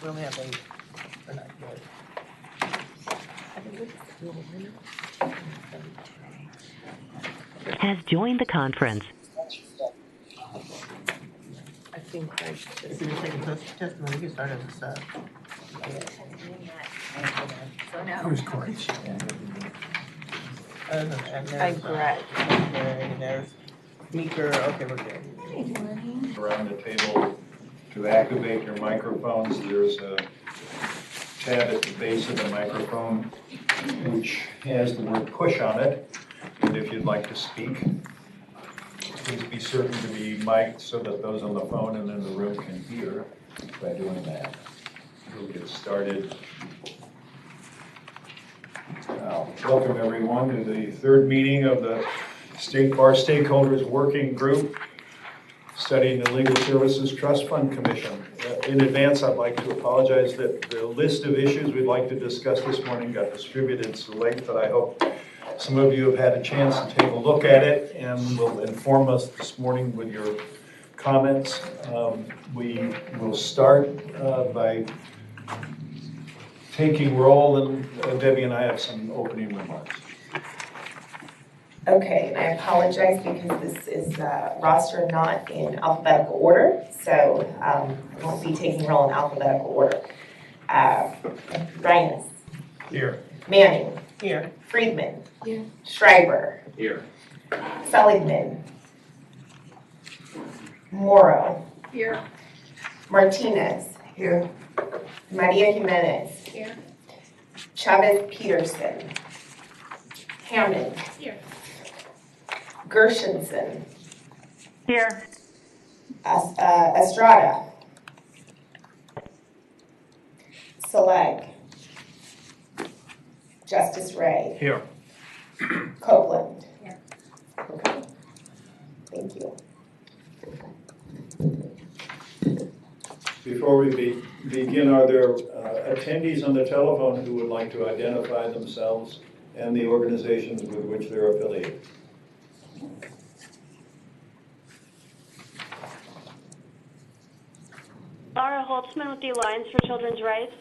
We only have 8. We're not good. Has joined the conference. I think like if you're taking testimony, you can start as a sub. So now. Who's Corey? And I there's, grad. and there's Meeker. Okay, we're good. Around the table to activate your microphones. There's a tab at the base of the microphone which has the word push on it. And if you'd like to speak, please be certain to be mic'd so that those on the phone and in the room can hear by doing that. We'll get started. Welcome everyone to the third meeting of the State Bar Stakeholders Working Group studying the Legal Services Trust Fund Commission. In advance, I'd like to apologize that the list of issues we'd like to discuss this morning got distributed so late, but I hope some of you have had a chance to take a look at it and will inform us this morning with your comments. We will start by taking roll, and Debbie and I have some opening remarks. Okay, and I apologize because this is roster not in alphabetical order, so I won't be taking roll in alphabetical order. Reines. Here. Manning. Here. Friedman. Here. Schreiber. Here. Seligman. Morrow. Here. Martinez. Here. Maria Jimenez. Here. Chavez Peterson. Hammond. Here. Gershenson. Here. Estrada. Seleg. Justice Ray. Here. Copeland. Here. Okay. Thank you. Before we begin, are there attendees on the telephone who would like to identify themselves and the organizations with which they're affiliated? Laura Holtzman with the Alliance for Children's Rights.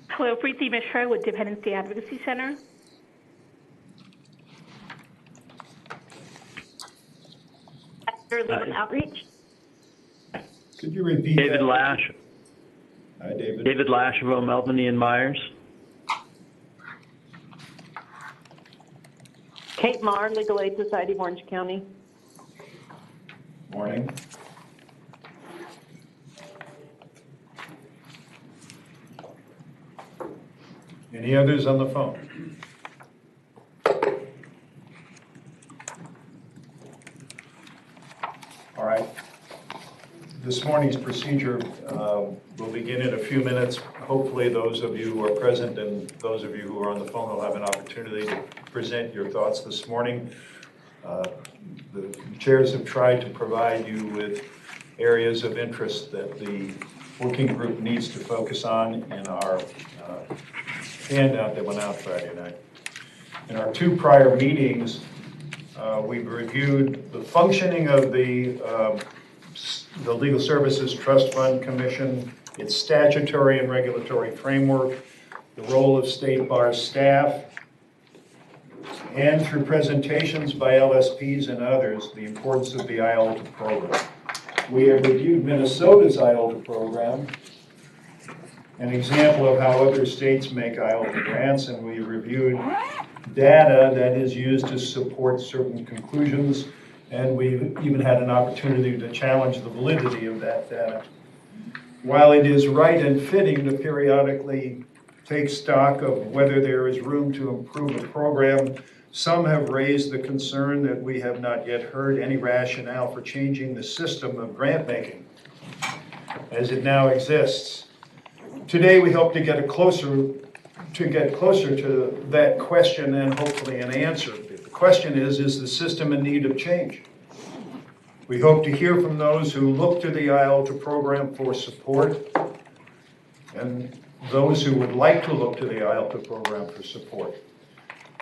Hello, Preeti Mishra with Dependency Advocacy Center. Legal Outreach. Could you repeat David that? Lash. Hi, David. David Lash of O'Melveny and Myers. Kate Marr, Legal Aid Society of Orange County. Morning. Any others on the phone? All right. This morning's procedure will begin in a few minutes. Hopefully those of you who are present and those of you who are on the phone will have an opportunity to present your thoughts this morning. The chairs have tried to provide you with areas of interest that the working group needs to focus on in our handout that went out Friday night. In our two prior meetings, we've reviewed the functioning of the Legal Services Trust Fund Commission, its statutory and regulatory framework, the role of State Bar staff, and through presentations by LSPs and others, the importance of the IALTA program. We have reviewed Minnesota's IALTA program, an example of how other states make IALTA grants, and we reviewed data that is used to support certain conclusions, and we've even had an opportunity to challenge the validity of that data. While it is right and fitting to periodically take stock of whether there is room to improve a program, some have raised the concern that we have not yet heard any rationale for changing the system of grant making as it now exists. Today we hope to get closer to that question and hopefully an answer. The question is the system in need of change? We hope to hear from those who look to the IALTA program for support and those who would like to look to the IALTA program for support.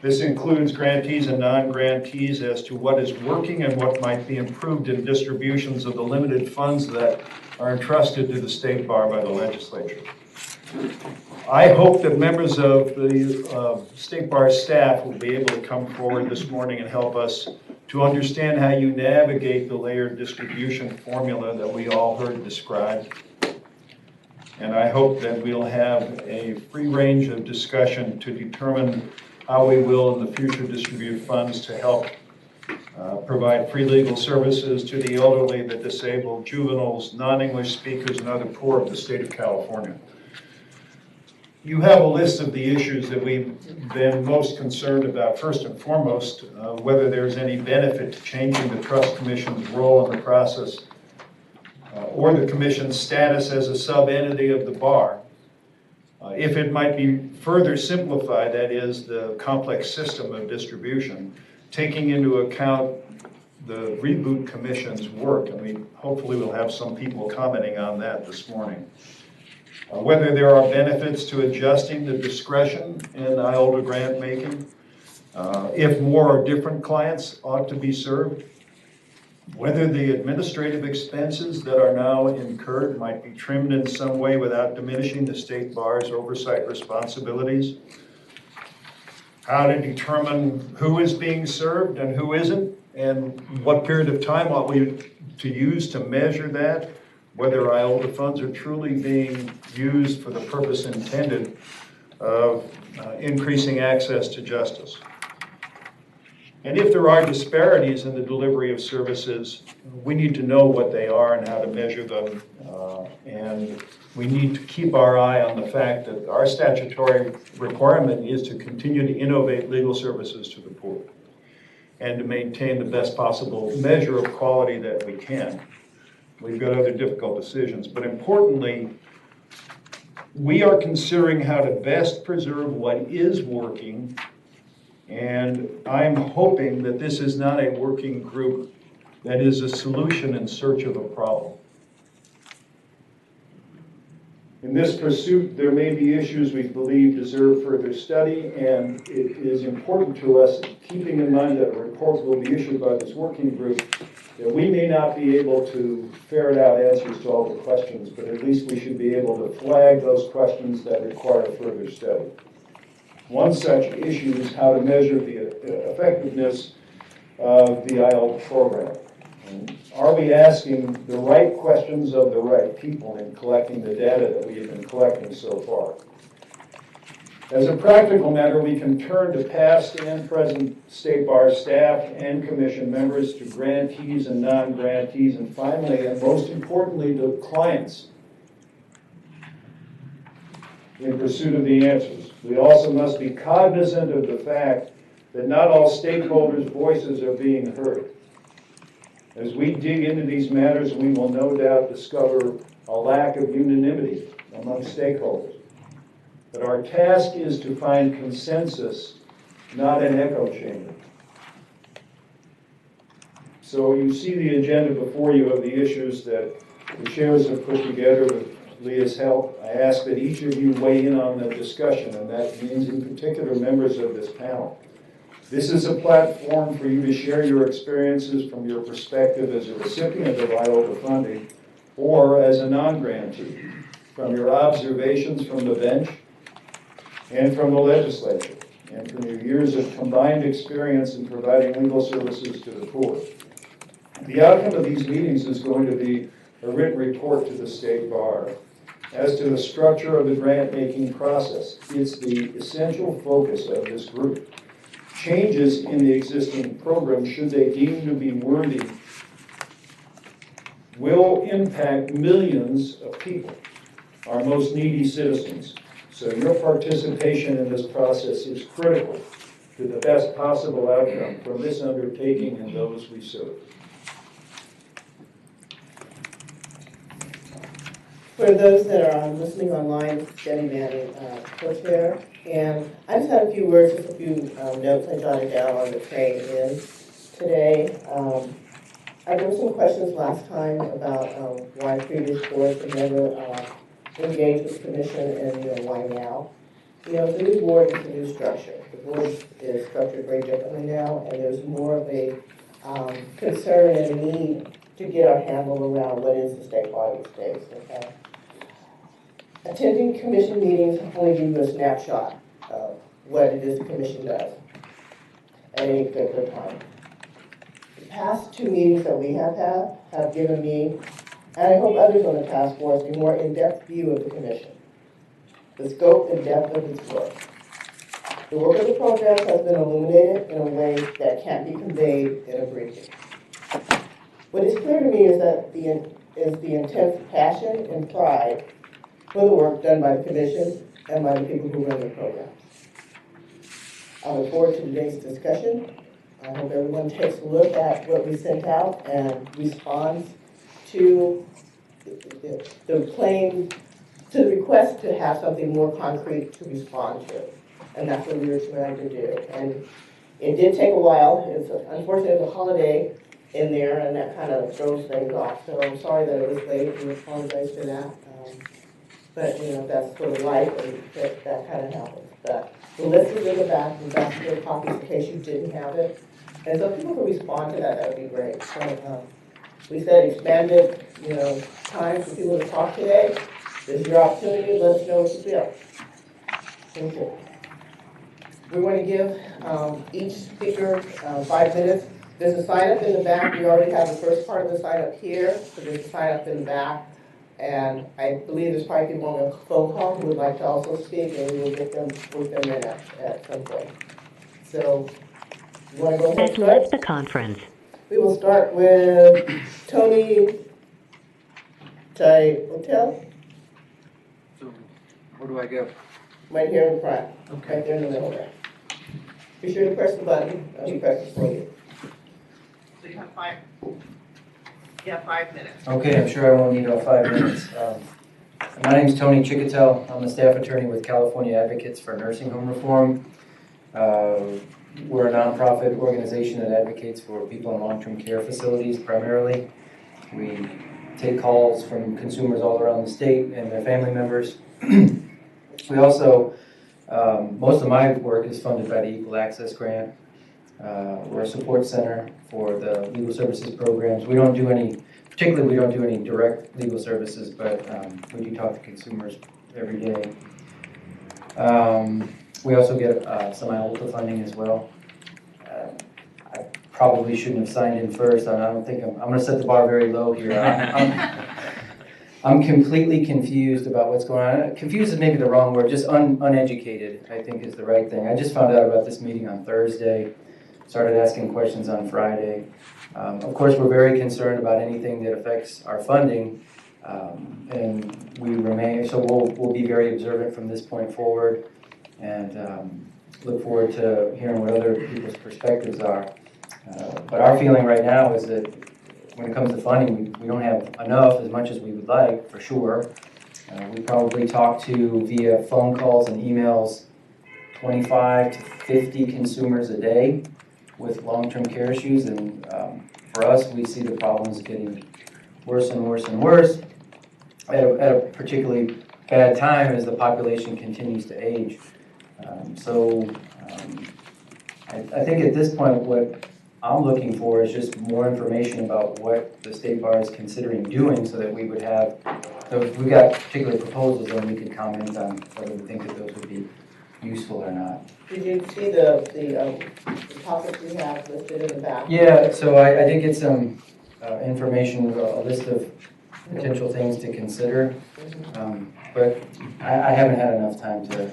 This includes grantees and non-grantees as to what is working and what might be improved in distributions of the limited funds that are entrusted to the State Bar by the legislature. I hope that members of the State Bar staff will be able to come forward this morning and help us to understand how you navigate the layered distribution formula that we all heard described. And I hope that we'll have a free range of discussion to determine how we will in the future distribute funds to help provide free legal services to the elderly, the disabled, juveniles, non-English speakers, and other poor of the state of California. You have a list of the issues that we've been most concerned about. First and foremost, whether there's any benefit to changing the Trust Commission's role in the process or the Commission's status as a sub-entity of the bar. If it might be further simplified, that is, the complex system of distribution, taking into account the Reboot Commission's work, and we hopefully will have some people commenting on that this morning. Whether there are benefits to adjusting the discretion in IOLTA grant making, if more or different clients ought to be served, whether the administrative expenses that are now incurred might be trimmed in some way without diminishing the State Bar's oversight responsibilities, how to determine who is being served and who isn't, and what period of time ought we to use to measure that, whether IOLTA funds are truly being used for the purpose intended of increasing access to justice. And if there are disparities in the delivery of services, we need to know what they are and how to measure them. And we need to keep our eye on the fact that our statutory requirement is to continue to innovate legal services to the poor and to maintain the best possible measure of quality that we can. We've got other difficult decisions, but importantly, we are considering how to best preserve what is working, and I'm hoping that this is not a working group that is a solution in search of a problem. In this pursuit, there may be issues we believe deserve further study, and it is important to us, keeping in mind that a report will be issued by this working group, that we may not be able to ferret out answers to all the questions, but at least we should be able to flag those questions that require further study. One such issue is how to measure the effectiveness of the IOLTA program. And are we asking the right questions of the right people in collecting the data that we have been collecting so far? As a practical matter, we can turn to past and present State Bar staff and commission members, to grantees and non-grantees, and finally, and most importantly, to clients in pursuit of the answers. We also must be cognizant of the fact that not all stakeholders' voices are being heard. As we dig into these matters, we will no doubt discover a lack of unanimity among stakeholders. But our task is to find consensus, not an echo chamber. So you see the agenda before you of the issues that the chairs have put together with Leah's help. I ask that each of you weigh in on the discussion, and that means in particular members of this panel. This is a platform for you to share your experiences from your perspective as a recipient of IOLTA funding or as a non-grantee, from your observations from the bench and from the legislature, and from your years of combined experience in providing legal services to the poor. The outcome of these meetings is going to be a written report to the State Bar. As to the structure of the grant-making process, it's the essential focus of this group. Changes in the existing program, should they deem to be worthy, will impact millions of people, our most needy citizens. So your participation in this process is critical to the best possible outcome from this undertaking and those we serve. For those that are listening online, this is Jenny Manning, co-chair, and I just had a few words, just a few notes I jotted down on the train in today. There were some questions last time about why previous boards have never engaged with the commission, and why now. You know, it's a new board, it's a new structure. The board is structured very differently now, and there's more of a concern and need to get our handle around what is the state body of states, okay? Attending commission meetings only give you a snapshot of what it is the commission does at any particular time. The past two meetings that we have had have given me, and I hope others on the task force, a more in-depth view of the commission, the scope and depth of its work. The work of the program has been illuminated in a way that can't be conveyed in a briefing. What is clear to me is that the intense passion and pride for the work done by the commission and by the people who run the program. I look forward to today's discussion. I hope everyone takes a look at what we sent out and responds to the claim, to the request to have something more concrete to respond to. And that's what we were trying to do. And it did take a while. Unfortunately, it was a holiday in there, and that kind of throws things off. So I'm sorry that it was late. We apologize for that. But, you know, that's sort of life, and that kind of happens. But the list is in the back. We've got your copies in case you didn't have it. And so if people could respond to that, that would be great. So we said expanded, you know, time for people to talk today. This is your opportunity. Let us know what you feel. Thank you. We're going to give each speaker 5 minutes. There's a sign up in the back. We already have the first part of the sign up here. So there's a sign up in the back. And I believe there's probably people on the phone call who would like to also speak, and we will get them with them in at some point. So, you want to go ahead and Has start? left the conference. We will start with Tony Hotel, So, where do I go? right here in front, Okay. right there in the middle there. Be sure to press the button. I'll be pressing for you. So you have 5 minutes. Okay, I'm sure I won't need all 5 minutes. My name is Tony Chicotel. I'm a staff attorney with California Advocates for Nursing Home Reform. We're a nonprofit organization that advocates for people in long-term care facilities primarily. We take calls from consumers all around the state and their family members. We also, most of my work is funded by the Equal Access Grant. We're a support center for the legal services programs. We don't do any direct legal services, but we do talk to consumers every day. We also get some IOLTA funding as well. I probably shouldn't have signed in first. I don't think I'm going to set the bar very low here. I'm completely confused about what's going on. Confused is maybe the wrong word. Just uneducated, I think, is the right thing. I just found out about this meeting on Thursday. Started asking questions on Friday. Of course, we're very concerned about anything that affects our funding, and we remain. So we'll be very observant from this point forward, and look forward to hearing what other people's perspectives are. But our feeling right now is that when it comes to funding, we don't have enough, as much as we would like, for sure. We probably talk to, via phone calls and emails, 25 to 50 consumers a day with long-term care issues, and for us, we see the problems getting worse and worse and worse at a particularly bad time as the population continues to age. I think at this point, what I'm looking for is just more information about what the State Bar is considering doing, so that we would have, so if we got particular proposals, then we could comment on whether we think that those would be useful or not. Did you see the topics we have listed in the back? Yeah, so I did get some information, a list of potential things to consider, but I haven't had enough time to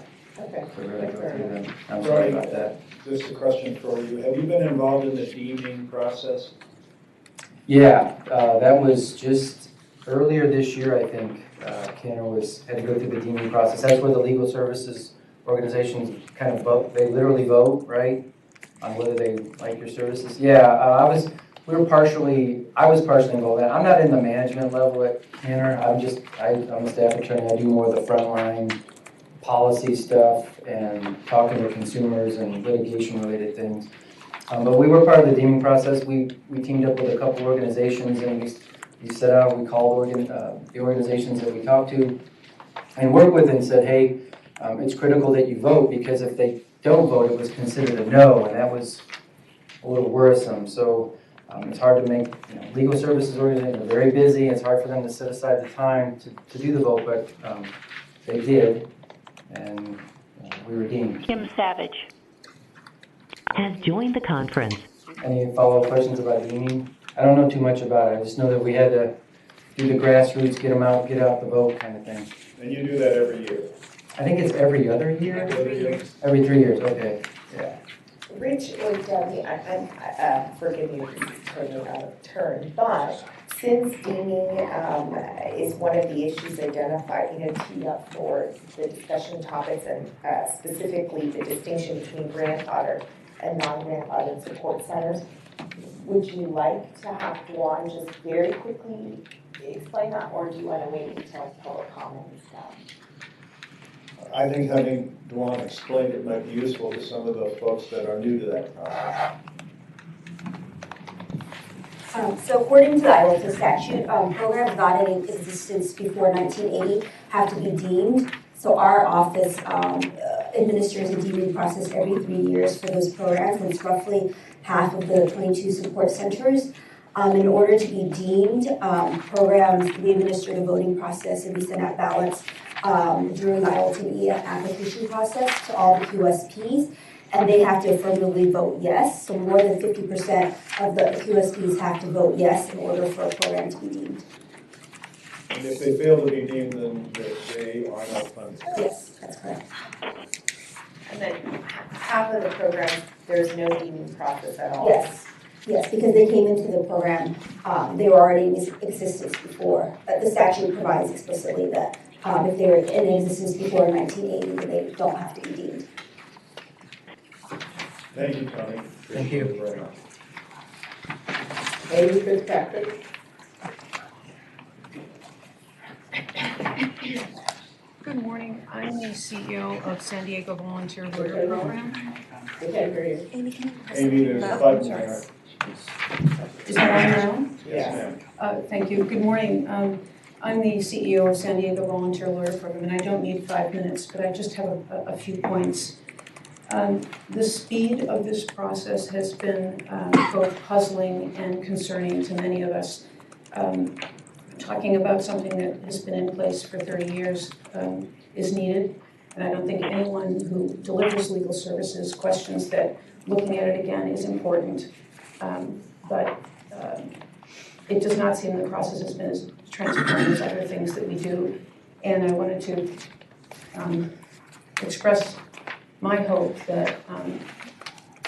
really go through them. I'm sorry about that. Just a question for you. Have you been involved in the deeming process? Yeah, that was just earlier this year, I think. Canner had to go through the deeming process. That's where the legal services organizations kind of vote. They literally vote, right, on whether they like your services. Yeah, I was partially involved in that. I'm not in the management level at Canner. I'm a staff attorney. I do more of the frontline policy stuff and talking to consumers and litigation related things. But we were part of the deeming process. We teamed up with a couple organizations, and we set out, we called the organizations that we talked to and worked with and said, hey, it's critical that you vote, because if they don't vote, it was considered a no, and that was a little worrisome. So it's hard to make, legal services organizations are very busy. It's hard for them to set aside the time to do the vote, but they did, and we were deemed. Kim Savage. Has joined the conference. Any follow-up questions about deeming? I don't know too much about it. I just know that we had to do the grassroots, get out the vote kind of thing. And you do that every year? I think it's every other year? Every 3 years. Every 3 years, okay, yeah. Rich would tell me, forgive me if this is turning out of turn, but since deeming is one of the issues identified, teed up for the discussion topics, and specifically the distinction between grandfathered and non-grandfathered support centers, would you like to have Juan just very quickly explain that, or do you want to wait until public comment is done? I think having Duan explain it might be useful to some of the folks that are new to that process. So according to the ILTA statute, programs not in existence before 1980 have to be deemed. So our office administers a deeming process every 3 years for those programs, and it's roughly half of the 22 support centers. In order to be deemed, programs, we administer the voting process, and we send out ballots during the ILTA application process to all the QSPs, and they have to affirmatively vote yes. So more than 50% of the QSPs have to vote yes in order for a program to be deemed. And if they fail to be deemed, then they are not funded. Yes, that's correct. And then half of the programs, there's no deeming process at all? Yes, because they came into the program, they were already in existence before. But the statute provides explicitly that if they're in existence before 1980, then they don't have to be deemed. Thank you, Tony. Thank you. Very much. Amy Fitzpatrick. Good morning. I'm the CEO of San Diego Volunteer Lawyer Program. I can't hear you. Amy, there's a button there. Is that on now? Yes, ma'am. Thank you. Good morning. I'm the CEO of San Diego Volunteer Lawyer Program, and I don't need 5 minutes, but I just have a few points. The speed of this process has been both puzzling and concerning to many of us. Talking about something that has been in place for 30 years is needed, and I don't think anyone who delivers legal services questions that looking at it again is important. But it does not seem the process has been as transparent as other things that we do, and I wanted to express my hope that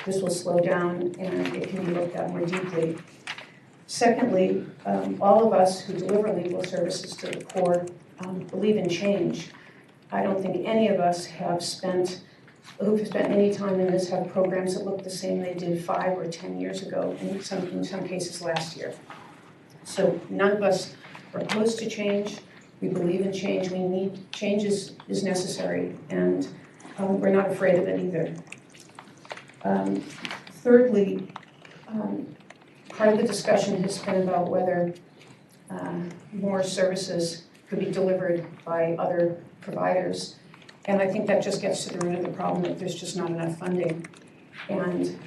this will slow down and it can be looked at more deeply. Secondly, all of us who deliver legal services to the poor believe in change. I don't think any of us who've spent any time in this have programs that look the same they did 5 or 10 years ago, in some cases last year. So none of us are opposed to change. We believe in change. We need change is necessary, and we're not afraid of it either. Thirdly, part of the discussion has been about whether more services could be delivered by other providers. And I think that just gets to the root of the problem that there's just not enough funding. And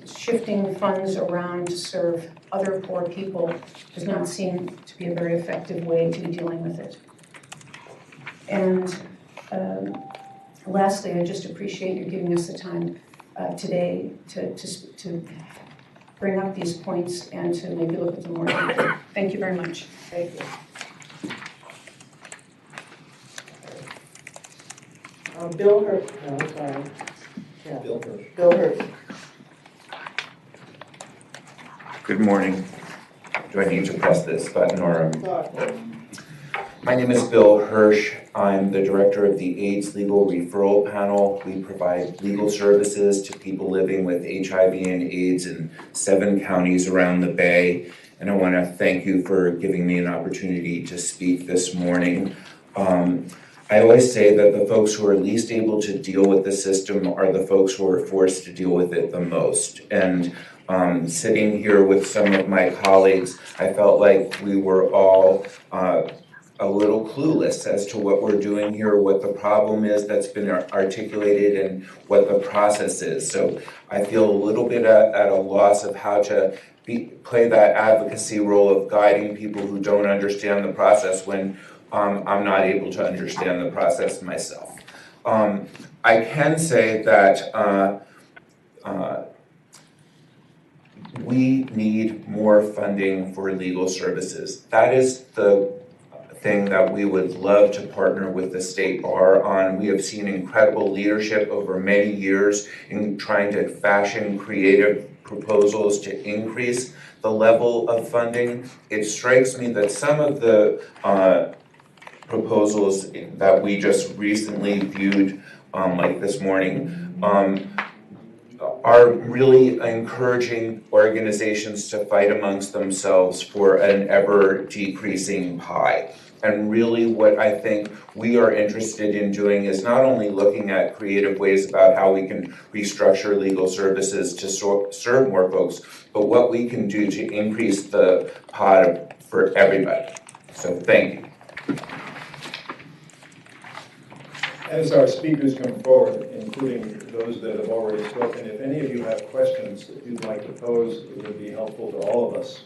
shifting funds around to serve other poor people does not seem to be a very effective way to be dealing with it. And lastly, I just appreciate you giving us the time today to bring up these points and to maybe look at them more deeply. Thank you very much. Thank you. Bill Hirsch, no, I'm sorry. Yeah. Bill Hirsch. Bill Hirsch. Good morning. Do I need to press this button or? My name is Bill Hirsch. I'm the director of the AIDS Legal Referral Panel. We provide legal services to people living with HIV and AIDS in 7 counties around the Bay. And I want to thank you for giving me an opportunity to speak this morning. I always say that the folks who are least able to deal with the system are the folks who are forced to deal with it the most. And sitting here with some of my colleagues, I felt like we were all a little clueless as to what we're doing here, what the problem is that's been articulated, and what the process is. So I feel a little bit at a loss of how to play that advocacy role of guiding people who don't understand the process when I'm not able to understand the process myself. I can say that we need more funding for legal services. That is the thing that we would love to partner with the State Bar on. We have seen incredible leadership over many years in trying to fashion creative proposals to increase the level of funding. It strikes me that some of the proposals that we just recently viewed, like this morning, are really encouraging organizations to fight amongst themselves for an ever decreasing pie. And really what I think we are interested in doing is not only looking at creative ways about how we can restructure legal services to serve more folks, but what we can do to increase the pot for everybody. So thank you. As our speakers come forward, including those that have already spoken, if any of you have questions that you'd like to pose, it would be helpful to all of us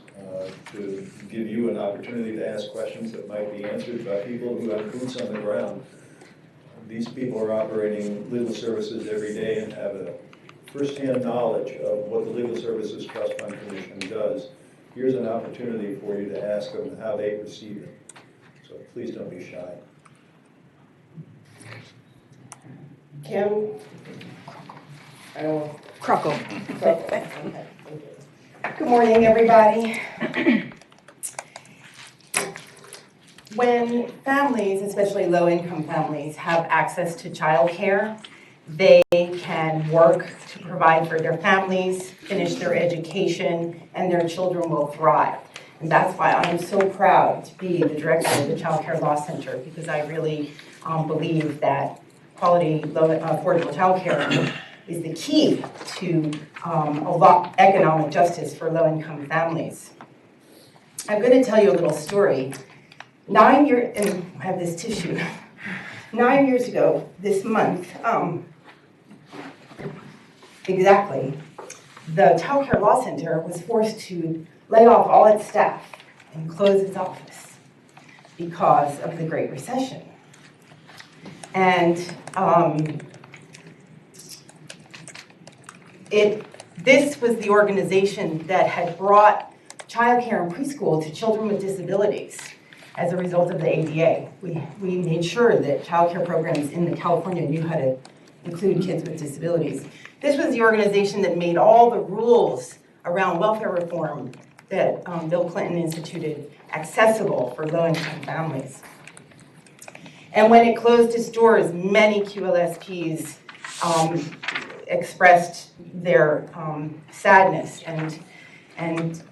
to give you an opportunity to ask questions that might be answered by people who have boots on the ground. These people are operating legal services every day and have a first-hand knowledge of what the Legal Services Trust Fund Commission does. Here's an opportunity for you to ask them how they perceive it. So please don't be shy. Kim? I don't know. Crockle. Okay, thank you. Good morning, everybody. When families, especially low-income families, have access to childcare, they can work to provide for their families, finish their education, and their children will thrive. And that's why I'm so proud to be the director of the Child Care Law Center, because I really believe that quality, affordable childcare is the key to economic justice for low-income families. I'm going to tell you a little story. 9 years, and I have this tissue. 9 years ago, this month, exactly, the Child Care Law Center was forced to lay off all its staff and close its office because of the Great Recession. And this was the organization that had brought childcare and preschool to children with disabilities as a result of the ADA. We made sure that childcare programs in California knew how to include kids with disabilities. This was the organization that made all the rules around welfare reform that Bill Clinton instituted accessible for low-income families. And when it closed its doors, many QLSPs expressed their sadness and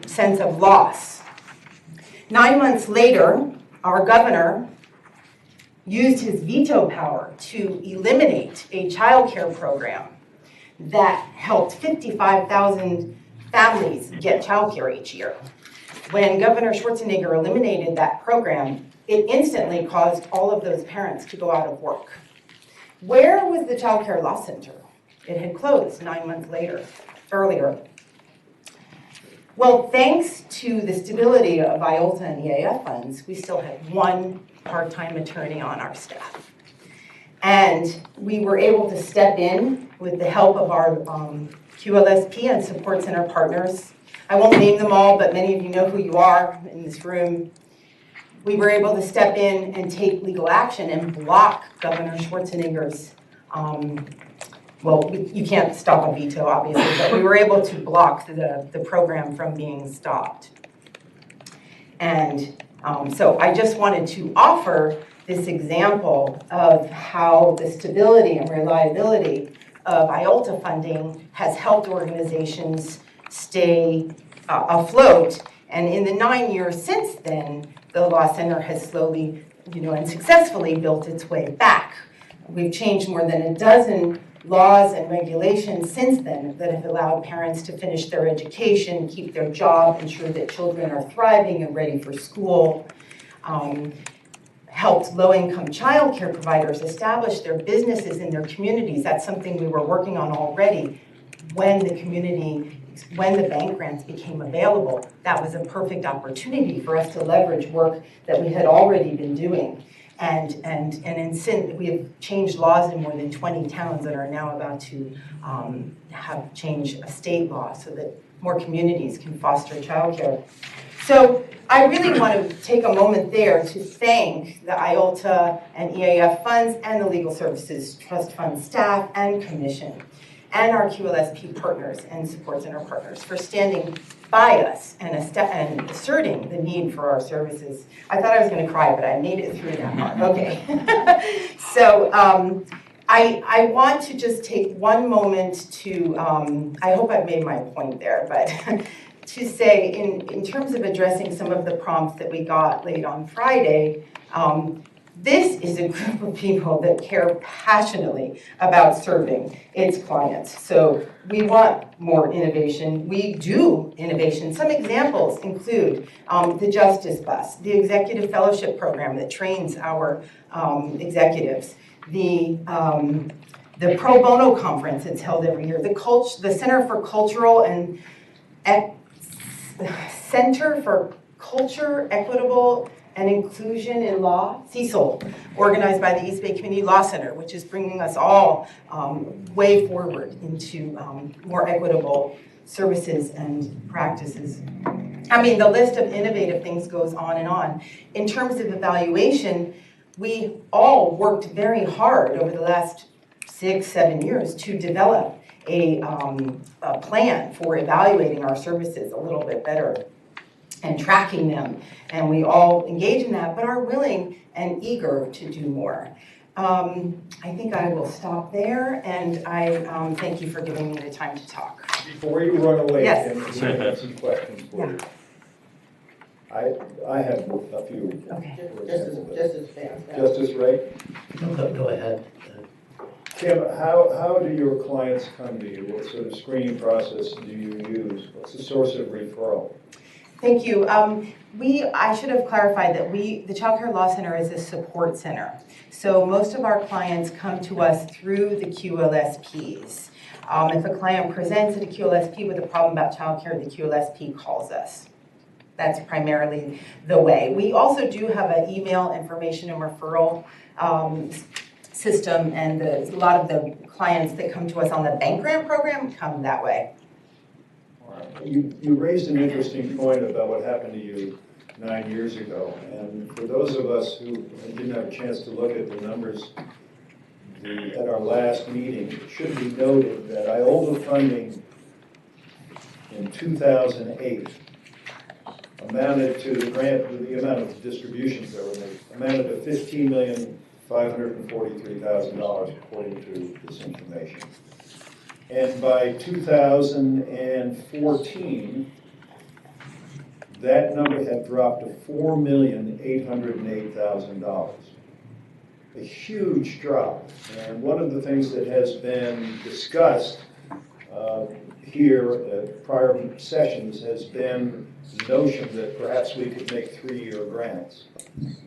sense of loss. 9 months later, our governor used his veto power to eliminate a child care program that helped 55,000 families get child care each year. When Governor Schwarzenegger eliminated that program, it instantly caused all of those parents to go out of work. Where was the Child Care Law Center? It had closed 9 months earlier. Well, thanks to the stability of IOLTA and EAF funds, we still had one part-time attorney on our staff. And we were able to step in with the help of our QLSP and Support Center partners. I won't name them all, but many of you know who you are in this room. We were able to step in and take legal action and block Governor Schwarzenegger's, you can't stop a veto, obviously, but we were able to block the program from being stopped. And so I just wanted to offer this example of how the stability and reliability of IOLTA funding has helped organizations stay afloat. And in the 9 years since then, the Law Center has slowly, and successfully built its way back. We've changed more than a dozen laws and regulations since then that have allowed parents to finish their education, keep their job, ensure that children are thriving and ready for school. helped low-income childcare providers establish their businesses in their communities. That's something we were working on already when the bank grants became available. That was a perfect opportunity for us to leverage work that we had already been doing. And we have changed laws in more than 20 towns that are now about to have changed a state law so that more communities can foster childcare. So I really want to take a moment there to thank the IOLTA and EAF funds and the Legal Services Trust Fund staff and commission and our QLSP partners and support center partners for standing by us and asserting the need for our services. I thought I was going to cry, but I made it through that part. Okay. So I want to just take one moment to, I hope I've made my point there, but to say in terms of addressing some of the prompts that we got late on Friday, this is a group of people that care passionately about serving its clients. So we want more innovation. We do innovation. Some examples include the Justice Bus, the Executive Fellowship Program that trains our executives, the Pro Bono Conference that's held every year, the Center for Culture, Equitable, and Inclusion in Law, CECL, organized by the East Bay Community Law Center, which is bringing us all way forward into more equitable services and practices. I mean, the list of innovative things goes on and on. In terms of evaluation, we all worked very hard over the last 6-7 years to develop a plan for evaluating our services a little bit better and tracking them. And we all engage in that, but are willing and eager to do more. I think I will stop there, and I thank you for giving me the time to talk. Before you run away, Yes. Kim, we have some questions for you. I have a few. Okay. Justice Ray? Go ahead. Kim, how do your clients come to you? What sort of screening process do you use? What's the source of referral? Thank you. I should have clarified that the Child Care Law Center is a support center. So most of our clients come to us through the QLSPs. If a client presents at a QLSP with a problem about child care, the QLSP calls us. That's primarily the way. We also do have an email information and referral system, and a lot of the clients that come to us on the bank grant program come that way. You raised an interesting point about what happened to you 9 years ago. And for those of us who didn't have a chance to look at the numbers at our last meeting, it should be noted that IOLTA funding in 2008 amounted to the amount of distributions that were made, amounted to $15,543,000 according to this information. And by 2014, that number had dropped to $4,808,000. A huge drop. And one of the things that has been discussed here at prior sessions has been the notion that perhaps we could make 3-year grants.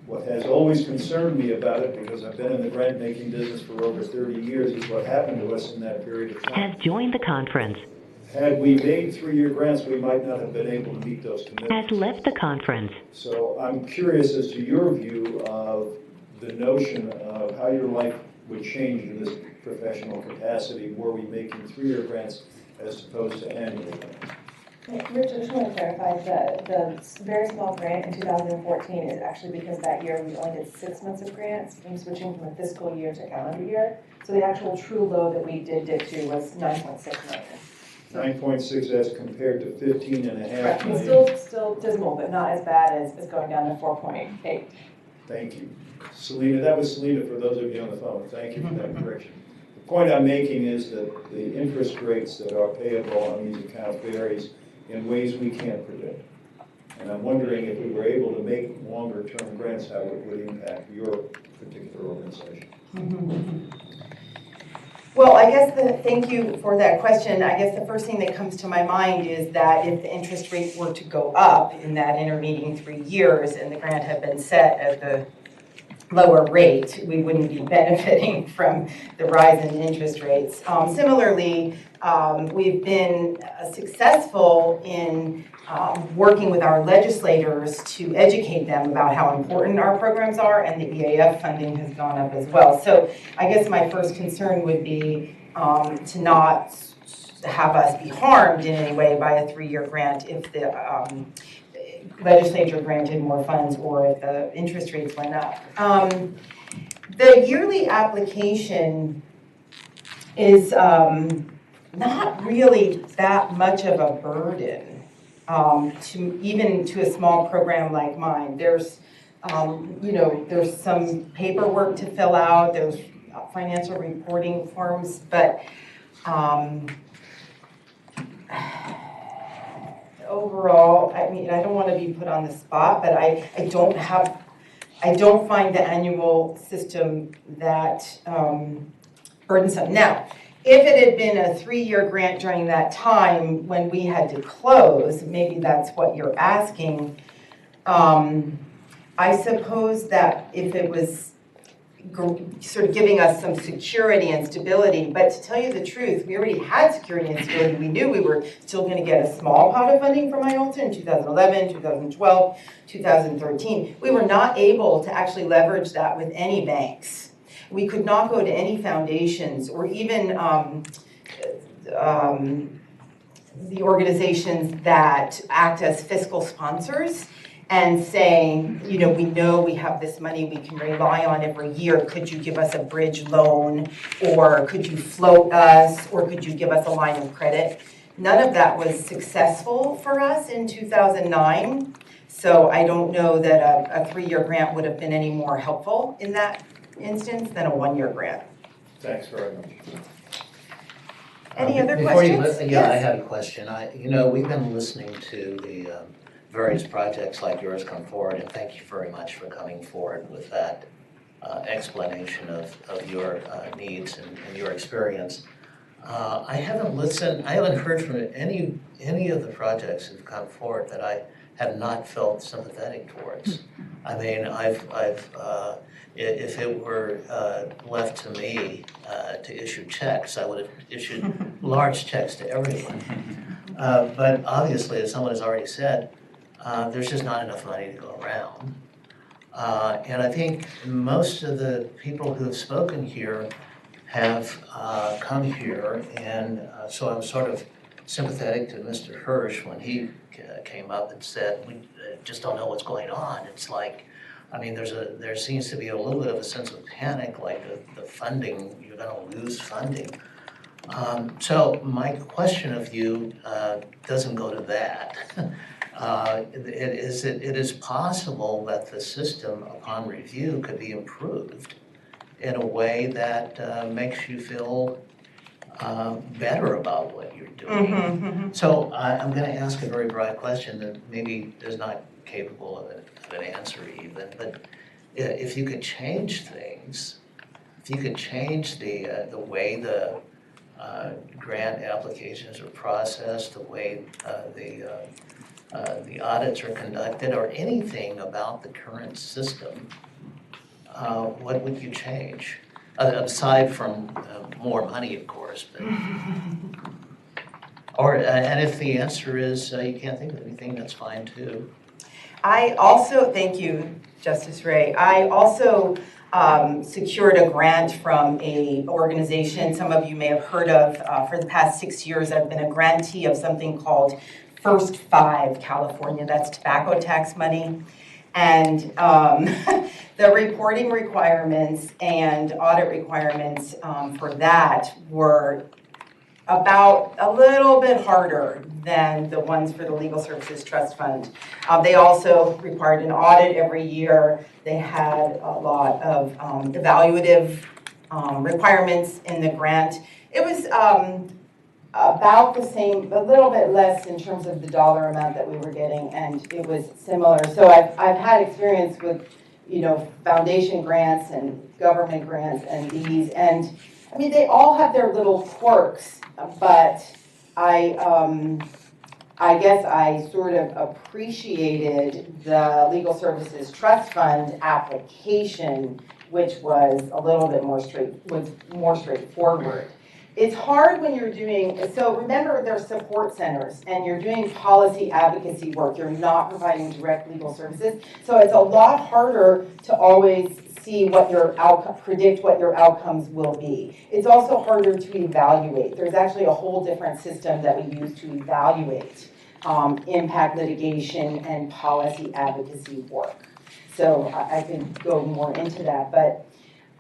What has always concerned me about it, because I've been in the grant-making business for over 30 years, is what happened to us in that period of time. Has joined the conference. Had we made 3-year grants, we might not have been able to meet those commitments. Has left the conference. So I'm curious as to your view of the notion of how your life would change in this professional capacity were we making 3-year grants as opposed to annual grants. Rich, I just want to clarify, the very small grant in 2014 is actually because that year we only did 6 months of grants, and switching from a fiscal year to calendar year. So the actual true load that we did dip to was 9.6 million. 9.6 as compared to 15.5 Correct. million. It's still dismal, but not as bad as going down to 4.8. Thank you. Selena, that was Selena for those of you on the phone. Thank you for that correction. The point I'm making is that the interest rates that are payable on these accounts varies in ways we can't predict. And I'm wondering if we were able to make longer-term grants, how it would impact your particular organization. Well, I guess thank you for that question. I guess the first thing that comes to my mind is that if the interest rate were to go up in that intervening 3 years and the grant had been set at the lower rate, we wouldn't be benefiting from the rise in interest rates. Similarly, we've been successful in working with our legislators to educate them about how important our programs are, and the EAF funding has gone up as well. So I guess my first concern would be to not have us be harmed in any way by a 3-year grant if the legislature granted more funds or if the interest rates went up. The yearly application is not really that much of a burden. Even to a small program like mine. There's, there's some paperwork to fill out, there's financial reporting forms, but overall, I mean, I don't want to be put on the spot, but I don't find the annual system that burdensome. Now, if it had been a 3-year grant during that time when we had to close, maybe that's what you're asking. I suppose that if it was sort of giving us some security and stability, but to tell you the truth, we already had security and stability. We knew we were still going to get a small pot of funding from IOLTA in 2011, 2012, 2013. We were not able to actually leverage that with any banks. We could not go to any foundations or even the organizations that act as fiscal sponsors and saying, we know we have this money we can rely on every year. Could you give us a bridge loan, or could you float us, or could you give us a line of credit? None of that was successful for us in 2009. So I don't know that a 3-year grant would have been any more helpful in that instance than a 1-year grant. Thanks very much. Any other Before questions? I had a question. We've been listening to the various projects like yours come forward, and thank you very much for coming forward with that explanation of your needs and your experience. I haven't heard from any of the projects that have come forward that I have not felt sympathetic towards. I mean, if it were left to me to issue checks, I would have issued large checks to everyone. But obviously, as someone has already said, there's just not enough money to go around. And I think most of the people who have spoken here have come here, and so I'm sort of sympathetic to Mr. Hirsch when he came up and said, we just don't know what's going on. It's like, I mean, there seems to be a little bit of a sense of panic, like the funding, you're going to lose funding. So my question of you doesn't go to that. It is possible that the system, upon review, could be improved in a way that makes you feel better about what you're doing. Mm-hmm, mm-hmm. So I'm going to ask a very broad question that maybe is not capable of an answer even, but if you could change things, if you could change the way the grant applications are processed, the way the audits are conducted, or anything about the current system, what would you change? Aside from more money, of course. But, and if the answer is you can't think of anything, that's fine too. I also, thank you, Justice Ray. I also secured a grant from an organization some of you may have heard of. For the past 6 years, I've been a grantee of something called First 5 California. That's tobacco tax money. And the reporting requirements and audit requirements for that were about a little bit harder than the ones for the Legal Services Trust Fund. They also required an audit every year. They had a lot of evaluative requirements in the grant. It was about the same, a little bit less in terms of the dollar amount that we were getting, and it was similar. So I've had experience with, foundation grants and government grants and these, and I mean, they all have their little quirks, but I guess I sort of appreciated the Legal Services Trust Fund application, which was a little bit more straightforward. It's hard when you're doing, so remember there's support centers and you're doing policy advocacy work. You're not providing direct legal services. So it's a lot harder to always see what your outcome, predict what your outcomes will be. It's also harder to evaluate. There's actually a whole different system that we use to evaluate impact litigation and policy advocacy work. So I could go more into that, but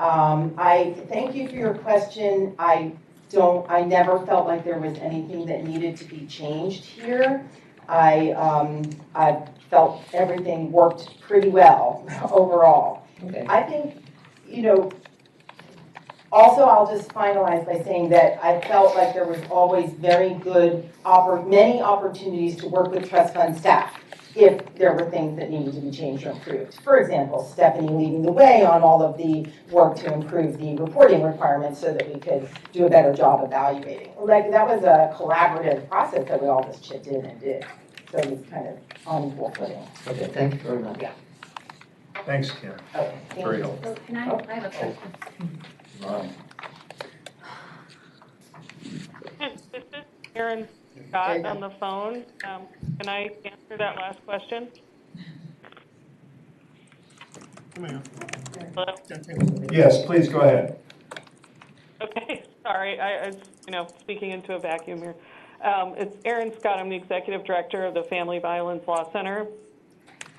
I thank you for your question. I never felt like there was anything that needed to be changed here. I felt everything worked pretty well overall. Okay. I think, also I'll just finalize by saying that I felt like there was always very good, many opportunities to work with trust fund staff if there were things that needed to be changed or improved. For example, Stephanie leading the way on all of the work to improve the reporting requirements so that we could do a better job evaluating. Like, that was a collaborative process that we all just chipped in and did. So it was kind of on equal footing. Okay, thank you very much. Yeah. Thanks, Kim. Okay. Very helpful. Can I have a question? Ron. This is Erin Scott on the phone. Can I answer that last question? Hello? Yes, please go ahead. Okay, sorry, I was, speaking into a vacuum here. It's Erin Scott. I'm the executive director of the Family Violence Law Center.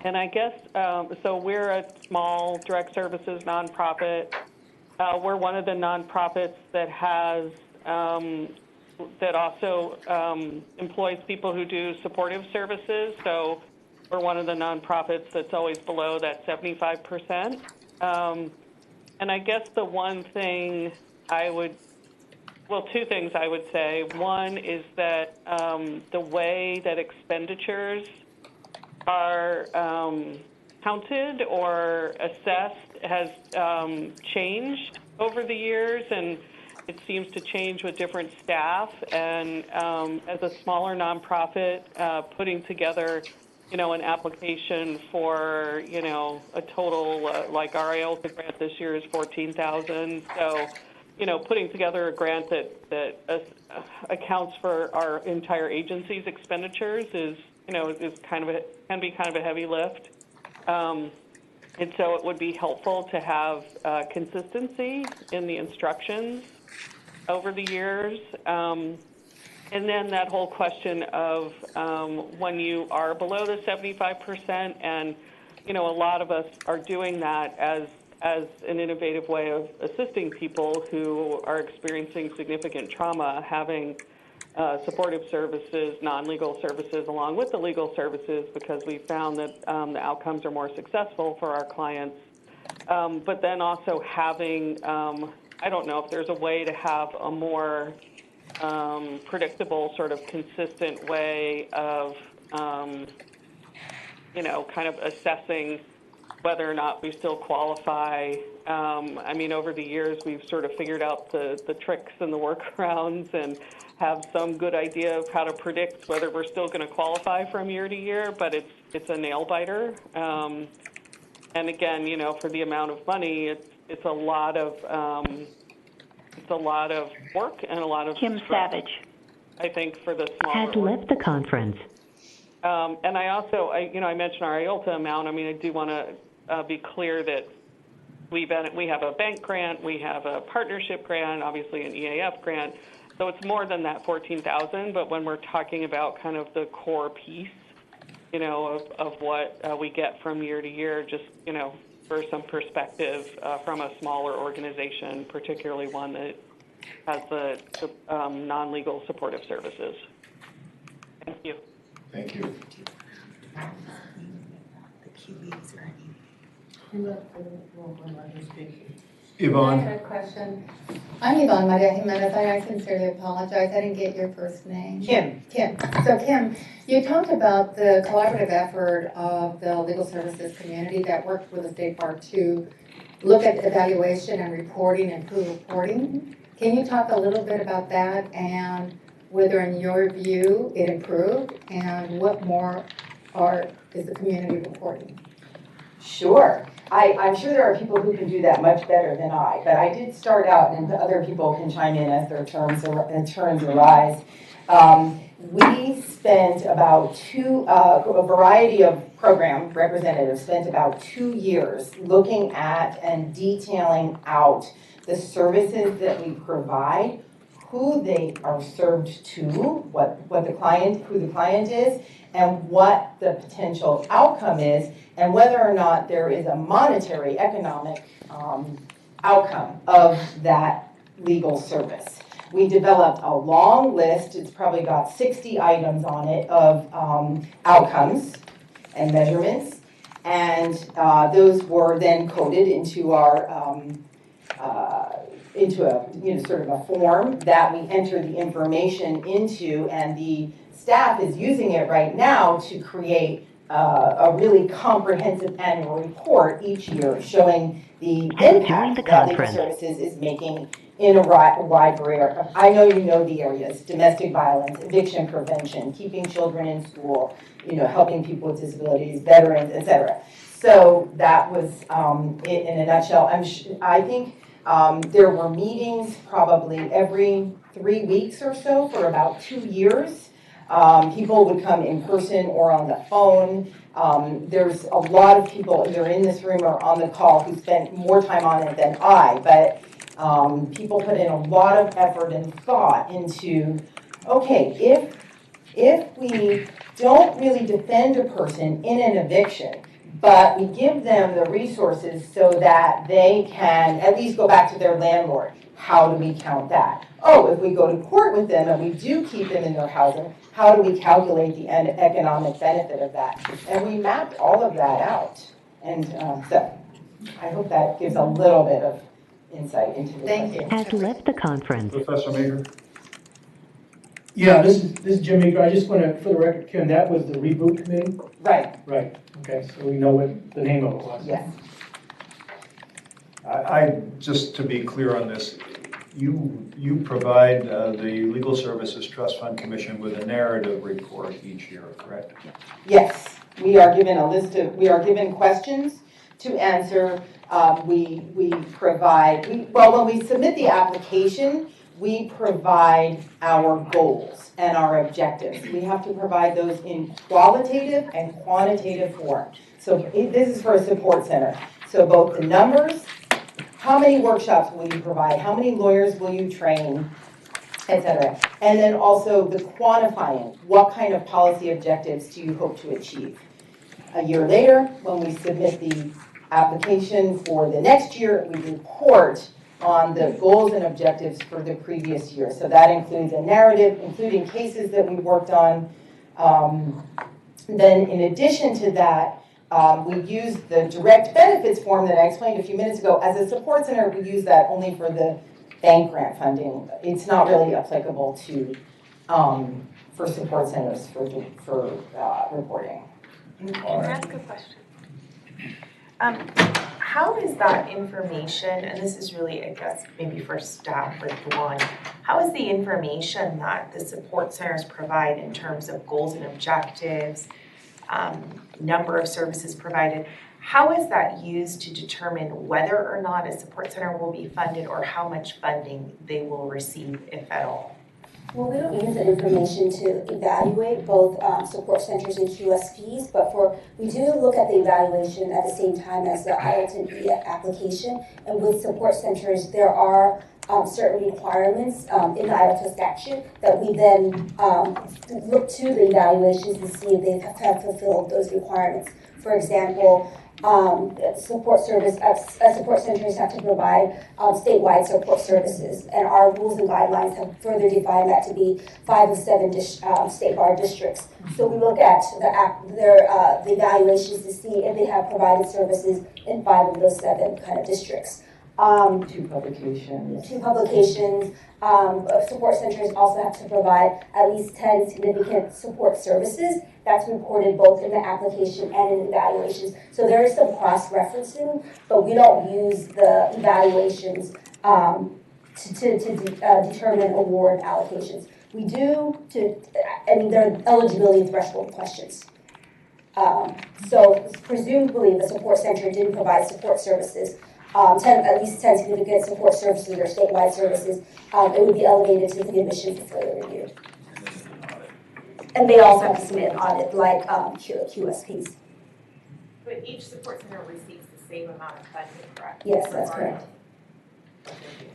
And I guess, so we're a small direct services nonprofit. We're one of the nonprofits that has, that also employs people who do supportive services. So we're one of the nonprofits that's always below that 75%. And I guess the one thing two things I would say. One is that the way that expenditures are counted or assessed has changed over the years, and it seems to change with different staff. And as a smaller nonprofit, putting together, an application for, a total, like our IOLTA grant this year is $14,000. So, putting together a grant that accounts for our entire agency's expenditures is can be kind of a heavy lift. And so it would be helpful to have consistency in the instructions over the years. And then that whole question of when you are below the 75%, and, a lot of us are doing that as an innovative way of assisting people who are experiencing significant trauma, having supportive services, non-legal services, along with the legal services, because we found that the outcomes are more successful for our clients. But then also having, I don't know if there's a way to have a more predictable, sort of consistent way of, kind of assessing whether or not we still qualify. I mean, over the years, we've sort of figured out the tricks and the workarounds and have some good idea of how to predict whether we're still going to qualify from year to year, but it's a nail biter. And again, for the amount of money, it's a lot of work and a lot of Kim stress, Savage I think, for the smaller. has left the conference. And I also, I mentioned our IOLTA amount. I mean, I do want to be clear that we have a bank grant, we have a partnership grant, obviously an EAF grant. So it's more than that $14,000. But when we're talking about kind of the core piece, of what we get from year to year, just for some perspective from a smaller organization, particularly one that has the non-legal supportive services. Thank you. Thank you. Yvonne? I have a question. I'm Yvonne Maria Jimenez. I sincerely apologize. I didn't get your first name. Kim. Kim. So Kim, you talked about the collaborative effort of the legal services community that worked with the State Bar to look at evaluation and reporting, improve reporting. Can you talk a little bit about that and whether in your view it improved and what more is the community reporting? Sure. I'm sure there are people who can do that much better than I, but I did start out, and other people can chime in as their turns arise. We spent about a variety of program representatives spent about 2 years looking at and detailing out the services that we provide, who they are served to, who the client is, and what the potential outcome is, and whether or not there is a monetary economic outcome of that legal service. We developed a long list, it's probably got 60 items on it, of outcomes and measurements, and those were then coded into our sort of a form that we enter the information into, and the staff is using it right now to create a really comprehensive annual report each year showing the impact that legal services is making in a wide variety. I know you know the areas: domestic violence, eviction prevention, keeping children in school, helping people with disabilities, veterans, etc. So that was it in a nutshell. I think there were meetings probably every 3 weeks or so for about 2 years. People would come in person or on the phone. There's a lot of people either in this room or on the call who spent more time on it than I, but people put in a lot of effort and thought into, okay, if we don't really defend a person in an eviction, but we give them the resources so that they can at least go back to their landlord, how do we count that? Oh, if we go to court with them and we do keep them in their housing, how do we calculate the economic benefit of that? And we mapped all of that out. And so I hope that gives a little bit of insight into the Thank you. Has left the conference. Professor Meager? Yeah, this is Jim Meeker. I just want to, for the record, Kim, that was the reboot committee? Right. Right, okay, so we know what the name of it was. Yes. I just to be clear on this, you provide the Legal Services Trust Fund Commission with a narrative report each year, correct? Yes, we are given questions to answer. When we submit the application, we provide our goals and our objectives. We have to provide those in qualitative and quantitative form. So this is for a support center. So both the numbers, how many workshops will you provide, how many lawyers will you train, etc. And then also the quantifying, what kind of policy objectives do you hope to achieve? A year later, when we submit the application for the next year, we report on the goals and objectives for the previous year. So that includes a narrative, including cases that we worked on. Then in addition to that, we use the direct benefits form that I explained a few minutes ago. As a support center, we use that only for the bank grant funding. It's not really applicable to for support centers for reporting. Can I ask a question? How is that information, and this is really, I guess, maybe for staff or Dawn, how is the information that the support centers provide in terms of goals and objectives, number of services provided, how is that used to determine whether or not a support center will be funded or how much funding they will receive, if at all? Well, we don't use that information to evaluate both support centers and QSPs, but we do look at the evaluation at the same time as the IELTS E application. And with support centers, there are certain requirements in the IELTS statute that we then look to the evaluations to see if they have fulfilled those requirements. For example, support centers have to provide statewide support services, and our rules and guidelines have further defined that to be 5 of 7 state bar districts. So we look at the evaluations to see if they have provided services in 5 of those 7 kind of districts. 2 publications. 2 publications. Support centers also have to provide at least 10 significant support services. That's reported both in the application and in evaluations. So there is some cross-referencing, but we don't use the evaluations determine award allocations. We do there are eligibility threshold questions. So presumably the support center didn't provide support services, at least 10 significant support services or statewide services. It would be elevated to the commission for further review. And they also have to submit an audit like QSPs. But each support center receives the same amount of funding, correct? Yes, that's correct.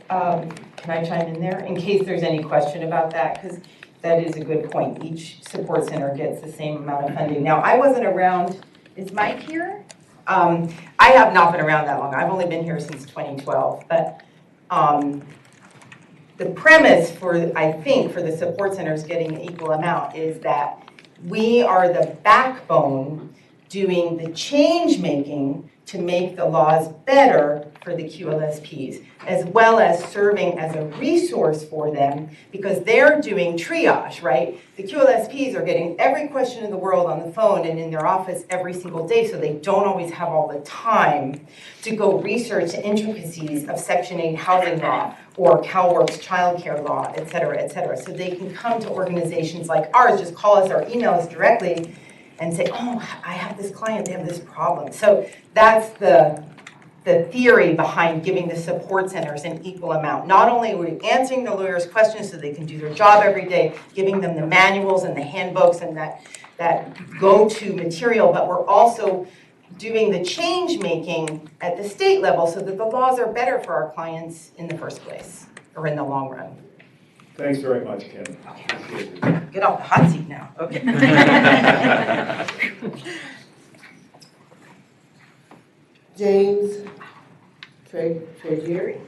Can I chime in there in case there's any question about that? Because that is a good point. Each support center gets the same amount of funding. Now, I wasn't around, is Mike here? I have not been around that long. I've only been here since 2012. But the premise for, I think, for the support centers getting an equal amount is that we are the backbone doing the change making to make the laws better for the QLSPs, as well as serving as a resource for them because they're doing triage, right? The QLSPs are getting every question in the world on the phone and in their office every single day, so they don't always have all the time to go research the intricacies of Section 8 housing law or CalWORK's childcare law, et cetera, et cetera. So they can come to organizations like ours, just call us or email us directly and say, oh, I have this client, they have this problem. So that's the theory behind giving the support centers an equal amount. Not only are we answering the lawyers' questions so they can do their job every day, giving them the manuals and the handbooks and that go-to material, but we're also doing the change making at the state level so that the laws are better for our clients in the first place or in the long run. Thanks very much, Kim. Okay. Get off the hot seat now. Okay. James Tregier.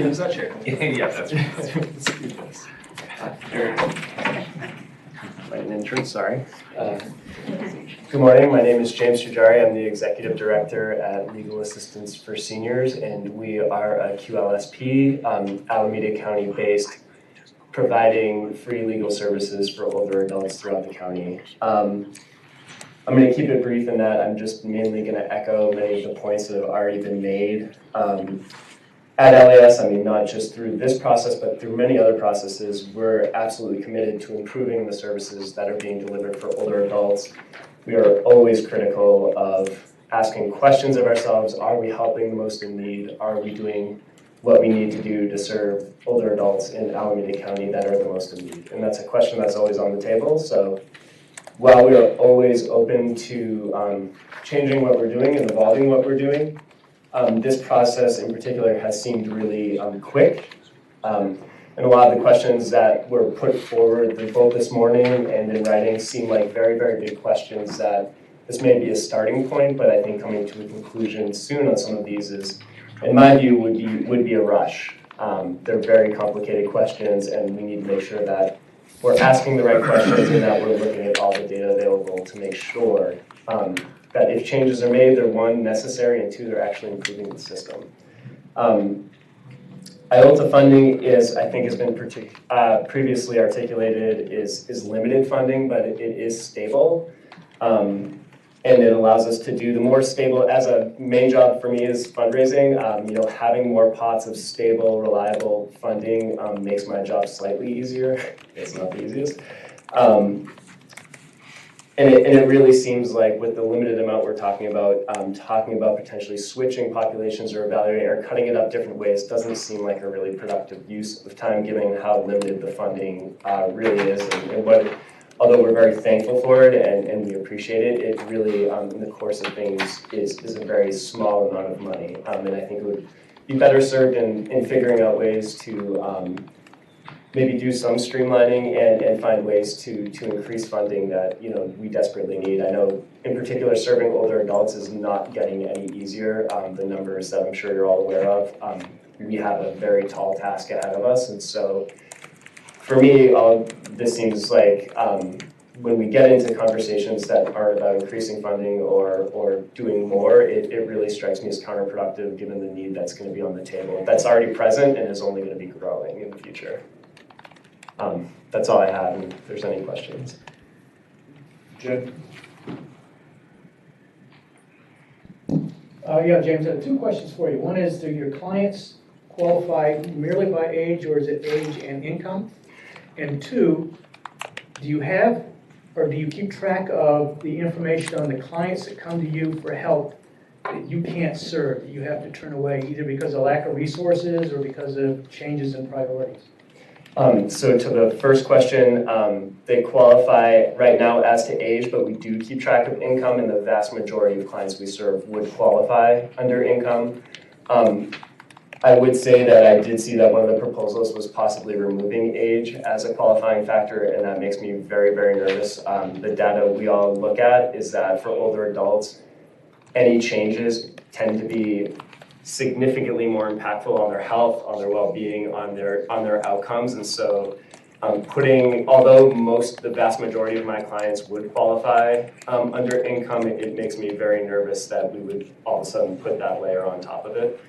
Is that chair? Yeah, that's right. An entrance, sorry. Good morning, my name is James Trujari. I'm the Executive Director at Legal Assistance for Seniors, and we are a QLSP, Alameda County based, providing free legal services for older adults throughout the county. I'm going to keep it brief in that I'm just mainly going to echo many of the points that have already been made. At LAS, I mean, not just through this process, but through many other processes, we're absolutely committed to improving the services that are being delivered for older adults. We are always critical of asking questions of ourselves. Are we helping the most in need? Are we doing what we need to do to serve older adults in Alameda County that are the most in need? And that's a question that's always on the table. So while we are always open to changing what we're doing and evolving what we're doing, this process in particular has seemed really quick. And a lot of the questions that were put forward both this morning and in writing seem like very, very big questions that this may be a starting point, but I think coming to a conclusion soon on some of these is, in my view, would be a rush. They're very complicated questions, and we need to make sure that we're asking the right questions and that we're looking at all the data available to make sure that if changes are made, they're one, necessary, and two, they're actually improving the system. IOLTA funding is, I think has been previously articulated, is limited funding, but it is stable. And it allows us to do the more stable, as a main job for me is fundraising, having more pots of stable, reliable funding makes my job slightly easier. It's not the easiest. And it really seems like with the limited amount we're talking about potentially switching populations or evaluating or cutting it up different ways doesn't seem like a really productive use of time given how limited the funding really is. And what, although we're very thankful for it and we appreciate it, it really, in the course of things, is a very small amount of money. And I think it would be better served in figuring out ways to maybe do some streamlining and find ways to increase funding that we desperately need. I know in particular serving older adults is not getting any easier. The numbers that I'm sure you're all aware of, we have a very tall task ahead of us, and so for me, this seems like when we get into conversations that aren't about increasing funding or doing more, it really strikes me as counterproductive given the need that's going to be on the table. That's already present and is only going to be growing in the future. That's all I have, and if there's any questions. Jen? Yeah, James, I have two questions for you. One is, do your clients qualify merely by age, or is it age and income? And two, do you have, or do you keep track of the information on the clients that come to you for help that you can't serve, that you have to turn away, either because of lack of resources or because of changes in priorities? So to the first question, they qualify right now as to age, but we do keep track of income, and the vast majority of clients we serve would qualify under income. I would say that I did see that one of the proposals was possibly removing age as a qualifying factor, and that makes me very, very nervous. The data we all look at is that for older adults, any changes tend to be significantly more impactful on their health, on their well-being, on their outcomes. And so although the vast majority of my clients would qualify under income, it makes me very nervous that we would all of a sudden put that layer on top of it.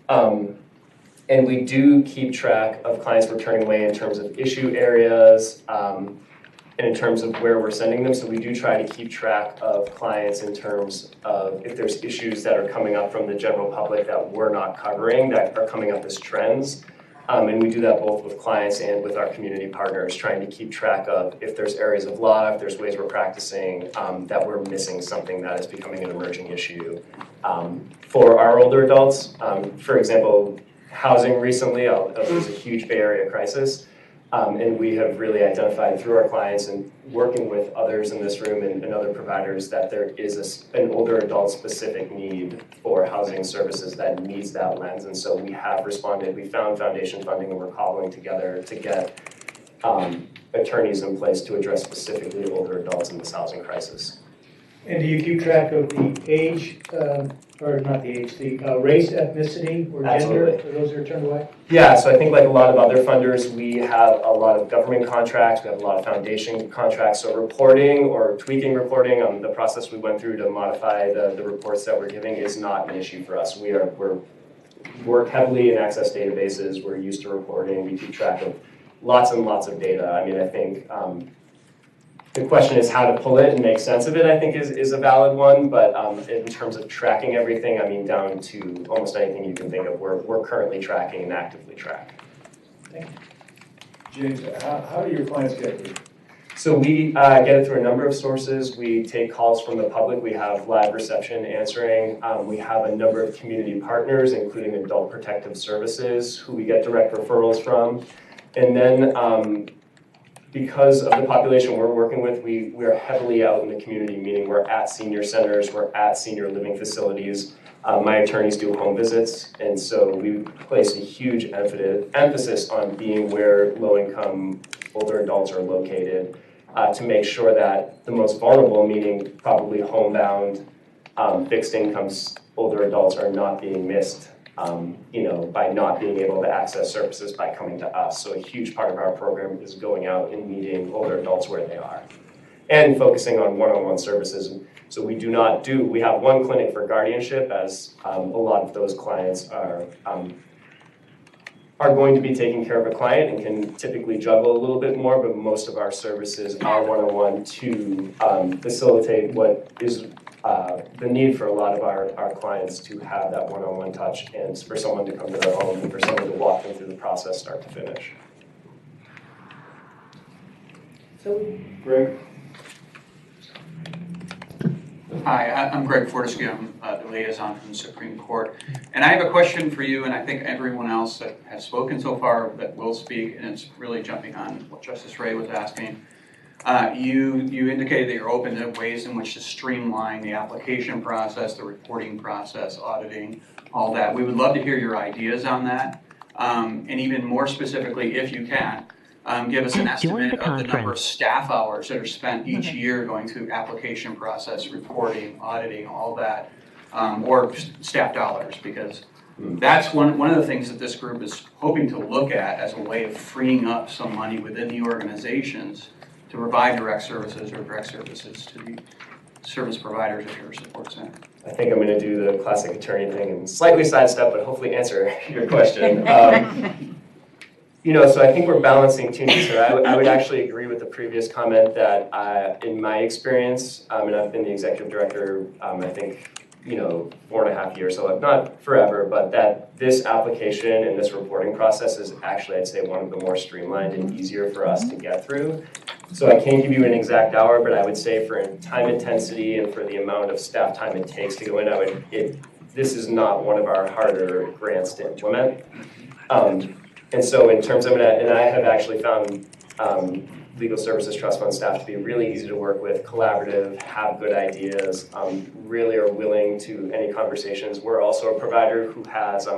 And we do keep track of clients returning away in terms of issue areas, and in terms of where we're sending them. So we do try to keep track of clients in terms of if there's issues that are coming up from the general public that we're not covering, that are coming up as trends. And we do that both with clients and with our community partners, trying to keep track of if there's areas of law, if there's ways we're practicing, that we're missing something that is becoming an emerging issue. For our older adults, for example, housing recently, there's a huge Bay Area crisis. And we have really identified through our clients and working with others in this room and other providers that there is an older adult specific need for housing services that needs that lens. And so we have responded. We found foundation funding, and we're cobbling together to get attorneys in place to address specifically older adults in this housing crisis. And do you keep track of the age, or not the age, the race, ethnicity, or Absolutely. gender for those that are turned away? Yeah, so I think like a lot of other funders, we have a lot of government contracts, we have a lot of foundation contracts, so reporting or tweaking reporting on the process we went through to modify the reports that we're giving is not an issue for us. We work heavily in access databases, we're used to reporting, we keep track of lots and lots of data. I mean, I think the question is how to pull it and make sense of it, I think is a valid one, but in terms of tracking everything, I mean, down to almost anything you can think of, we're currently tracking and actively track. Thank you. James, how do your clients get you? So we get it through a number of sources. We take calls from the public. We have live reception answering. We have a number of community partners, including Adult Protective Services, who we get direct referrals from. And then because of the population we're working with, we are heavily out in the community, meaning we're at senior centers, we're at senior living facilities. My attorneys do home visits, and so we place a huge emphasis on being where low-income older adults are located to make sure that the most vulnerable, meaning probably homebound, fixed incomes older adults are not being missed by not being able to access services by coming to us. So a huge part of our program is going out and meeting older adults where they are and focusing on one-on-one services. So we have one clinic for guardianship, as a lot of those clients are going to be taking care of a client and can typically juggle a little bit more, but most of our services are one-on-one to facilitate what is the need for a lot of our clients to have that one-on-one touch and for someone to come to their home and for someone to walk them through the process start to finish. So, Greg? Hi, I'm Greg Fortescue. I'm the liaison from the Supreme Court. And I have a question for you, and I think everyone else that has spoken so far that will speak, and it's really jumping on what Justice Ray was asking. You indicated that you're open to ways in which to streamline the application process, the reporting process, auditing, all that. We would love to hear your ideas on that. And even more specifically, if you can, give us an estimate of the number of staff hours that are spent each year going through application process, reporting, auditing, all that, or staff dollars, because that's one of the things that this group is hoping to look at as a way of freeing up some money within the organizations to provide direct services or direct services to the service providers at your support center. I think I'm going to do the classic attorney thing and slightly sidestep, but hopefully answer your question. So I think we're balancing two needs here. I would actually agree with the previous comment that in my experience, and I've been the executive director, I think, 4.5 years, so not forever, but that this application and this reporting process is actually, I'd say, one of the more streamlined and easier for us to get through. So I can't give you an exact hour, but I would say for time intensity and for the amount of staff time it takes to go in, this is not one of our harder grants to implement. And so in terms of that, and I have actually found Legal Services Trust Fund staff to be really easy to work with, collaborative, have good ideas, really are willing to any conversations. We're also a provider who has,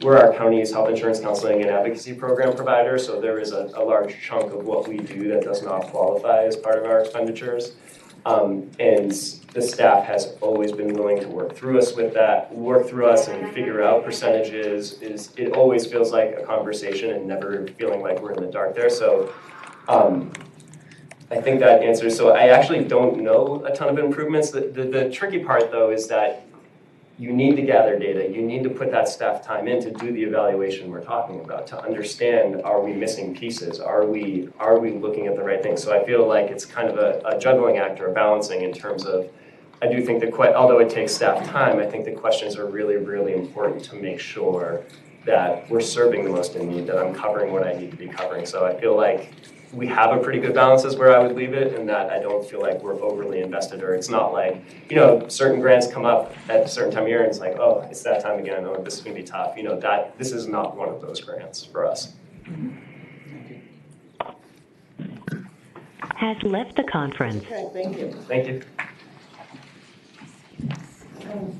we're our county's health insurance counseling and advocacy program provider, so there is a large chunk of what we do that does not qualify as part of our expenditures. And the staff has always been willing to work through us and figure out percentages. It always feels like a conversation and never feeling like we're in the dark there. So I think that answers. So I actually don't know a ton of improvements. The tricky part though is that you need to gather data. You need to put that staff time in to do the evaluation we're talking about, to understand, are we missing pieces? Are we looking at the right things? So I feel like it's kind of a juggling act or a balancing in terms of, I do think although it takes staff time, I think the questions are really, really important to make sure that we're serving the most in need, that I'm covering what I need to be covering. So I feel like we have a pretty good balance is where I would leave it, and that I don't feel like we're overly invested, or it's not like, certain grants come up at a certain time of year and it's like, oh, it's that time again, oh, this is gonna be tough. This is not one of those grants for us. Has left the conference. Okay, thank you. Thank you.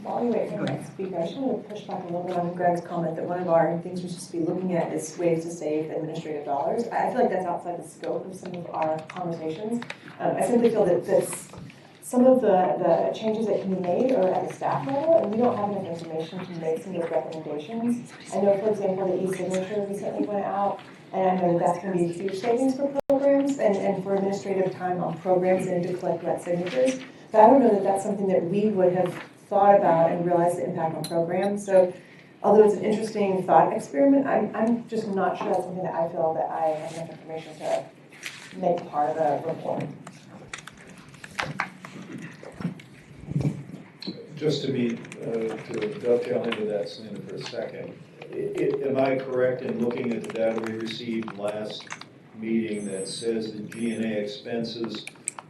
While you wait for the next speaker, I just want to push back a little bit on Greg's comment that one of our things we should be looking at is ways to save administrative dollars. I feel like that's outside the scope of some of our conversations. I simply feel that some of the changes that can be made are at the staff level, and we don't have enough information to make some of those recommendations. I know, for example, the e-signature recently went out, and I know that's going to be a huge savings for programs and for administrative time on programs and to collect wet signatures. But I don't know that that's something that we would have thought about and realized the impact on programs. So although it's an interesting thought experiment, I'm just not sure that's something that I feel that I have enough information to make part of a report. Just to dovetail into that, Selena, for a second, am I correct in looking at the data we received last meeting that says that G&A expenses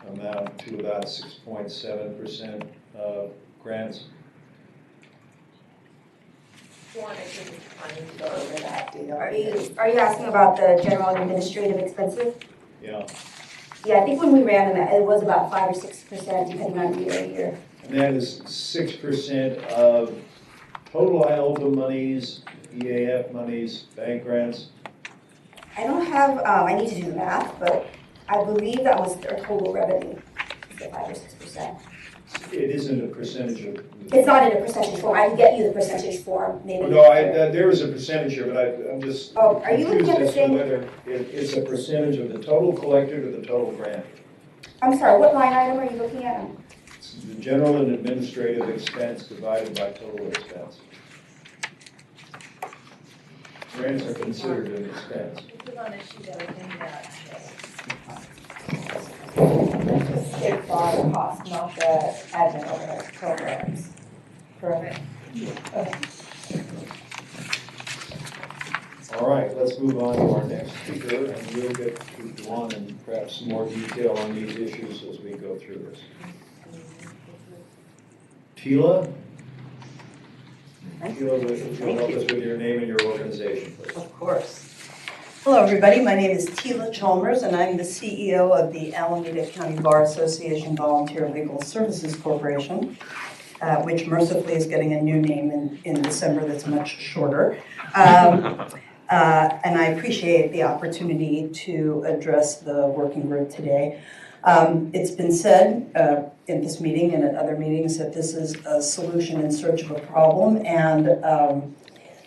amount to about 6.7% of grants? Are you asking about the general and administrative expenses? Yeah. Yeah, I think when we ran them, it was about 5 or 6%, depending on year to year. And that is 6% of total IOLTA monies, EAF monies, bank grants? I don't have, I need to do the math, but I believe that was their total revenue, is it 5 or 6%? It isn't a percentage of... It's not in a percentage form. I can get you the percentage form, maybe. No, there is a percentage here, but I'm just Oh, are you looking at the confused as to same? whether it's a percentage of the total collected or the total grant. I'm sorry, what line item are you looking at? It's the general and administrative expense divided by total expense. Grants are considered an expense. State farm costs, not the admin overhead programs. Correct. Okay. All right, let's move on to our next speaker, and we'll get to Dwan in perhaps more detail on these issues as we go through this. Tila? Tila, if you'll help us with your name and your organization, please. Of course. Hello, everybody. My name is Tila Chalmers, and I'm the CEO of the Alameda County Bar Association Volunteer Legal Services Corporation, which mercifully is getting a new name in December that's much shorter. And I appreciate the opportunity to address the working group today. It's been said in this meeting and at other meetings that this is a solution in search of a problem, and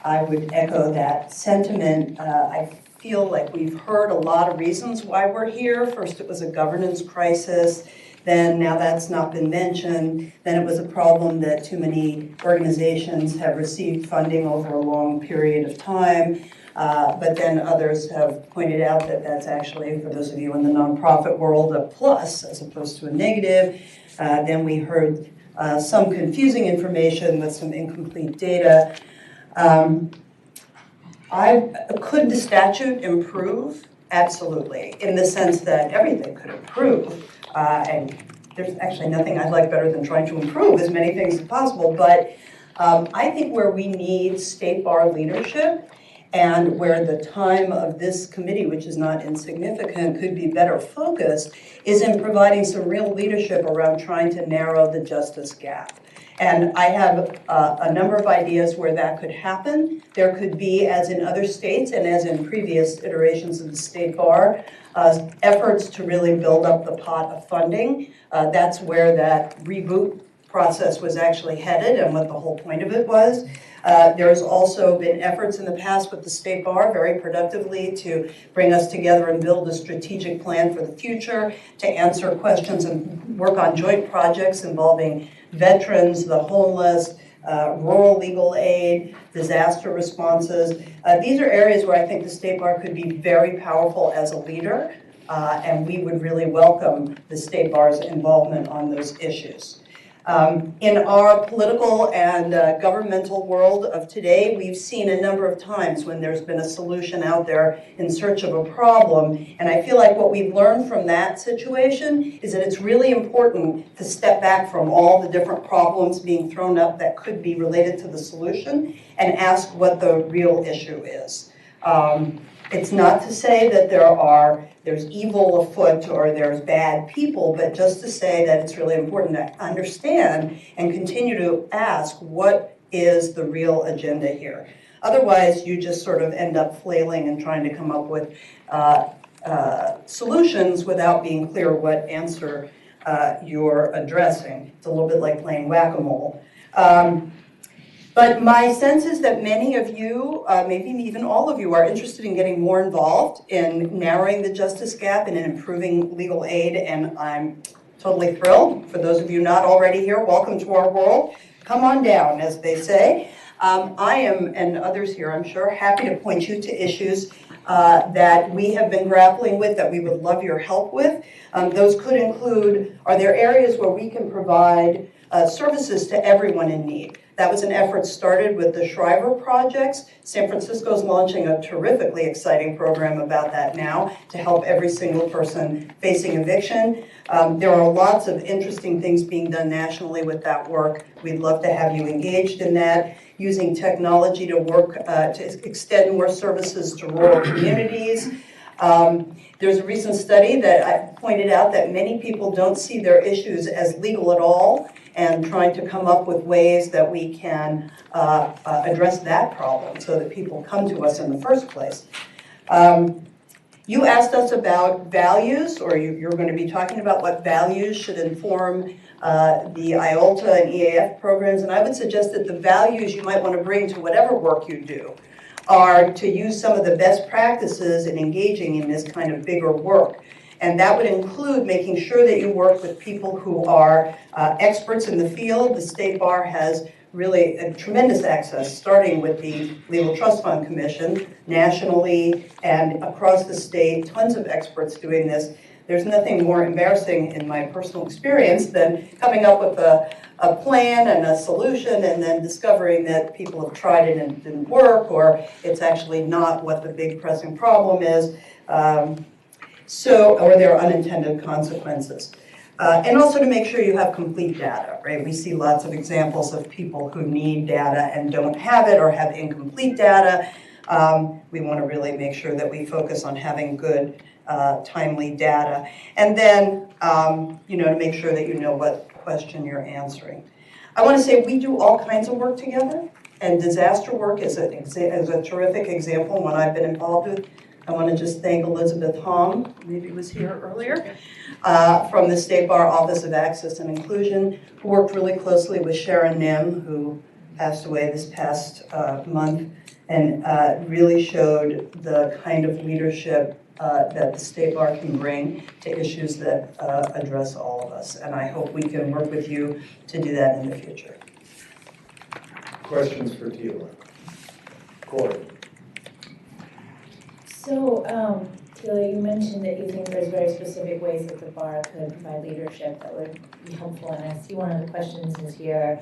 I would echo that sentiment. I feel like we've heard a lot of reasons why we're here. First, it was a governance crisis. Then now that's not been mentioned. Then it was a problem that too many organizations have received funding over a long period of time. But then others have pointed out that that's actually, for those of you in the nonprofit world, a plus as opposed to a negative. Then we heard some confusing information with some incomplete data. Could the statute improve? Absolutely, in the sense that everything could improve. And there's actually nothing I'd like better than trying to improve as many things as possible. But I think where we need state bar leadership and where the time of this committee, which is not insignificant, could be better focused, is in providing some real leadership around trying to narrow the justice gap. And I have a number of ideas where that could happen. There could be, as in other states and as in previous iterations of the state bar, efforts to really build up the pot of funding. That's where that reboot process was actually headed and what the whole point of it was. There's also been efforts in the past with the State Bar very productively to bring us together and build a strategic plan for the future, to answer questions and work on joint projects involving veterans, the homeless, rural legal aid, disaster responses. These are areas where I think the State Bar could be very powerful as a leader, and we would really welcome the State Bar's involvement on those issues. In our political and governmental world of today, we've seen a number of times when there's been a solution out there in search of a problem. And I feel like what we've learned from that situation is that it's really important to step back from all the different problems being thrown up that could be related to the solution and ask what the real issue is. It's not to say that there's evil afoot or there's bad people, but just to say that it's really important to understand and continue to ask what is the real agenda here. Otherwise, you just sort of end up flailing and trying to come up with solutions without being clear what answer you're addressing. It's a little bit like playing whack-a-mole. But my sense is that many of you, maybe even all of you, are interested in getting more involved in narrowing the justice gap and in improving legal aid, and I'm totally thrilled. For those of you not already here, welcome to our world. Come on down, as they say. I am, and others here, I'm sure, happy to point you to issues that we have been grappling with, that we would love your help with. Those could include, are there areas where we can provide services to everyone in need? That was an effort started with the Shriver projects. San Francisco is launching a terrifically exciting program about that now to help every single person facing eviction. There are lots of interesting things being done nationally with that work. We'd love to have you engaged in that, using technology to work to extend more services to rural communities. There's a recent study that I pointed out that many people don't see their issues as legal at all, and trying to come up with ways that we can address that problem so that people come to us in the first place. You asked us about values, or you're going to be talking about what values should inform the IOLTA and EAF programs, and I would suggest that the values you might want to bring to whatever work you do are to use some of the best practices in engaging in this kind of bigger work. And that would include making sure that you work with people who are experts in the field. The State Bar has really a tremendous access, starting with the Legal Trust Fund Commission, nationally and across the state, tons of experts doing this. There's nothing more embarrassing in my personal experience than coming up with a plan and a solution and then discovering that people have tried it and it didn't work, or it's actually not what the big pressing problem is. Or there are unintended consequences. And also to make sure you have complete data, right? We see lots of examples of people who need data and don't have it or have incomplete data. We want to really make sure that we focus on having good, timely data. And then, to make sure that you know what question you're answering. I want to say we do all kinds of work together, and disaster work is a terrific example, one I've been involved with. I want to just thank Elizabeth Hong, maybe was here earlier, from the State Bar Office of Access and Inclusion, who worked really closely with Sharon Nim, who passed away this past month, and really showed the kind of leadership that the State Bar can bring to issues that address all of us. And I hope we can work with you to do that in the future. Questions for Tila? Corey? So, Tila, you mentioned that you think there's very specific ways that the bar could provide leadership that would be helpful, and I see one of the questions is here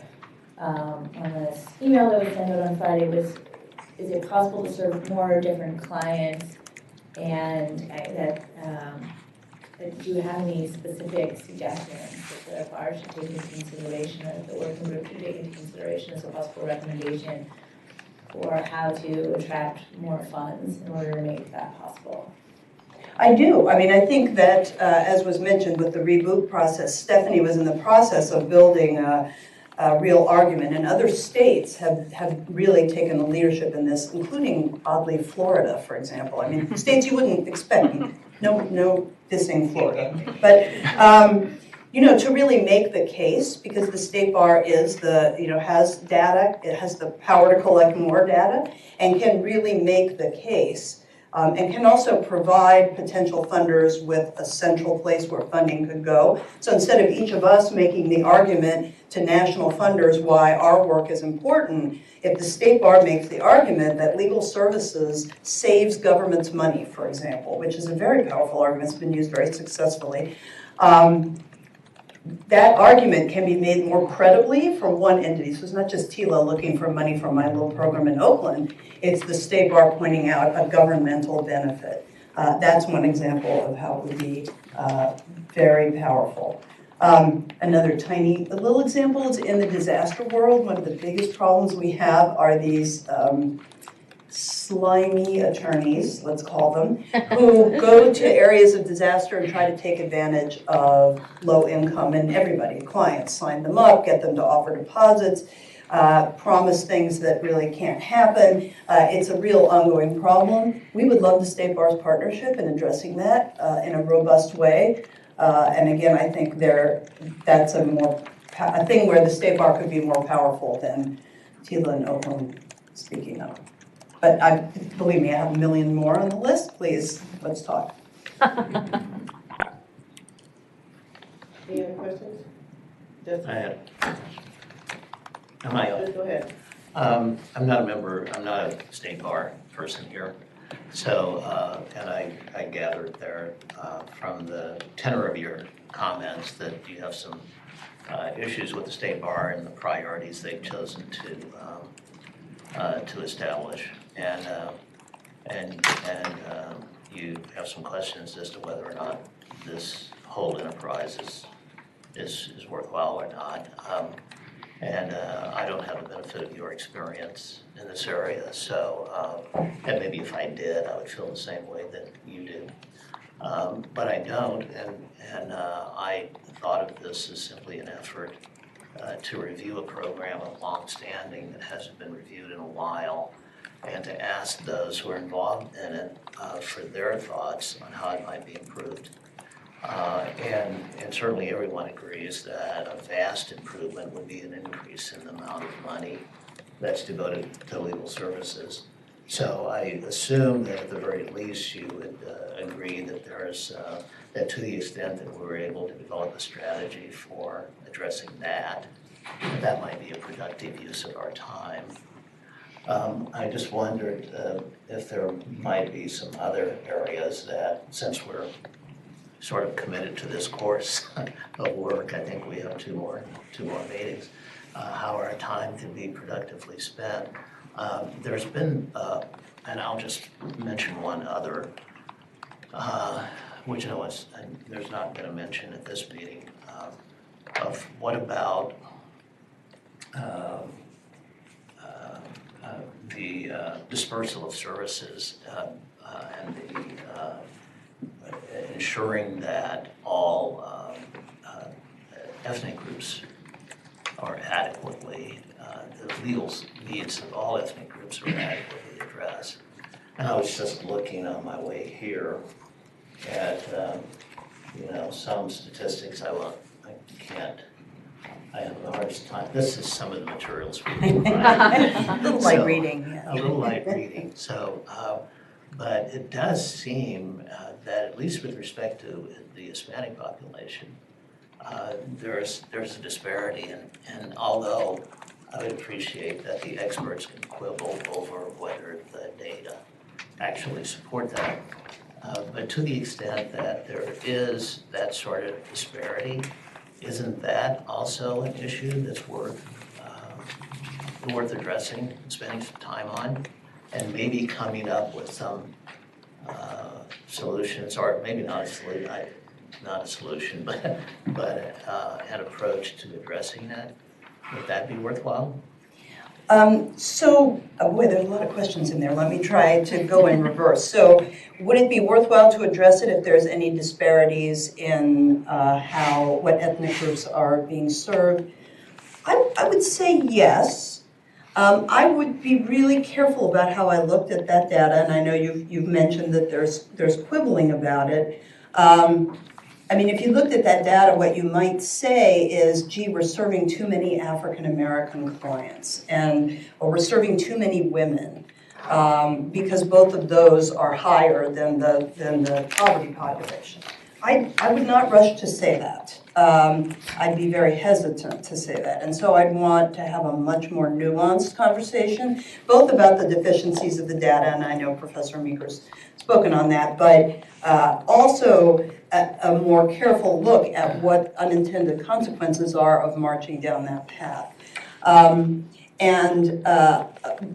on this email that was sent out on Friday was, is it possible to serve more different clients, and do you have any specific suggestions that the bar should take into consideration, or the working group should take into consideration as a possible recommendation for how to attract more funds in order to make that possible? I do. I mean, I think that, as was mentioned with the reboot process, Stephanie was in the process of building a real argument, and other states have really taken the leadership in this, including, oddly, Florida, for example. I mean, states you wouldn't expect, no dissing Florida. But, to really make the case, because the State Bar is has data, it has the power to collect more data, and can really make the case. And can also provide potential funders with a central place where funding could go. So instead of each of us making the argument to national funders why our work is important, if the State Bar makes the argument that legal services saves government's money, for example, which is a very powerful argument, it's been used very successfully, that argument can be made more credibly from one entity. So it's not just Tila looking for money from my little program in Oakland. It's the State Bar pointing out a governmental benefit. That's one example of how it would be very powerful. Another tiny little example is in the disaster world. One of the biggest problems we have are these slimy attorneys, let's call them, who go to areas of disaster and try to take advantage of low income, and everybody, clients, sign them up, get them to offer deposits, promise things that really can't happen. It's a real ongoing problem. We would love the State Bar's partnership in addressing that in a robust way. And again, I think that's a thing where the State Bar could be more powerful than Tila and Oakland speaking of. But believe me, I have a million more on the list. Please, let's talk. Any other questions? Just I had. Am I up? Go ahead. I'm not a member, I'm not a State Bar person here. So, and I gathered there from the tenor of your comments that you have some issues with the State Bar and the priorities they've chosen to establish. And you have some questions as to whether or not this whole enterprise is worthwhile or not. And I don't have the benefit of your experience in this area, so, and maybe if I did, I would feel the same way that you do. But I don't, and I thought of this as simply an effort to review a program of long-standing that hasn't been reviewed in a while, and to ask those who are involved in it for their thoughts on how it might be improved. And certainly everyone agrees that a vast improvement would be an increase in the amount of money that's devoted to legal services. So I assume that at the very least you would agree that that to the extent that we're able to develop a strategy for addressing that might be a productive use of our time. I just wondered if there might be some other areas that, since we're sort of committed to this course of work, I think we have two more meetings, how our time can be productively spent. There's been, and I'll just mention one other, which there's not been a mention at this meeting, of what about the dispersal of services and the ensuring that all ethnic groups are adequately, the legal needs of all ethnic groups are adequately addressed. And I was just looking on my way here at, some statistics I have the hardest time. This is some of the materials we provide. A little light reading. A little light reading. So But it does seem that, at least with respect to the Hispanic population, there's a disparity. And although I would appreciate that the experts can quibble over whether the data actually support that, but to the extent that there is that sort of disparity, isn't that also an issue that's worth addressing and spending some time on, and maybe coming up with some solutions, or maybe not a solution, but an approach to addressing that? Would that be worthwhile? Boy, there's a lot of questions in there. Let me try to go in reverse. So, would it be worthwhile to address it if there's any disparities in what ethnic groups are being served? I would say yes. I would be really careful about how I looked at that data, and I know you've mentioned that there's quibbling about it. If you looked at that data, what you might say is, gee, we're serving too many African American clients, or we're serving too many women, because both of those are higher than the poverty population. I would not rush to say that. I'd be very hesitant to say that. And so I'd want to have a much more nuanced conversation, both about the deficiencies of the data, and I know Professor Meeker's spoken on that, but also a more careful look at what unintended consequences are of marching down that path.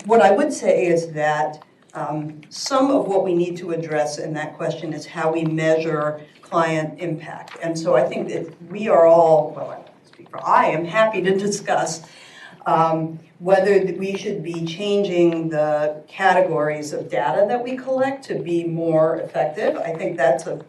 What I would say is that some of what we need to address in that question is how we measure client impact. And so I think that we are all, I am happy to discuss whether we should be changing the categories of data that we collect to be more effective. I think that's a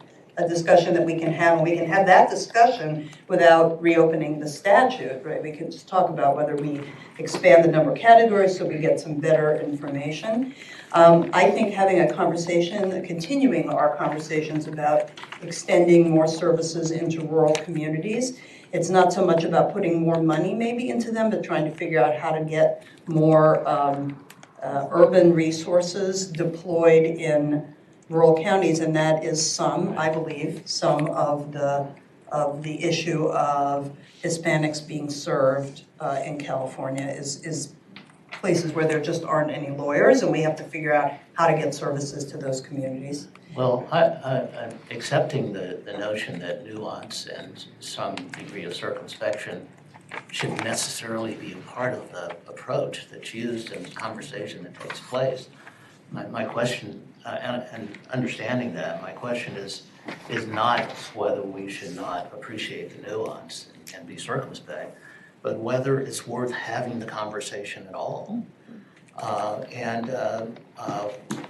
discussion that we can have, and we can have that discussion without reopening the statute, right? We can just talk about whether we expand the number of categories so we get some better information. I think having a conversation, continuing our conversations about extending more services into rural communities. It's not so much about putting more money maybe into them, but trying to figure out how to get more urban resources deployed in rural counties, and that is I believe, some of the issue of Hispanics being served in California is places where there just aren't any lawyers, and we have to figure out how to get services to those communities. Well, I'm accepting the notion that nuance and some degree of circumspection shouldn't necessarily be a part of the approach that's used in the conversation that takes place. My question, and understanding that, my question is not whether we should not appreciate the nuance and be circumspect, but whether it's worth having the conversation at all.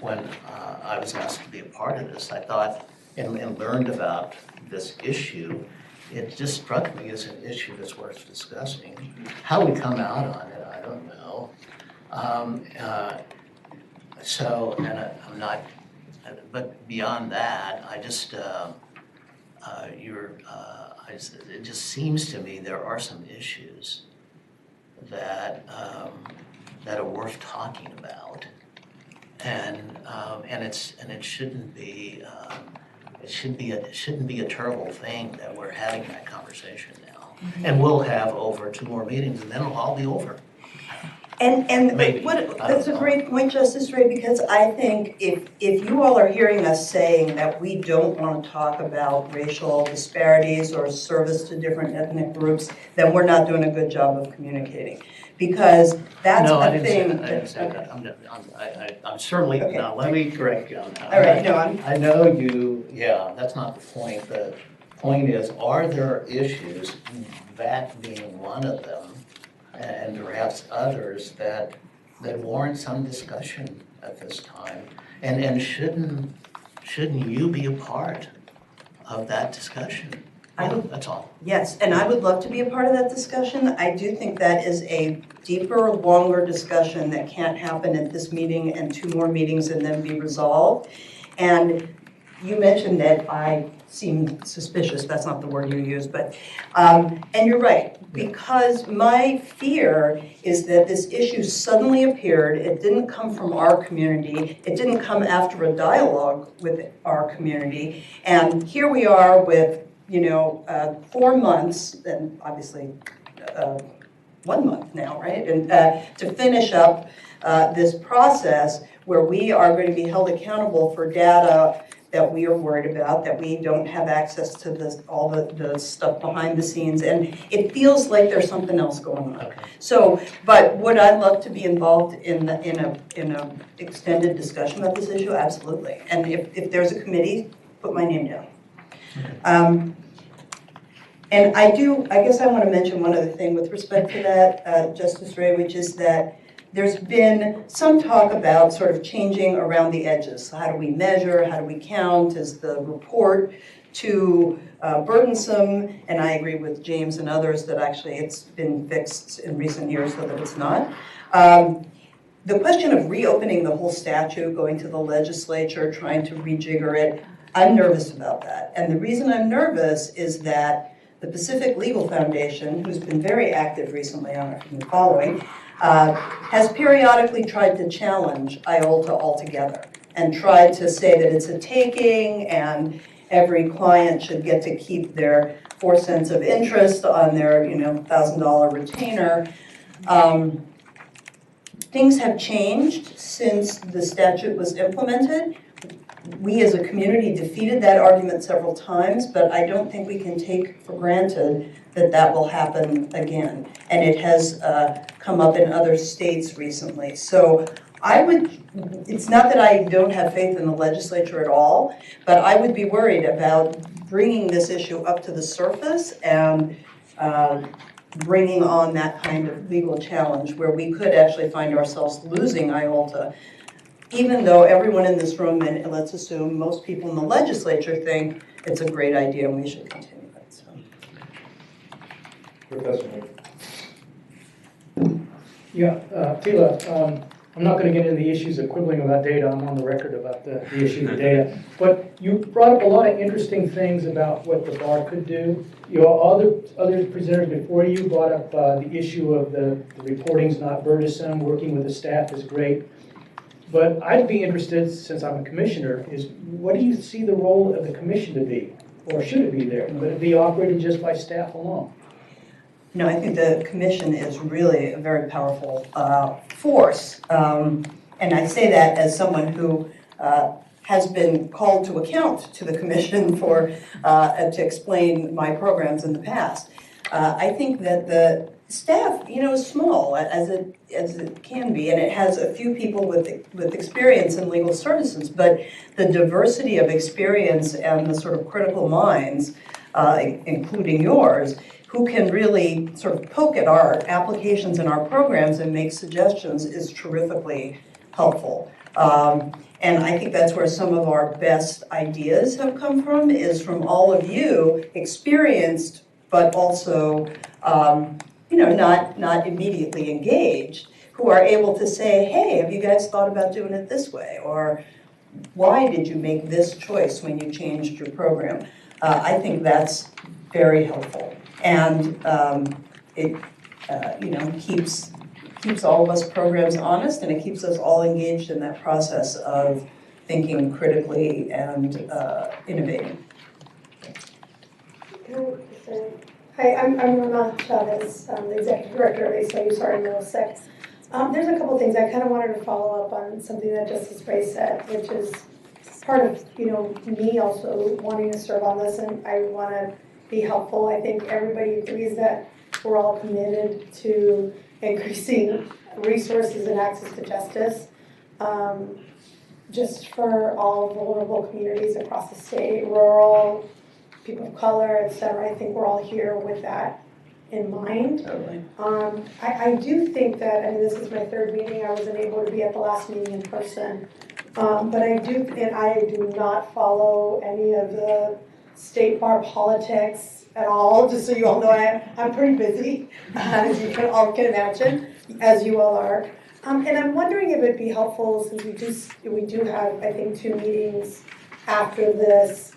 When I was asked to be a part of this, I thought and learned about this issue, it just struck me as an issue that's worth discussing. How we come out on it, I don't know. I'm not, but beyond that, it just seems to me there are some issues that are worth talking about, and it shouldn't be a terrible thing that we're having that conversation now, and we'll have over 2 more meetings, and then it'll all be over. That's a great point, Justice Ray, because I think if you all are hearing us saying that we don't want to talk about racial disparities or service to different ethnic groups, then we're not doing a good job of communicating. Because that's the thing. I didn't say that. I'm certainly, no, let me correct you on that. All right, no, I know you, that's not the point. The point is, are there issues, that being one of them, and perhaps others that warrant some discussion at this time? And shouldn't you be a part of that discussion? That's all. Yes, and I would love to be a part of that discussion. I do think that is a deeper, longer discussion that can't happen at this meeting and 2 more meetings and then be resolved. And you mentioned that I seemed suspicious, that's not the word you used, but, and you're right, because my fear is that this issue suddenly appeared, it didn't come from our community, it didn't come after a dialogue with our community, and here we are with, 4 months, and obviously 1 month now, right? And to finish up this process where we are going to be held accountable for data that we are worried about, that we don't have access to all the stuff behind the scenes, and it feels like there's something else going on. So, but would I love to be involved in a extended discussion about this issue? Absolutely. And if there's a committee, put my name down. And I guess I want to mention one other thing with respect to that, Justice Ray, which is that there's been some talk about sort of changing around the edges. So how do we measure? How do we count? Is the report too burdensome? And I agree with James and others that actually it's been fixed in recent years so that it's not. The question of reopening the whole statute, going to the legislature, trying to rejigger it, I'm nervous about that. And the reason I'm nervous is that the Pacific Legal Foundation, who's been very active recently, I don't know if you've been following, has periodically tried to challenge IOLTA altogether and tried to say that it's a taking and every client should get to keep their 4 cents of interest on their $1,000 retainer. Things have changed since the statute was implemented. We as a community defeated that argument several times, but I don't think we can take for granted that that will happen again. And it has come up in other states recently. So it's not that I don't have faith in the legislature at all, but I would be worried about bringing this issue up to the surface and bringing on that kind of legal challenge where we could actually find ourselves losing IOLTA, even though everyone in this room, and let's assume most people in the legislature think it's a great idea and we should continue it. So. Professor. Yeah, Tila, I'm not going to get into the issues of quibbling about data. I'm on the record about the issue of data. But you brought up a lot of interesting things about what the bar could do. Other presenters before you brought up the issue of the reporting's not burdensome, working with the staff is great. But I'd be interested, since I'm a commissioner, is what do you see the role of the commission to be? Or should it be there? Would it be operated just by staff alone? No, I think the commission is really a very powerful force. And I say that as someone who has been called to account to the commission for to explain my programs in the past. I think that the staff, is small as it can be, and it has a few people with experience in legal services, but the diversity of experience and the sort of critical minds, including yours, who can really sort of poke at our applications and our programs and make suggestions is terrifically helpful. And I think that's where some of our best ideas have come from, is from all of you, experienced, but also not immediately engaged, who are able to say, hey, have you guys thought about doing it this way? Or why did you make this choice when you changed your program? I think that's very helpful. And it keeps all of us programs honest, and it keeps us all engaged in that process of thinking critically and innovating. Hi, I'm Ramona Chavez, the Executive Director of ACLU, sorry, I'm a little sick. There's a couple things I kind of wanted to follow up on something that Justice Ray said, which is part of, me also wanting to serve on this, and I want to be helpful. I think everybody agrees that we're all committed to increasing resources and access to justice, just for all vulnerable communities across the state, rural, people of color, etc. I think we're all here with that in mind. Totally. I do think that, this is my 3rd meeting, I wasn't able to be at the last meeting in person, but I do not follow any of the state bar politics at all, just so you all know. I'm pretty busy, as you all can imagine, as you all are. And I'm wondering if it'd be helpful, since we do have, I think, 2 meetings after this,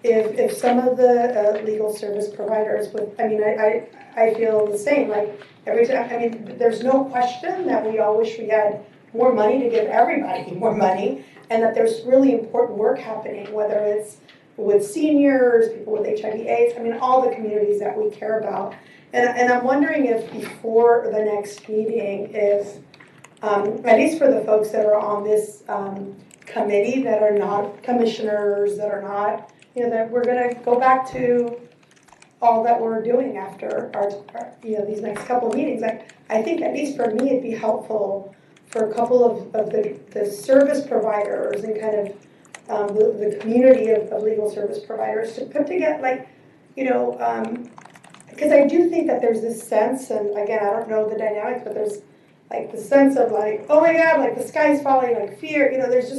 if some of the legal service providers would, I mean, I feel the same, like every time, I mean, there's no question that we all wish we had more money to give everybody more money, and that there's really important work happening, whether it's with seniors, people with HIV/AIDS, I mean, all the communities that we care about. And I'm wondering if before the next meeting, if, at least for the folks that are on this committee that are not commissioners, that are not, you know, that we're gonna go back to all that we're doing after our you know, these next couple of meetings. I think at least for me, it'd be helpful for a couple of the service providers and kind of the community of legal service providers to put together, like, you know, because I do think that there's this sense, and again, I don't know the dynamics, but there's like the sense of like, oh my God, like the sky's falling, like fear, you know, there's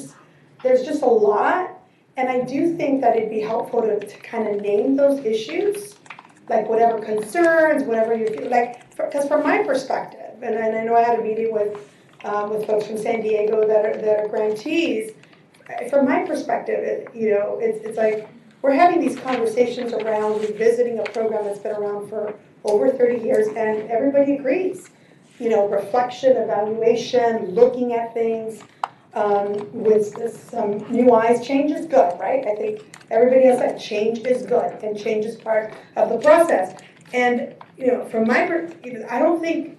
just a lot. And I do think that it'd be helpful to kind of name those issues, like whatever concerns, whatever you feel like, because from my perspective, and I know I had a meeting with folks from San Diego that are grantees. From my perspective, you know, it's like we're having these conversations around revisiting a program that's been around for over 30 years, and everybody agrees. You know, reflection, evaluation, looking at things with some new eyes. Change is good, right? I think everybody has said change is good, and change is part of the process. And, you know, from my, you know, I don't think,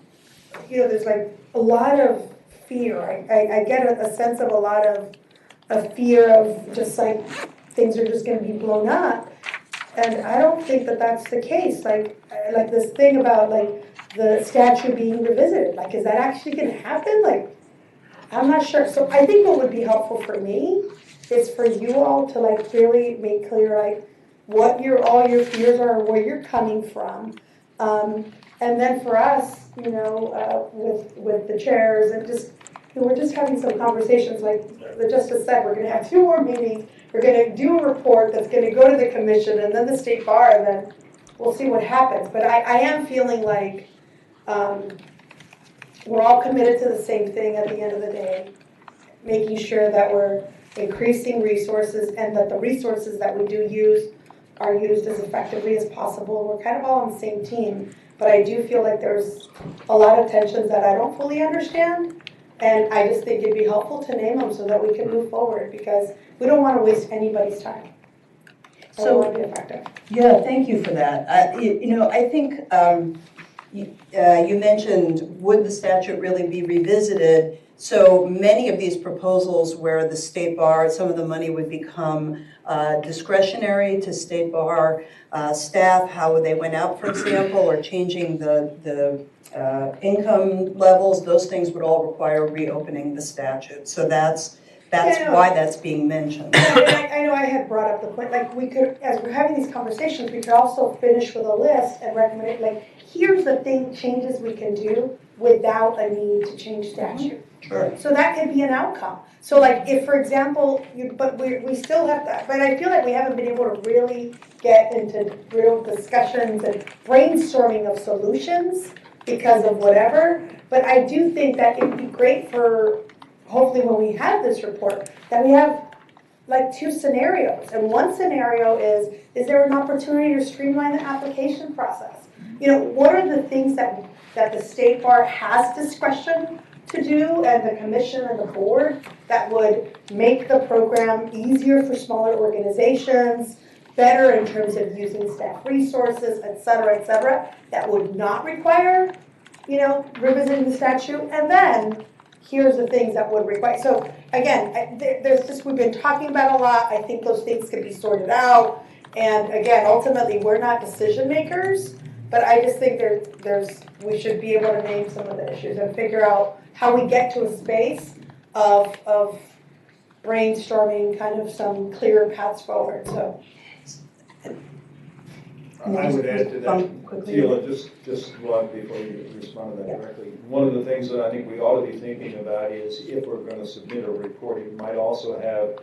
you know, there's like a lot of fear. I get a sense of a lot of fear of just like things are just going to be blown up, and I don't think that that's the case. Like this thing about like the statute being revisited, like is that actually going to happen? Like I'm not sure. So I think what would be helpful for me is for you all to like really make clear like what all your fears are, where you're coming from, and then for us, you know, with the chairs and just. We're just having some conversations, like the justice said, we're going to have 2 more meetings, we're going to do a report that's going to go to the commission and then the state bar, and then we'll see what happens. But I am feeling like we're all committed to the same thing at the end of the day, making sure that we're increasing resources and that the resources that we do use are used as effectively as possible. We're kind of all on the same team, but I do feel like there's a lot of tensions that I don't fully understand. And I just think it'd be helpful to name them so that we can move forward, because we don't want to waste anybody's time. So, want to be effective. Yeah, thank you for that. You know, I think you mentioned, would the statute really be revisited? So many of these proposals where the state bar, some of the money would become discretionary to state bar staff, how they went out, for example, or changing the income levels, those things would all require reopening the statute. So that's why that's being mentioned. I know I had brought up the point, like we could, as we're having these conversations, we could also finish with a list and recommend it, like, here's the changes we can do without a need to change statute. Sure. So that could be an outcome. So like if, for example, but we still have that, but I feel like we haven't been able to really get into real discussions and brainstorming of solutions because of whatever. But I do think that it'd be great for, hopefully when we have this report, that we have like 2 scenarios. And one scenario is there an opportunity to streamline the application process? You know, what are the things that the state bar has discretion to do, and the commission and the board, that would make the program easier for smaller organizations, better in terms of using staff resources, et cetera, that would not require, you know, revisiting the statute? And then here's the things that would require. So again, there's just, we've been talking about a lot. I think those things can be sorted out. And again, ultimately, we're not decision makers, but I just think we should be able to name some of the issues and figure out how we get to a space of brainstorming kind of some clear paths forward. So I would add to that, Tila, just one before you respond to that directly. One of the things that I think we ought to be thinking about is, if we're going to submit a report, it might also have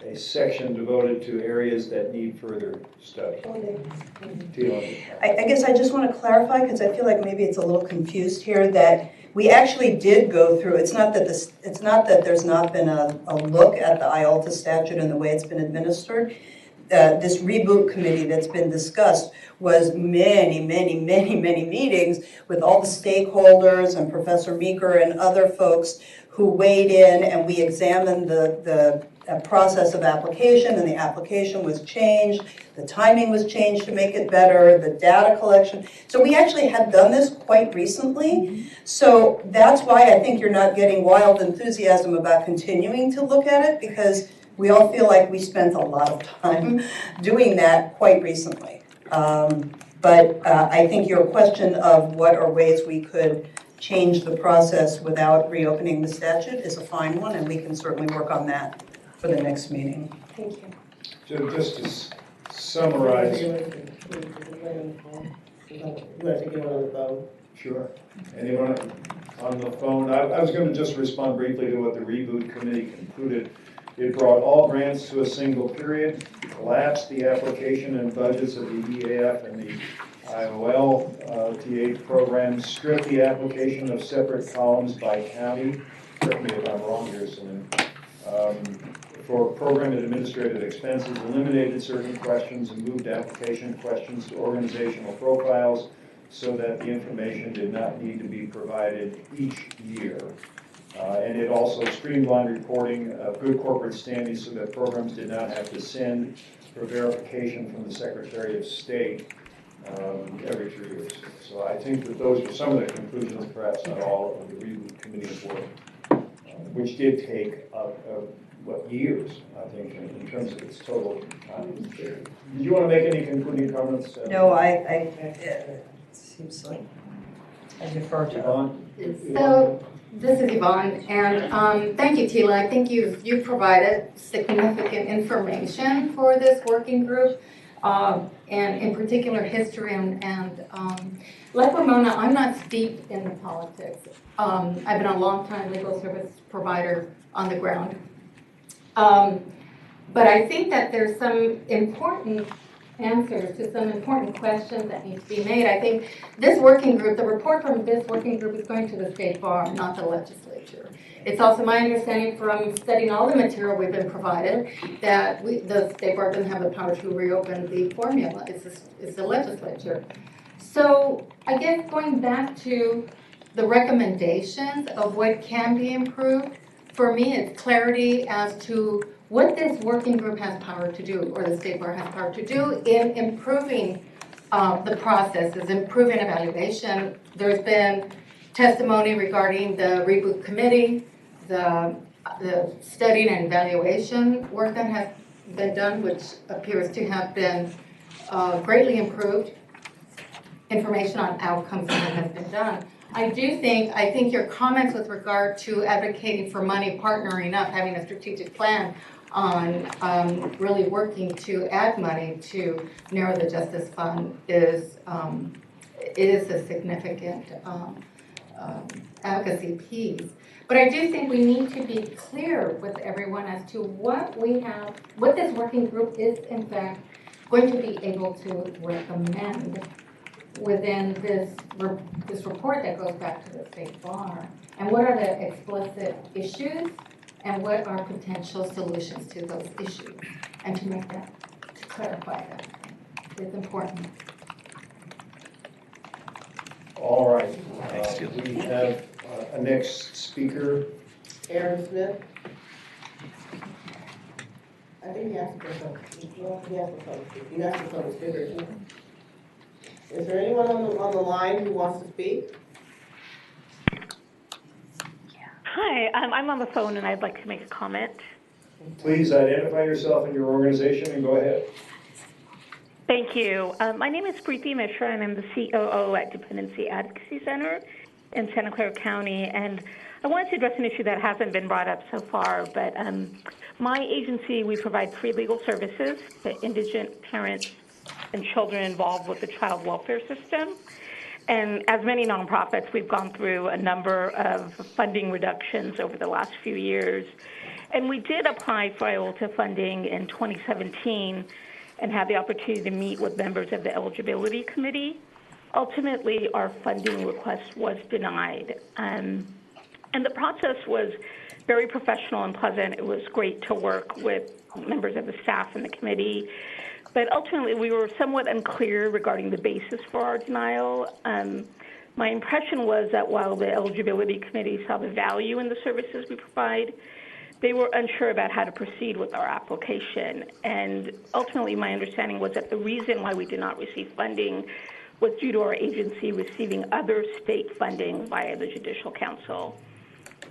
a section devoted to areas that need further study. Tila. I guess I just want to clarify, because I feel like maybe it's a little confused here, that we actually did go through, it's not that there's not been a look at the IALTA statute and the way it's been administered. this reboot committee that's been discussed was many meetings with all the stakeholders and Professor Meeker and other folks who weighed in, and we examined the process of application, and the application was changed, the timing was changed to make it better, the data collection. So we actually have done this quite recently. So that's why I think you're not getting wild enthusiasm about continuing to look at it, because we all feel like we spent a lot of time doing that quite recently. But I think your question of what are ways we could change the process without reopening the statute is a fine one, and we can certainly work on that for the next meeting. Thank you. Just to summarize. You want to give another phone? Sure. Anyone on the phone? I was going to just respond briefly to what the reboot committee concluded. It brought all grants to a single period, collapsed the application and budgets of the EAF and the IOL TA programs, stripped the application of separate columns by county. Correct me if I'm wrong here, Celine. For program and administrative expenses, eliminated certain questions and moved application questions to organizational profiles so that the information did not need to be provided each year. And it also streamlined reporting of good corporate standing so that programs did not have to send for verification from the Secretary of State every 3 years. So I think that those are some of the conclusions, perhaps not all, of the reboot committee's work, which did take years, I think, in terms of its total time. Did you want to make any concluding comments? No, it seems like I defer to Yvonne. So, this is Yvonne, and thank you, Tila. I think you've provided significant information for this working group, and in particular history and like Ramona, I'm not steeped in the politics. I've been a long-time legal service provider on the ground. But I think that there's some important answers to some important questions that need to be made. I think this working group, the report from this working group is going to the State Bar, not the legislature. It's also my understanding from studying all the material we've been provided that the State Bar doesn't have the power to reopen the formula. It's the legislature. So I guess going back to the recommendations of what can be improved, for me it's clarity as to what this working group has power to do, or the State Bar has power to do in improving the processes, improving evaluation. There's been testimony regarding the reboot committee, the studying and evaluation work that has been done, which appears to have been greatly improved. Information on outcomes that has been done. I think your comments with regard to advocating for money, partnering up, having a strategic plan on really working to add money to narrow the justice fund is a significant advocacy piece. But I do think we need to be clear with everyone as to what this working group is in fact going to be able to recommend within this report that goes back to the State Bar, and what are the explicit issues and what are potential solutions to those issues, and to clarify that. It's important. All right, we have a next speaker. Aaron Smith. I think he asked for something. He asked for something bigger too. Is there anyone on the line who wants to speak? Hi, I'm on the phone and I'd like to make a comment. Please identify yourself and your organization and go ahead. Thank you. My name is Preeti Mishra and I'm the COO at Dependency Advocacy Center in Santa Clara County. And I wanted to address an issue that hasn't been brought up so far, but my agency, we provide free legal services to indigent parents and children involved with the child welfare system. And as many nonprofits, we've gone through a number of funding reductions over the last few years. And we did apply for IOLTA funding in 2017 and had the opportunity to meet with members of the eligibility committee. Ultimately, our funding request was denied. And the process was very professional and pleasant. It was great to work with members of the staff and the committee. But ultimately, we were somewhat unclear regarding the basis for our denial. My impression was that while the eligibility committee saw the value in the services we provide, they were unsure about how to proceed with our application. And ultimately, my understanding was that the reason why we did not receive funding was due to our agency receiving other state funding via the Judicial Council.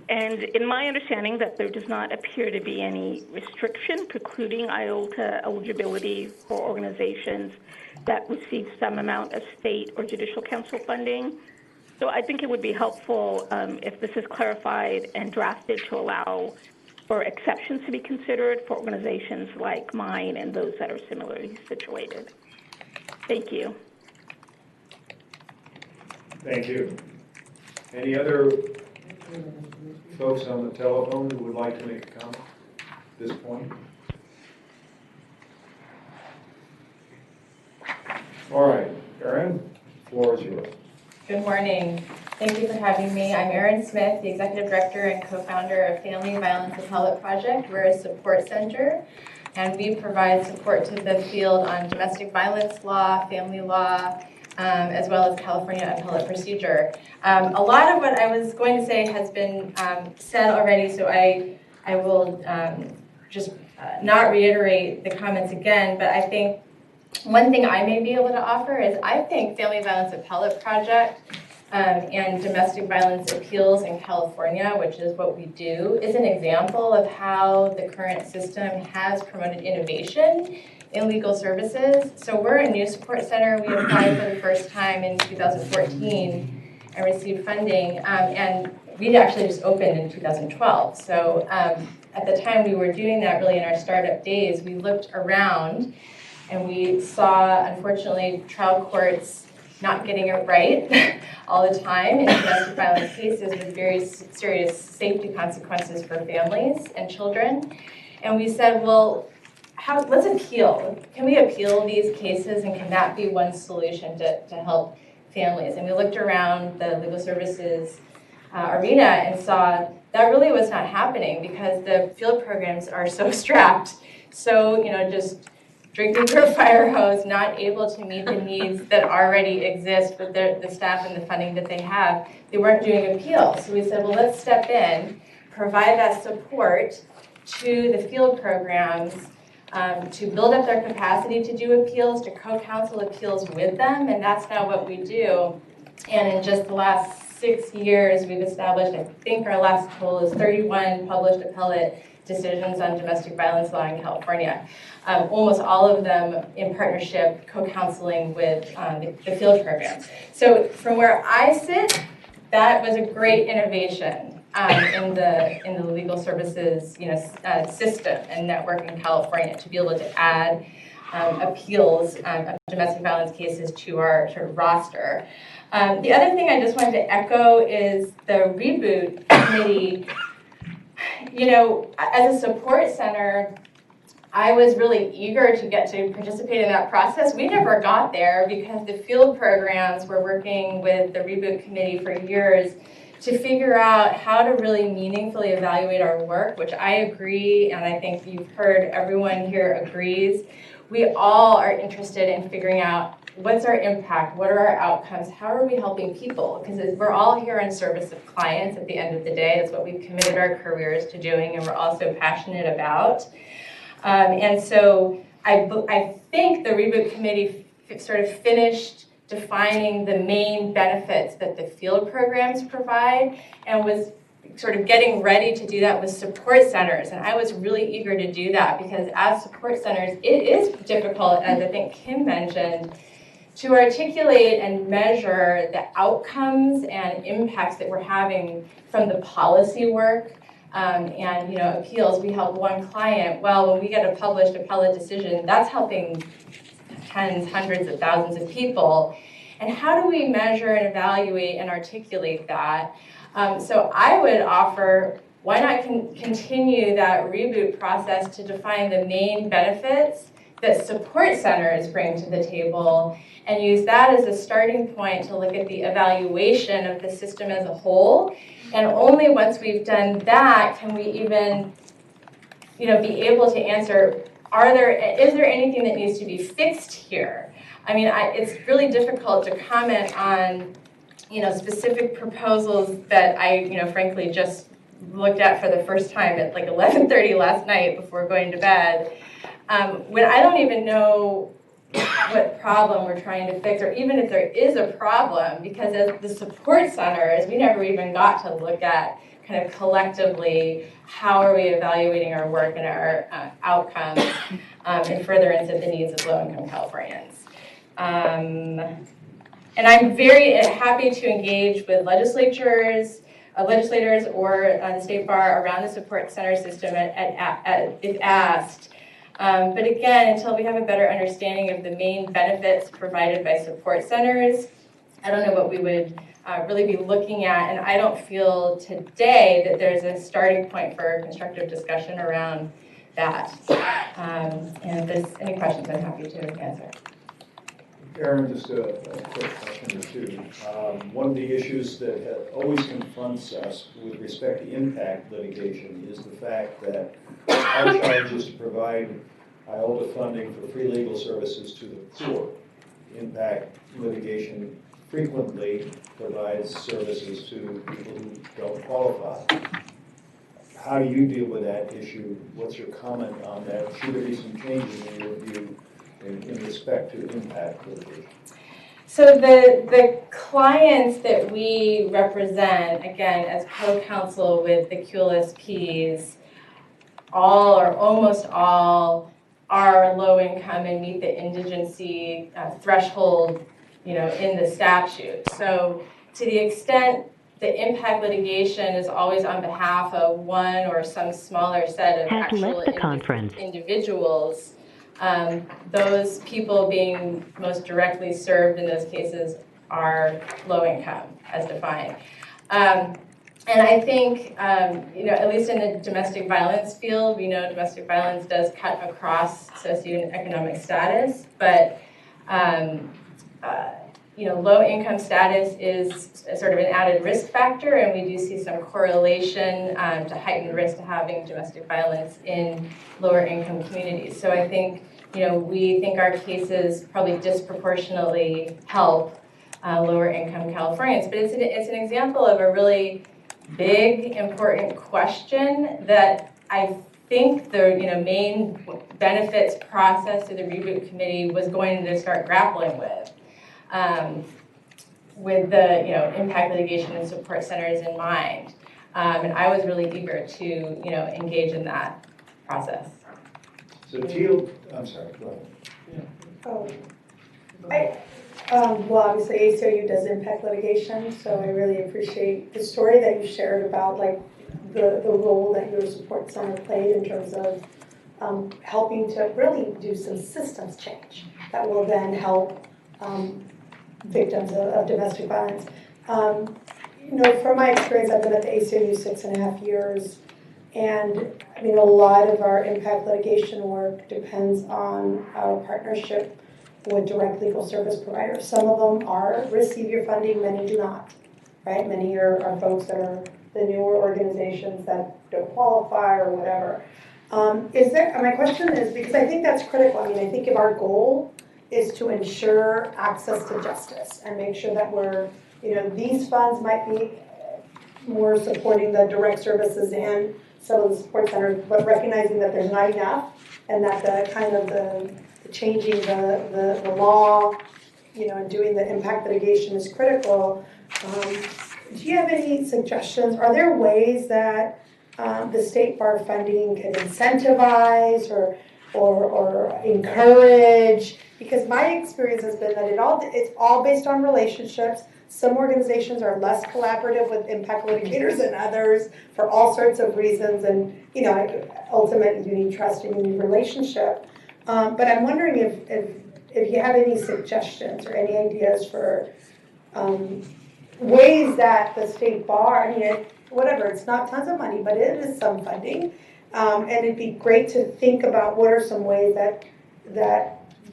And in my understanding that there does not appear to be any restriction precluding IOLTA eligibility for organizations that receive some amount of state or Judicial Council funding. So I think it would be helpful if this is clarified and drafted to allow for exceptions to be considered for organizations like mine and those that are similarly situated. Thank you. Thank you. Any other folks on the telephone who would like to make a comment at this point? All right, Erin, the floor is yours. Good morning. Thank you for having me. I'm Erin Smith, the Executive Director and co-founder of Family Violence Appellate Project. We're a support center, and we provide support to the field on domestic violence law, family law, as well as California appellate procedure. A lot of what I was going to say has been said already, so I will just not reiterate the comments again, but I think one thing I may be able to offer is I think Family Violence Appellate Project and domestic violence appeals in California, which is what we do, is an example of how the current system has promoted innovation in legal services. So we're a new support center. We applied for the first time in 2014 and received funding, and we actually just opened in 2012. So at the time we were doing that, really in our startup days, we looked around and we saw, unfortunately, trial courts not getting it right all the time in domestic violence cases with very serious safety consequences for families and children. And we said, well, let's appeal. Can we appeal these cases, and can that be one solution to help families? And we looked around the legal services arena and saw that really was not happening because the field programs are so strapped, so just drinking through a fire hose, not able to meet the needs that already exist with the staff and the funding that they have. They weren't doing appeals. So we said, well, let's step in, provide that support to the field programs to build up their capacity to do appeals, to co-counsel appeals with them, and that's now what we do. And in just the last 6 years, we've established, I think our last total is 31 published appellate decisions on domestic violence law in California. Almost all of them in partnership, co-counseling with the field programs. So from where I sit, that was a great innovation in the legal services system and network in California to be able to add appeals of domestic violence cases to our sort of roster. The other thing I just wanted to echo is the Reboot Committee. As a support center, I was really eager to get to participate in that process. We never got there because the field programs were working with the Reboot Committee for years to figure out how to really meaningfully evaluate our work, which I agree, and I think you've heard everyone here agrees. We all are interested in figuring out what's our impact, what are our outcomes, how are we helping people? Because we're all here in service of clients at the end of the day. That's what we've committed our careers to doing, and we're also passionate about. And so I think the Reboot Committee sort of finished defining the main benefits that the field programs provide and was sort of getting ready to do that with support centers. And I was really eager to do that because as support centers, it is difficult, as I think Kim mentioned, to articulate and measure the outcomes and impacts that we're having from the policy work and appeals. We help one client. Well, when we get a published appellate decision, that's helping tens, hundreds of thousands of people. And how do we measure and evaluate and articulate that? So I would offer, why not continue that reboot process to define the main benefits that support centers bring to the table and use that as a starting point to look at the evaluation of the system as a whole And only once we've done that can we even, be able to answer, is there anything that needs to be fixed here? I mean, it's really difficult to comment on, specific proposals that I, frankly, just looked at for the first time at like 11:30 last night before going to bed, when I don't even know what problem we're trying to fix, or even if there is a problem, because as the support centers, we never even got to look at kind of collectively how are we evaluating our work and our outcomes in furtherance of the needs of low-income Californians. And I'm very happy to engage with legislators or the State Bar around the support center system if asked. But again, until we have a better understanding of the main benefits provided by support centers, I don't know what we would really be looking at. And I don't feel today that there's a starting point for constructive discussion around that. And if there's any questions, I'm happy to answer. Aaron, just a quick question or two. One of the issues that always confronts us with respect to impact litigation is the fact that our charge is to provide IOLTA funding for free legal services to the poor. Impact litigation frequently provides services to people who don't qualify. How do you deal with that issue? What's your comment on that? Should there be some changes in your view in respect to impact litigation? So the clients that we represent, again, as co-counsel with the QLSPs, all or almost all are low income and meet the indigency threshold, in the statute. So to the extent the impact litigation is always on behalf of one or some smaller set of actual individuals, those people being most directly served in those cases are low income as defined. And I think, at least in the domestic violence field, we know domestic violence does cut across socioeconomic status, but low income status is sort of an added risk factor, and we do see some correlation to heightened risk to having domestic violence in lower income communities. So I think, we think our cases probably disproportionately help lower income Californians, but it's an example of a really big, important question that I think the main benefits process through the reboot committee was going to start grappling with the impact litigation and support centers in mind. And I was really eager to engage in that process. So Teal, I'm sorry, go ahead. Well, obviously ACLU does impact litigation, so I really appreciate the story that you shared about the role that your support center played in terms of helping to really do some systems change that will then help victims of domestic violence. From my experience, I've been at the ACLU 6.5 years, and I mean, a lot of our impact litigation work depends on our partnership with direct legal service providers. Some of them receive your funding, many do not, right? Many are folks that are the newer organizations that don't qualify or whatever. My question is, because I think that's critical. I mean, I think if our goal is to ensure access to justice and make sure that these funds might be more supporting the direct services and some of the support centers, but recognizing that there's not enough and that the changing the law, and doing the impact litigation is critical. Do you have any suggestions? Are there ways that the State Bar funding can incentivize or encourage? Because my experience has been that it's all based on relationships. Some organizations are less collaborative with impact litigators than others for all sorts of reasons, and ultimately you need trust and you need relationship. But I'm wondering if you have any suggestions or any ideas for ways that the State Bar, it's not tons of money, but it is some funding, and it'd be great to think about what are some ways that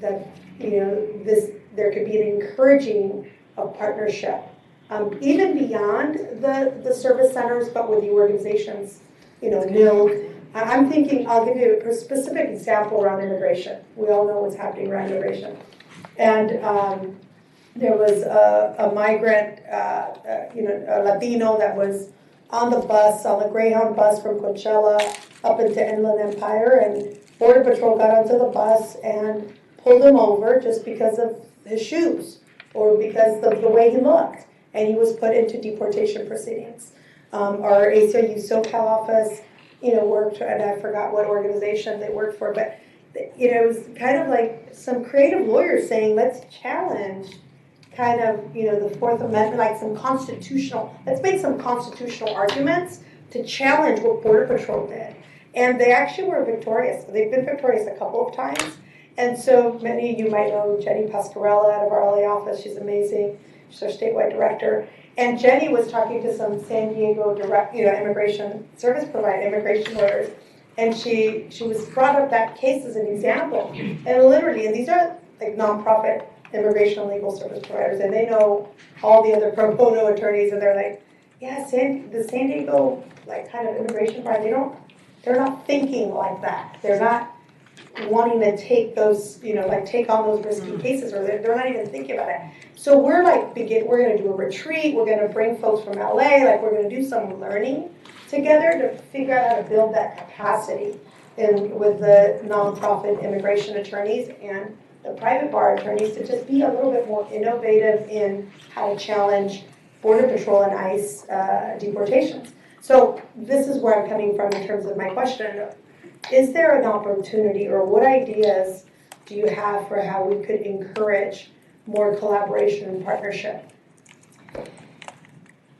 there could be an encouraging of partnership even beyond the service centers, but with the organizations, NILD. I'm thinking, I'll give you a specific example around immigration. We all know what's happening around immigration. And there was a migrant, a Latino that was on the Greyhound bus from Coachella up into Inland Empire, and Border Patrol got onto the bus and pulled him over just because of his shoes or because of the way he looked, and he was put into deportation proceedings. Our ACLU SoCal office, worked, and I forgot what organization they worked for, but it was kind of like some creative lawyers saying, let's challenge kind of, the Fourth Amendment, like let's make some constitutional arguments to challenge what Border Patrol did. And they actually were victorious. They've been victorious a couple of times. And so many of you might know Jenny Pascarella out of our LA office. She's amazing. She's our statewide director. And Jenny was talking to some San Diego immigration service provider, immigration lawyers. And she was brought up that case as an example. And literally, and these are like nonprofit immigration and legal service providers, and they know all the other pro bono attorneys, and they're like, yeah, the San Diego kind of immigration provider, they're not thinking like that. They're not wanting to take those, take on those risky cases, or they're not even thinking about it. So we're we're gonna do a retreat, we're gonna bring folks from LA, we're gonna do some learning together to figure out how to build that capacity with the nonprofit immigration attorneys and the private bar attorneys to just be a little bit more innovative in how to challenge Border Patrol and ICE deportations. So this is where I'm coming from in terms of my question. Is there an opportunity, or what ideas do you have for how we could encourage more collaboration and partnership?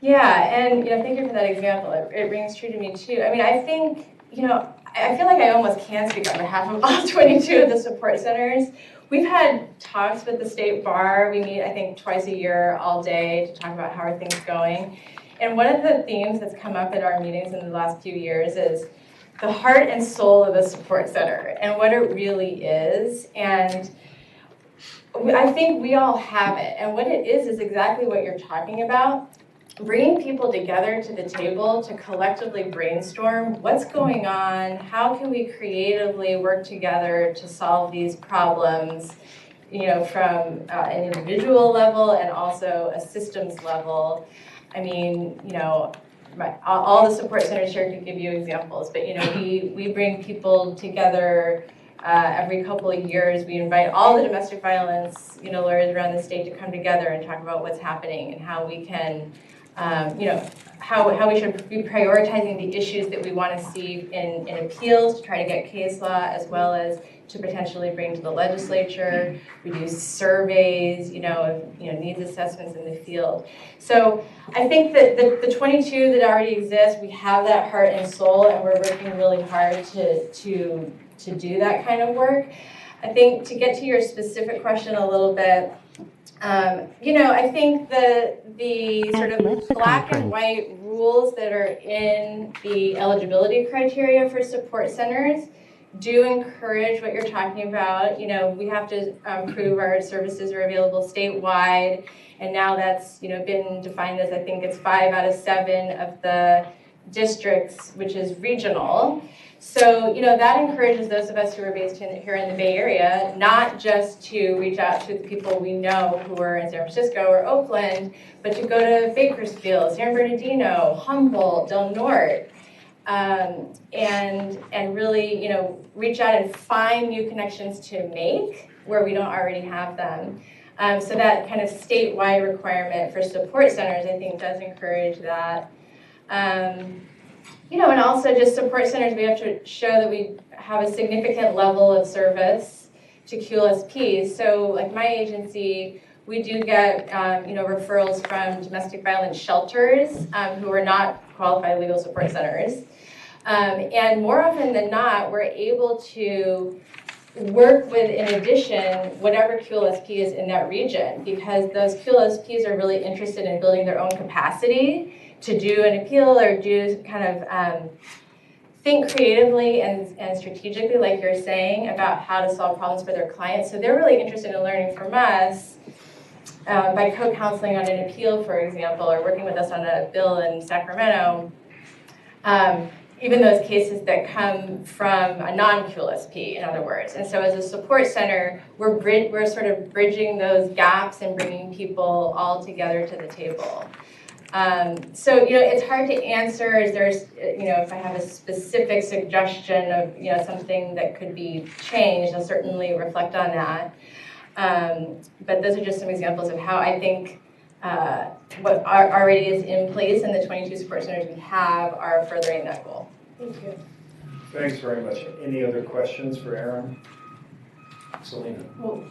Yeah, and thank you for that example. It rings true to me too. I mean, I think, I feel like I almost can speak on behalf of all 22 of the support centers. We've had talks with the State Bar. We meet, I think, twice a year, all day, to talk about how are things going. And one of the themes that's come up at our meetings in the last few years is the heart and soul of a support center and what it really is. And I think we all have it. And what it is exactly what you're talking about. Bringing people together to the table to collectively brainstorm what's going on, how can we creatively work together to solve these problems, from an individual level and also a systems level. I mean, all the support centers here could give you examples, but we bring people together every couple of years. We invite all the domestic violence lawyers around the state to come together and talk about what's happening and how we can how we should be prioritizing the issues that we want to see in appeals to try to get case law, as well as to potentially bring to the legislature. We do surveys, needs assessments in the field. So I think that the 22 that already exist, we have that heart and soul, and we're working really hard to do that kind of work. I think to get to your specific question a little bit, I think the sort of black and white rules that are in the eligibility criteria for support centers do encourage what you're talking about. We have to prove our services are available statewide, and now that's been defined as, I think it's 5 out of 7 of the districts, which is regional. So, that encourages those of us who are based here in the Bay Area, not just to reach out to the people we know who are in San Francisco or Oakland, but to go to Bakersfield, San Bernardino, Humboldt, Del Norte, and really, reach out and find new connections to make where we don't already have them. So that kind of statewide requirement for support centers, I think, does encourage that. And also just support centers, we have to show that we have a significant level of service to QLSPs. So like my agency, we do get, referrals from domestic violence shelters who are not qualified legal support centers. And more often than not, we're able to work with, in addition, whatever QLSP is in that region, because those QLSPs are really interested in building their own capacity to do an appeal or do kind of think creatively and strategically, like you're saying, about how to solve problems for their clients. So they're really interested in learning from us by co-counseling on an appeal, for example, or working with us on a bill in Sacramento, even those cases that come from a non-QLSP, in other words. And so as a support center, we're sort of bridging those gaps and bringing people all together to the table. So, it's hard to answer. If I have a specific suggestion of, something that could be changed, I'll certainly reflect on that. But those are just some examples of how I think what already is in place and the 22 support centers we have are furthering that goal. Thank you. Thanks very much. Any other questions for Erin? Selena? Well,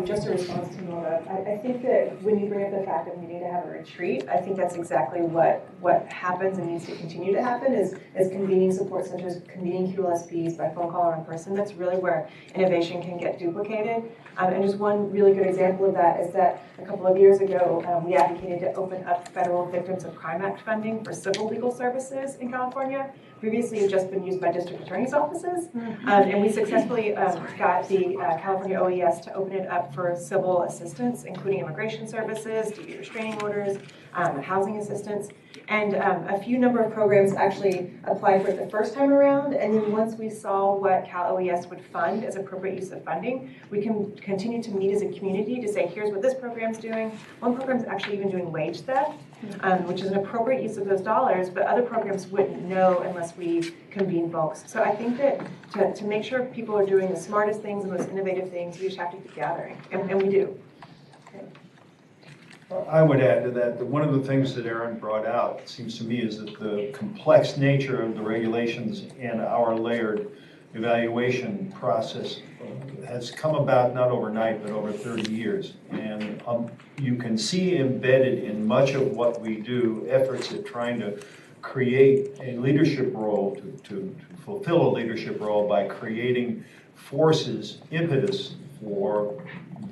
just a response to Nora, I think that when you bring up the fact that we need to have a retreat, I think that's exactly what happens and needs to continue to happen is convening support centers, convening QLSPs by phone call or in person. That's really where innovation can get duplicated. And just one really good example of that is that a couple of years ago, we advocated to open up Federal Victims of Crime Act funding for civil legal services in California. Previously, it had just been used by district attorneys' offices, and we successfully got the California OES to open it up for civil assistance, including immigration services, DV restraining orders, housing assistance. And a few number of programs actually applied for it the first time around, and then once we saw what Cal OES would fund as appropriate use of funding, we can continue to meet as a community to say, here's what this program's doing. One program's actually even doing wage theft, which is an appropriate use of those dollars, but other programs wouldn't know unless we convene folks. So I think that to make sure people are doing the smartest things and most innovative things, we just have to keep gathering, and we do. I would add to that one of the things that Erin brought out, it seems to me, is that the complex nature of the regulations and our layered evaluation process has come about not overnight, but over 30 years. And you can see embedded in much of what we do efforts at trying to create a leadership role, to fulfill a leadership role by creating forces, impetus for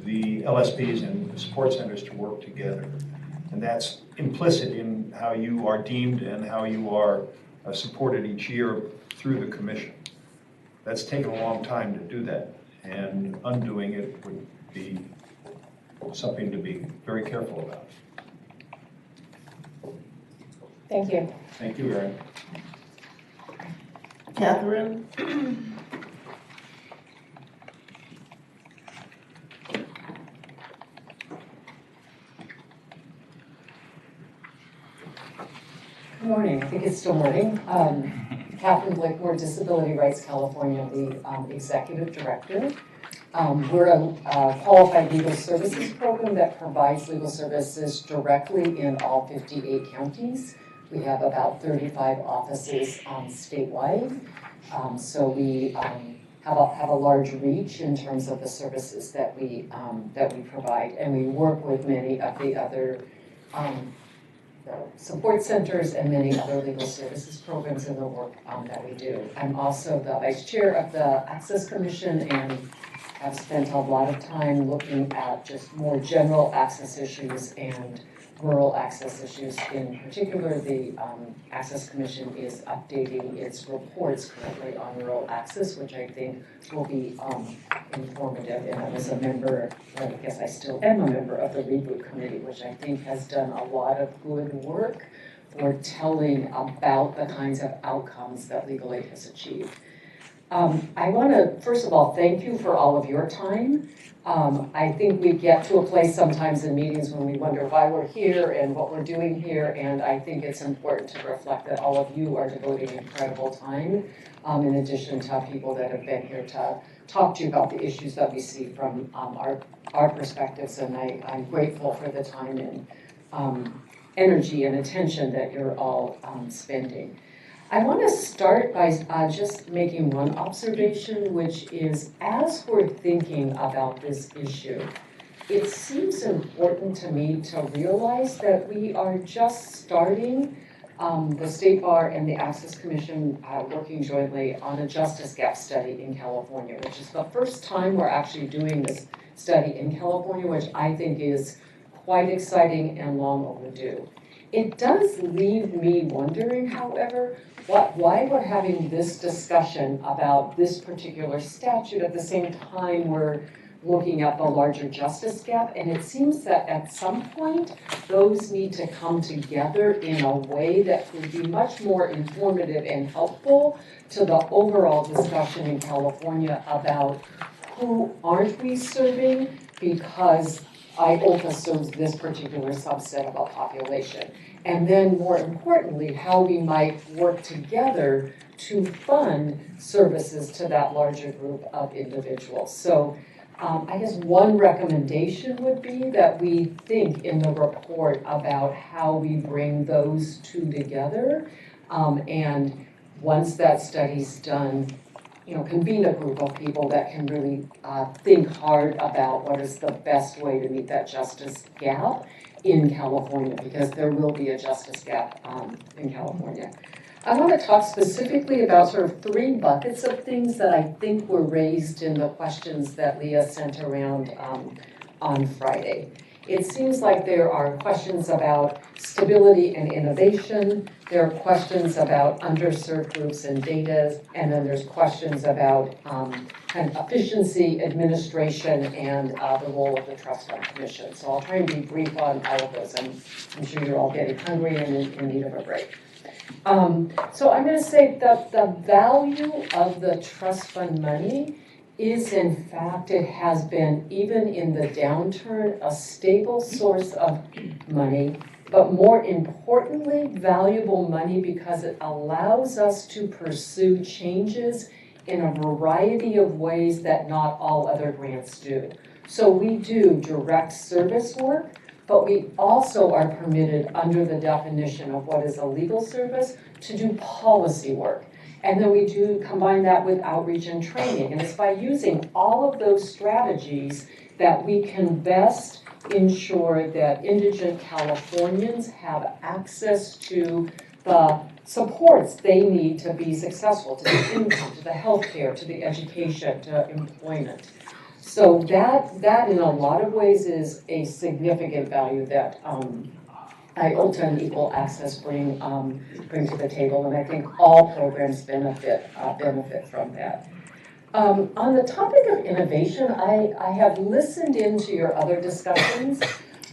the LSPs and the support centers to work together. And that's implicit in how you are deemed and how you are supported each year through the commission. That's taken a long time to do that, and undoing it would be something to be very careful about. Thank you. Thank you, Erin. Catherine? Good morning. I think it's still morning. Catherine Blakemore, Disability Rights California, the Executive Director. We're a qualified legal services program that provides legal services directly in all 58 counties. We have about 35 offices statewide. So we have a large reach in terms of the services that we provide, and we work with many of the other support centers and many other legal services programs in the work that we do. I'm also the vice chair of the Access Commission and have spent a lot of time looking at just more general access issues and rural access issues. In particular, the Access Commission is updating its reports currently on rural access, which I think will be informative. And I was a member, I guess I still am a member of the Reboot Committee, which I think has done a lot of good work for telling about the kinds of outcomes that legal aid has achieved. I want to, first of all, thank you for all of your time. I think we get to a place sometimes in meetings when we wonder why we're here and what we're doing here, and I think it's important to reflect that all of you are devoting incredible time, in addition to people that have been here to talk to you about the issues that we see from our perspectives, and I'm grateful for the time and energy and attention that you're all spending. I want to start by just making one observation, which is as we're thinking about this issue, it seems important to me to realize that we are just starting the State Bar and the Access Commission working jointly on a justice gap study in California, which is the first time we're actually doing this study in California, which I think is quite exciting and long overdue. It does leave me wondering, however, why we're having this discussion about this particular statute at the same time we're looking at the larger justice gap. And it seems that at some point, those need to come together in a way that would be much more informative and helpful to the overall discussion in California about who aren't we serving because IOLTA serves this particular subset of a population. And then more importantly, how we might work together to fund services to that larger group of individuals. So I guess one recommendation would be that we think in the report about how we bring those two together. And once that study's done, convene a group of people that can really think hard about what is the best way to meet that justice gap in California, because there will be a justice gap in California. I want to talk specifically about sort of 3 buckets of things that I think were raised in the questions that Leah sent around on Friday. It seems like there are questions about stability and innovation, there are questions about underserved groups and data, and then there's questions about kind of efficiency, administration, and the role of the Trust Fund Commission. So I'll try and be brief on all of those. I'm sure you're all getting hungry and in need of a break. So I'm going to say that the value of the trust fund money is, in fact, it has been, even in the downturn, a stable source of money, but more importantly, valuable money because it allows us to pursue changes in a variety of ways that not all other grants do. So we do direct service work, but we also are permitted under the definition of what is a legal service to do policy work. And then we do combine that with outreach and training. And it's by using all of those strategies that we can best ensure that indigent Californians have access to the supports they need to be successful, to the income, to the healthcare, to the education, to employment. So that in a lot of ways is a significant value that IOLTA and Equal Access bring to the table, and I think all programs benefit from that. On the topic of innovation, I have listened into your other discussions.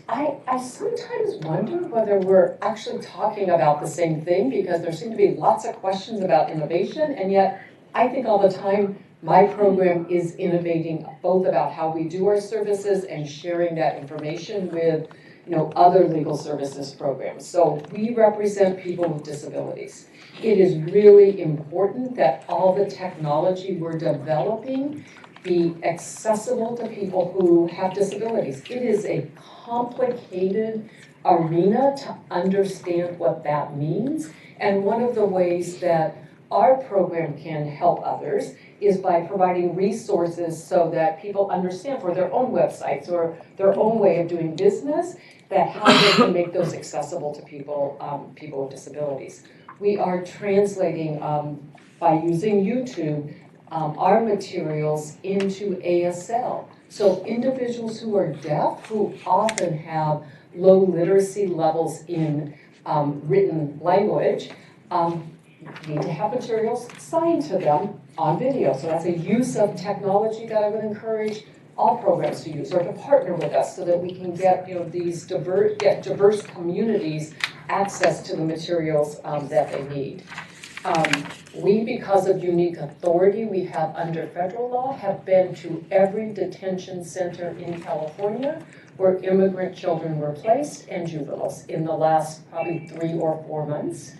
I sometimes wonder whether we're actually talking about the same thing, because there seem to be lots of questions about innovation, and yet I think all the time my program is innovating both about how we do our services and sharing that information with other legal services programs. So we represent people with disabilities. It is really important that all the technology we're developing be accessible to people who have disabilities. It is a complicated arena to understand what that means. And one of the ways that our program can help others is by providing resources so that people understand for their own websites or their own way of doing business, that how they can make those accessible to people with disabilities. We are translating, by using YouTube, our materials into ASL. So individuals who are deaf, who often have low literacy levels in written language, need to have materials signed to them on video. So that's a use of technology that I would encourage all programs to use, or to partner with us so that we can get these diverse communities access to the materials that they need. We, because of unique authority we have under federal law, have been to every detention center in California where immigrant children were placed and juveniles in the last probably 3 or 4 months.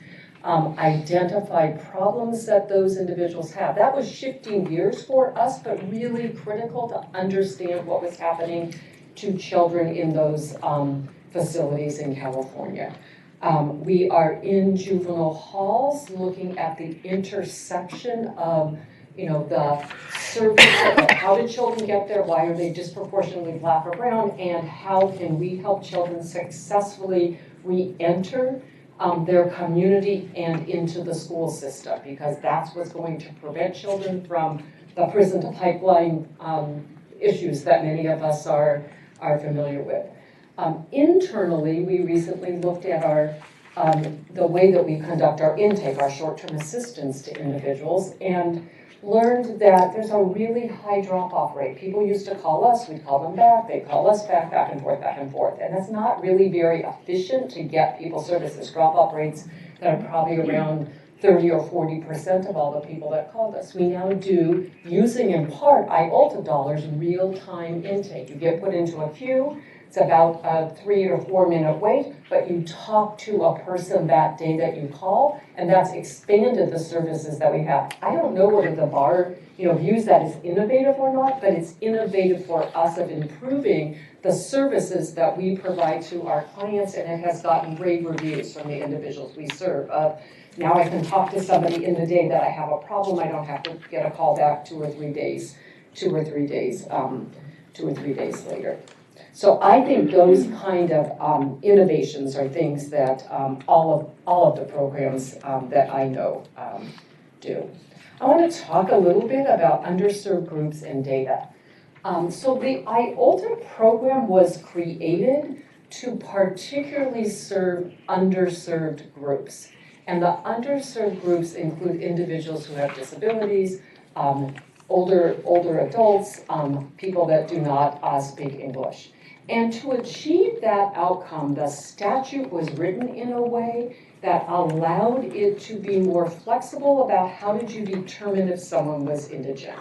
Identified problems that those individuals have. That was shifting gears for us, but really critical to understand what was happening to children in those facilities in California. We are in juvenile halls looking at the intersection of the service of how did children get there, why are they disproportionately Black or brown, and how can we help children successfully re-enter their community and into the school system, because that's what's going to prevent children from the prison to pipeline issues that many of us are familiar with. Internally, we recently looked at our the way that we conduct our intake, our short-term assistance to individuals, and learned that there's a really high drop-off rate. People used to call us, we'd call them back, they'd call us back, back and forth. And it's not really very efficient to get people services. Drop-off rates that are probably around 30 or 40% of all the people that called us. We now do, using in part IULTA dollars, real-time intake. You get put into a queue, it's about a 3 or 4 minute wait, but you talk to a person that day that you call, and that's expanded the services that we have. I don't know whether the bar, views that as innovative or not, but it's innovative for us of improving the services that we provide to our clients, and it has gotten rave reviews from the individuals we serve. Now I can talk to somebody in the day that I have a problem. I don't have to get a call back 2 or 3 days later. So I think those kind of innovations are things that all of the programs that I know do. I want to talk a little bit about underserved groups and data. So the IULTA program was created to particularly serve underserved groups. And the underserved groups include individuals who have disabilities, older adults, people that do not speak English. And to achieve that outcome, the statute was written in a way that allowed it to be more flexible about how did you determine if someone was indigent.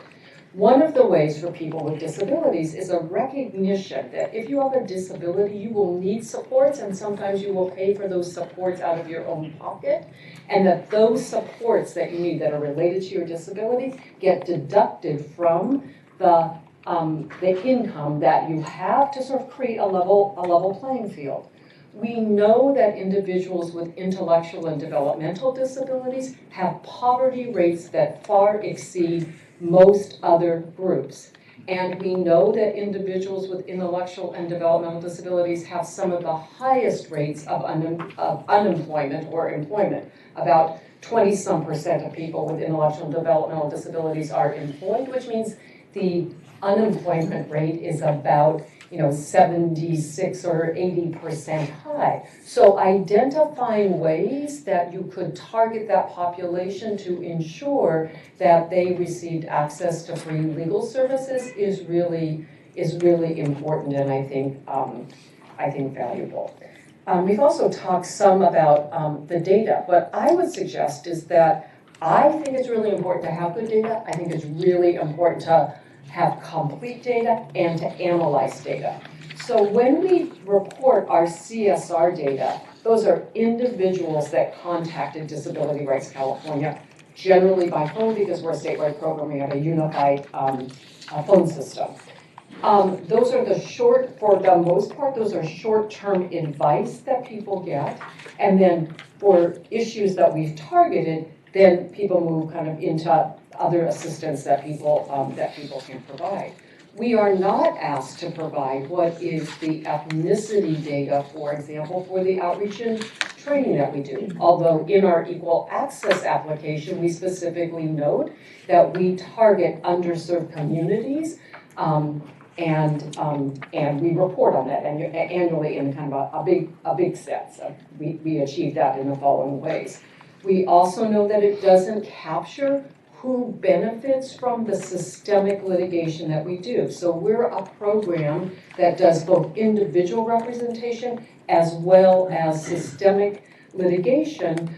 One of the ways for people with disabilities is a recognition that if you have a disability, you will need supports, and sometimes you will pay for those supports out of your own pocket, and that those supports that you need that are related to your disability get deducted from the income that you have to sort of create a level playing field. We know that individuals with intellectual and developmental disabilities have poverty rates that far exceed most other groups. And we know that individuals with intellectual and developmental disabilities have some of the highest rates of unemployment or employment. About 20-some% of people with intellectual and developmental disabilities are employed, which means the unemployment rate is about 76 or 80% high. So identifying ways that you could target that population to ensure that they received access to free legal services is really important, and I think valuable. We've also talked some about the data. What I would suggest is that I think it's really important to have good data. I think it's really important to have complete data and to analyze data. So when we report our CSR data, those are individuals that contacted Disability Rights California, generally by phone because we're a statewide program, we have a unified phone system. Those are for the most part, those are short-term advice that people get. And then for issues that we've targeted, then people move kind of into other assistance that people can provide. We are not asked to provide what is the ethnicity data, for example, for the outreach and training that we do. Although in our equal access application, we specifically note that we target underserved communities, and we report on that annually in kind of a big sense. We achieve that in the following ways. We also know that it doesn't capture who benefits from the systemic litigation that we do. So we're a program that does both individual representation as well as systemic litigation,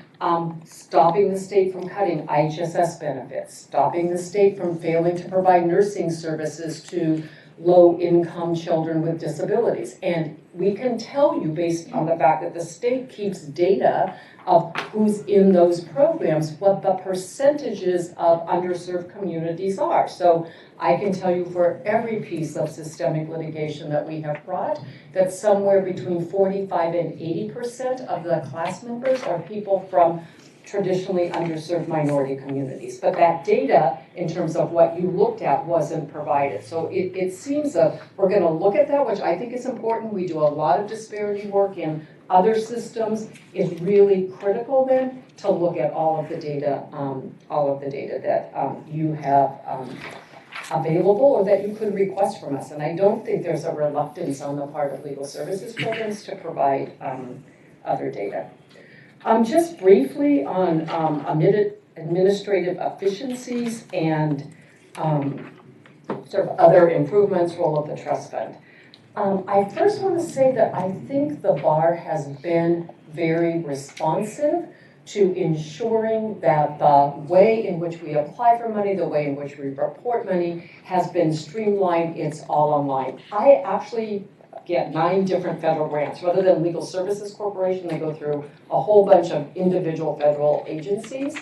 stopping the state from cutting IHSS benefits, stopping the state from failing to provide nursing services to low-income children with disabilities. And we can tell you, based on the fact that the state keeps data of who's in those programs, what the percentages of underserved communities are. So I can tell you for every piece of systemic litigation that we have brought, that somewhere between 45 and 80% of the class members are people from traditionally underserved minority communities. But that data, in terms of what you looked at, wasn't provided. So it seems we're going to look at that, which I think is important. We do a lot of disparity work in other systems. It's really critical then to look at all of the data that you have available or that you could request from us. And I don't think there's a reluctance on the part of legal services programs to provide other data. Just briefly on administrative efficiencies and sort of other improvements, role of the trust fund. I first want to say that I think the bar has been very responsive to ensuring that the way in which we apply for money, the way in which we report money has been streamlined. It's all online. I actually get 9 different federal grants. Rather than Legal Services Corporation, they go through a whole bunch of individual federal agencies.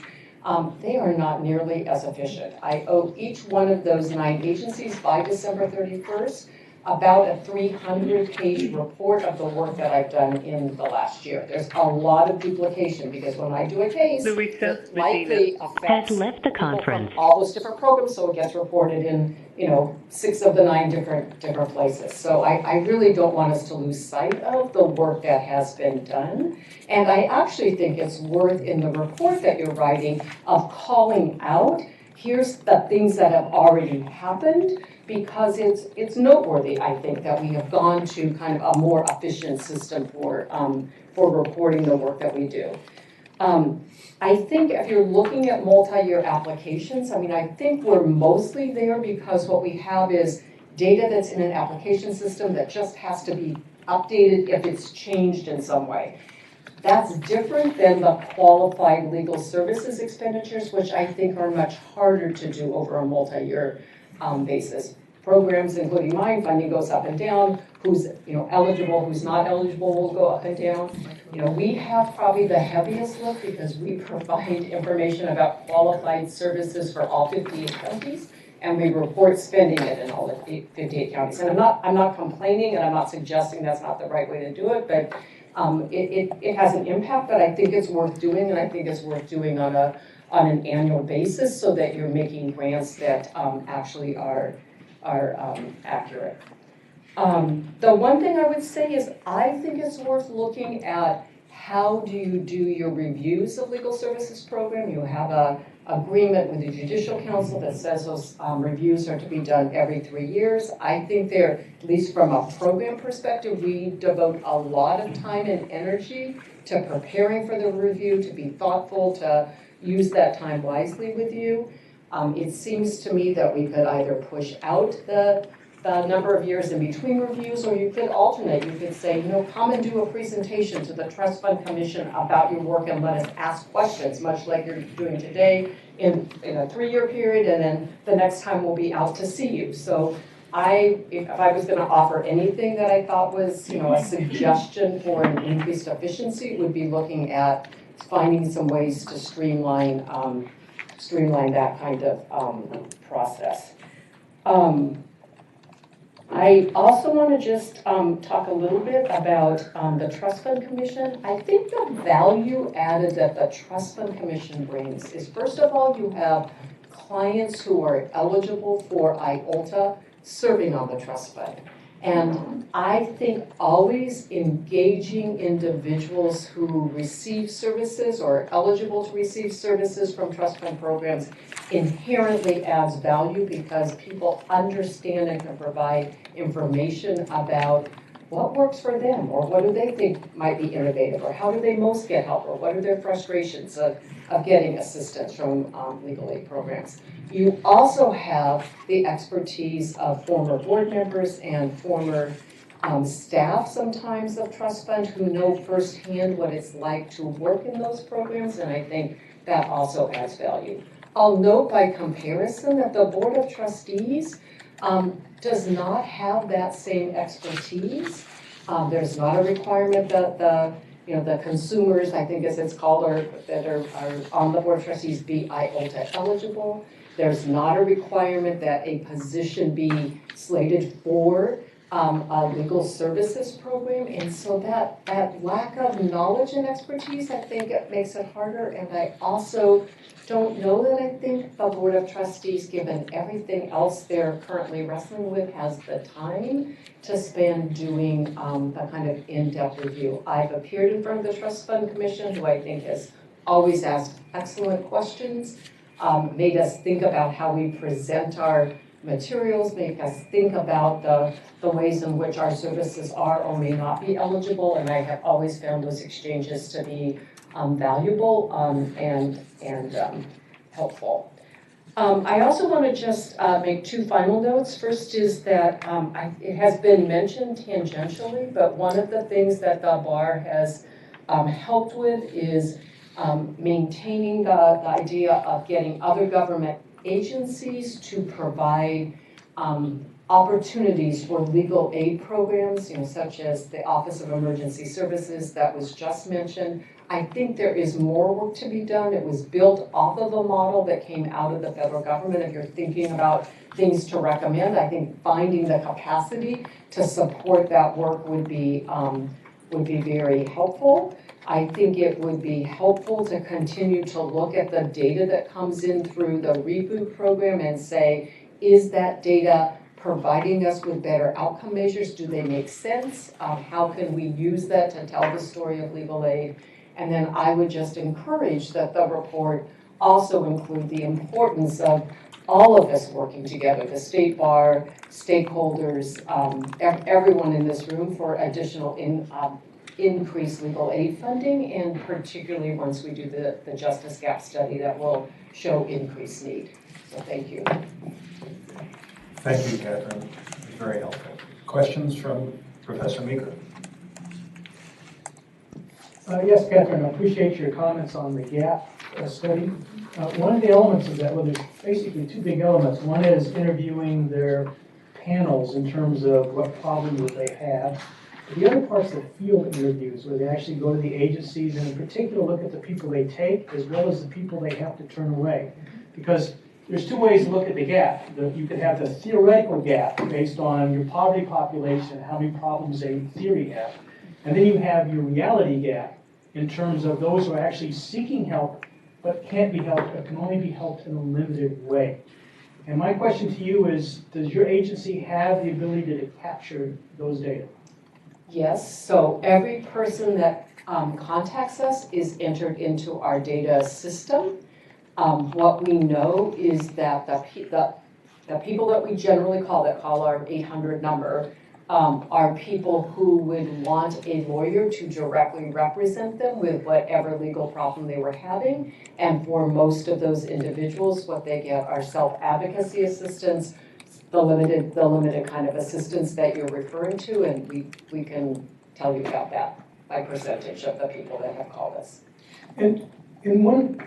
They are not nearly as efficient. I owe each one of those 9 agencies by December 31st about a 300-page report of the work that I've done in the last year. There's a lot of duplication because when I do a case, it likely affects Has left the people conference. from all those different programs, so it gets reported in 6 of the 9 different places. So I really don't want us to lose sight of the work that has been done. And I actually think it's worth in the report that you're writing of calling out, here's the things that have already happened, because it's noteworthy, I think, that we have gone to kind of a more efficient system for reporting the work that we do. I think if you're looking at multi-year applications, I think we're mostly there because what we have is data that's in an application system that just has to be updated if it's changed in some way. That's different than the qualified legal services expenditures, which I think are much harder to do over a multi-year basis. Programs, including mine, funding goes up and down. Who's eligible, who's not eligible will go up and down. We have probably the heaviest lift because we provide information about qualified services for all 58 counties, and we report spending it in all the 58 counties. And I'm not complaining, and I'm not suggesting that's not the right way to do it, but it has an impact, but I think it's worth doing, and I think it's worth doing on an annual basis so that you're making grants that actually are accurate. The one thing I would say is I think it's worth looking at how do you do your reviews of legal services program. You have a agreement with the Judicial Council that says those reviews are to be done every 3 years. I think they're, at least from a program perspective, we devote a lot of time and energy to preparing for the review, to be thoughtful, to use that time wisely with you. It seems to me that we could either push out the number of years in between reviews, or you could alternate. You could say, come and do a presentation to the Trust Fund Commission about your work and let us ask questions, much like you're doing today in a 3-year period, and then the next time we'll be out to see you. So if I was going to offer anything that I thought was a suggestion for an increased efficiency, it would be looking at finding some ways to streamline that kind of process. I also want to just talk a little bit about the Trust Fund Commission. I think the value added that the Trust Fund Commission brings is, first of all, you have clients who are eligible for IOLTA serving on the Trust Fund. And I think always engaging individuals who receive services or are eligible to receive services from trust fund programs inherently adds value because people understand and can provide information about what works for them, or what do they think might be innovative, or how do they most get help, or what are their frustrations of getting assistance from legal aid programs. You also have the expertise of former board members and former staff sometimes of trust fund who know firsthand what it's like to work in those programs, and I think that also adds value. I'll note by comparison that the Board of Trustees does not have that same expertise. There's not a requirement that the consumers, I think as it's called, or that are on the Board of Trustees be IOLTA eligible. There's not a requirement that a position be slated for a legal services program. And so that lack of knowledge and expertise, I think it makes it harder. And I also don't know that I think the Board of Trustees, given everything else they're currently wrestling with, has the time to spend doing the kind of in-depth review. I've appeared in front of the Trust Fund Commission, who I think has always asked excellent questions, made us think about how we present our materials, make us think about the ways in which our services are or may not be eligible, and I have always found those exchanges to be valuable and helpful. I also want to just make two final notes. First is that it has been mentioned tangentially, but one of the things that the bar has helped with is maintaining the idea of getting other government agencies to provide opportunities for legal aid programs, such as the Office of Emergency Services that was just mentioned. I think there is more work to be done. It was built off of a model that came out of the federal government. If you're thinking about things to recommend, I think finding the capacity to support that work would be very helpful. I think it would be helpful to continue to look at the data that comes in through the Reboot program and say, is that data providing us with better outcome measures? Do they make sense? How can we use that to tell the story of legal aid? And then I would just encourage that the report also include the importance of all of us working together, the State Bar, stakeholders, everyone in this room for additional increased legal aid funding, and particularly once we do the Justice Gap study that will show increased need. So thank you. Thank you, Catherine. It was very helpful. Questions from Professor Meeker? Yes, Catherine, I appreciate your comments on the GAP study. One of the elements of that, well, there's basically two big elements. One is interviewing their panels in terms of what problems that they have. The other part's the field interviews, where they actually go to the agencies and in particular look at the people they take as well as the people they have to turn away. Because there's two ways to look at the gap. You could have the theoretical gap based on your poverty population, how many problems they in theory have. And then you have your reality gap in terms of those who are actually seeking help but can't be helped or can only be helped in a limited way. And my question to you is, does your agency have the ability to capture those data? Yes, so every person that contacts us is entered into our data system. What we know is that the people that we generally call our 800 number are people who would want a lawyer to directly represent them with whatever legal problem they were having. And for most of those individuals, what they get are self-advocacy assistance, the limited kind of assistance that you're referring to, and we can tell you about that by percentage of the people that have called us. And one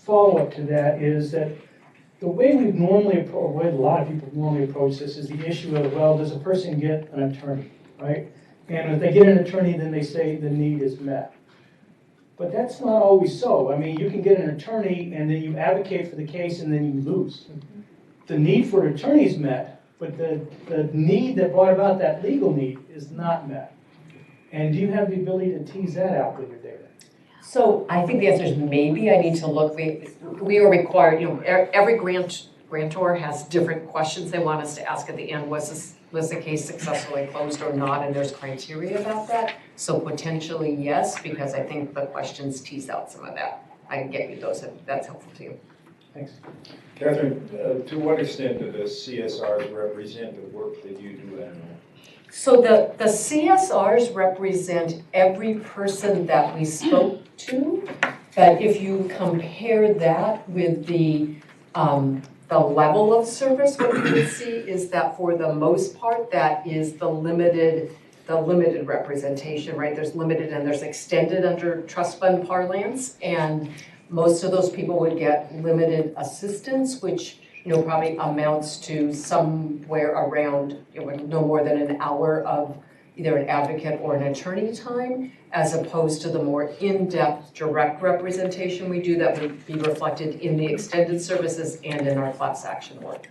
follow-up to that is that the way we normally approach, or the way a lot of people normally approach this is the issue of, well, does a person get an attorney, right? And if they get an attorney, then they say the need is met. But that's not always so. I mean, you can get an attorney and then you advocate for the case and then you lose. The need for an attorney is met, but the need that brought about that legal need is not met. And do you have the ability to tease that out with your data? So I think the answer is maybe. I need to look. We are required, every grantor has different questions they want us to ask at the end. Was the case successfully closed or not? And there's criteria about that. So potentially yes, because I think the questions tease out some of that. I can get you those if that's helpful to you. Thanks. Catherine, to what extent do the CSRs represent the work that you do at home? So the CSRs represent every person that we spoke to, but if you compare that with the level of service, what you would see is that for the most part, that is the limited representation, right? There's limited and there's extended under trust fund parlance, and most of those people would get limited assistance, which probably amounts to somewhere around no more than an hour of either an advocate or an attorney time, as opposed to the more in-depth direct representation we do that would be reflected in the extended services and in our class action work.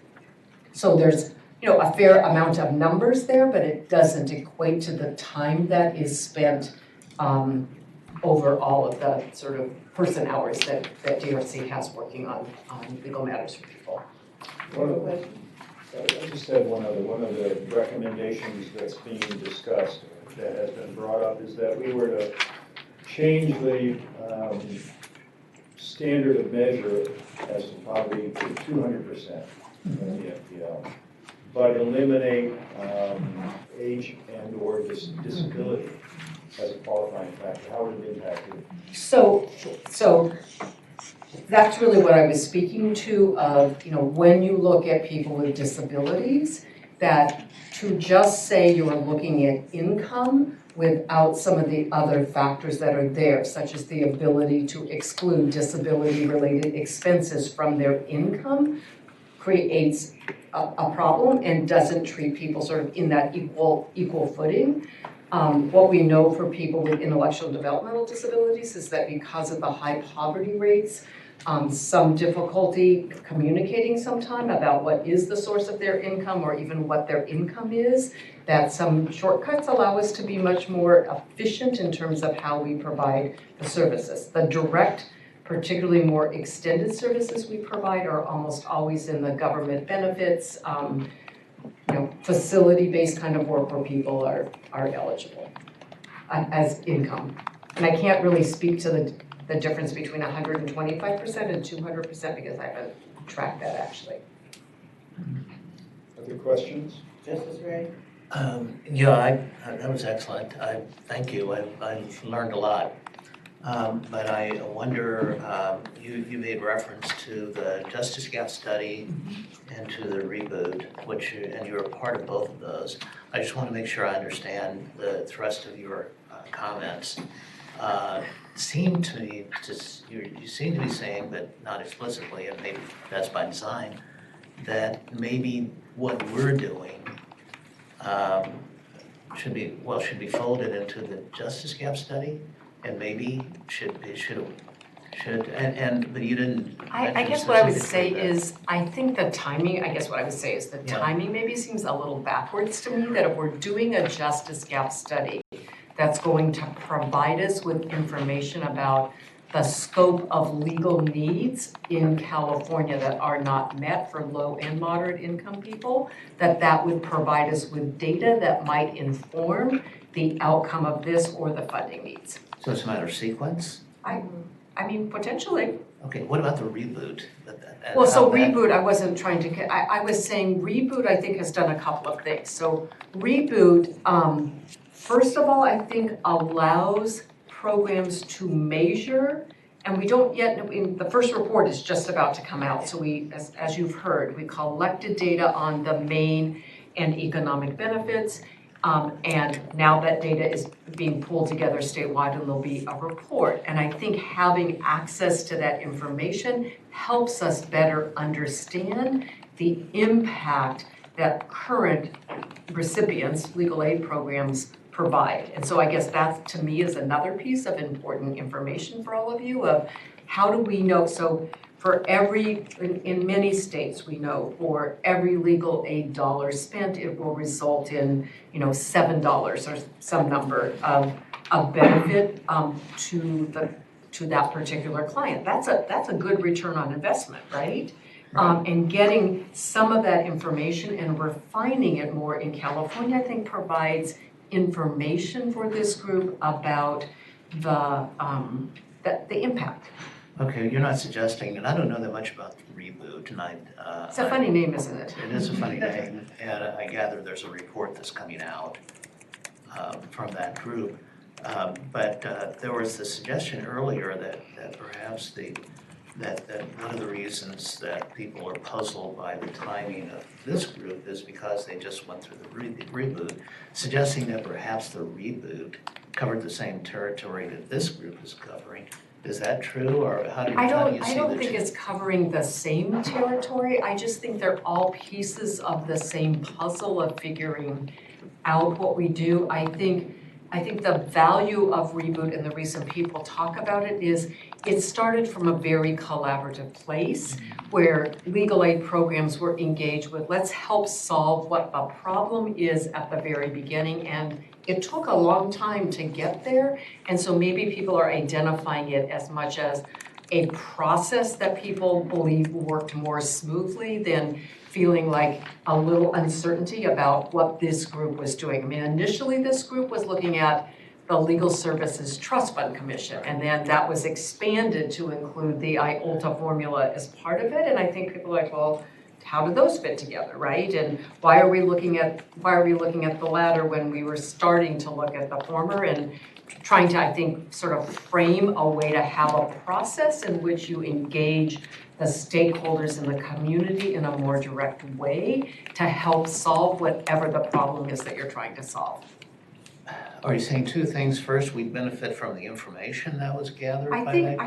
So there's a fair amount of numbers there, but it doesn't equate to the time that is spent over all of the sort of person hours that DRC has working on legal matters for people. I just had one of the recommendations that's being discussed that has been brought up is that we were to change the standard of measure as to poverty to 200% of the FPL, but eliminate age and or disability. as a qualifying factor? How would it impact you? So that's really what I was speaking to of, when you look at people with disabilities, that to just say you're looking at income without some of the other factors that are there, such as the ability to exclude disability-related expenses from their income, creates a problem and doesn't treat people sort of in that equal footing. What we know for people with intellectual and developmental disabilities is that because of the high poverty rates, some difficulty communicating sometime about what is the source of their income or even what their income is, that some shortcuts allow us to be much more efficient in terms of how we provide the services. The direct, particularly more extended services we provide are almost always in the government benefits, facility-based kind of work where people are eligible as income. And I can't really speak to the difference between 125% and 200% because I haven't tracked that actually. Other questions? Justice Ray? That was excellent. Thank you. I've learned a lot. But I wonder, you made reference to the Justice Gap study and to the reboot, and you're a part of both of those. I just want to make sure I understand the thrust of your comments. You seem to be saying, but not explicitly, and maybe that's by design, that maybe what we're doing should be folded into the Justice Gap study, and maybe but you didn't. I guess what I would say is, I think the timing, timing maybe seems a little backwards to me, that if we're doing a Justice Gap study that's going to provide us with information about the scope of legal needs in California that are not met for low and moderate income people, that would provide us with data that might inform the outcome of this or the funding needs. So it's a matter of sequence? I mean, potentially. Okay, what about the reboot? Well, so reboot, I wasn't trying to, I was saying reboot, I think, has done a couple of things. So reboot, first of all, I think allows programs to measure, and we don't yet, the first report is just about to come out. So we, as you've heard, we collected data on the main and economic benefits. And now that data is being pulled together statewide and there'll be a report. And I think having access to that information helps us better understand the impact that current recipients, legal aid programs, provide. And so I guess that to me is another piece of important information for all of you of how do we know, so for in many states we know for every legal aid dollar spent, it will result in, $7 or some number of benefit to that particular client. That's a good return on investment, right? And getting some of that information and refining it more in California, I think provides information for this group about the impact. Okay, you're not suggesting, and I don't know that much about Reboot, and it's a funny name, isn't it? It is a funny name, and I gather there's a report that's coming out from that group. But there was the suggestion earlier that perhaps that one of the reasons that people are puzzled by the timing of this group is because they just went through the reboot, suggesting that perhaps the reboot covered the same territory that this group is covering. Is that true, or how do you see the two? I don't think it's covering the same territory. I just think they're all pieces of the same puzzle of figuring out what we do. I think the value of Reboot, and the reason people talk about it, is it started from a very collaborative place where legal aid programs were engaged with, let's help solve what the problem is at the very beginning, and it took a long time to get there, and so maybe people are identifying it as much as a process that people believe worked more smoothly than feeling like a little uncertainty about what this group was doing. I mean, initially this group was looking at the Legal Services Trust Fund Commission, and then that was expanded to include the IOLTA formula as part of it, and I think people are like, well, how do those fit together, right? And why are we looking at the latter when we were starting to look at the former, and trying to, I think, sort of frame a way to have a process in which you engage the stakeholders in the community in a more direct way to help solve whatever the problem is that you're trying to solve. Are you saying two things? First, we benefit from the information that was gathered by that group?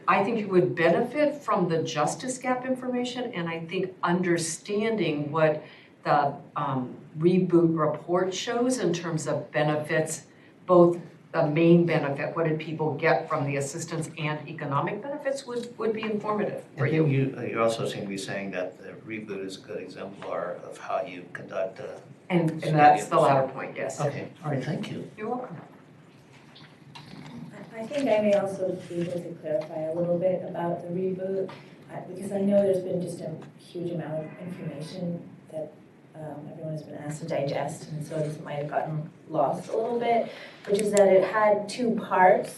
I think you would benefit from the justice gap information, and I think understanding what the reboot report shows in terms of benefits, both the main benefit, what did people get from the assistance, and economic benefits would be informative for you. You also seem to be saying that the reboot is a good exemplar of how you conduct a And that's the latter point, yes. Okay, all right, thank you. You're welcome. I think I may also be able to clarify a little bit about the reboot, because I know there's been just a huge amount of information that everyone has been asked to digest, and so this might have gotten lost a little bit, which is that it had two parts.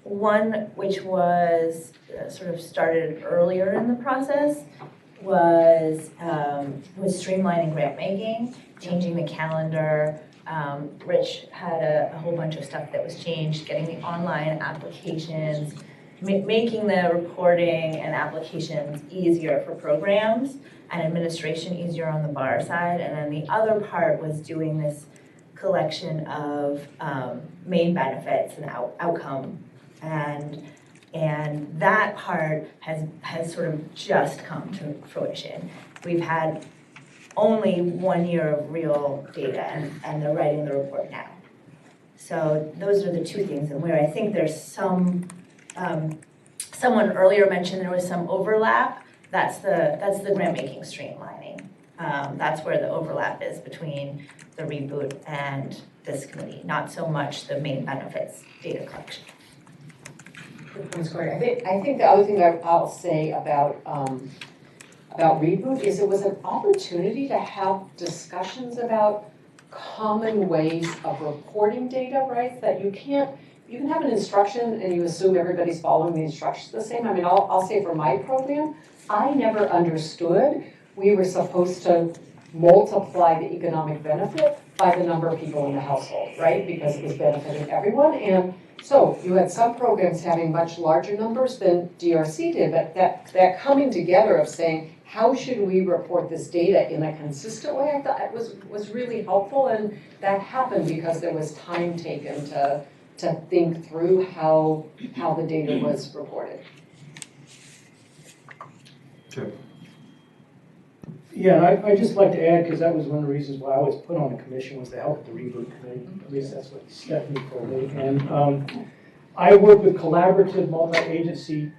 One, which was sort of started earlier in the process, was streamlining grant making, changing the calendar. Rich had a whole bunch of stuff that was changed, getting the online applications, making the reporting and applications easier for programs and administration easier on the bar side. And then the other part was doing this collection of main benefits and outcome. And that part has sort of just come to fruition. We've had only 1 year of real data, and they're writing the report now. So those are the two things, and where I think there's some, someone earlier mentioned there was some overlap. That's the grant making streamlining. That's where the overlap is between the reboot and this committee, not so much the main benefits data collection. I think the other thing I'll say about Reboot is it was an opportunity to have discussions about common ways of reporting data, right? That you can have an instruction and you assume everybody's following the instructions the same. I mean, I'll say for my program, I never understood we were supposed to multiply the economic benefit by the number of people in the household, right? Because it was benefiting everyone. And so you had some programs having much larger numbers than DRC did, but that coming together of saying, how should we report this data in a consistent way, I thought it was really helpful, and that happened because there was time taken to think through how the data was reported. Sure. Yeah, and I'd just like to add, because that was one of the reasons why I was put on the commission, was to help the reboot committee. At least that's what Stephanie told me. And I worked with collaborative multi-agency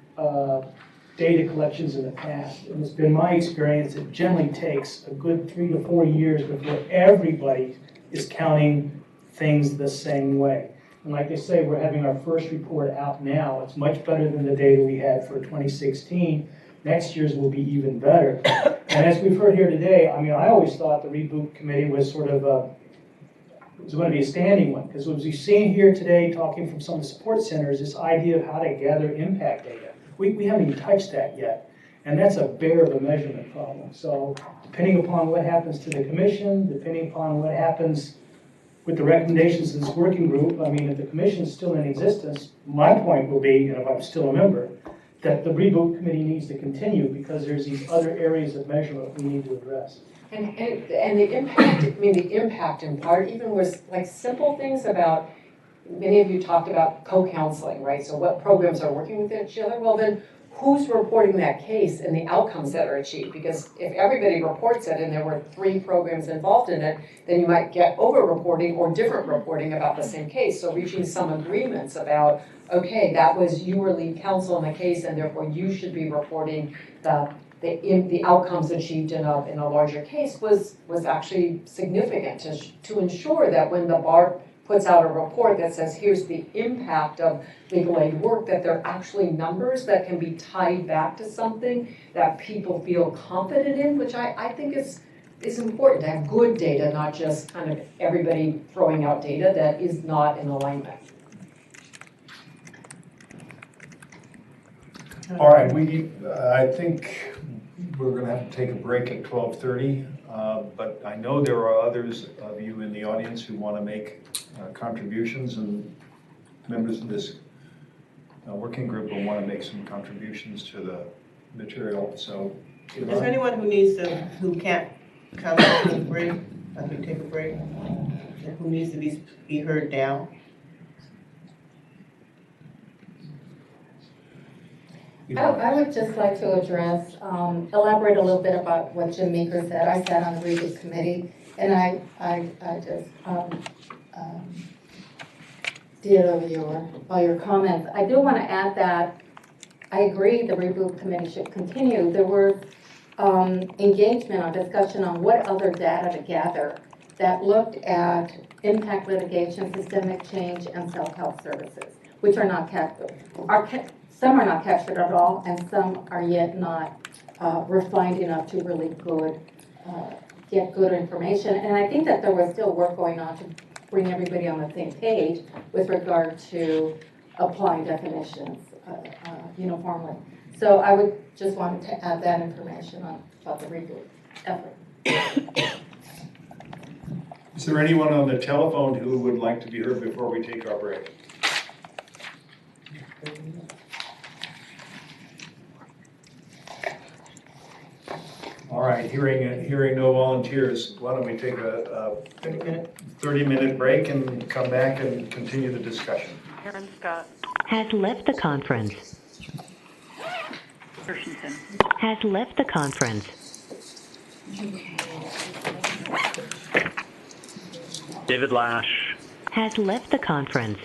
data collections in the past. And it's been my experience it generally takes a good 3 to 4 years before everybody is counting things the same way. And like I say, we're having our first report out now. It's much better than the data we had for 2016. Next year's will be even better. And as we've heard here today, I mean, I always thought the reboot committee was sort of it was going to be a standing one, because as we've seen here today, talking from some of the support centers, this idea of how to gather impact data. We haven't even touched that yet, and that's a bear of a measurement problem. So depending upon what happens to the commission, depending upon what happens with the recommendations of this working group, I mean, if the commission is still in existence, my point will be, if I'm still a member, that the reboot committee needs to continue, because there's these other areas of measurement we need to address. And the impact, I mean, the impact in part even was like simple things about, many of you talked about co-counseling, right? So what programs are working with each other? Well, then who's reporting that case and the outcomes that are achieved? Because if everybody reports it and there were 3 programs involved in it, then you might get over-reporting or different reporting about the same case. So reaching some agreements about, okay, that was, you were lead counsel in the case, and therefore you should be reporting the outcomes achieved in a larger case was actually significant to ensure that when the bar puts out a report that says, here's the impact of legal aid work, that they're actually numbers that can be tied back to something that people feel confident in, which I think is important to have good data, not just kind of everybody throwing out data that is not in alignment. All right, I think we're going to have to take a break at 12:30, but I know there are others of you in the audience who want to make contributions, and members of this working group will want to make some contributions to the material, so. Is there anyone who can't come to the break, take a break, who needs to be heard now? I would just like to address, elaborate a little bit about what Jim Meeker said. I sat on the Reboot Committee, and I just did over all your comments. I do want to add that I agree the Reboot Committee should continue. There were engagement on discussion on what other data to gather that looked at impact litigation, systemic change, and self-help services, which are not captured. Some are not captured at all, and some are yet not refined enough to really get good information. And I think that there was still work going on to bring everybody on the same page with regard to applying definitions uniformly. So I would just want to add that information on about the reboot effort. Is there anyone on the telephone who would like to be heard before we take our break? All right, hearing no volunteers, why don't we take a 30-minute break and come back and continue the discussion. Aaron Scott has left the conference. Has left the conference. David Lash has left the conference.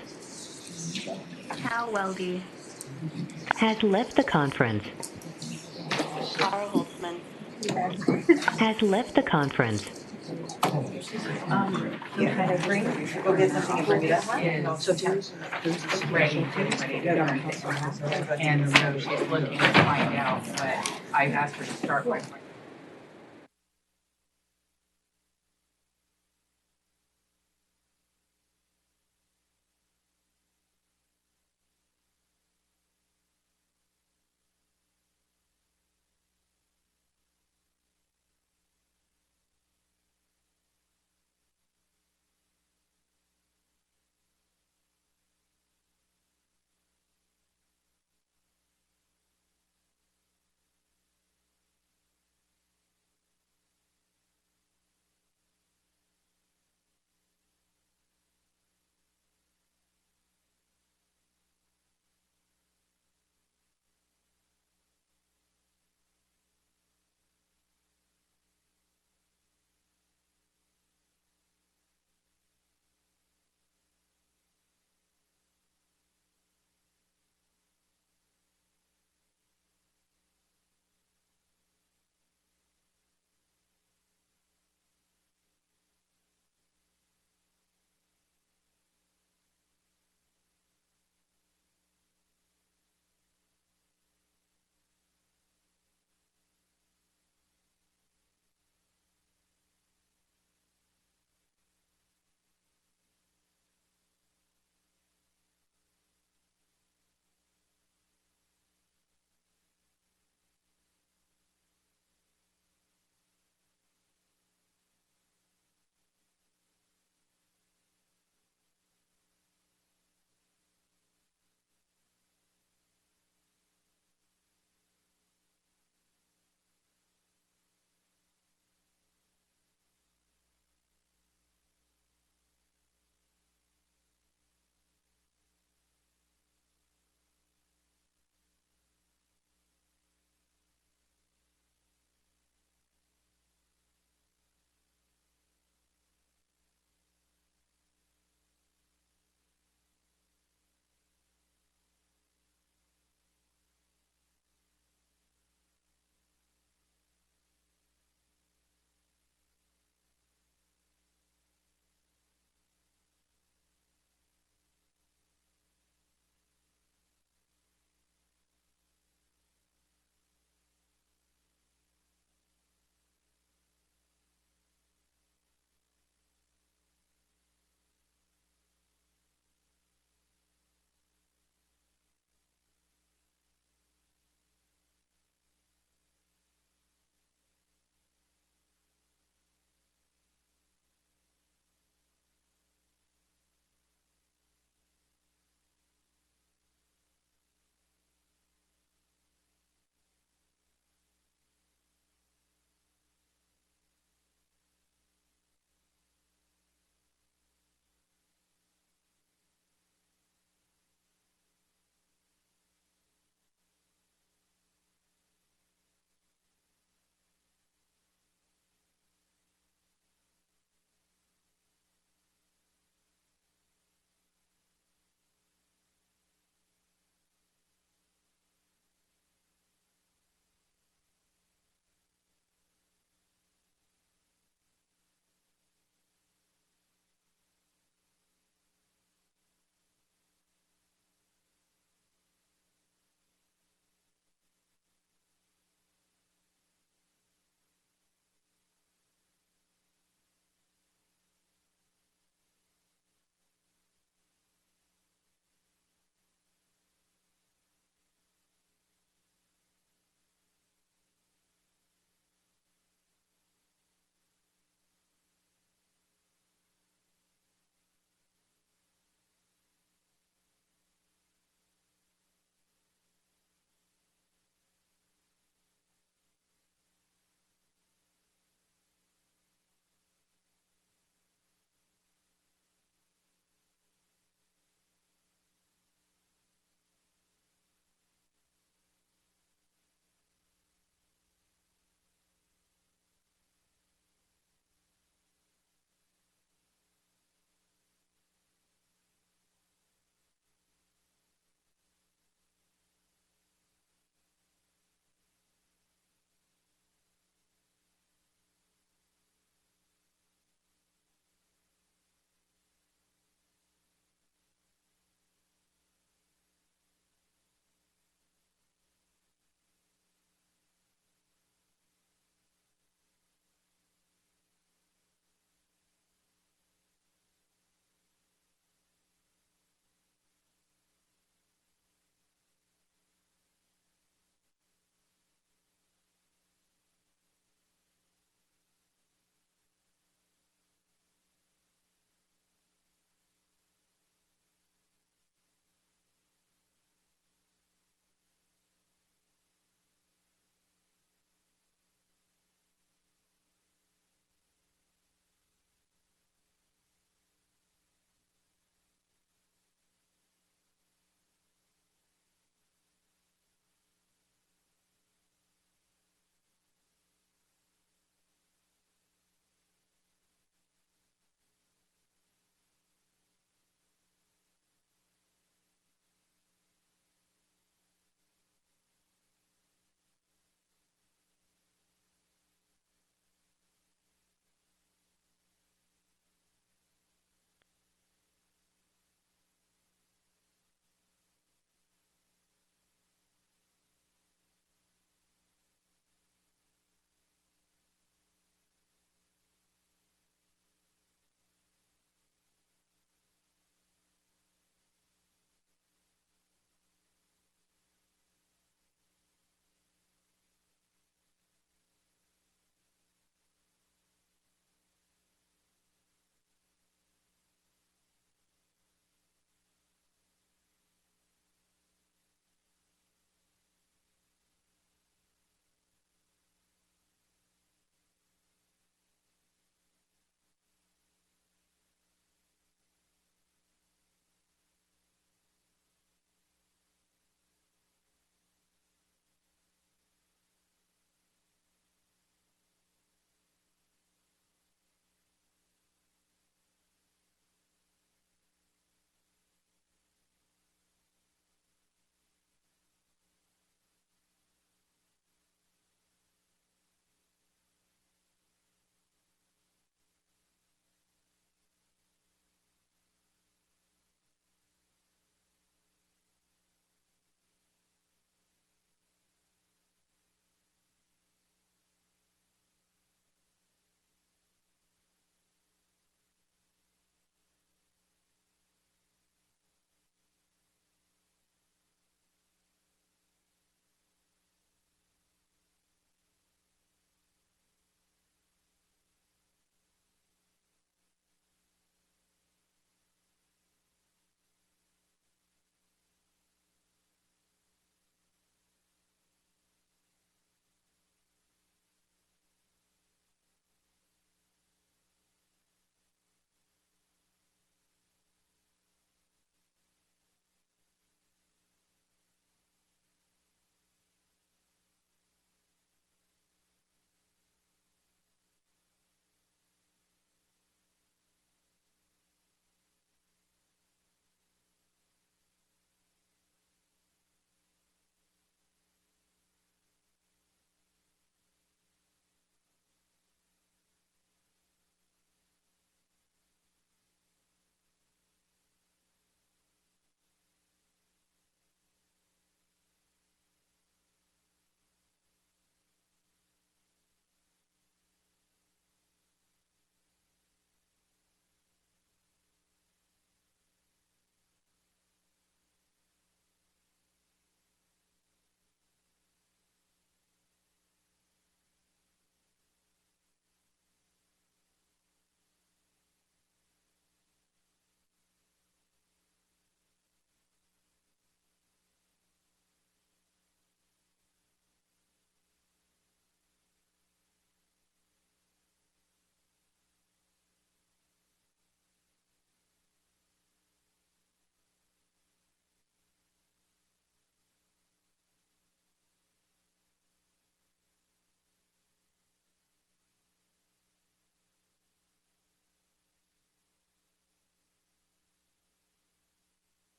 Cal Weldy Has left the conference. Carl Holtzman Has left the conference. You kind of bring, go get something and bring it up. So Terry's ready to go. And so she's looking to find out, but I've asked her to start by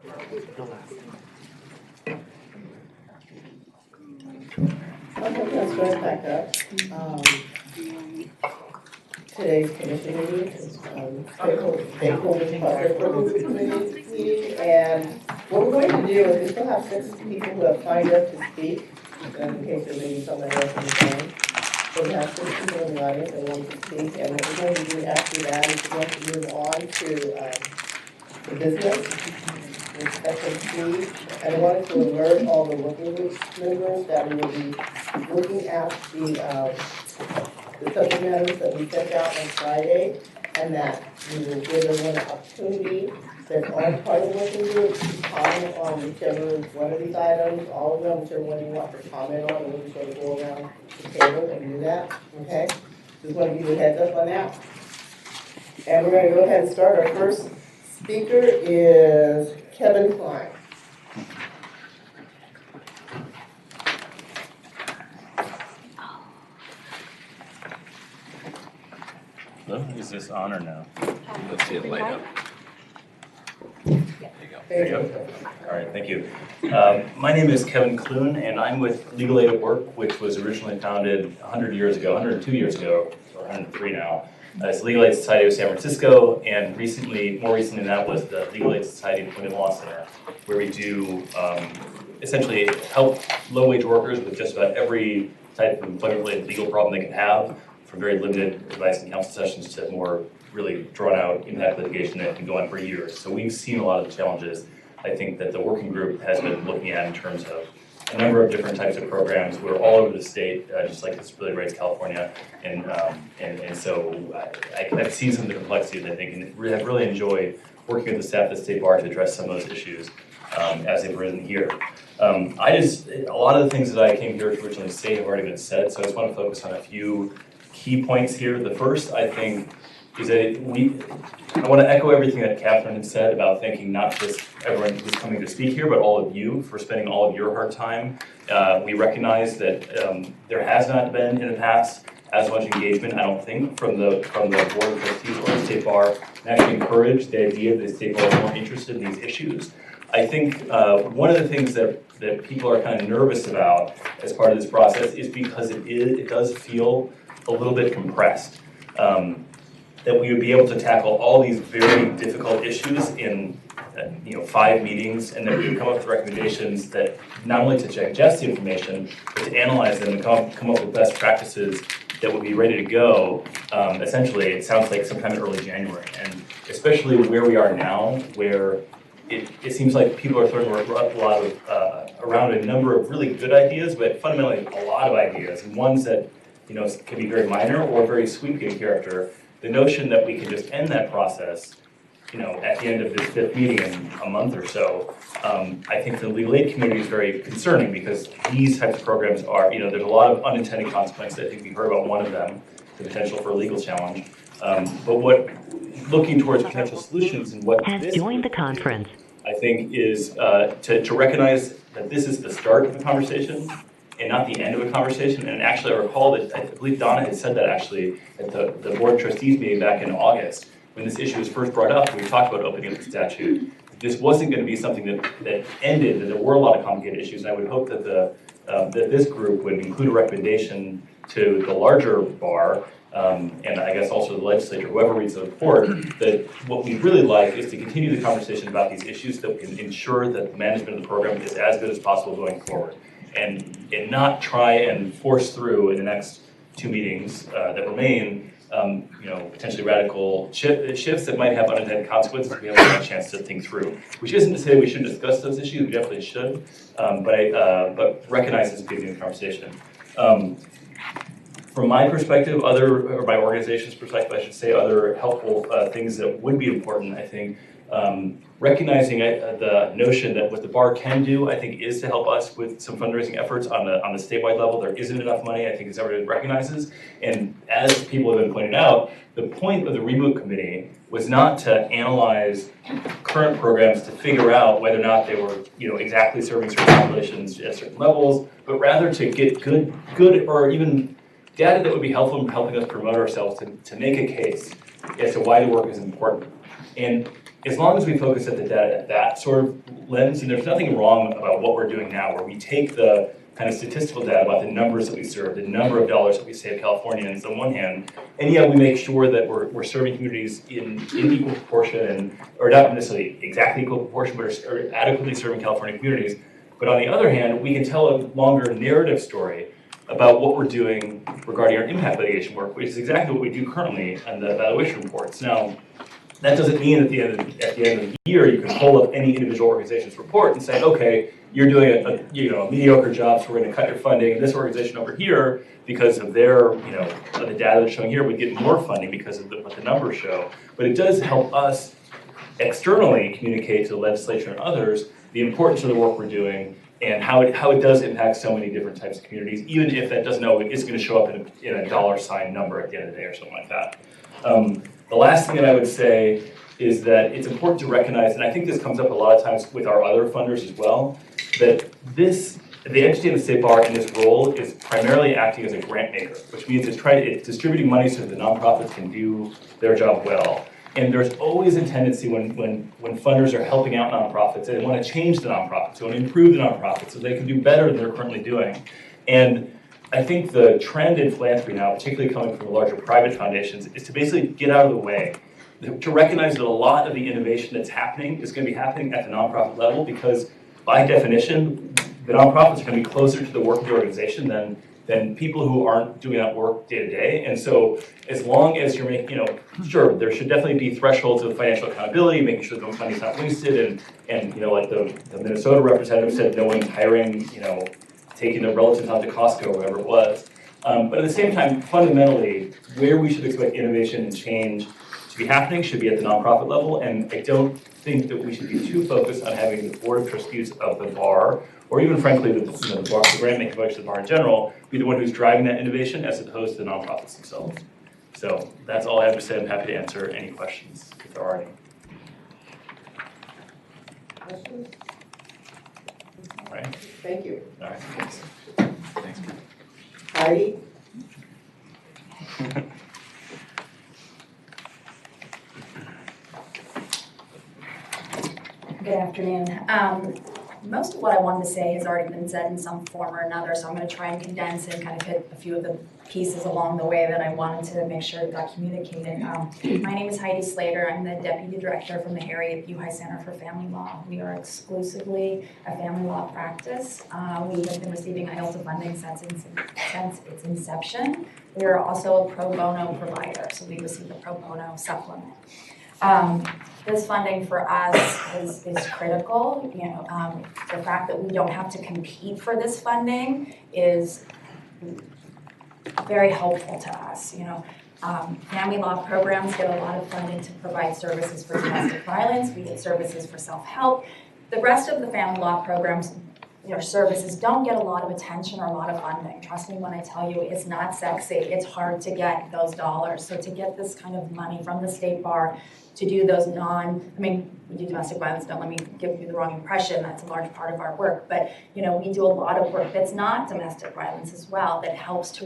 Okay, let's go back up. Today's commission meeting is stakeholders process committee meeting, and what we're going to do is we still have 6 people who have signed up to speak, in case there may be somebody else on the phone. So we have 6 people in the audience that want to speak, and what we're going to do after that is we're going to move on to the business. And I wanted to alert all the working group members that we will be looking at the subject matters that we sent out on Friday, and that we will give everyone an opportunity that's on part of the working group to comment on whichever one of these items, all of them, whichever one you want to comment on, and we're just going to go around the table and do that, okay? Just want to give you a heads up on that. And we're going to go ahead and start. Our first speaker is Kevin Klein. Is this on or no? Let's see it light up. There you go. All right, thank you. My name is Kevin Clune, and I'm with Legal Aid at Work, which was originally founded 100 years ago, 102 years ago, or 103 now. It's Legal Aid Society of San Francisco, and more recently than that was the Legal Aid Society of Women Law Center, where we do essentially help low-wage workers with just about every type of employment-related legal problem they can have, from very limited advice and counsel sessions to more really drawn-out impact litigation that can go on for years. So we've seen a lot of the challenges, I think, that the working group has been looking at in terms of a number of different types of programs. We're all over the state, just like Disability Rights California, and so I've seen some of the complexities, I think, and have really enjoyed working with the staff at the State Bar to address some of those issues as they've arisen here. A lot of the things that I came here to originally say have already been said, so I just want to focus on a few key points here. The first, I think, is that I want to echo everything that Catherine had said about thanking not just everyone who's coming to speak here, but all of you for spending all of your hard time. We recognize that there has not been in the past as much engagement, I don't think, from the Board of Trustees or the State Bar, and actually encourage the idea that the State Bar is more interested in these issues. I think one of the things that people are kind of nervous about as part of this process is because it does feel a little bit compressed. That we would be able to tackle all these very difficult issues in 5 meetings, and that we would come up with recommendations that not only to digest the information, but to analyze them and come up with best practices that would be ready to go. Essentially, it sounds like sometime in early January, and especially where we are now, where it seems like people are throwing around a number of really good ideas, but fundamentally a lot of ideas, and ones that can be very minor or very sweeping in character. The notion that we can just end that process, at the end of this 5th meeting in a month or so, I think the legal aid community is very concerning, because these types of programs are, there's a lot of unintended consequences. I think we heard about one of them, the potential for a legal challenge. But looking towards potential solutions and what has joined the conference, I think, is to recognize that this is the start of the conversation and not the end of a conversation. And actually, I recall that, I believe Donna had said that actually at the Board of Trustees meeting back in August, when this issue was first brought up, we talked about opening up the statute. This wasn't going to be something that ended, that there were a lot of complicated issues, and I would hope that that this group would include a recommendation to the larger bar, and I guess also the legislature, whoever reads the report, that what we'd really like is to continue the conversation about these issues that can ensure that the management of the program is as good as possible going forward. And not try and force through in the next 2 meetings that remain, potentially radical shifts that might have unintended consequences we haven't had a chance to think through. Which isn't to say we shouldn't discuss those issues, we definitely should, but recognize this beginning of the conversation. From my perspective, or my organization's perspective, I should say, other helpful things that would be important, I think, recognizing the notion that what the bar can do, I think, is to help us with some fundraising efforts on the statewide level. There isn't enough money, I think, as everyone recognizes. And as people have been pointed out, the point of the Reboot Committee was not to analyze current programs to figure out whether or not they were, exactly serving certain populations at certain levels, but rather to get good or even data that would be helpful in helping us promote ourselves to make a case as to why the work is important. And as long as we focus at the data at that sort of lens, and there's nothing wrong about what we're doing now, where we take the kind of statistical data about the numbers that we serve, the number of dollars that we save Californians on one hand, and yet we make sure that we're serving communities in equal proportion, or not necessarily exactly equal proportion, but are adequately serving California communities. But on the other hand, we can tell a longer narrative story about what we're doing regarding our impact litigation work, which is exactly what we do currently on the evaluation reports. Now, that doesn't mean at the end of the year you can pull up any individual organization's report and say, okay, you're doing a mediocre job, so we're going to cut your funding. This organization over here, because of their the data that's showing here, we get more funding because of what the numbers show. But it does help us externally communicate to the legislature and others the importance of the work we're doing and how it does impact so many different types of communities, even if that doesn't know it's going to show up in a dollar sign number at the end of the day or something like that. The last thing that I would say is that it's important to recognize, and I think this comes up a lot of times with our other funders as well, that the entity of the State Bar in this role is primarily acting as a grant maker, which means it's distributing money so that the nonprofits can do their job well. And there's always a tendency when funders are helping out nonprofits, they want to change the nonprofits, they want to improve the nonprofits so they can do better than they're currently doing. And I think the trend in philanthropy now, particularly coming from the larger private foundations, is to basically get out of the way, to recognize that a lot of the innovation that's happening is going to be happening at the nonprofit level because, by definition, the nonprofits are going to be closer to the work of the organization than people who aren't doing that work day to day. And so as long as you're making, sure, there should definitely be thresholds of financial accountability, making sure the money's not wasted, and like the Minnesota representative said, no one's hiring, taking the relatives out to Costco or whatever it was. But at the same time, fundamentally, where we should expect innovation and change to be happening should be at the nonprofit level, and I don't think that we should be too focused on having the board of trustees of the bar, or even frankly the bar, the grant making function of the bar in general, be the one who's driving that innovation as opposed to the nonprofits themselves. So that's all I have to say. I'm happy to answer any questions if there are any. Questions? All right. Thank you. All right. Thanks. Thanks. Heidi? Good afternoon. Most of what I wanted to say has already been said in some form or another, so I'm going to try and condense and kind of hit a few of the pieces along the way that I wanted to make sure got communicated. My name is Heidi Slater. I'm the Deputy Director from the Harriet Buhey Center for Family Law. We are exclusively a family law practice. We have been receiving IELTS funding since its inception. We are also a pro bono provider, so we receive a pro bono supplement. This funding for us is critical. The fact that we don't have to compete for this funding is very helpful to us. Family law programs get a lot of funding to provide services for domestic violence. We get services for self-help. The rest of the family law programs, services don't get a lot of attention or a lot of funding. Trust me when I tell you, it's not sexy. It's hard to get those dollars. So to get this kind of money from the State Bar to do those we do domestic violence, don't let me give you the wrong impression, that's a large part of our work, but we do a lot of work that's not domestic violence as well, that helps to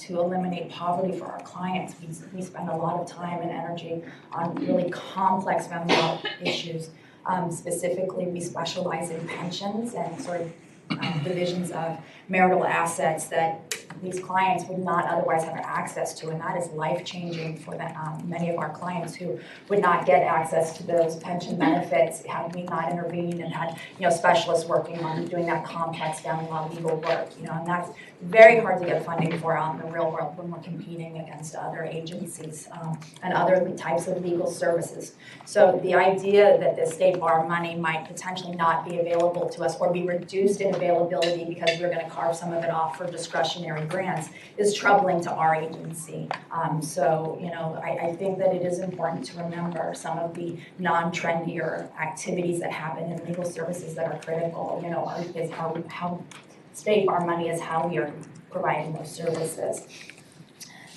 eliminate poverty for our clients. We spend a lot of time and energy on really complex family law issues. Specifically, we specialize in pensions and sort of divisions of marital assets that these clients would not otherwise have access to, and that is life-changing for many of our clients who would not get access to those pension benefits had we not intervened and had specialists working on doing that complex family law legal work. And that's very hard to get funding for out in the real world when we're competing against other agencies and other types of legal services. So the idea that the State Bar money might potentially not be available to us or be reduced in availability because we're going to carve some of it off for discretionary grants is troubling to our agency. I think that it is important to remember some of the non-trendier activities that happen in legal services that are critical. How State Bar money is how we are providing those services.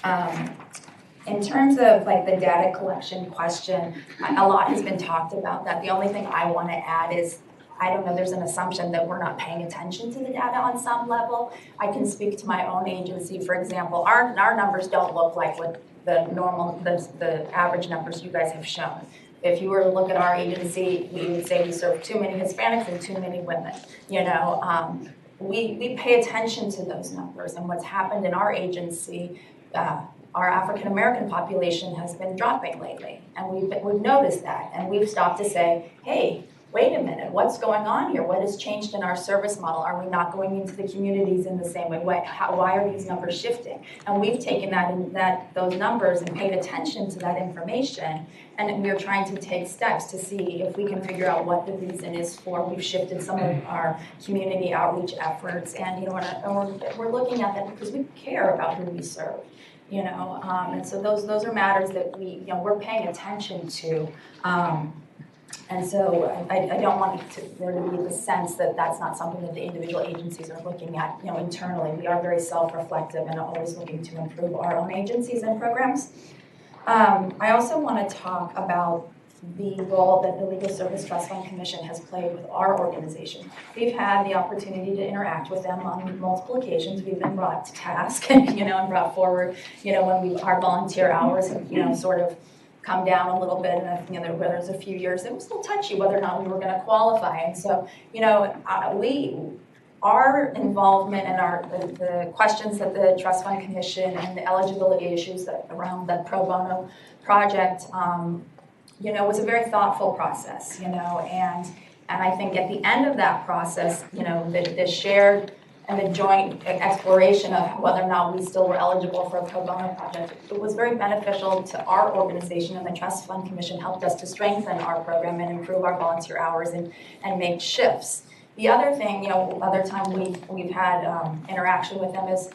In terms of the data collection question, a lot has been talked about that. The only thing I want to add is, I don't know, there's an assumption that we're not paying attention to the data on some level. I can speak to my own agency, for example. Our numbers don't look like what the average numbers you guys have shown. if you were to look at our agency, we would say we serve too many Hispanics and too many women. You know, we pay attention to those numbers, and what's happened in our agency, our African American population has been dropping lately, and we've noticed that, and we've stopped to say, hey, wait a minute, what's going on here? What has changed in our service model? Are we not going into the communities in the same way? Why are these numbers shifting? And we've taken those numbers and paid attention to that information, and we're trying to take steps to see if we can figure out what the reason is for. We've shifted some of our community outreach efforts, and we're looking at that because we care about who we serve. And so those are matters that we're paying attention to. And so I don't want there to be the sense that that's not something that the individual agencies are looking at, internally. We are very self-reflective and always looking to improve our own agencies and programs. I also want to talk about the role that the Legal Service Trust Fund Commission has played with our organization. We've had the opportunity to interact with them on multiple occasions. We've been brought to task, and brought forward, when our volunteer hours have, sort of come down a little bit, and there's a few years it was a little touchy whether or not we were going to qualify. And so, our involvement and the questions that the Trust Fund Commission and the eligibility issues around the pro bono project, was a very thoughtful process, and I think at the end of that process, the shared and the joint exploration of whether or not we still were eligible for a pro bono project, it was very beneficial to our organization, and the Trust Fund Commission helped us to strengthen our program and improve our volunteer hours and make shifts. The other thing, other time we've had interaction with them is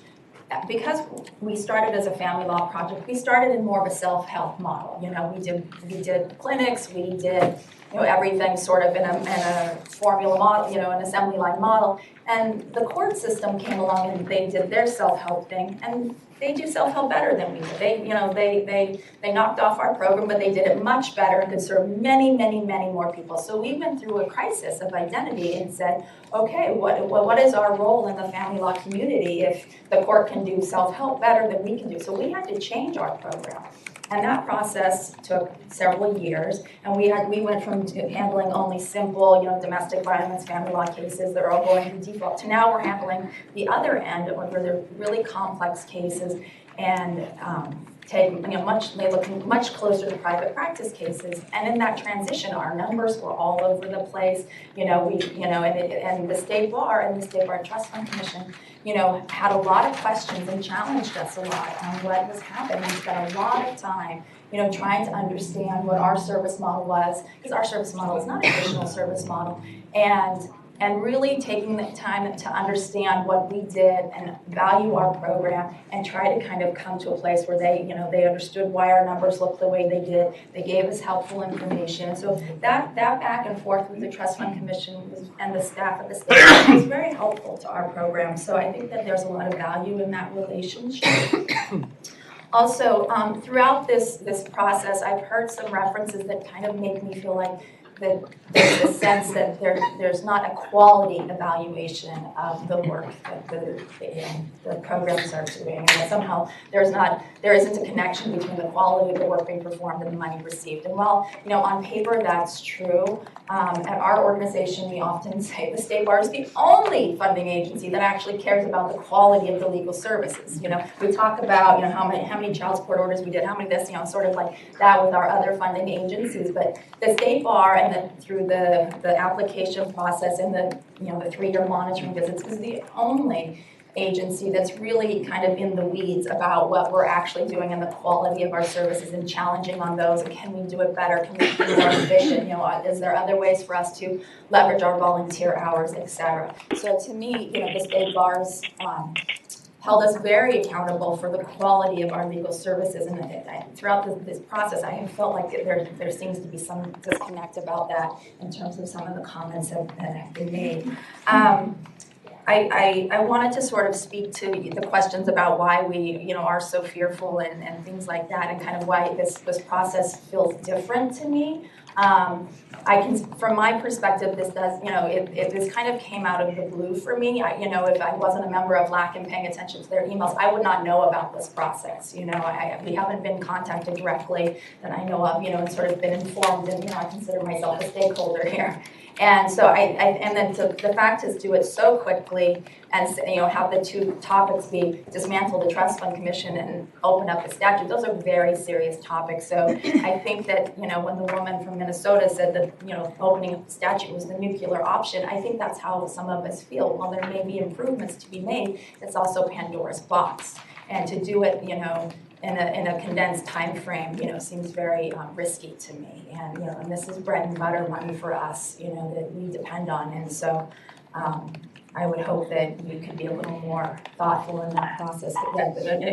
because we started as a family law project, we started in more of a self-help model. We did clinics, we did everything sort of in a formula model, an assembly line model. And the court system came along and they did their self-help thing, and they do self-help better than we do. They knocked off our program, but they did it much better and could serve many, many, many more people. So we went through a crisis of identity and said, okay, what is our role in the family law community if the court can do self-help better than we can do? So we had to change our program. And that process took several years, and we went from handling only simple, domestic violence, family law cases that are all going to default, to now we're handling the other end, where they're really complex cases, and they look much closer to private practice cases. And in that transition, our numbers were all over the place. And the State Bar and the State Bar Trust Fund Commission, had a lot of questions and challenged us a lot on what was happening. We spent a lot of time, trying to understand what our service model was, because our service model is not a traditional service model, and really taking the time to understand what we did and value our program and try to kind of come to a place where they understood why our numbers looked the way they did. They gave us helpful information. And so that back and forth with the Trust Fund Commission and the staff at the state was very helpful to our program. So I think that there's a lot of value in that relationship. Also, throughout this process, I've heard some references that kind of make me feel like there's a sense that there's not a quality evaluation of the work that the programs are doing, and that somehow there isn't a connection between the quality of the work being performed and the money received. And while on paper that's true, at our organization we often say the State Bar is the only funding agency that actually cares about the quality of the legal services. We talk about how many child support orders we did, how many this, sort of like that with our other funding agencies, but the State Bar, and through the application process and the 3-year monitoring visits, is the only agency that's really kind of in the weeds about what we're actually doing and the quality of our services and challenging on those, and can we do it better, can we be more efficient, is there other ways for us to leverage our volunteer hours, etc. So to me, the State Bar's held us very accountable for the quality of our legal services, and throughout this process I have felt like there seems to be some disconnect about that in terms of some of the comments that have been made. I wanted to sort of speak to the questions about why we, are so fearful and things like that, and kind of why this process feels different to me. From my perspective, this does, this kind of came out of the blue for me. If I wasn't a member of LAC and paying attention to their emails, I would not know about this process. We haven't been contacted directly that I know of, and sort of been informed, and, I consider myself a stakeholder here. And so the fact is do it so quickly and, have the two topics be dismantle the Trust Fund Commission and open up the statute. Those are very serious topics. So I think that, when the woman from Minnesota said that, opening up the statute was the nuclear option, I think that's how some of us feel. While there may be improvements to be made, it's also Pandora's box. And to do it, in a condensed time frame, seems very risky to me. And, and this is bread and butter money for us, that we depend on. And so I would hope that we could be a little more thoughtful in that process,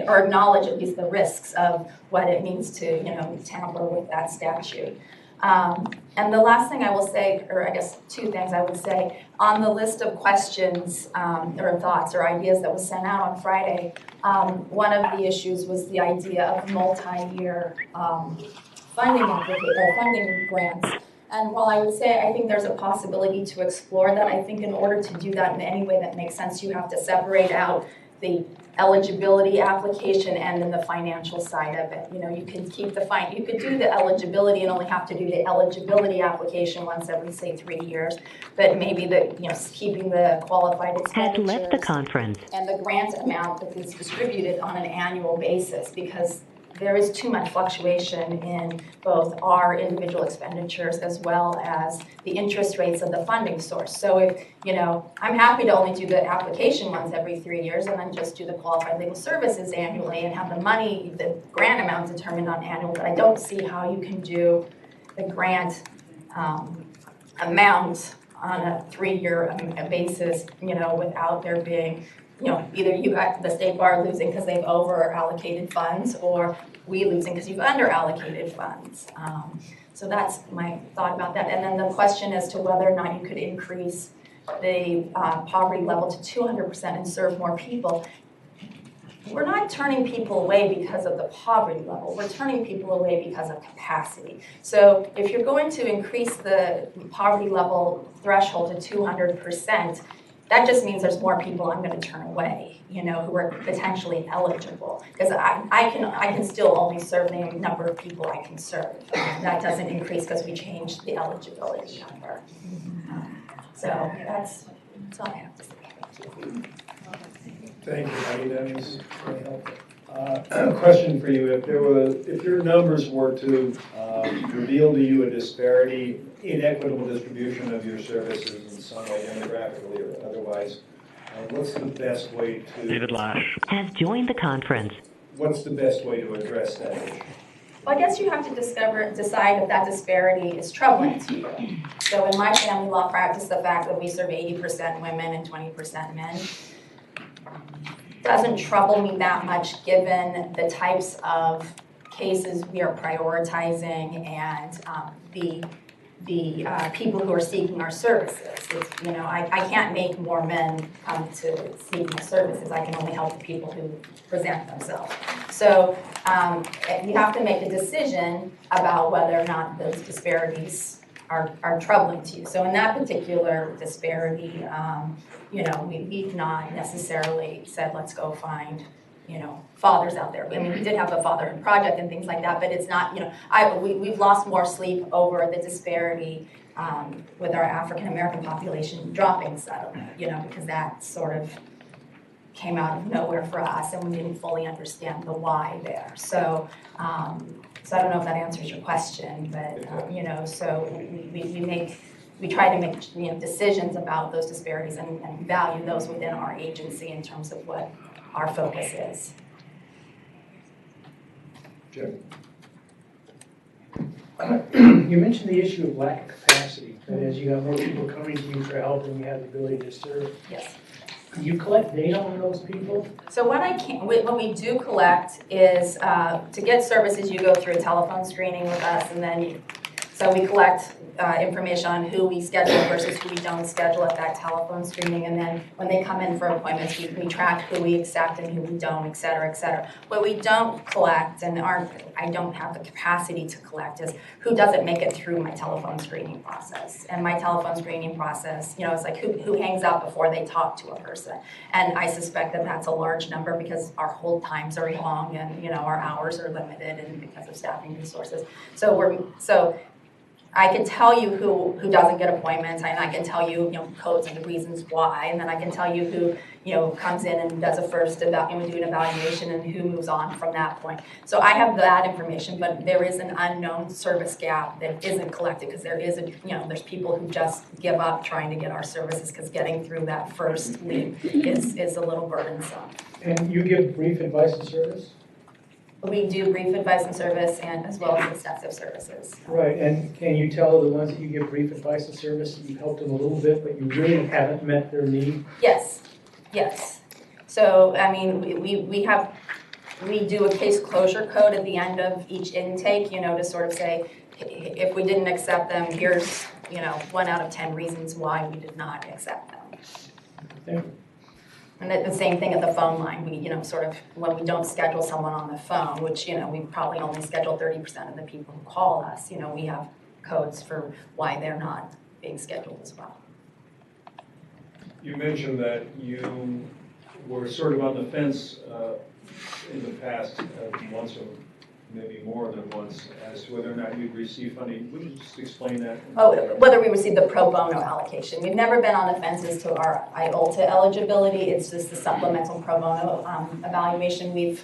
or acknowledge at least the risks of what it means to, tamper with that statute. And the last thing I will say, or I guess two things I would say, on the list of questions or thoughts or ideas that was sent out on Friday, one of the issues was the idea of multi-year funding grants. And while I would say I think there's a possibility to explore that, I think in order to do that in any way that makes sense, you have to separate out the eligibility application and then the financial side of it. You can keep you could do the eligibility and only have to do the eligibility application once every, say, 3 years, but maybe keeping the qualified expenditures has left the conference and the grant amount that is distributed on an annual basis, because there is too much fluctuation in both our individual expenditures as well as the interest rates of the funding source. So if, I'm happy to only do the application once every 3 years and then just do the qualified legal services annually and have the grant amount determined on annual, but I don't see how you can do the grant amount on a 3-year basis, without there being either you got the state bar losing because they've over allocated funds, or we losing because you've under allocated funds. So that's my thought about that. And then the question as to whether or not you could increase the poverty level to 200% and serve more people. We're not turning people away because of the poverty level. We're turning people away because of capacity. So if you're going to increase the poverty level threshold to 200%, that just means there's more people I'm going to turn away, who are potentially eligible. Because I can still only serve the number of people I can serve. That doesn't increase because we changed the eligibility number. So that's all I have to say. Thank you, Heidi. That was very helpful. Question for you: if your numbers were to reveal to you a disparity, inequitable distribution of your services in some way, demographically or otherwise, what's the best way to? David Lash has joined the conference. What's the best way to address that issue? Well, I guess you have to decide if that disparity is troubling to you. So in my family law practice, the fact that we serve 80% women and 20% men doesn't trouble me that much, given the types of cases we are prioritizing and the people who are seeking our services. I can't make more men come to seek my services. I can only help the people who present themselves. So you have to make a decision about whether or not those disparities are troubling to you. So in that particular disparity, we've not necessarily said, let's go find fathers out there. I mean, we did have a fatherhood project and things like that, but it's not, we've lost more sleep over the disparity with our African American population dropping suddenly, because that sort of came out of nowhere for us and we didn't fully understand the why there. So, so I don't know if that answers your question, but, so we try to make decisions about those disparities and value those within our agency in terms of what our focus is. Jim? You mentioned the issue of lack of capacity. That is, you have more people coming to you for help than you have the ability to serve. Yes. Do you collect data on those people? So what we do collect is to get services, you go through a telephone screening with us, and then So we collect information on who we schedule versus who we don't schedule at that telephone screening. And then when they come in for appointments, we track who we accept and who we don't, et cetera, et cetera. What we don't collect and I don't have the capacity to collect is who doesn't make it through my telephone screening process. And my telephone screening process, you know, it's like who hangs up before they talk to a person. And I suspect that that's a large number because our hold times are long and, you know, our hours are limited and because of staffing resources. So I can tell you who doesn't get appointments, and I can tell you, you know, codes and the reasons why, and then I can tell you who, you know, comes in and does a first and we do an evaluation and who moves on from that point. So I have that information, but there is an unknown service gap that isn't collected because there is there's people who just give up trying to get our services because getting through that first lead is a little burdensome. And you give brief advice and service? We do brief advice and service and as well as extensive services. Right, and can you tell the ones that you give brief advice and service that you've helped them a little bit, but you really haven't met their need? Yes, yes. So, I mean, we do a case closure code at the end of each intake, you know, to sort of say, if we didn't accept them, here's, you know, 1 out of 10 reasons why we did not accept them. Thank you. And the same thing at the phone line. We, you know, sort of when we don't schedule someone on the phone, which, you know, we probably only schedule 30% of the people who call us, you know, we have codes for why they're not being scheduled as well. You mentioned that you were sort of on the fence in the past, once or maybe more than once, as to whether or not you'd receive funding. Would you just explain that? Oh, whether we receive the pro bono allocation. We've never been on the fence as to our IOLTA eligibility. It's just the supplemental pro bono evaluation. We've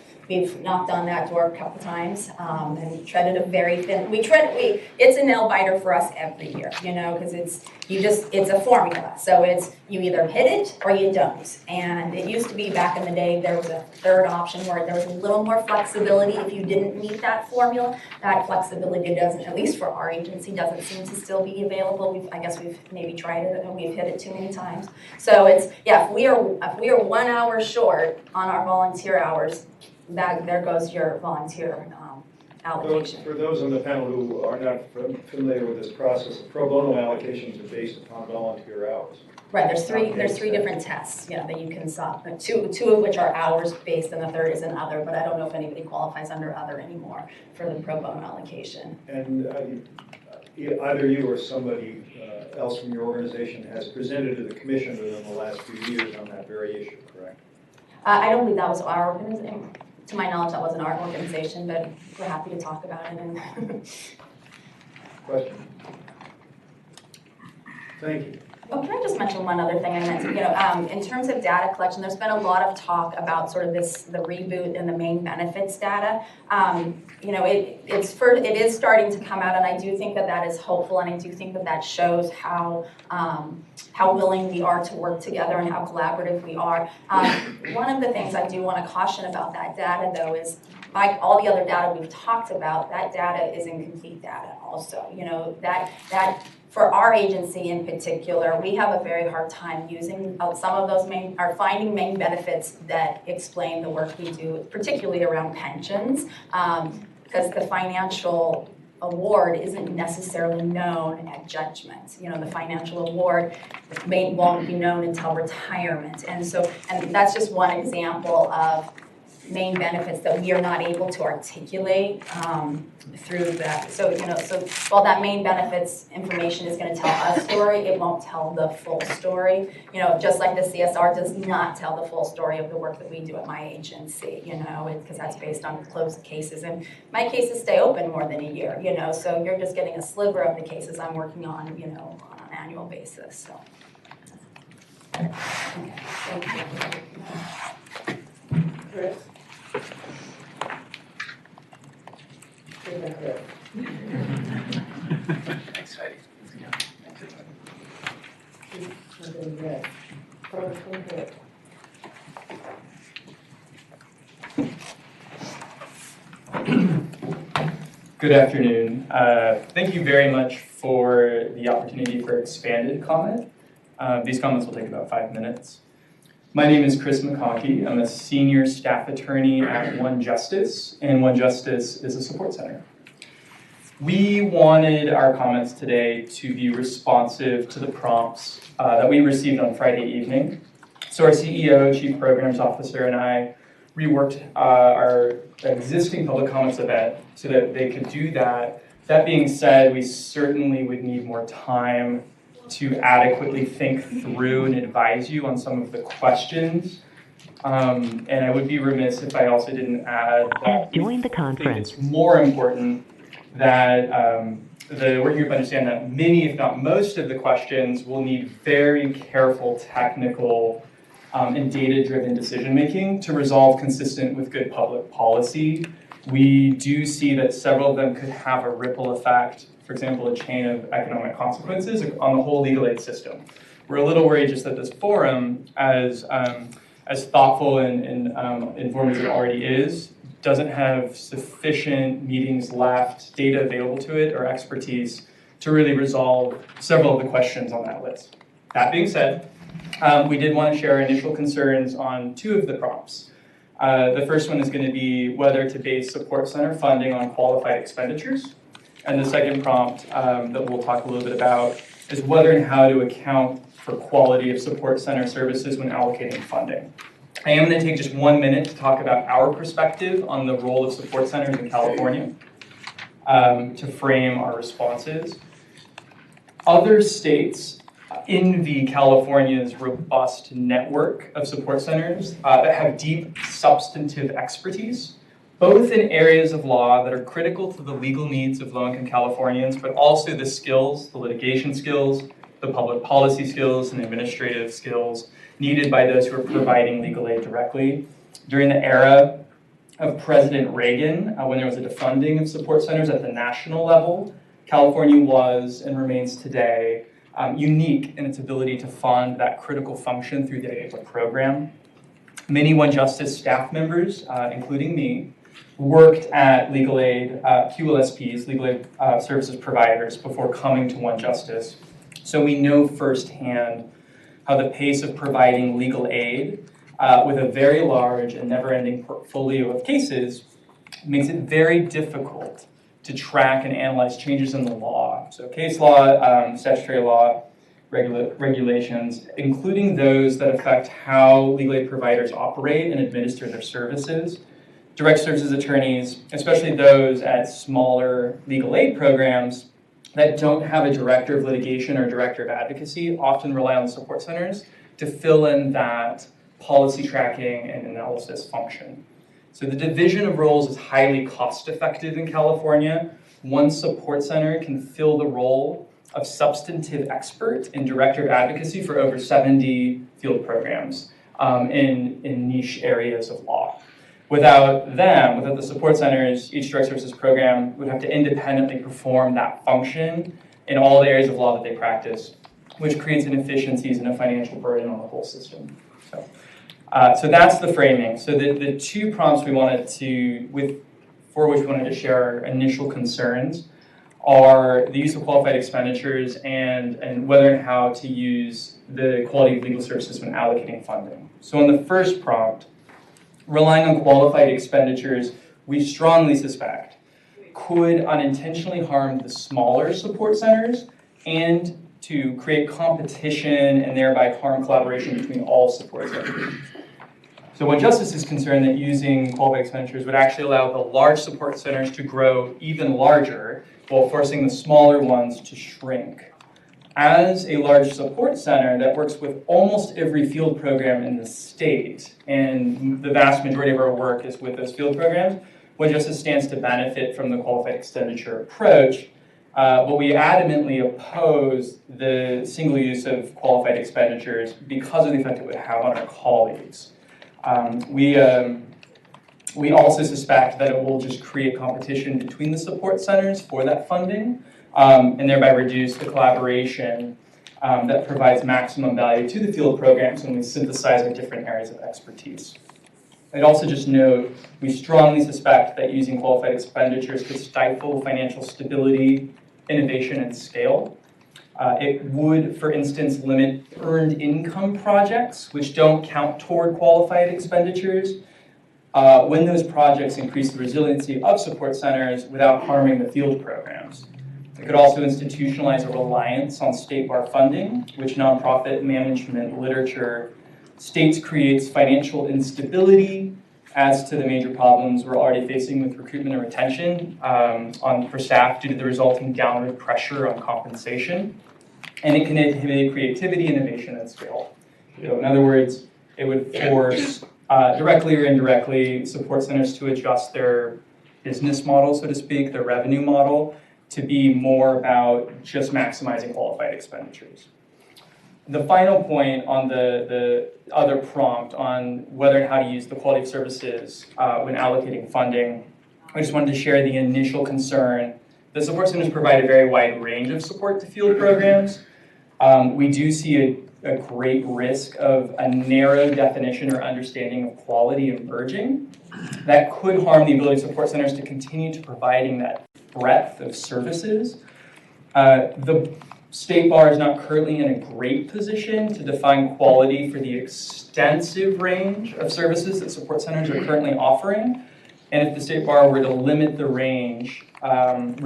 knocked on that door a couple times and treaded a very thin. It's a nail biter for us every year, you know, because it's a formula. So it's you either hit it or you don't. And it used to be back in the day there was a third option where there was a little more flexibility if you didn't meet that formula. That flexibility doesn't, at least for our agency, doesn't seem to still be available. I guess we've maybe tried it and we've hit it too many times. So it's if we are 1 hour short on our volunteer hours, there goes your volunteer allocation. For those on the panel who are not familiar with this process, pro bono allocations are based upon volunteer hours. Right, there's three different tests, you know, that you can solve. Two of which are hours based, and the third is an other. But I don't know if anybody qualifies under other anymore for the pro bono allocation. And either you or somebody else from your organization has presented to the commission within the last few years on that very issue, correct? I don't believe that was our organization. To my knowledge, that wasn't our organization, but we're happy to talk about it. And Question? Thank you. Oh, can I just mention one other thing I meant to, you know, in terms of data collection, there's been a lot of talk about sort of the reboot and the main benefits data. You know, it is starting to come out, and I do think that is hopeful, and I do think that shows how willing we are to work together and how collaborative we are. One of the things I do want to caution about that data, though, is like all the other data we've talked about, that data is incomplete data also. You know, that for our agency in particular, we have a very hard time using some of those finding main benefits that explain the work we do, particularly around pensions, because the financial award isn't necessarily known at judgment. You know, the financial award won't be known until retirement. And that's just one example of main benefits that we are not able to articulate through that. So, you know, while that main benefits information is going to tell a story, it won't tell the full story. You know, just like the CSR does not tell the full story of the work that we do at my agency, you know, because that's based on closed cases. And my cases stay open more than a year, you know, so you're just getting a sliver of the cases I'm working on, you know, on an annual basis. So, okay, thank you. Chris? Thanks, Heidi. Good afternoon. Thank you very much for the opportunity for expanded comment. These comments will take about 5 minutes. My name is Chris McConkie. I'm a senior staff attorney at One Justice, and One Justice is a support center. We wanted our comments today to be responsive to the prompts that we received on Friday evening. So our CEO, Chief Programs Officer, and I reworked our existing public comments event so that they could do that. That being said, we certainly would need more time to adequately think through and advise you on some of the questions. And I would be remiss if I also didn't add that Join the conference. it's more important that the working group understand that many, if not most, of the questions will need very careful technical and data-driven decision-making to resolve consistent with good public policy. We do see that several of them could have a ripple effect, for example, a chain of economic consequences on the whole legal aid system. We're a little worried just that this forum, as thoughtful and informed as it already is, doesn't have sufficient meetings left, data available to it, or expertise to really resolve several of the questions on that list. That being said, we did want to share our initial concerns on two of the prompts. The first one is going to be whether to base support center funding on qualified expenditures. And the second prompt that we'll talk a little bit about is whether and how to account for quality of support center services when allocating funding. I am going to take just 1 minute to talk about our perspective on the role of support centers in California to frame our responses. Other states envy California's robust network of support centers that have deep substantive expertise, both in areas of law that are critical to the legal needs of low-income Californians, but also the skills, the litigation skills, the public policy skills, and administrative skills needed by those who are providing legal aid directly. During the era of President Reagan, when there was a defunding of support centers at the national level, California was, and remains today, unique in its ability to fund that critical function through the APA program. Many One Justice staff members, including me, worked at legal aid, QLSPs, legal aid services providers, before coming to One Justice. So we know firsthand how the pace of providing legal aid with a very large and never-ending portfolio of cases makes it very difficult to track and analyze changes in the law. So case law, statutory law, regulations, including those that affect how legal aid providers operate and administer their services. Direct services attorneys, especially those at smaller legal aid programs that don't have a director of litigation or director of advocacy, often rely on support centers to fill in that policy tracking and analysis function. So the division of roles is highly cost-effective in California. One support center can fill the role of substantive expert and director of advocacy for over 70 field programs in niche areas of law. Without them, without the support centers, each direct services program would have to independently perform that function in all the areas of law that they practice, which creates inefficiencies and a financial burden on the whole system. So that's the framing. So the two prompts we wanted to, for which we wanted to share our initial concerns are the use of qualified expenditures and whether and how to use the quality of legal services when allocating funding. So on the first prompt, relying on qualified expenditures, we strongly suspect, could unintentionally harm the smaller support centers and to create competition and thereby harm collaboration between all support centers. So One Justice is concerned that using qualified expenditures would actually allow the large support centers to grow even larger while forcing the smaller ones to shrink. As a large support center that works with almost every field program in the state, and the vast majority of our work is with those field programs, One Justice stands to benefit from the qualified expenditure approach, but we adamantly oppose the single use of qualified expenditures because of the effect it would have on our colleagues. We also suspect that it will just create competition between the support centers for that funding, and thereby reduce the collaboration that provides maximum value to the field programs when we synthesize our different areas of expertise. I'd also just note, we strongly suspect that using qualified expenditures could stifle financial stability, innovation, and scale. It would, for instance, limit earned income projects, which don't count toward qualified expenditures, when those projects increase the resiliency of support centers without harming the field programs. It could also institutionalize a reliance on state bar funding, which nonprofit management literature states creates financial instability, adds to the major problems we're already facing with recruitment and retention for staff due to the resulting downward pressure on compensation. And it can inhibit creativity, innovation, and skill. In other words, it would force, directly or indirectly, support centers to adjust their business model, so to speak, their revenue model, to be more about just maximizing qualified expenditures. The final point on the other prompt on whether and how to use the quality of services when allocating funding, I just wanted to share the initial concern. The support centers provide a very wide range of support to field programs. We do see a great risk of a narrow definition or understanding of quality emerging that could harm the ability of support centers to continue to providing that breadth of services. The State Bar is not currently in a great position to define quality for the extensive range of services that support centers are currently offering. And if the State Bar were to limit the range, by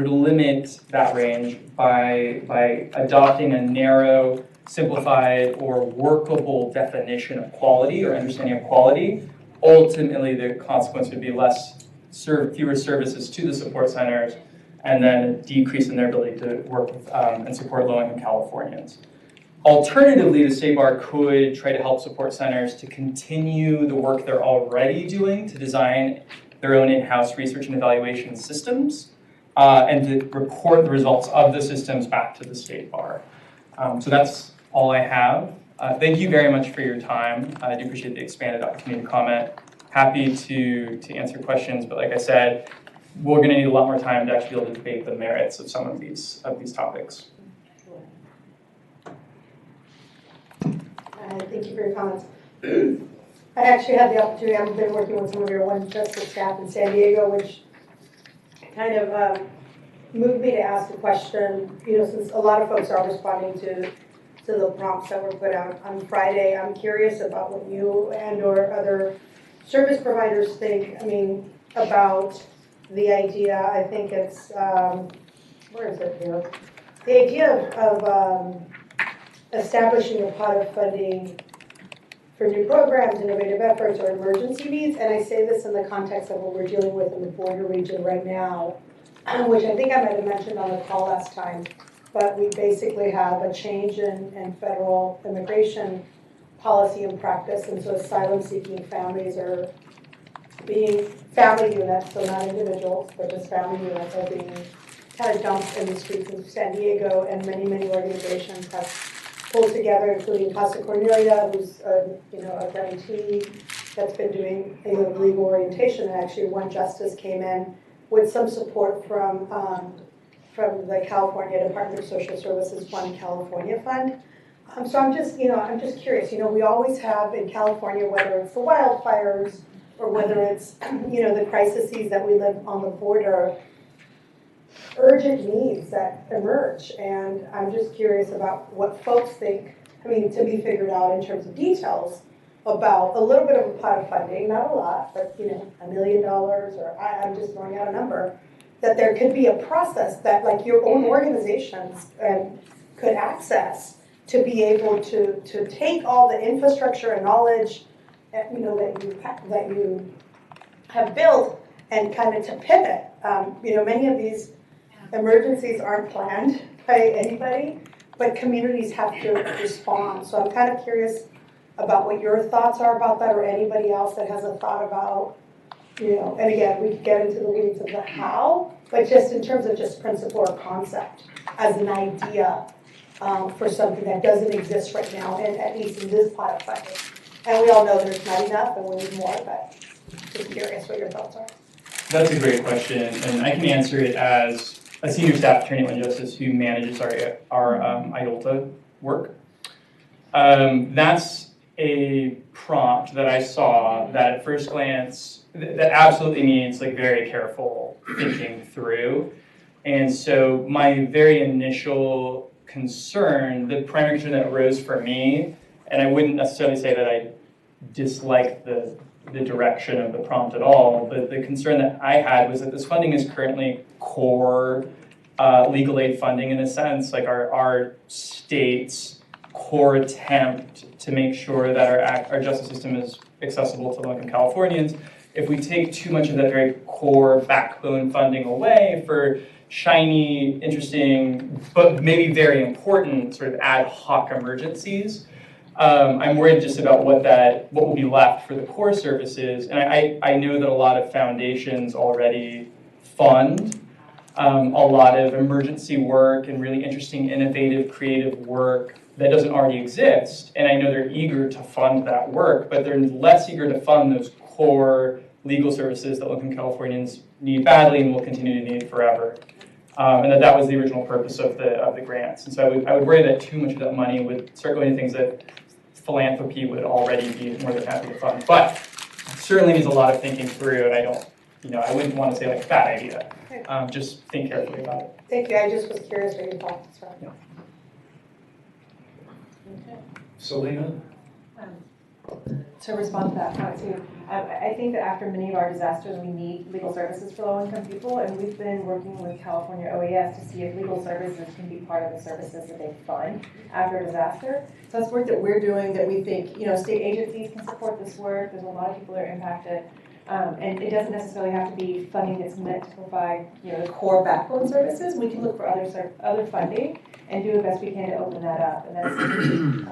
adopting a narrow, simplified, or workable definition of quality or understanding of quality, ultimately the consequence would be fewer services to the support centers, and then a decrease in their ability to work with and support low-income Californians. Alternatively, the State Bar could try to help support centers to continue the work they're already doing to design their own in-house research and evaluation systems, and to report the results of the systems back to the State Bar. So that's all I have. Thank you very much for your time. I do appreciate the expanded opportunity to comment. Happy to answer questions, but like I said, we're going to need a lot more time to actually be able to debate the merits of some of these topics. Thank you for your comments. I actually had the opportunity, I've been working with some of your One Justice staff in San Diego, which kind of moved me to ask a question, since a lot of folks are responding to the prompts that were put out on Friday. I'm curious about what you and or other service providers think, about the idea. I think it's, where is it here? The idea of establishing a pot of funding for new programs, innovative efforts, or emergency needs. And I say this in the context of what we're dealing with in the border region right now, which I think I might have mentioned on the call last time. But we basically have a change in federal immigration policy and practice. And so asylum-seeking families are being, family units, so not individuals, but just family units are being kind of dumped in the streets of San Diego, and many, many organizations have pulled together, including Casa Cornelia, who's a grantee that's been doing legal orientation, and actually One Justice came in with some support from the California Department of Social Services One California Fund. So I'm just curious. We always have in California, whether it's the wildfires or whether it's the crises that we live on the border, urgent needs that emerge, and I'm just curious about what folks think, to be figured out in terms of details about a little bit of a pot of funding, not a lot, but $1 million, or I'm just throwing out a number, that there could be a process that like your own organizations could access to be able to take all the infrastructure and knowledge that you have built and kind of to pivot. Many of these emergencies aren't planned by anybody, but communities have to respond. So I'm kind of curious about what your thoughts are about that, or anybody else that has a thought about, and again, we could get into the weeds of the how, but just in terms of just principle or concept as an idea for something that doesn't exist right now, and at least in this pot of funding. And we all know there's not enough and we need more, but just curious what your thoughts are. That's a great question, and I can answer it as a senior staff attorney at One Justice who manages our IOLTA work. That's a prompt that I saw that at first glance, that absolutely needs very careful thinking through. And so my very initial concern, the primary concern that arose for me, and I wouldn't necessarily say that I dislike the the direction of the prompt at all, but the concern that I had was that this funding is currently core legal aid funding in a sense, like our state's core attempt to make sure that our justice system is accessible to low-income Californians. If we take too much of that very core backbone funding away for shiny, interesting, but maybe very important sort of ad hoc emergencies, I'm worried just about what will be left for the core services. And I know that a lot of foundations already fund a lot of emergency work and really interesting, innovative, creative work that doesn't already exist. And I know they're eager to fund that work, but they're less eager to fund those core legal services that low-income Californians need badly and will continue to need forever. And that was the original purpose of the grants. And so I would worry that too much of that money would start going to things that philanthropy would already be more than happy to fund. But certainly needs a lot of thinking through, and I wouldn't want to say like bad idea. Just think carefully about it. Thank you, I just was curious what your thoughts were. Yeah. Selena? To respond to that point too, I think that after many of our disasters, we need legal services for low-income people, and we've been working with California OAS to see if legal services can be part of the services that they fund after a disaster. So that's work that we're doing that we think, state agencies can support this work. There's a lot of people that are impacted. And it doesn't necessarily have to be funding that's meant to provide, the core backbone services. We can look for other funding and do the best we can to open that up. And that's,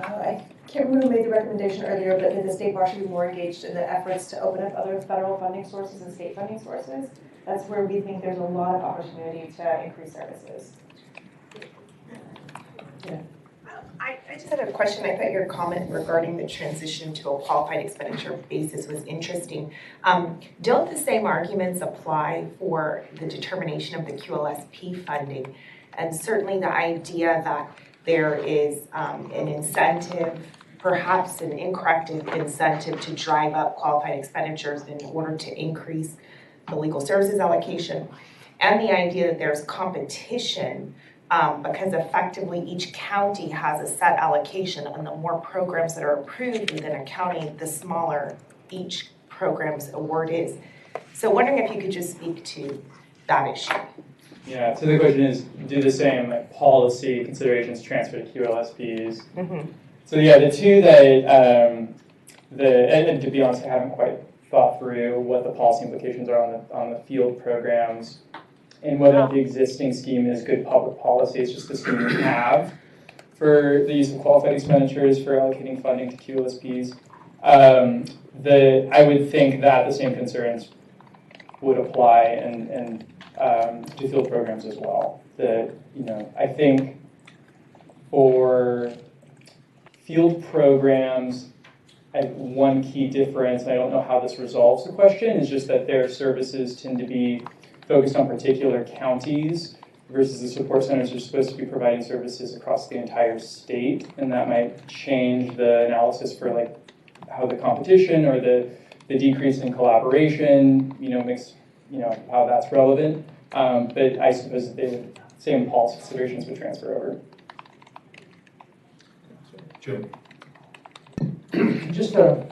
I can't remember who made the recommendation earlier, but that the state bar should be more engaged in the efforts to open up other federal funding sources and state funding sources. That's where we think there's a lot of opportunity to increase services. Yeah. I just had a question. I thought your comment regarding the transition to a qualified expenditure basis was interesting. Don't the same arguments apply for the determination of the QLSP funding? And certainly the idea that there is an incentive, perhaps an incorrect incentive to drive up qualified expenditures in order to increase the legal services allocation, and the idea that there's competition because effectively each county has a set allocation, and the more programs that are approved within a county, the smaller each program's award is. So wondering if you could just speak to that issue. Yeah, so the question is, do the same policy considerations transfer to QLSPs? Mm-hmm. So yeah, the two that, and to be honest, I haven't quite thought through what the policy implications are on the field programs and whether the existing scheme is good public policy. It's just the scheme we have for the use of qualified expenditures for allocating funding to QLSPs. I would think that the same concerns would apply and to field programs as well. I think for field programs, one key difference, and I don't know how this resolves the question, is just that their services tend to be focused on particular counties versus the support centers are supposed to be providing services across the entire state, and that might change the analysis for like how the competition or the decrease in collaboration, makes, how that's relevant. But I suppose the same policy considerations would transfer over. Jim. Just a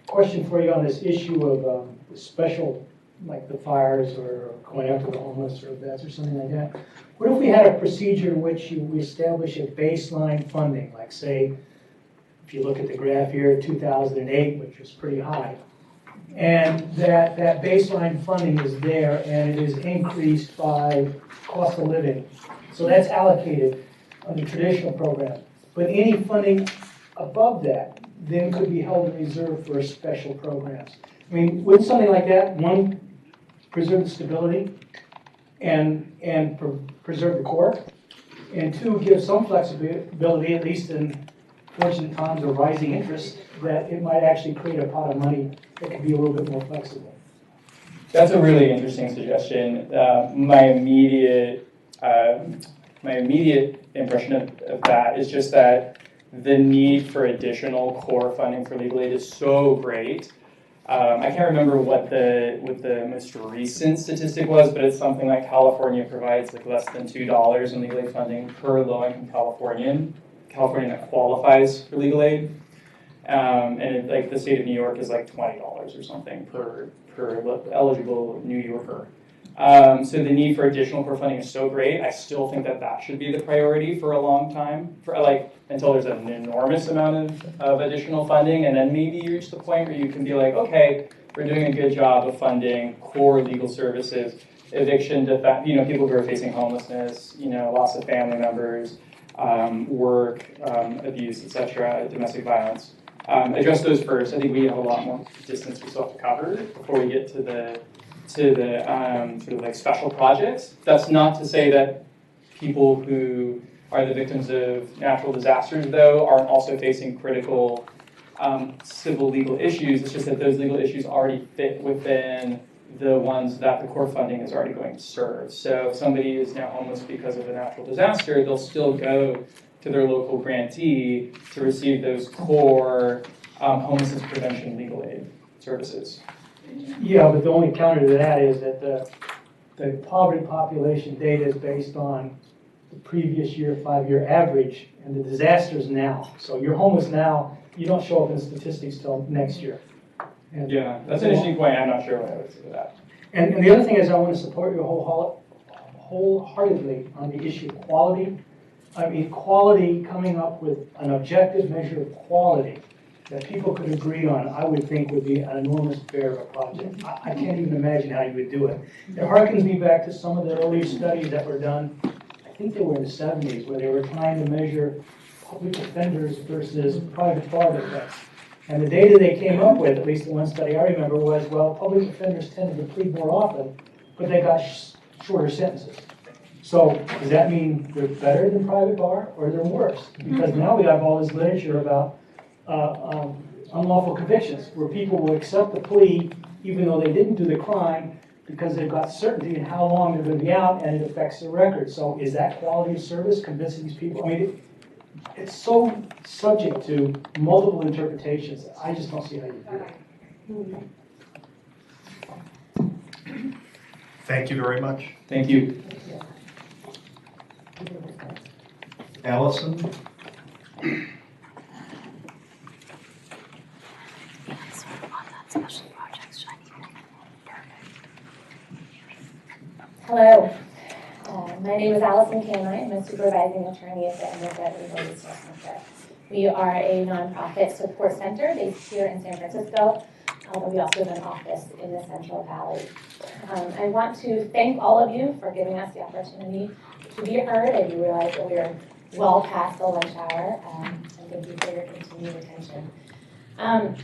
question for you on this issue of special, like the fires or going after the homeless or vets or something like that. What if we had a procedure in which we establish a baseline funding, like say, if you look at the graph here, 2008, which was pretty high, and that baseline funding is there and it is increased by cost of living. So that's allocated on the traditional program. But any funding above that then could be held in reserve for special programs. I mean, wouldn't something like that, one, preserve the stability and preserve the core, and two, give some flexibility, at least in fortunate times of rising interest, that it might actually create a pot of money that could be a little bit more flexible? That's a really interesting suggestion. My immediate impression of that is just that the need for additional core funding for legal aid is so great. I can't remember what the most recent statistic was, but it's something like California provides like less than $2 in legal aid funding per low-income Californian that qualifies for legal aid. Like the state of New York is like $20 or something per eligible New Yorker. So the need for additional core funding is so great. I still think that should be the priority for a long time, until there's an enormous amount of additional funding, and then maybe you reach the point where you can be like, okay, we're doing a good job of funding core legal services, eviction, people who are facing homelessness, loss of family members, work, abuse, etc., domestic violence. Address those first. I think we have a lot more distance we still have to cover before we get to the sort of like special projects. That's not to say that people who are the victims of natural disasters, though, aren't also facing critical civil legal issues. It's just that those legal issues already fit within the ones that the core funding is already going to serve. So if somebody is now homeless because of a natural disaster, they'll still go to their local grantee to receive those core homelessness prevention legal aid services. Yeah, but the only counter to that is that the poverty population data is based on the previous year, 5-year average, and the disasters now. So you're homeless now, you don't show up in statistics till next year. And yeah, that's an interesting point. I'm not sure what I would say to that. And the other thing is I want to support you wholeheartedly on the issue of quality. I mean, quality, coming up with an objective measure of quality that people could agree on, I would think would be an enormous bear of a project. I can't even imagine how you would do it. It harkens me back to some of the early studies that were done, I think they were in the 70s, where they were trying to measure public offenders versus private bar defense. And the data they came up with, at least the one study I remember, was, well, public offenders tended to plead more often, but they got shorter sentences. So does that mean they're better than private bar, or they're worse? Because now we have all this literature about unlawful convictions, where people will accept the plea even though they didn't do the crime because they've got certainty in how long they're going to be out, and it affects their record. So is that quality of service, convincing these people? I mean, it's so subject to multiple interpretations. I just don't see how you do it. Thank you very much. Thank you. Allison? Hello, my name is Allison Canine. I'm a supervising attorney at the Emergent Legal Resource Center. We are a nonprofit support center based here in San Francisco, but we also have an office in the Central Valley. I want to thank all of you for giving us the opportunity to be heard. I do realize that we are well past the lunch hour, and thank you for your continued attention.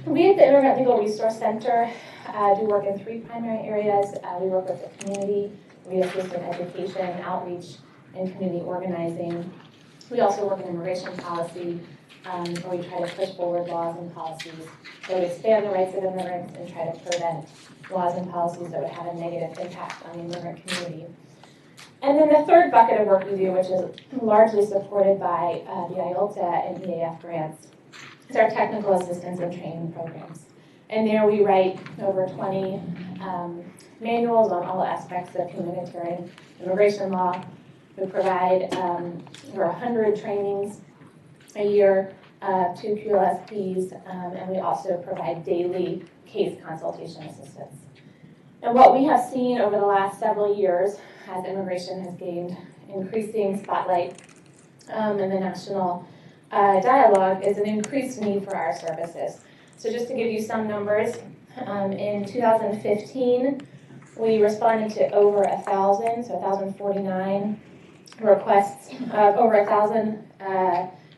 We at the Immigrant Legal Resource Center do work in 3 primary areas. We work with the community, we assist in education, outreach, and community organizing. We also work in immigration policy, where we try to push forward laws and policies that would expand the rights of immigrants and try to prevent laws and policies that would have a negative impact on the immigrant community. And then the third bucket of work we do, which is largely supported by the IOLTA and EAF grants, is our technical assistance and training programs. And there we write over 20 manuals on all aspects of humanitarian immigration law. We provide over 100 trainings a year to QLSPs, and we also provide daily case consultation assistance. And what we have seen over the last several years as immigration has gained increasing spotlight in the national dialogue is an increased need for our services. So just to give you some numbers, in 2015, we responded to over 1,000, so 1,049 requests, over 1,000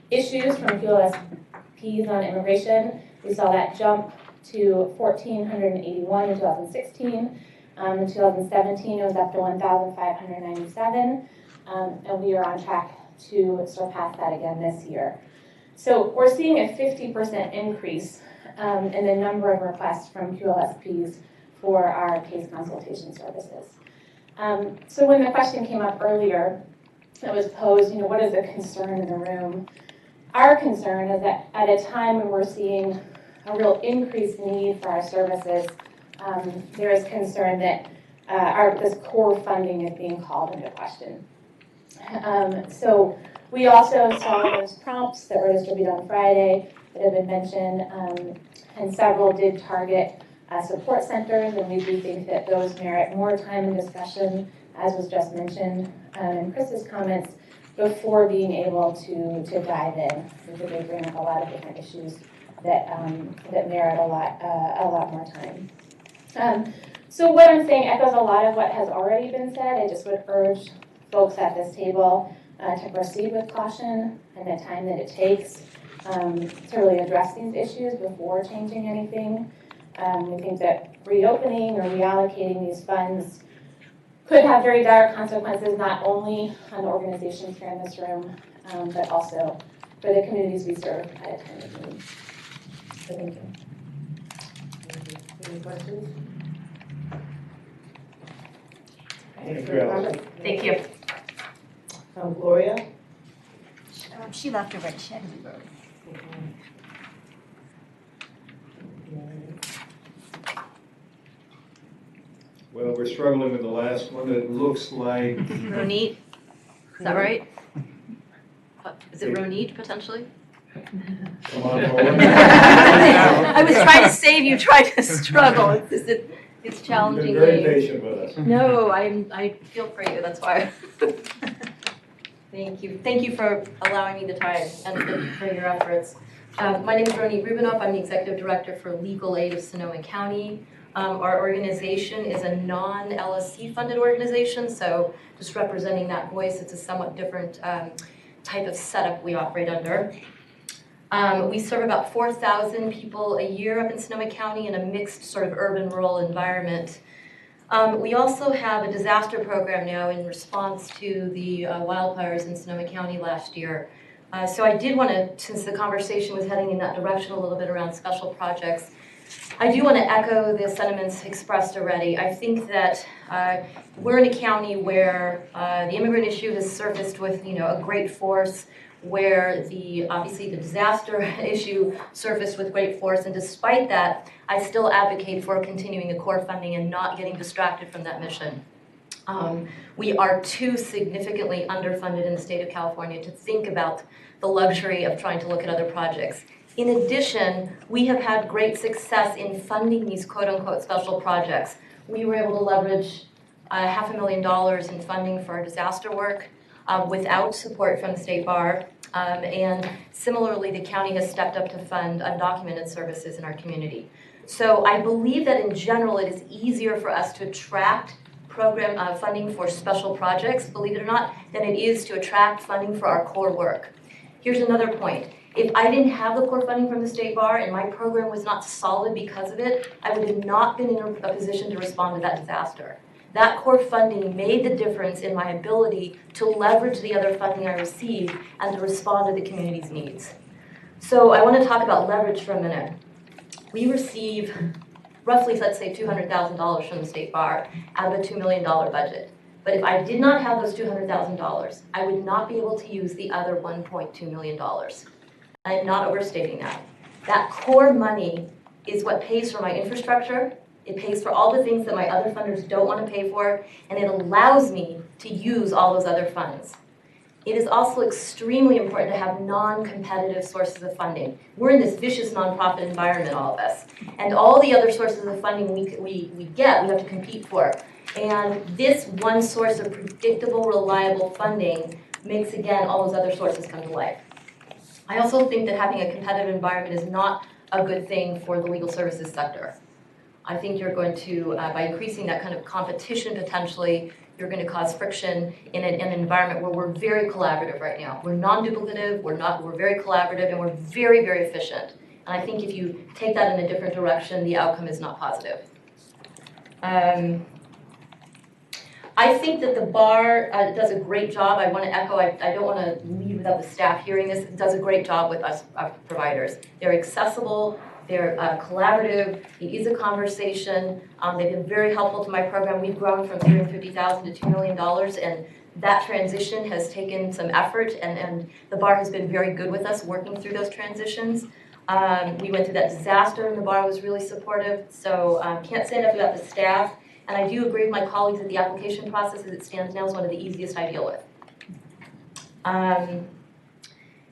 issues from QLSPs on immigration. We saw that jump to 1,481 in 2016. In 2017, it was up to 1,597, and we are on track to surpass that again this year. So we're seeing a 50% increase in the number of requests from QLSPs for our case consultation services. So when the question came up earlier, it was posed, what is the concern in the room? Our concern is that at a time when we're seeing a real increased need for our services, there is concern that this core funding is being called into question. So we also saw those prompts that were distributed on Friday that have been mentioned, and several did target support centers, and we do think that those merit more time and discussion, as was just mentioned in Chris's comments, before being able to dive in, because they bring up a lot of different issues that merit a lot more time. So what I'm saying echoes a lot of what has already been said. I just would urge folks at this table to proceed with caution and the time that it takes to really address these issues before changing anything. We think that reopening or reallocating these funds could have very dire consequences, not only on the organizations here in this room, but also for the communities we serve at a time of need. So thank you. Any questions? Thank you. Gloria? She left already. She had to go. Well, we're struggling with the last one. It looks like. Ronit, is that right? Is it Ronit potentially? Come on forward. I was trying to save you, trying to struggle. It's challenging. You've been very patient with us. No, I feel for you, that's why. Thank you. Thank you for allowing me the time and for your efforts. My name is Ronit Rubinoff. I'm the Executive Director for Legal Aid of Sonoma County. Our organization is a non-LSC funded organization, so just representing that voice, it's a somewhat different type of setup we operate under. We serve about 4,000 people a year up in Sonoma County in a mixed sort of urban-rural environment. We also have a disaster program now in response to the wildfires in Sonoma County last year. So I did want to, since the conversation was heading in that direction a little bit around special projects, I do want to echo the sentiments expressed already. I think that we're in a county where the immigrant issue has surfaced with, a great force, where obviously the disaster issue surfaced with great force, and despite that, I still advocate for continuing the core funding and not getting distracted from that mission. We are too significantly underfunded in the state of California to think about the luxury of trying to look at other projects. In addition, we have had great success in funding these quote-unquote special projects. We were able to leverage $500,000 in funding for our disaster work without support from the State Bar. And similarly, the county has stepped up to fund undocumented services in our community. So I believe that in general, it is easier for us to attract program funding for special projects, believe it or not, than it is to attract funding for our core work. Here's another point. If I didn't have the core funding from the State Bar and my program was not solid because of it, I would have not been in a position to respond to that disaster. That core funding made the difference in my ability to leverage the other funding I received and to respond to the community's needs. So I want to talk about leverage for a minute. We receive roughly, let's say, $200,000 from the State Bar out of a $2 million budget. But if I did not have those $200,000, I would not be able to use the other $1.2 million. I'm not overstating that. That core money is what pays for my infrastructure. It pays for all the things that my other funders don't want to pay for, and it allows me to use all those other funds. It is also extremely important to have non-competitive sources of funding. We're in this vicious nonprofit environment, all of us. And all the other sources of funding we get, we have to compete for. And this one source of predictable, reliable funding makes, again, all those other sources come to life. I also think that having a competitive environment is not a good thing for the legal services sector. I think you're going to, by increasing that kind of competition potentially, you're going to cause friction in an environment where we're very collaborative right now. We're non-duplicative, we're very collaborative, and we're very, very efficient. And I think if you take that in a different direction, the outcome is not positive. I think that the bar does a great job. I want to echo, I don't want to leave without the staff hearing this. It does a great job with us providers. They're accessible, they're collaborative, it is a conversation. They've been very helpful to my program. We've grown from $350,000 to $2 million, and that transition has taken some effort, and the bar has been very good with us working through those transitions. We went through that disaster, and the bar was really supportive, so can't say enough about the staff. And I do agree with my colleagues that the application process as it stands now is one of the easiest I deal with.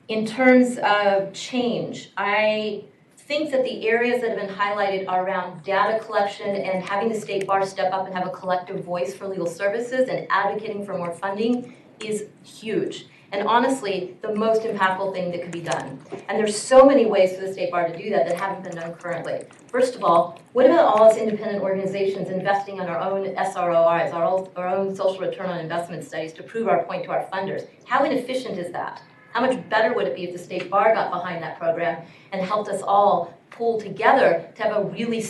In terms of change, I think that the areas that have been highlighted are around data collection and having the state bar step up and have a collective voice for legal services and advocating for more funding is huge. And honestly, the most impactful thing that could be done. And there's so many ways for the state bar to do that that haven't been done currently. First of all, what about all us independent organizations investing in our own SROIs, our own social return on investment studies to prove our point to our funders? How inefficient is that? How much better would it be if the state bar got behind that program and helped us all pull together to have a really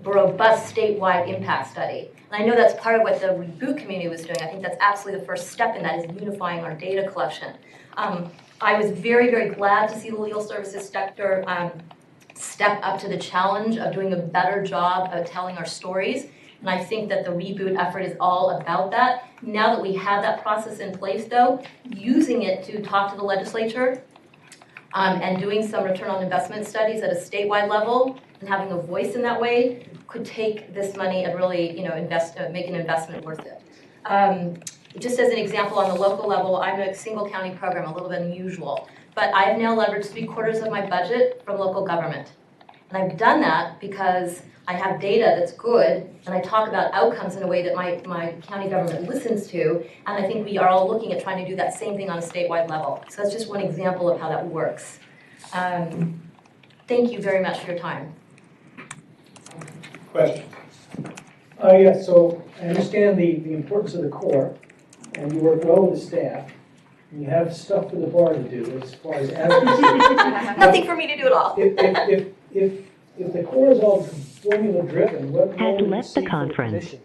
robust statewide impact study? And I know that's part of what the Reboot community was doing. I think that's absolutely the first step in that, is unifying our data collection. I was very, very glad to see the legal services sector step up to the challenge of doing a better job of telling our stories. And I think that the Reboot effort is all about that. Now that we have that process in place, though, using it to talk to the legislature and doing some return on investment studies at a statewide level and having a voice in that way could take this money and really, make an investment worth it. Just as an example, on the local level, I'm a single county program, a little bit unusual, but I've now leveraged 3/4 of my budget from local government. And I've done that because I have data that's good, and I talk about outcomes in a way that my county government listens to, and I think we are all looking at trying to do that same thing on a statewide level. So that's just one example of how that works. Thank you very much for your time. Question? Yeah, so I understand the importance of the core, and you work well with the staff, and you have stuff for the bar to do as far as advocacy. Nothing for me to do at all. If the core is all formula driven, what Has role do you left see the for conference. commission?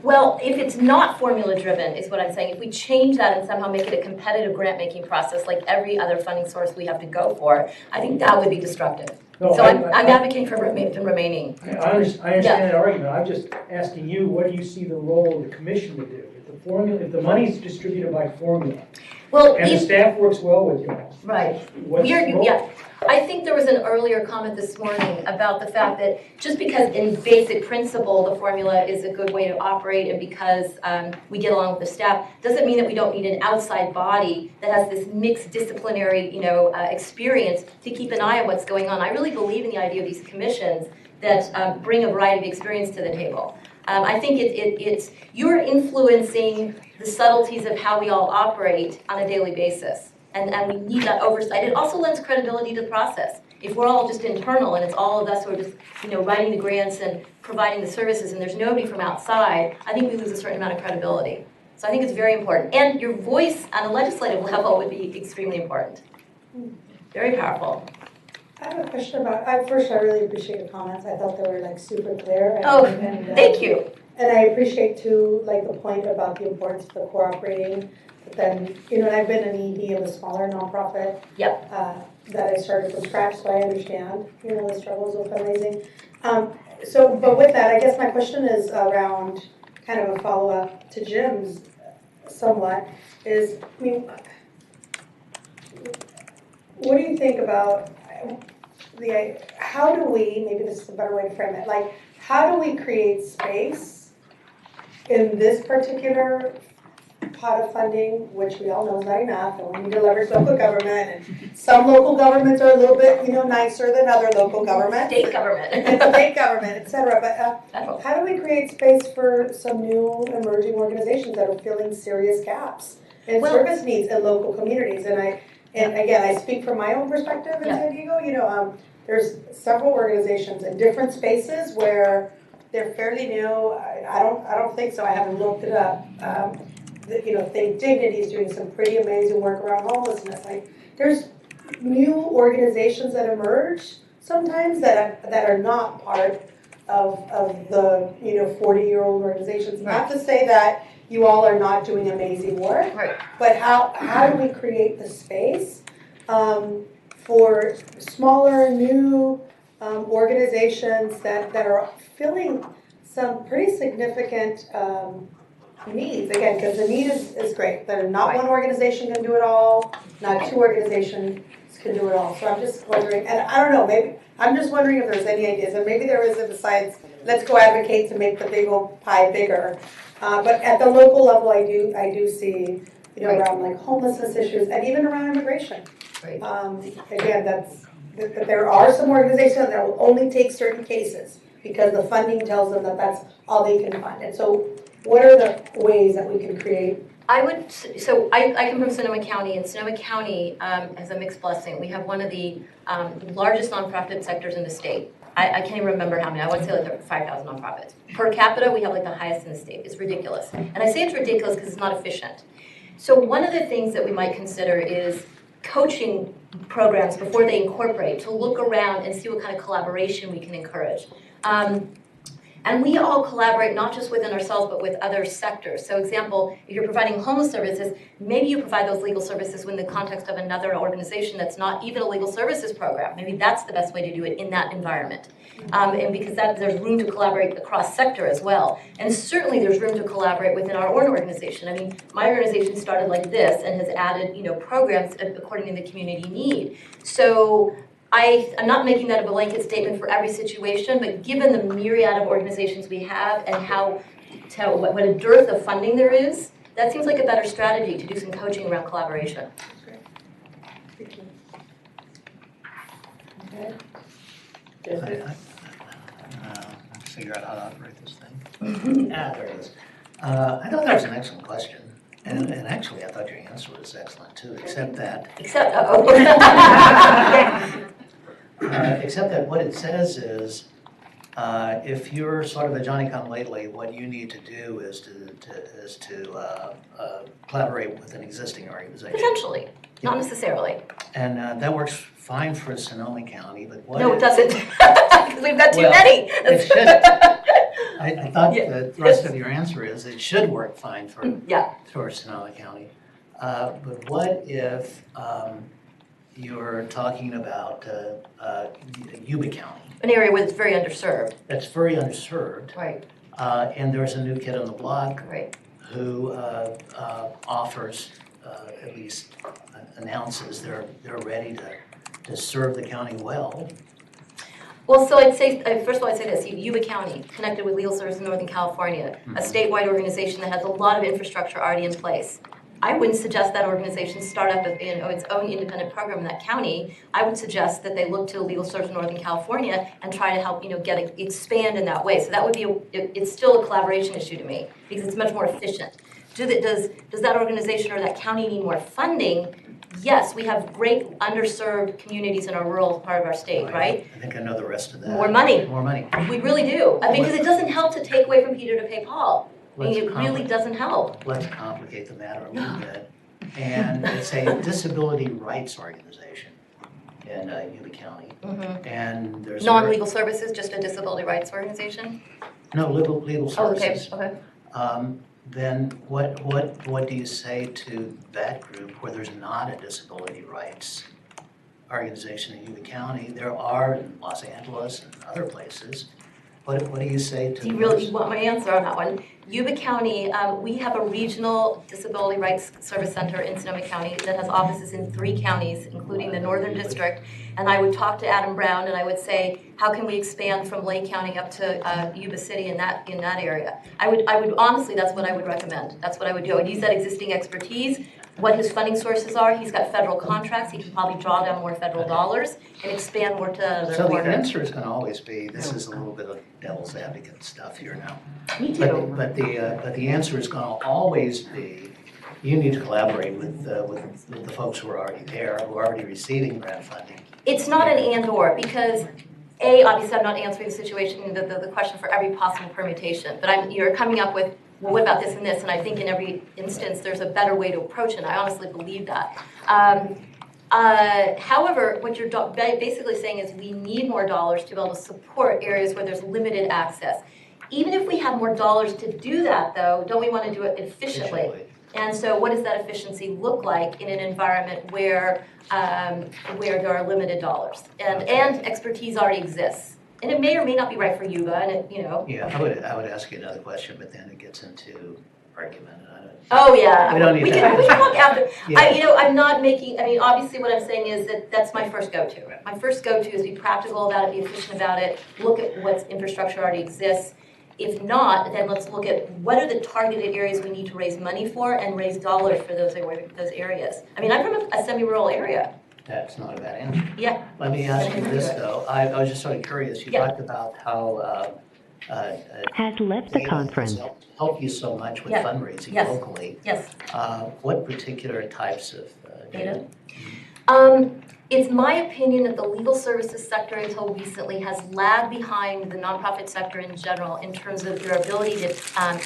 Well, if it's not formula driven, is what I'm saying. If we change that and somehow make it a competitive grant making process like every other funding source we have to go for, I think that would be disruptive. No, So I'm advocating for remaining. I understand that argument. I'm just asking you, what do you see the role of the commission to do? If the money's distributed by formula, Well, and the staff works well with you all, right. what's the role? Yeah. I think there was an earlier comment this morning about the fact that just because in basic principle the formula is a good way to operate and because we get along with the staff, doesn't mean that we don't need an outside body that has this mixed disciplinary experience to keep an eye on what's going on. I really believe in the idea of these commissions that bring a variety of experience to the table. I think it's you're influencing the subtleties of how we all operate on a daily basis. And we need that oversight. It also lends credibility to the process. If we're all just internal and it's all of us who are just, writing the grants and providing the services and there's nobody from outside, I think we lose a certain amount of credibility. So I think it's very important. And your voice on a legislative level would be extremely important. Very powerful. I have a question about, first I really appreciate your comments. I thought they were super clear. Thank you. And I appreciate too, the point about the importance of the cooperating. But then, and I've been an ED of a smaller nonprofit. Yep. That I started from scratch, so I understand, the struggles of fundraising. But with that, I guess my question is around kind of a follow-up to Jim's somewhat, is, what do you think about how do we, maybe this is a better way to frame it, how do we create space in this particular pot of funding, which we all know is not enough, and we need to leverage local government, and some local governments are a little bit, nicer than other local governments. State government. State government, et cetera. But how do we create space for some new emerging organizations that are filling serious gaps in service needs in local communities? And again, I speak from my own perspective in San Diego. There's several organizations in different spaces where they're fairly new. I don't think so. I haven't looked it up. Think Dignity is doing some pretty amazing work around homelessness. There's new organizations that emerge sometimes that are not part of the 40-year-old organizations. Not to say that you all are not doing amazing work, but how do we create the space for smaller, new organizations that are filling some pretty significant needs, again, because the need is great. That not one organization can do it all, not two organizations can do it all. So I'm just wondering, and I don't know, maybe, I'm just wondering if there's any ideas, and maybe there isn't besides, let's go advocate to make the big old pie bigger. But at the local level, I do see you know, around like homelessness issues and even around immigration. Again, that there are some organizations that will only take certain cases because the funding tells them that that's all they can fund. And so what are the ways that we can create? I come from Sonoma County, and Sonoma County has a mixed blessing. We have one of the largest nonprofit sectors in the state. I can't even remember how many. I want to say like there are 5,000 nonprofits. Per capita, we have like the highest in the state. It's ridiculous. And I say it's ridiculous because it's not efficient. So one of the things that we might consider is coaching programs before they incorporate, to look around and see what kind of collaboration we can encourage. And we all collaborate not just within ourselves, but with other sectors. So example, if you're providing homeless services, maybe you provide those legal services within the context of another organization that's not even a legal services program. Maybe that's the best way to do it in that environment. And because there's room to collaborate across sector as well. And certainly there's room to collaborate within our own organization. I mean, my organization started like this and has added, programs according to the community need. So I'm not making that a blanket statement for every situation, but given the myriad of organizations we have and what a dearth of funding there is, that seems like a better strategy to do some coaching around collaboration. Okay. Let's figure out how to operate this thing. There it is. I thought that was an excellent question. And actually, I thought your answer was excellent too, except that what it says is, if you're sort of a Johnny-come-lately, what you need to do is to collaborate with an existing organization. Potentially, not necessarily. And that works fine for Sonoma County, but what? No, it doesn't, because we've got too many. It should. I thought the rest of your answer is it should work fine for Sonoma County. But what if you're talking about Yuba County? An area where it's very underserved. That's very underserved. Right. And there's a new kid on the block who offers, at least announces they're ready to serve the county well. Well, so I'd say, first of all, I'd say this, Yuba County, connected with Legal Services in Northern California, a statewide organization that has a lot of infrastructure already in place. I wouldn't suggest that organization start up its own independent program in that county. I would suggest that they look to Legal Services in Northern California and try to help, expand in that way. So that would be, it's still a collaboration issue to me because it's much more efficient. Does that organization or that county need more funding? Yes, we have great underserved communities in our rural part of our state, right? I think I know the rest of that. More money. More money. We really do. Because it doesn't help to take away from Peter to pay Paul. It really doesn't help. Let's complicate the matter a little bit. And it's a disability rights organization in Yuba County. And there's non-legal services, just a disability rights organization? No, legal services. Oh, okay. Then what do you say to that group where there's not a disability rights organization in Yuba County? There are in Los Angeles and other places. What do you say to Do you want my answer on that one? Yuba County, we have a regional disability rights service center in Sonoma County that has offices in 3 counties, including the Northern District. And I would talk to Adam Brown and I would say, how can we expand from Lake County up to Yuba City in that area? I would honestly, that's what I would recommend. That's what I would do. I would use that existing expertise. What his funding sources are, he's got federal contracts, he can probably draw down more federal dollars and expand more to other So corners. the answer is going to always be, this is a little bit of devil's advocate stuff here now. Me too. But the answer is going to always be, you need to collaborate with the folks who are already there, who are already receiving grant funding. It's not an and/or because obviously I'm not answering the question for every possible permutation, but you're coming up with, well, what about this and this? And I think in every instance there's a better way to approach it. I honestly believe that. However, what you're basically saying is we need more dollars to be able to support areas where there's limited access. Even if we have more dollars to do that, though, don't we want to do it efficiently? And so what does that efficiency look like in an environment where there are limited dollars and expertise already exists? And it may or may not be right for Yuba, and Yeah, I would ask you another question, but then it gets into argument. Oh yeah, we don't need we that. can talk after. Yeah. I'm not making. I mean, obviously, what I'm saying is that's my first go-to. My first go-to is be practical about it, be efficient about it, look at what infrastructure already exists. If not, then let's look at what are the targeted areas we need to raise money for and raise dollars for those areas. I mean, I'm from a semi-rural area. That's not a bad answer. Yeah. Let me ask you this, though. I was just sort of curious. You talked about how Has left the data conference. has helped you so much with Yeah. fundraising Yes. locally. Yes. What particular types of data? It's my opinion that the legal services sector until recently has lagged behind the nonprofit sector in general in terms of their ability to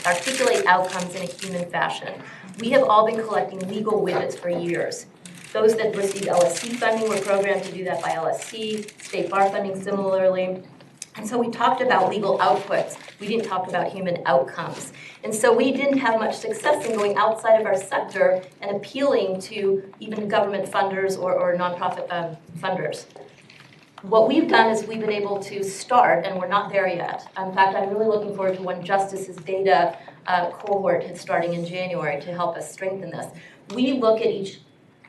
articulate outcomes in a human fashion. We have all been collecting legal widgets for years. Those that received LSC funding were programmed to do that by LSC, state bar funding similarly. And so we talked about legal outputs. We didn't talk about human outcomes. And so we didn't have much success in going outside of our sector and appealing to even government funders or nonprofit funders. What we've done is we've been able to start, and we're not there yet. In fact, I'm really looking forward to when Justice's data cohort is starting in January to help us strengthen this. We look at each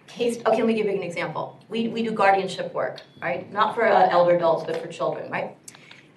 case. Okay, let me give you an example. We do guardianship work, right? Not for elder adults, but for children, right?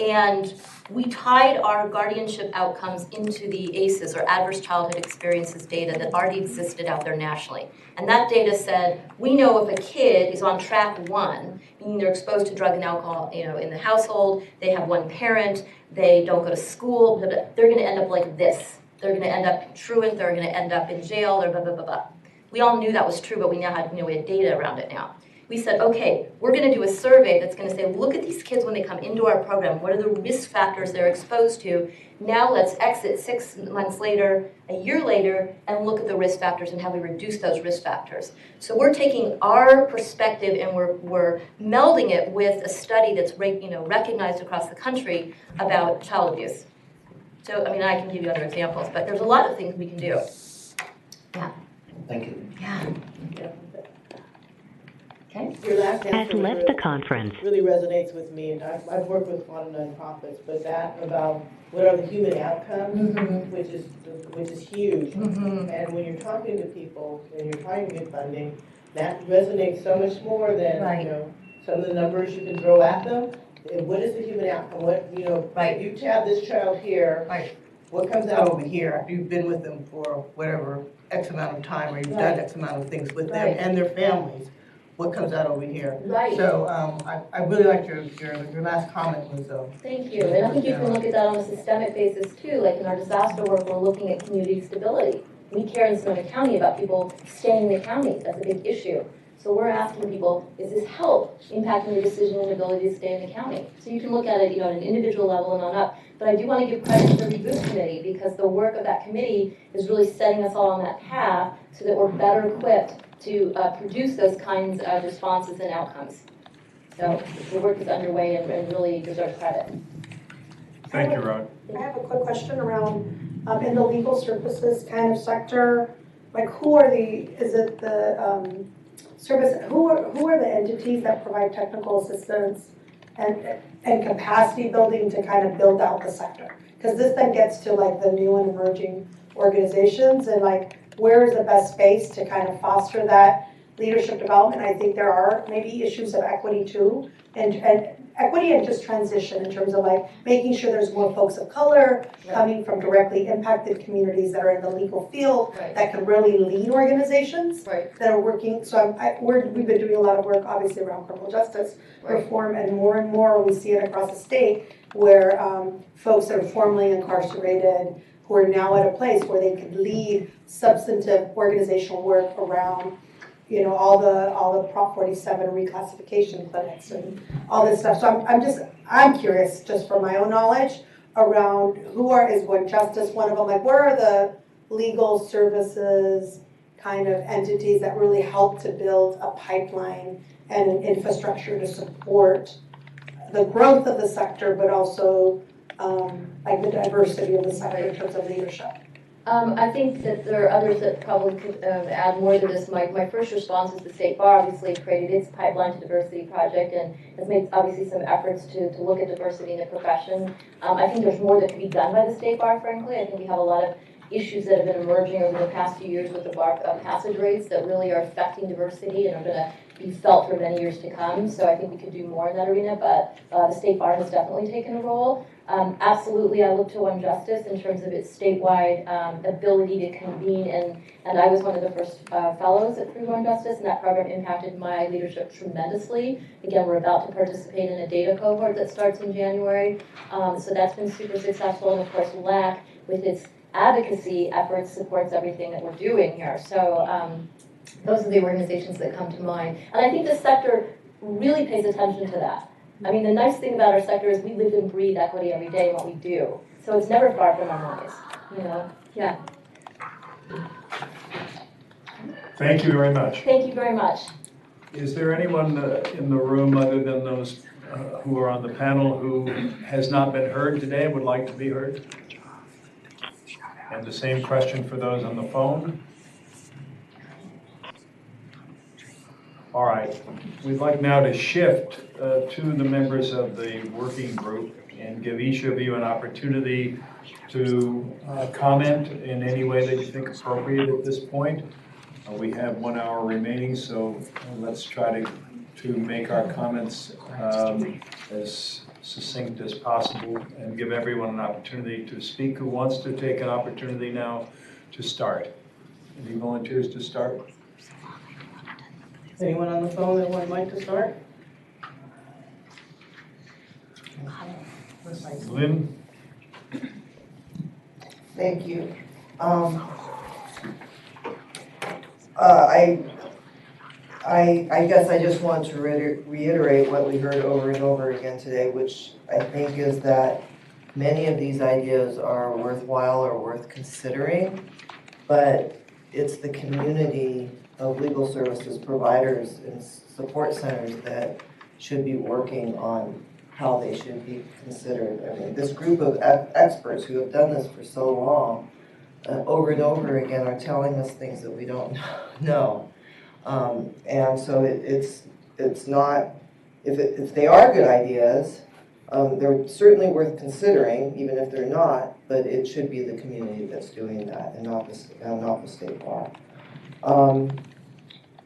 And we tied our guardianship outcomes into the ACEs, or Adverse Childhood Experiences data that already existed out there nationally. And that data said, we know if a kid is on track 1, meaning they're exposed to drug and alcohol, in the household, they have one parent, they don't go to school, they're going to end up like this. They're going to end up truant, they're going to end up in jail, or blah, blah, blah, blah. We all knew that was true, but we now had, we had data around it now. We said, okay, we're going to do a survey that's going to say, look at these kids when they come into our program. What are the risk factors they're exposed to? Now let's exit 6 months later, a year later, and look at the risk factors and how we reduce those risk factors. So we're taking our perspective and we're melding it with a study that's recognized across the country about child abuse. So, I mean, I can give you other examples, but there's a lot of things we can do. Yeah. Thank you. Yeah. Okay. Your last answer Has left the conference. really resonates with me, and I've worked with a lot of nonprofits, but that about what are the human outcomes, which is huge. And when you're talking to people and you're trying to get funding, that resonates so much more than some of the numbers you can throw at them. And what is the human outcome? What you have this child here. What comes out over here after you've been with them for whatever X amount of time, or you've done X amount of things with them and their families? What comes out over here? Right. So I really liked your last comment was Thank you. And I think you can look at that on a systemic basis too. Like in our disaster work, we're looking at community stability. We care in Sonoma County about people staying in the county. That's a big issue. So we're asking people, is this help impacting your decision and ability to stay in the county? So you can look at it, at an individual level and on up. But I do want to give credit to the Reboot Committee, because the work of that committee is really setting us all on that path so that we're better equipped to produce those kinds of responses and outcomes. So the work is underway and really deserves credit. Thank you, Ron. I have a quick question around, in the legal services kind of sector, like who are the entities that provide technical assistance and capacity building to kind of build out the sector? Because this then gets to like the new and emerging organizations, and like where is the best space to kind of foster that leadership development? I think there are maybe issues of equity too, and equity and just transition in terms of like making sure there's more folks of color coming from directly impacted communities that are in the legal field that can really lead organizations that are working. So we've been doing a lot of work obviously around criminal justice reform, and more we see it across the state where folks that are formerly incarcerated who are now at a place where they could lead substantive organizational work around all the Prop 47 reclassification clinics and all this stuff. So I'm curious, just from my own knowledge, around is One Justice one of them? Like, where are the legal services kind of entities that really help to build a pipeline and an infrastructure to support the growth of the sector, but also like the diversity of the sector in terms of leadership? I think that there are others that probably could add more to this. My first response is the State Bar obviously created its Pipeline to Diversity project and has made obviously some efforts to look at diversity in the profession. I think there's more that can be done by the State Bar, frankly. I think we have a lot of issues that have been emerging over the past few years with the bar passage rates that really are affecting diversity and are going to be felt for many years to come. So I think we could do more in that arena, but the State Bar has definitely taken a role. Absolutely, I look to One Justice in terms of its statewide ability to convene, and I was one of the first fellows at Through One Justice, and that program impacted my leadership tremendously. Again, we're about to participate in a data cohort that starts in January, so that's been super successful, and of course LAC, with its advocacy efforts, supports everything that we're doing here. So those are the organizations that come to mind. And I think the sector really pays attention to that. I mean, the nice thing about our sector is we live and breathe equity every day in what we do. So it's never far from our minds, you know? Yeah. Thank you very much. Thank you very much. Is there anyone in the room other than those who are on the panel who has not been heard today and would like to be heard? And the same question for those on the phone. All right, we'd like now to shift to the members of the working group and give each of you an opportunity to comment in any way that you think appropriate at this point. We have 1 hour remaining, so let's try to make our comments as succinct as possible and give everyone an opportunity to speak who wants to take an opportunity now to start. Any volunteers to start? Anyone on the phone that would like to start? Lynn? Thank you. I guess I just want to reiterate what we heard over and over again today, which I think is that many of these ideas are worthwhile or worth considering, but it's the community of legal services providers and support centers that should be working on how they should be considered. I mean, this group of experts who have done this for so long, over and over again, are telling us things that we don't know. And so it's not, if they are good ideas, they're certainly worth considering, even if they're not, but it should be the community that's doing that and not the State Bar.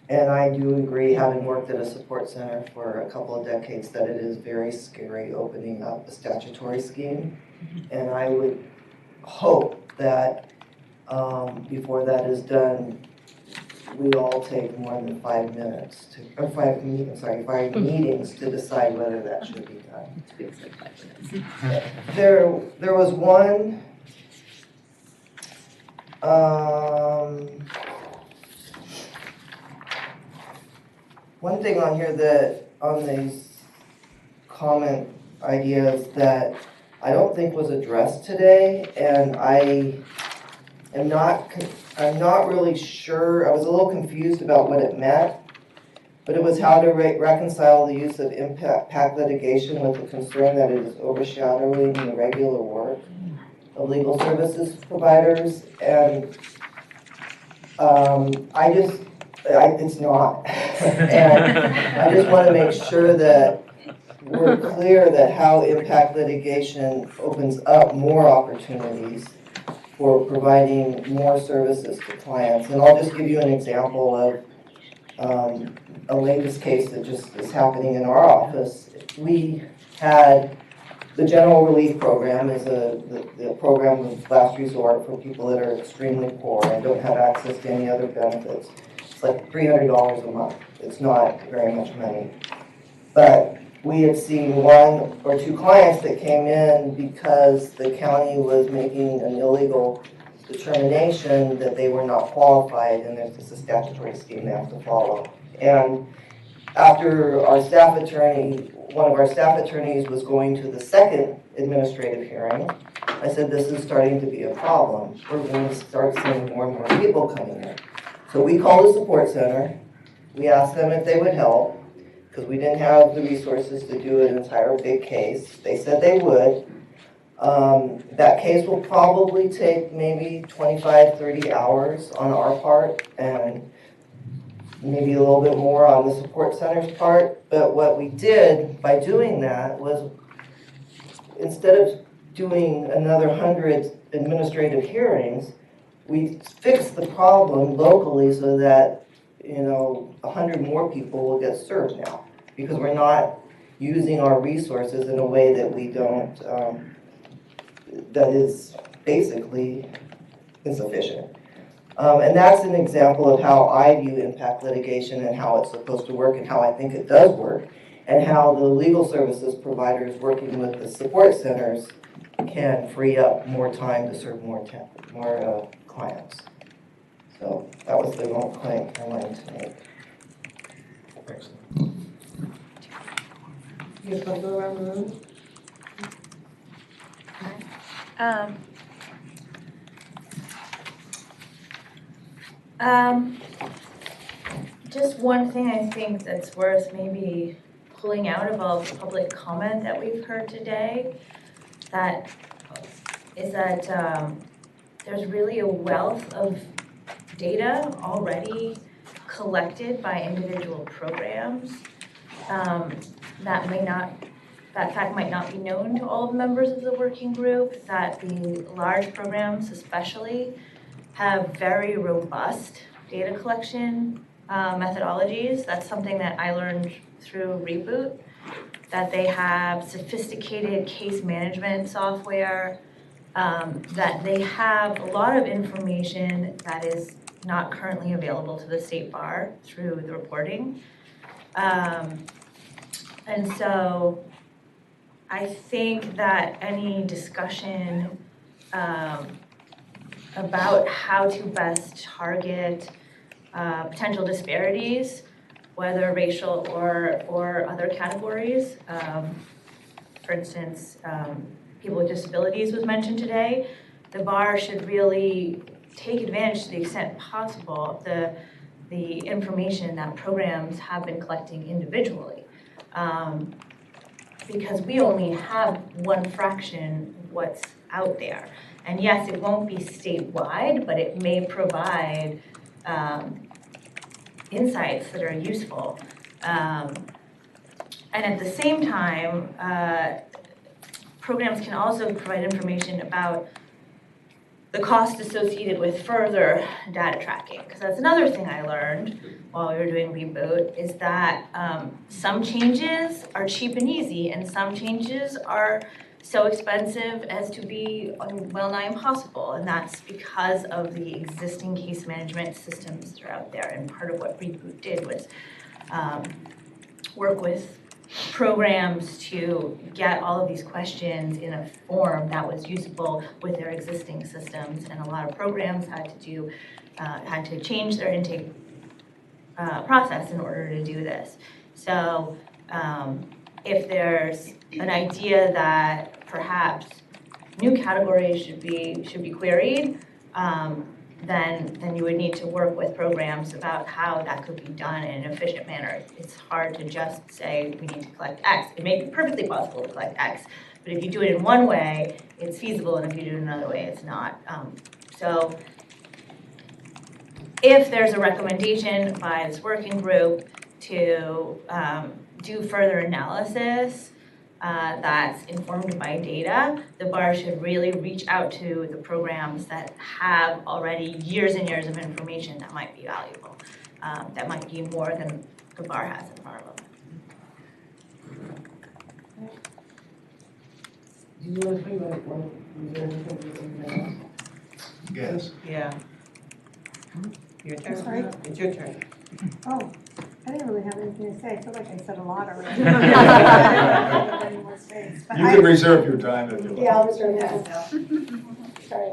And I do agree, having worked at a support center for a couple of decades, that it is very scary opening up a statutory scheme. And I would hope that before that is done, we all take more than 5 minutes to, or 5 meetings to decide whether that should be done. There was one, one thing on here that, on these comment ideas that I don't think was addressed today, and I'm not really sure. I was a little confused about what it meant, but it was how to reconcile the use of impact litigation with the concern that it is overshadowing the regular work of legal services providers. And it's not. And I just want to make sure that we're clear that how impact litigation opens up more opportunities for providing more services to clients. And I'll just give you an example of a latest case that just is happening in our office. We had the General Relief Program is the program of last resort for people that are extremely poor and don't have access to any other benefits. It's like $300 a month. It's not very much money. But we had seen 1 or 2 clients that came in because the county was making an illegal determination that they were not qualified, and there's a statutory scheme they have to follow. And after our staff attorney, one of our staff attorneys was going to the second administrative hearing, I said, this is starting to be a problem. We're going to start seeing more and more people coming in. So we called the support center. We asked them if they would help, because we didn't have the resources to do an entire big case. They said they would. That case will probably take maybe 25, 30 hours on our part, and maybe a little bit more on the support center's part. But what we did by doing that was, instead of doing another 100 administrative hearings, we fix the problem locally so that, 100 more people will get served now, because we're not using our resources in a way that we don't, that is basically insufficient. And that's an example of how I view impact litigation and how it's supposed to work and how I think it does work, and how the legal services providers working with the support centers can free up more time to serve more clients. So that was the wrong point I wanted to make. You just want to go around the room? Just one thing I think that's worth maybe pulling out of all the public comment that we've heard today, that is that there's really a wealth of data already collected by individual programs that fact might not be known to all the members of the working group, that the large programs especially have very robust data collection methodologies. That's something that I learned through Reboot, that they have sophisticated case management software, that they have a lot of information that is not currently available to the State Bar through the reporting. And so I think that any discussion about how to best target potential disparities, whether racial or other categories, for instance, people with disabilities was mentioned today, the bar should really take advantage to the extent possible of the information that programs have been collecting individually. Because we only have one fraction of what's out there. And yes, it won't be statewide, but it may provide insights that are useful. And at the same time, programs can also provide information about the cost associated with further data tracking. Because that's another thing I learned while we were doing Reboot, is that some changes are cheap and easy, and some changes are so expensive as to be well nigh impossible. And that's because of the existing case management systems that are out there. And part of what Reboot did was work with programs to get all of these questions in a form that was usable with their existing systems. And a lot of programs had to change their intake process in order to do this. So if there's an idea that perhaps new categories should be queried, then you would need to work with programs about how that could be done in an efficient manner. It's hard to just say we need to collect X. It may be perfectly possible to collect X, but if you do it in one way, it's feasible, and if you do it another way, it's not. So if there's a recommendation by this working group to do further analysis that's informed by data, the bar should really reach out to the programs that have already years and years of information that might be valuable, that might be more than the bar has in front of them. Do you want to talk about one? Yes. Yeah. Your turn. I'm sorry? It's your turn. Oh, I didn't really have anything to say. I feel like I said a lot already. You can reserve your time if you like. Yeah, I'll reserve that. Sorry.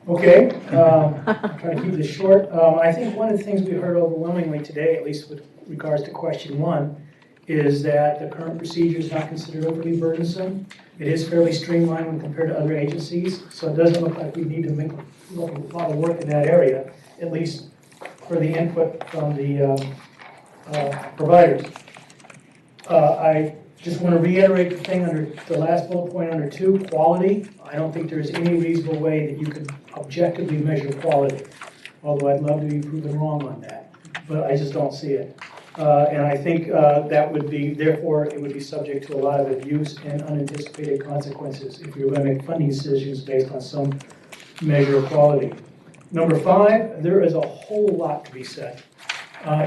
Okay, I'm trying to keep this short. I think one of the things we heard overwhelmingly today, at least with regards to question 1, is that the current procedure is not considered overly burdensome. It is fairly streamlined when compared to other agencies, so it doesn't look like we need to make a lot of work in that area, at least for the input from the providers. I just want to reiterate the thing under the last bullet point under 2, quality. I don't think there's any reasonable way that you could objectively measure quality, although I'd love to be proven wrong on that, but I just don't see it. And I think that would be, therefore, it would be subject to a lot of abuse and unanticipated consequences if you're going to make funding decisions based on some measure of quality. Number 5, there is a whole lot to be said.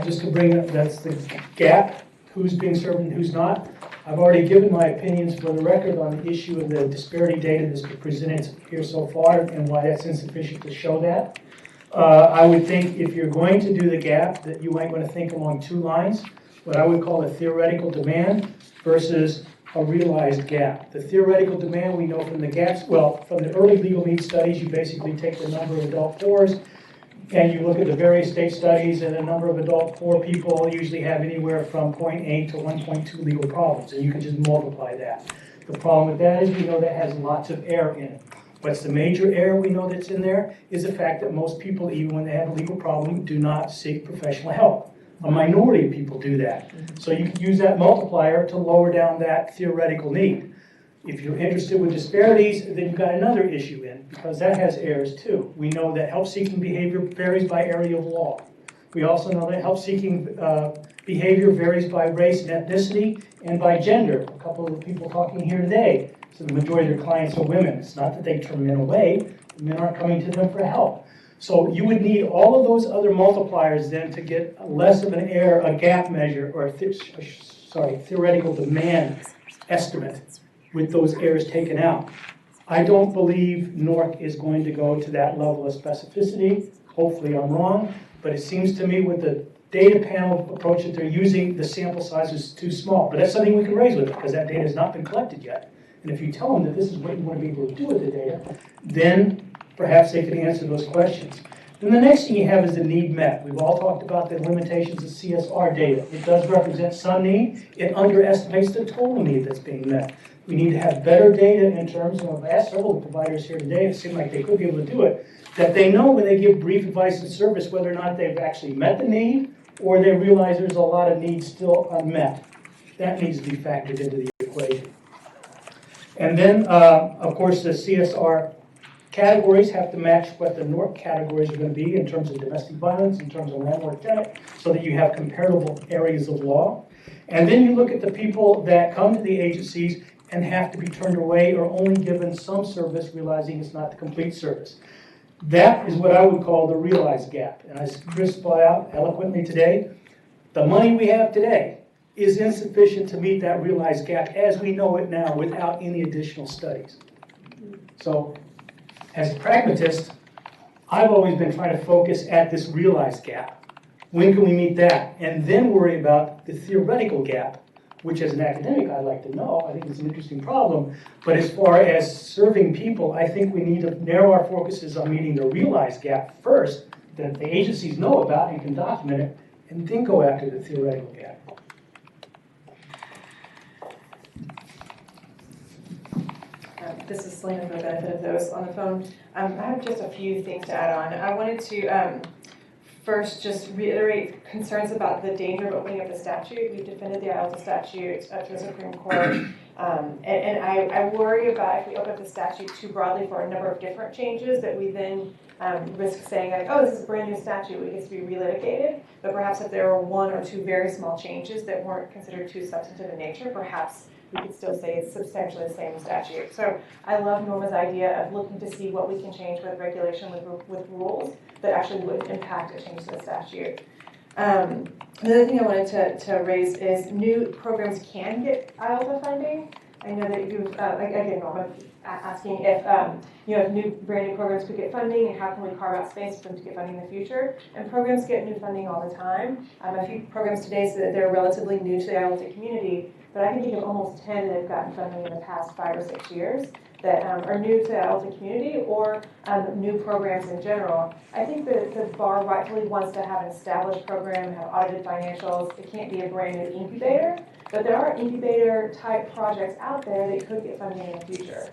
Just to bring up, that's the gap, who's being served and who's not. I've already given my opinions for the record on the issue of the disparity data that's been presented here so far and why that's insufficient to show that. I would think if you're going to do the gap, that you might want to think along 2 lines, what I would call a theoretical demand versus a realized gap. The theoretical demand we know from the gaps, well, from the early legal needs studies, you basically take the number of adult poors and you look at the various state studies, and a number of adult poor people usually have anywhere from 0.8 to 1.2 legal problems, and you can just multiply that. The problem with that is we know that has lots of error in it. What's the major error we know that's in there is the fact that most people, even when they have a legal problem, do not seek professional help. A minority of people do that. So you can use that multiplier to lower down that theoretical need. If you're interested with disparities, then you've got another issue in, because that has errors too. We know that help-seeking behavior varies by area of law. We also know that help-seeking behavior varies by race and ethnicity and by gender. A couple of the people talking here today, so the majority of their clients are women. It's not that they turn men away, men aren't coming to them for help. So you would need all of those other multipliers then to get less of an error, a gap measure, or theoretical demand estimate with those errors taken out. I don't believe NORC is going to go to that level of specificity. Hopefully I'm wrong, but it seems to me with the data panel approach that they're using, the sample size is too small. But that's something we can raise with it, because that data has not been collected yet. And if you tell them that this is what you want to be able to do with the data, then perhaps they can answer those questions. Then the next thing you have is the need met. We've all talked about the limitations of CSR data. It does represent some need. It underestimates the total need that's being met. We need to have better data in terms of, I've asked several providers here today, it seemed like they could be able to do it, that they know when they give brief advice and service whether or not they've actually met the need or they realize there's a lot of needs still unmet. That needs to be factored into the equation. And then, of course, the CSR categories have to match what the NORC categories are going to be in terms of domestic violence, in terms of landlord-tenant, so that you have comparable areas of law. And then you look at the people that come to the agencies and have to be turned away or only given some service, realizing it's not the complete service. That is what I would call the realized gap. And as Chris brought out eloquently today, the money we have today is insufficient to meet that realized gap as we know it now without any additional studies. So, as a pragmatist, I've always been trying to focus at this realized gap. When can we meet that? And then worry about the theoretical gap, which as an academic I'd like to know. I think it's an interesting problem. But as far as serving people, I think we need to narrow our focuses on meeting the realized gap first, that the agencies know about and can document it, and then go after the theoretical gap. This is Selena for the benefit of those on the phone. I have just a few things to add on. I wanted to first just reiterate concerns about the danger of opening up the statute. We've defended the IELTS statute up to the Supreme Court. And I worry about if we open up the statute too broadly for a number of different changes that we then risk saying like, oh, this is a brand new statute, it gets to be relitigated. But perhaps if there were 1 or 2 very small changes that weren't considered too substantive in nature, perhaps we could still say it's substantially the same statute. So I love Norma's idea of looking to see what we can change with regulation, with rules that actually would impact a change to the statute. Another thing I wanted to raise is new programs can get IELTS funding. I know that you've, again, Norma, asking if, if brand new programs could get funding and how can we carve out space for them to get funding in the future. And programs get new funding all the time. A few programs today say that they're relatively new to the IELTS community, but I can think of almost 10 that have gotten funding in the past 5 or 6 years that are new to the IELTS community or new programs in general. I think that the bar rightfully wants to have an established program, have audited financials. It can't be a brand new incubator, but there are incubator type projects out there that could get funding in the future.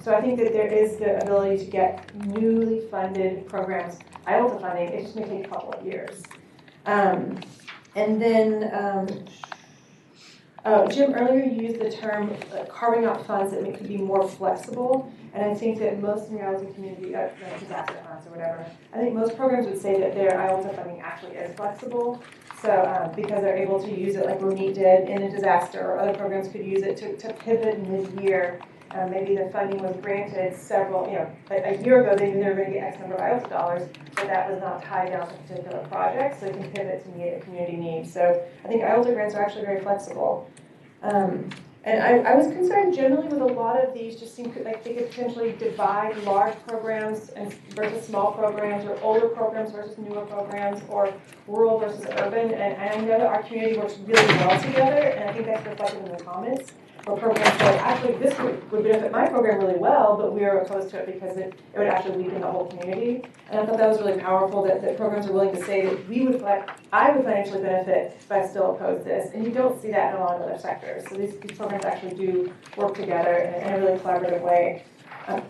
So I think that there is the ability to get newly funded programs IELTS funding. It just may take a couple of years. And then Jim, earlier you used the term carving out funds that could be more flexible, and I think that most in the IELTS community, disaster funds or whatever, I think most programs would say that their IELTS funding actually is flexible. So because they're able to use it like ROMEET did in a disaster, or other programs could use it to pivot mid-year Maybe the funding was granted several, a year ago, they knew they were gonna get X number of IELTS dollars, but that was not tied down to a particular project, so they can pivot to meet a community need. So I think IELTS grants are actually very flexible. And I was concerned generally with a lot of these, just seem like they could potentially divide large programs versus small programs, or older programs versus newer programs, or rural versus urban. And I know that our community works really well together, and I think that's reflected in the comments, where programs say, actually, this would benefit my program really well, but we are opposed to it because it would actually weaken the whole community. And I thought that was really powerful, that programs are willing to say that I would financially benefit, but I still oppose this. And you don't see that in a lot of other sectors. So these programs actually do work together in a really collaborative way.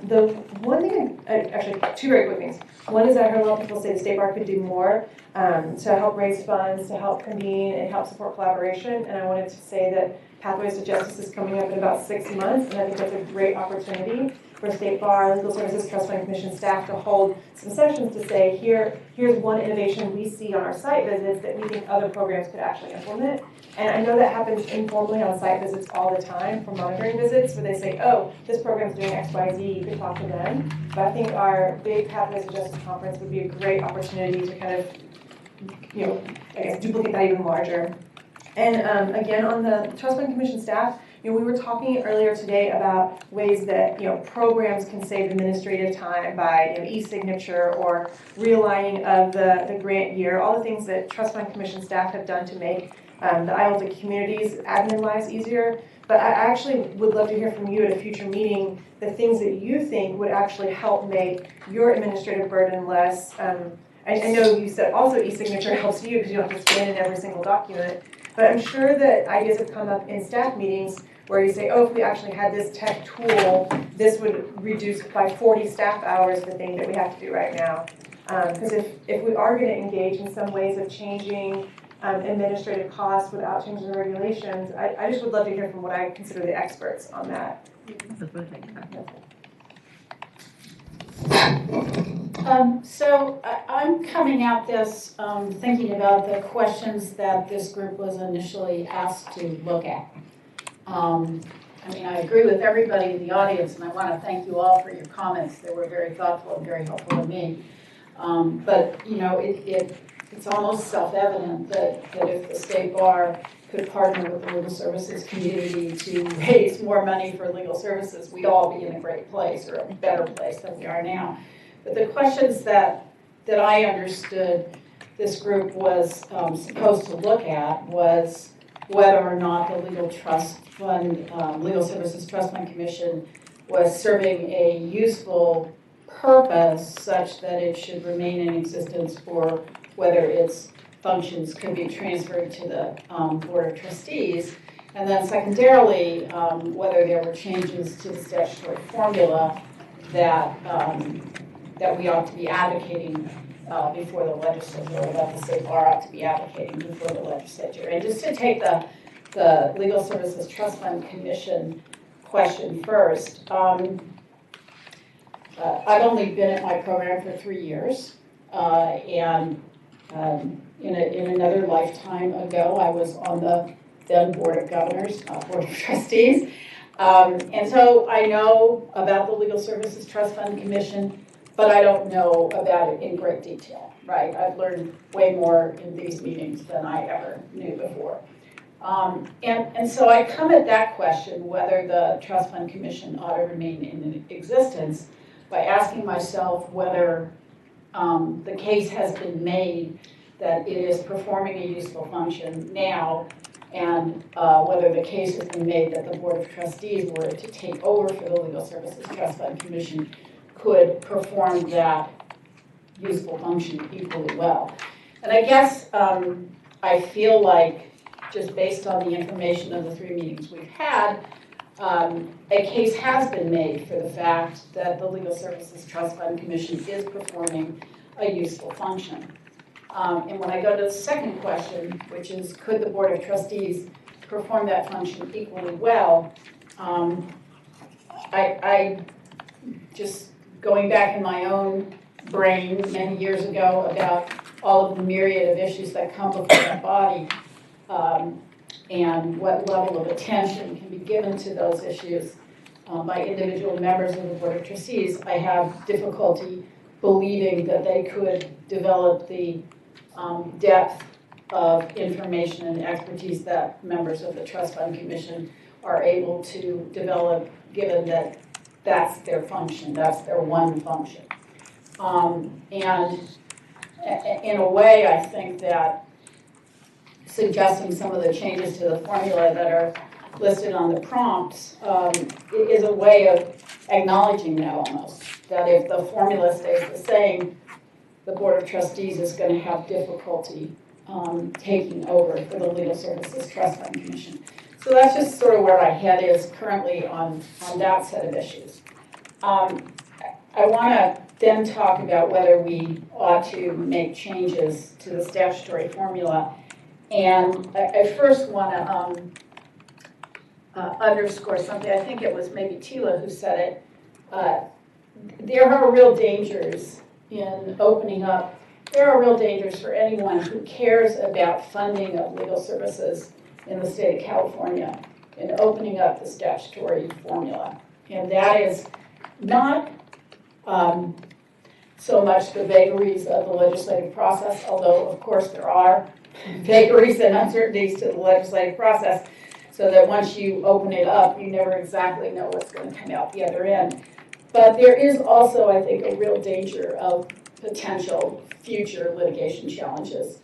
The one thing, actually, two very quick things. One is I heard a lot of people say the State Bar could do more to help raise funds, to help convene, and help support collaboration. And I wanted to say that Pathways to Justice is coming up in about 6 months, and I think that's a great opportunity for State Bar, Legal Services Trust Fund Commission staff to hold some sessions to say, here's one innovation we see on our site visits that we think other programs could actually implement. And I know that happens informally on site visits all the time for monitoring visits, where they say, oh, this program's doing X, Y, Z, you could talk to them. But I think our big Pathways to Justice conference would be a great opportunity to kind of, I guess, duplicate that even larger. And again, on the Trust Fund Commission staff, we were talking earlier today about ways that programs can save administrative time by e-signature or realigning of the grant year, all the things that Trust Fund Commission staff have done to make the IELTS communities admin lives easier. But I actually would love to hear from you at a future meeting the things that you think would actually help make your administrative burden less. I know you said also e-signature helps you because you don't have to scan in every single document. But I'm sure that ideas have come up in staff meetings where you say, oh, if we actually had this tech tool, this would reduce by 40 staff hours the thing that we have to do right now. Because if we are going to engage in some ways of changing administrative costs without changing the regulations, I just would love to hear from what I consider the experts on that. So I'm coming at this thinking about the questions that this group was initially asked to look at. I agree with everybody in the audience, and I want to thank you all for your comments. They were very thoughtful and very helpful to me. But it's almost self-evident that if the State Bar could partner with the legal services community to raise more money for legal services, we'd all be in a great place, or a better place than we are now. But the questions that I understood this group was supposed to look at was whether or not the Legal Services Trust Fund Commission was serving a useful purpose such that it should remain in existence, or whether its functions could be transferred to the Board of Trustees. And then secondarily, whether there were changes to the statutory formula that we ought to be advocating before the legislature, or that the State Bar ought to be advocating before the legislature. And just to take the Legal Services Trust Fund Commission question first, I've only been at my program for 3 years, and in another lifetime ago, I was on the then Board of Governors, Board of Trustees. And so I know about the Legal Services Trust Fund Commission, but I don't know about it in great detail, right? I've learned way more in these meetings than I ever knew before. And so I come at that question, whether the Trust Fund Commission ought to remain in existence, by asking myself whether the case has been made that it is performing a useful function now, and whether the case has been made that the Board of Trustees were to take over for the Legal Services Trust Fund Commission could perform that useful function equally well. And I guess I feel like, just based on the information of the 3 meetings we've had, a case has been made for the fact that the Legal Services Trust Fund Commission is performing a useful function. And when I go to the second question, which is, could the Board of Trustees perform that function equally well, I just going back in my own brain many years ago about all of the myriad of issues that come before that body, and what level of attention can be given to those issues, by individual members of the Board of Trustees, I have difficulty believing that they could develop the depth of information and expertise that members of the Trust Fund Commission are able to develop, given that that's their function, that's their one function. And in a way, I think that suggesting some of the changes to the formula that are listed on the prompts is a way of acknowledging that almost, that if the formula stays the same, the Board of Trustees is going to have difficulty taking over for the Legal Services Trust Fund Commission. So that's just sort of where my head is currently on that set of issues. I want to then talk about whether we ought to make changes to the statutory formula. And I first want to underscore something. I think it was maybe Tila who said it. There are real dangers in opening up. There are real dangers for anyone who cares about funding of legal services in the state of California in opening up the statutory formula. And that is not so much the vagaries of the legislative process, although of course there are vagaries and uncertainties to the legislative process, so that once you open it up, you never exactly know what's going to come out the other end. But there is also, I think, a real danger of potential future litigation challenges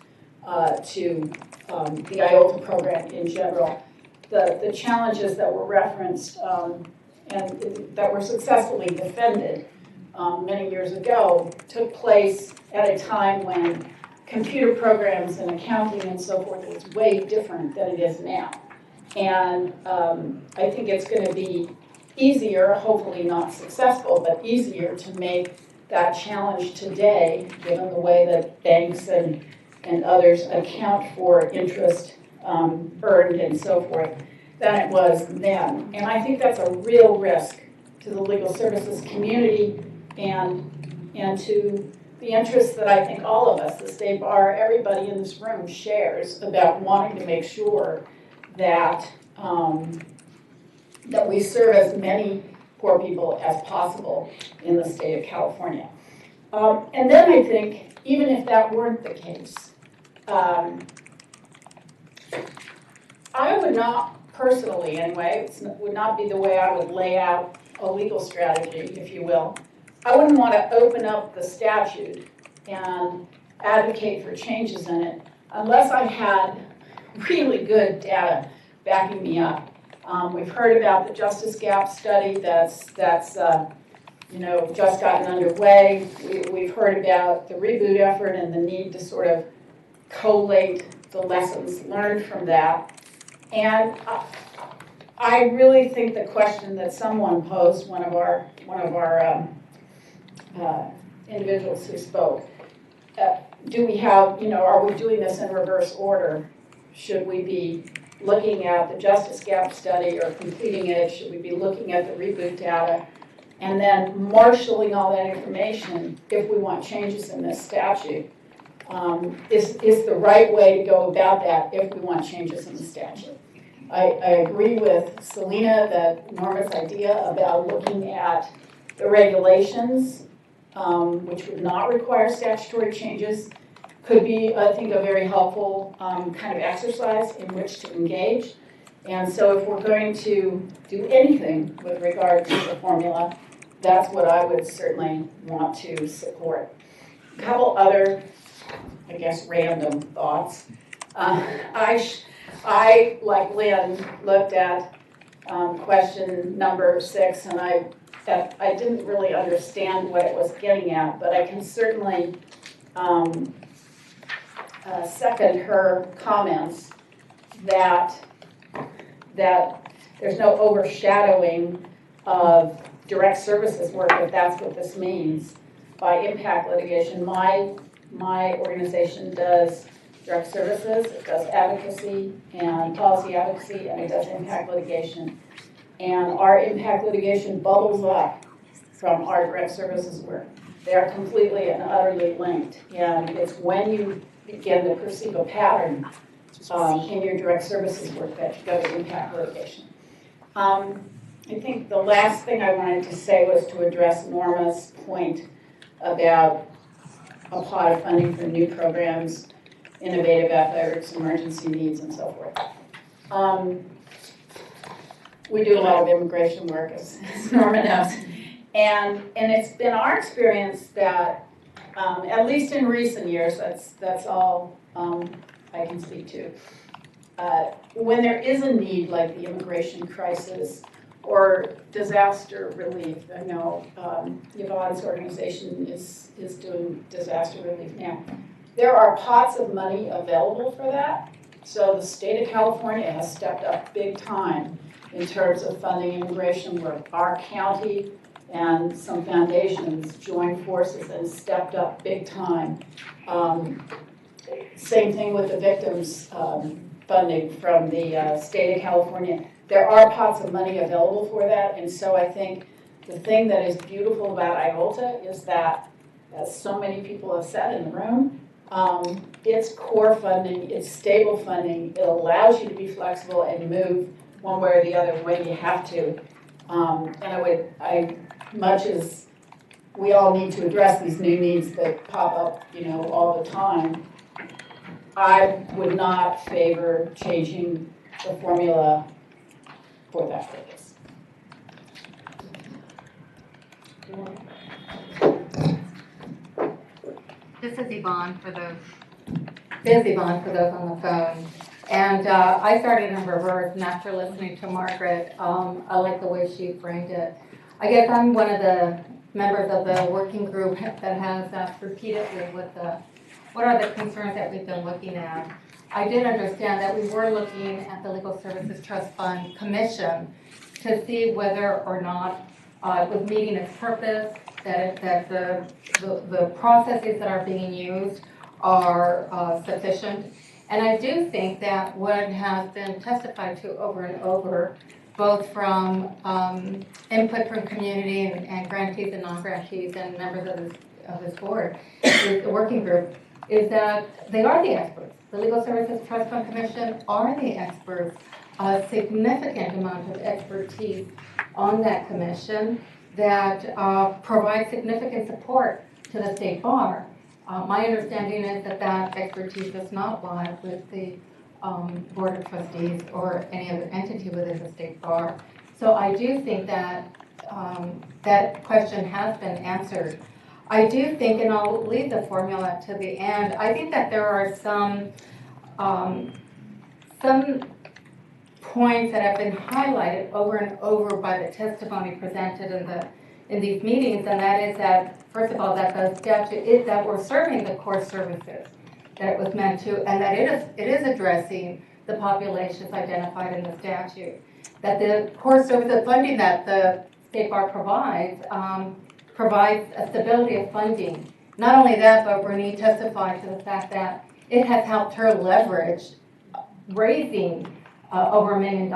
to the IOLTA program in general. The challenges that were referenced and that were successfully defended many years ago took place at a time when computer programs and accounting and so forth was way different than it is now. And I think it's going to be easier, hopefully not successful, but easier to make that challenge today, given the way that banks and others account for interest earned and so forth, than it was then. And I think that's a real risk to the legal services community and to the interests that I think all of us, the State Bar, everybody in this room shares about wanting to make sure that that we serve as many poor people as possible in the state of California. And then I think, even if that weren't the case, I would not, personally anyway, it would not be the way I would lay out a legal strategy, if you will. I wouldn't want to open up the statute and advocate for changes in it unless I had really good data backing me up. We've heard about the Justice Gap study that's just gotten underway. We've heard about the reboot effort and the need to sort of collate the lessons learned from that. And I really think the question that someone posed, one of our individuals who spoke, do we have, are we doing this in reverse order? Should we be looking at the Justice Gap study or completing it? Should we be looking at the reboot data? And then marshaling all that information if we want changes in this statute is the right way to go about that if we want changes in the statute. I agree with Selena, that Norma's idea about looking at the regulations, which would not require statutory changes, could be, I think, a very helpful kind of exercise in which to engage. And so if we're going to do anything with regard to the formula, that's what I would certainly want to support. A couple other, I guess, random thoughts. I, like Lynn, looked at question number 6, and I didn't really understand what it was getting at, but I can certainly second her comments that there's no overshadowing of direct services work, if that's what this means, by impact litigation. My organization does direct services, it does advocacy and policy advocacy, and it does impact litigation. And our impact litigation bubbles up from our direct services work. They are completely and utterly linked. And it's when you begin to perceive a pattern in your direct services work that you go to impact litigation. I think the last thing I wanted to say was to address Norma's point about a pot of funding for new programs, innovative efforts, emergency needs, and so forth. We do a lot of immigration work, as Norma knows. And it's been our experience that, at least in recent years, that's all I can speak to, when there is a need like the immigration crisis or disaster relief. I know Yvonne's organization is doing disaster relief now. There are pots of money available for that. So the state of California has stepped up big time in terms of funding immigration work. Our county and some foundations joined forces and stepped up big time. Same thing with the victims funding from the state of California. There are pots of money available for that, and so I think the thing that is beautiful about IOLTA is that, as so many people have said in the room, it's core funding, it's stable funding, it allows you to be flexible and move one way or the other when you have to. And much as we all need to address these new needs that pop up, all the time, I would not favor changing the formula for that purpose. This is Yvonne for those. This is Yvonne for those on the phone. And I started in reverse, and after listening to Margaret, I like the way she framed it. I guess I'm one of the members of the working group that has asked repeatedly what are the concerns that we've been looking at. I did understand that we were looking at the Legal Services Trust Fund Commission to see whether or not it was meeting its purpose, that the processes that are being used are sufficient. And I do think that what has been testified to over and over, both from input from community and grantees and non-grantees and members of this board, the working group, is that they are the experts. The Legal Services Trust Fund Commission are the experts. A significant amount of expertise on that commission that provides significant support to the state bar. My understanding is that expertise does not lie with the Board of Trustees or any other entity within the state bar. So I do think that that question has been answered. I do think, and I'll leave the formula to the end, I think that there are some points that have been highlighted over and over by the testimony presented in these meetings, and that is that, first of all, that the statute is that we're serving the core services that it was meant to, and that it is addressing the populations identified in the statute. That the core services funding that the state bar provides provides a stability of funding. Not only that, but Renee testified to the fact that it has helped her leverage raising over $1 million,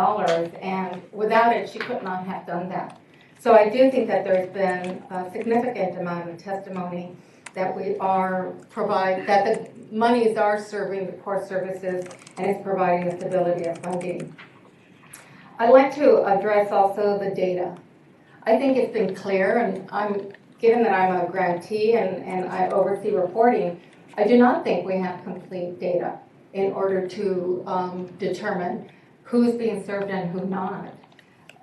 and without it, she could not have done that. So I do think that there's been a significant amount of testimony that that the monies are serving the core services and it's providing a stability of funding. I'd like to address also the data. I think it's been clear, and given that I'm a grantee and I oversee reporting, I do not think we have complete data in order to determine who's being served and who not.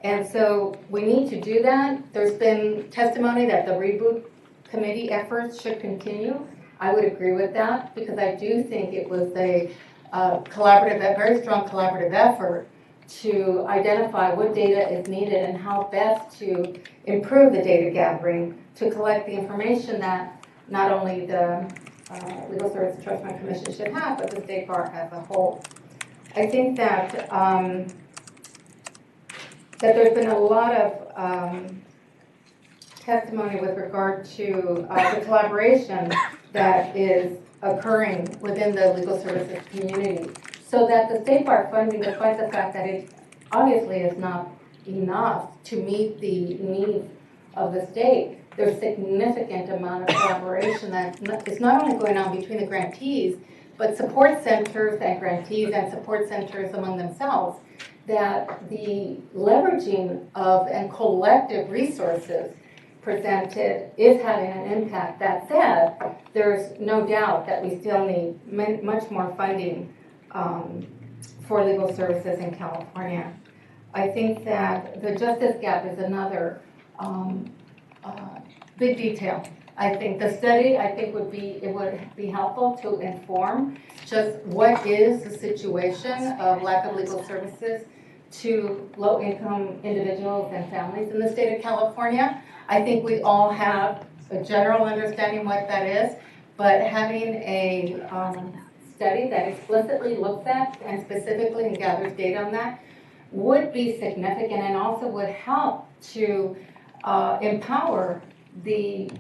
And so we need to do that. There's been testimony that the reboot committee efforts should continue. I would agree with that because I do think it was a very strong collaborative effort to identify what data is needed and how best to improve the data gathering to collect the information that not only the Legal Services Trust Fund Commission should have, but the state bar as a whole. I think that that there's been a lot of testimony with regard to the collaboration that is occurring within the legal services community, so that the state bar funding, despite the fact that it obviously is not enough to meet the needs of the state, there's significant amount of collaboration that is not only going on between the grantees, but support centers and grantees and support centers among themselves that the leveraging of and collective resources presented is having an impact. That said, there's no doubt that we still need much more funding for legal services in California. I think that the justice gap is another big detail. I think the study, would be helpful to inform just what is the situation of lack of legal services to low-income individuals and families in the state of California. I think we all have a general understanding what that is, but having a study that explicitly looks at and specifically and gathers data on that would be significant and also would help to empower the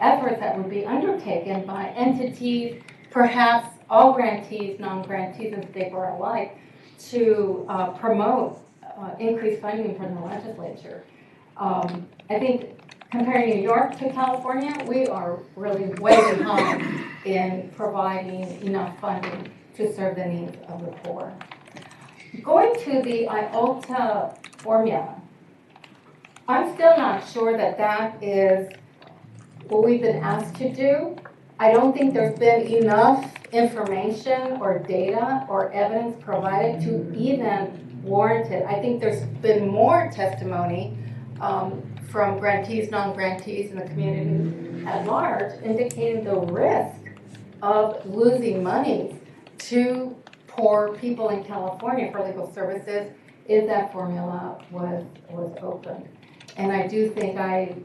efforts that would be undertaken by entities, perhaps all grantees, non-grantees, and state board alike, to promote increased funding from the legislature. I think comparing New York to California, we are really way behind in providing enough funding to serve the needs of the poor. Going to the IOTA formula, I'm still not sure that that is what we've been asked to do. I don't think there's been enough information or data or evidence provided to even warrant it. I think there's been more testimony from grantees, non-grantees, and the community at large indicating the risk of losing money to poor people in California for legal services if that formula was opened. And I do think I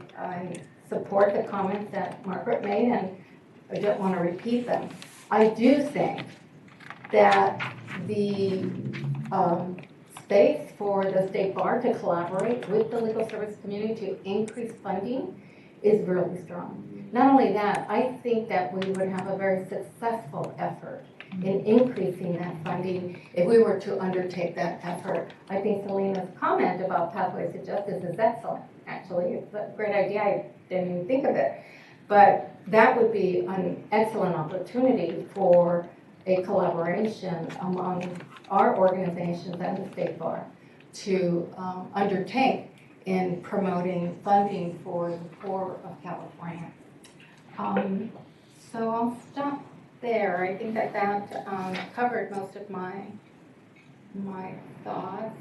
support the comments that Margaret made, and I don't want to repeat them. I do think that the space for the State Bar to collaborate with the legal service community to increase funding is really strong. Not only that, I think that we would have a very successful effort in increasing that funding if we were to undertake that effort. I think Selena's comment about Pathways to Justice is excellent. Actually, it's a great idea. I didn't even think of it. But that would be an excellent opportunity for a collaboration among our organizations and the State Bar to undertake in promoting funding for the poor of California. So I'll stop there. I think that covered most of my thoughts.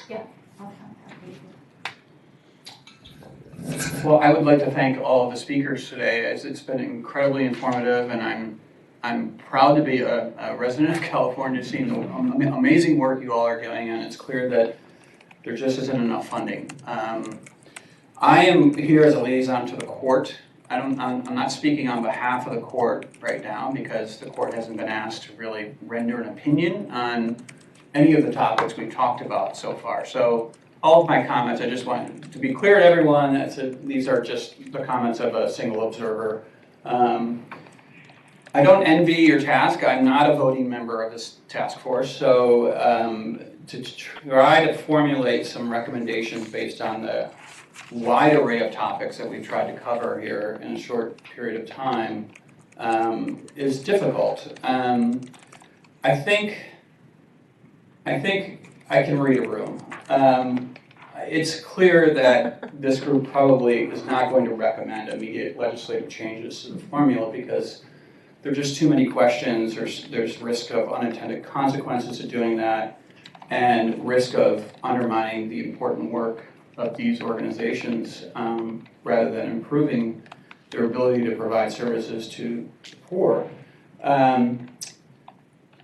Yeah, I'll stop there. Well, I would like to thank all of the speakers today, as it's been incredibly informative, and I'm proud to be a resident of California, seeing the amazing work you all are doing, and it's clear that there just isn't enough funding. I am here as a liaison to the court. I'm not speaking on behalf of the court right now because the court hasn't been asked to really render an opinion on any of the topics we've talked about so far. So all of my comments, I just want to be clear to everyone that these are just the comments of a single observer. I don't envy your task. I'm not a voting member of this task force, so to try to formulate some recommendations based on the wide array of topics that we've tried to cover here in a short period of time is difficult. I think I can read a room. It's clear that this group probably is not going to recommend immediate legislative changes to the formula because there are just too many questions. There's risk of unintended consequences of doing that and risk of undermining the important work of these organizations rather than improving their ability to provide services to the poor.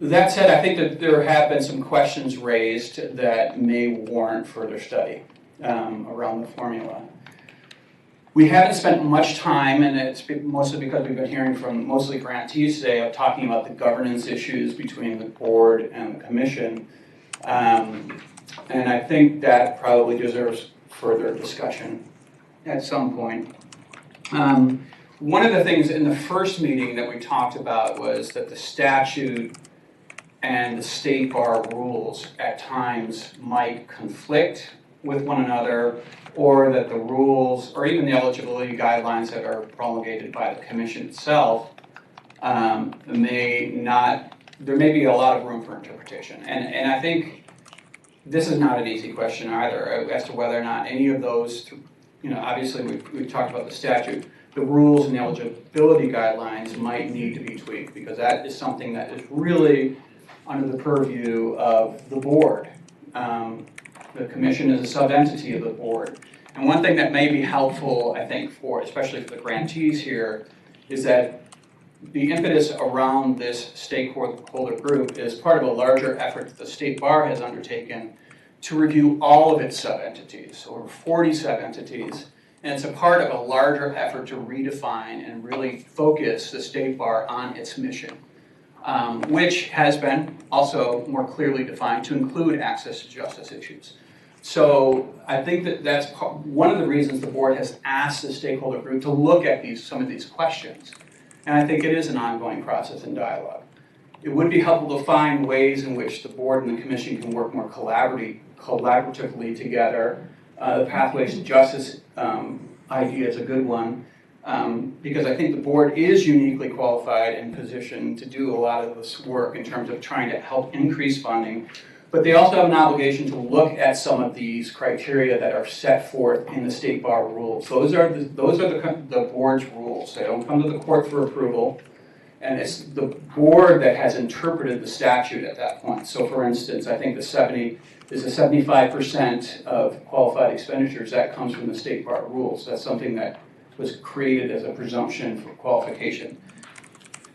That said, I think that there have been some questions raised that may warrant further study around the formula. We haven't spent much time, and it's mostly because we've been hearing from mostly grantees today, of talking about the governance issues between the board and the commission. And I think that probably deserves further discussion at some point. One of the things in the first meeting that we talked about was that the statute and the State Bar rules at times might conflict with one another, or that the rules, or even the eligibility guidelines that are promulgated by the commission itself, there may be a lot of room for interpretation. And I think this is not an easy question either, as to whether or not any of those, obviously we've talked about the statute, the rules and the eligibility guidelines might need to be tweaked, because that is something that is really under the purview of the board. The commission is a sub-entity of the board. And one thing that may be helpful, I think, especially for the grantees here, is that the impetus around this stakeholder group is part of a larger effort that the State Bar has undertaken to review all of its sub-entities, over 40 sub-entities. And it's a part of a larger effort to redefine and really focus the State Bar on its mission, which has been also more clearly defined to include access to justice issues. So I think that that's one of the reasons the board has asked the stakeholder group to look at some of these questions. And I think it is an ongoing process and dialogue. It would be helpful to find ways in which the board and the commission can work more collaboratively together. The Pathways to Justice idea is a good one, because I think the board is uniquely qualified and positioned to do a lot of this work in terms of trying to help increase funding. But they also have an obligation to look at some of these criteria that are set forth in the State Bar rules. Those are the board's rules. They don't come to the court for approval. And it's the board that has interpreted the statute at that point. So for instance, I think the 75% of qualified expenditures, that comes from the State Bar rules. That's something that was created as a presumption for qualification.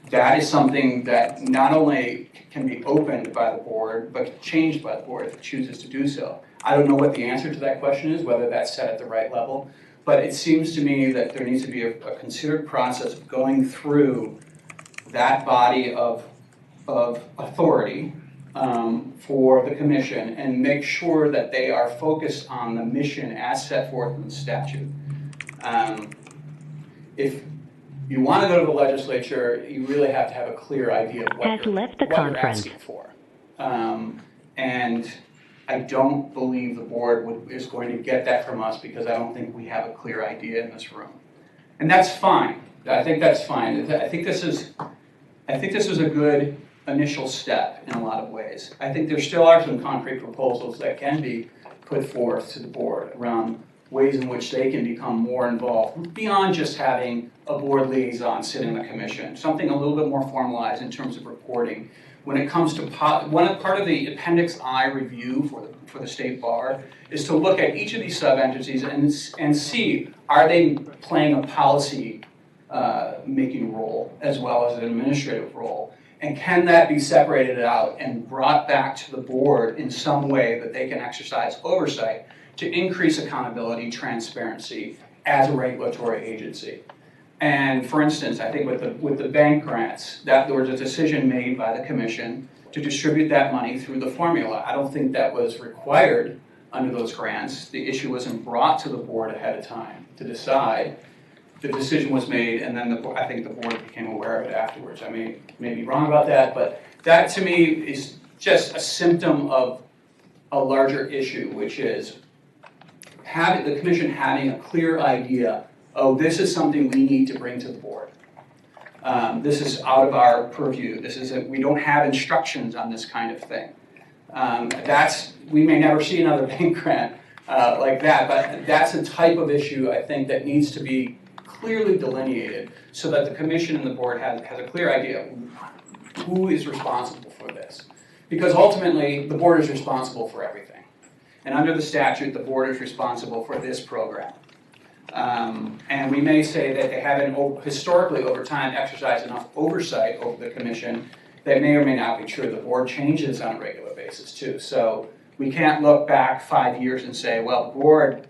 That is something that not only can be opened by the board, but changed by the board if it chooses to do so. I don't know what the answer to that question is, whether that's set at the right level, but it seems to me that there needs to be a considered process of going through that body of authority for the commission and make sure that they are focused on the mission as set forth in the statute. If you want to go to the legislature, you really have to have a clear idea of what you're asking for. And I don't believe the board is going to get that from us, because I don't think we have a clear idea in this room. And that's fine. I think that's fine. I think this is a good initial step in a lot of ways. I think there still are some concrete proposals that can be put forth to the board around ways in which they can become more involved, beyond just having a board liaison sit in the commission, something a little bit more formalized in terms of reporting. When it comes to part of the Appendix I review for the State Bar is to look at each of these sub-entities and see, are they playing a policy making role as well as an administrative role? And can that be separated out and brought back to the board in some way that they can exercise oversight to increase accountability, transparency as a regulatory agency? And for instance, I think with the bank grants, that there was a decision made by the commission to distribute that money through the formula. I don't think that was required under those grants. The issue wasn't brought to the board ahead of time to decide. The decision was made, and then I think the board became aware of it afterwards. I may be wrong about that, but that to me is just a symptom of a larger issue, which is the commission having a clear idea, oh, this is something we need to bring to the board. This is out of our purview. We don't have instructions on this kind of thing. We may never see another bank grant like that, but that's a type of issue, I think, that needs to be clearly delineated so that the commission and the board has a clear idea of who is responsible for this. Because ultimately, the board is responsible for everything. And under the statute, the board is responsible for this program. And we may say that they haven't historically over time exercised enough oversight over the commission. That may or may not be true. The board changes on a regular basis too. So we can't look back 5 years and say, well, the board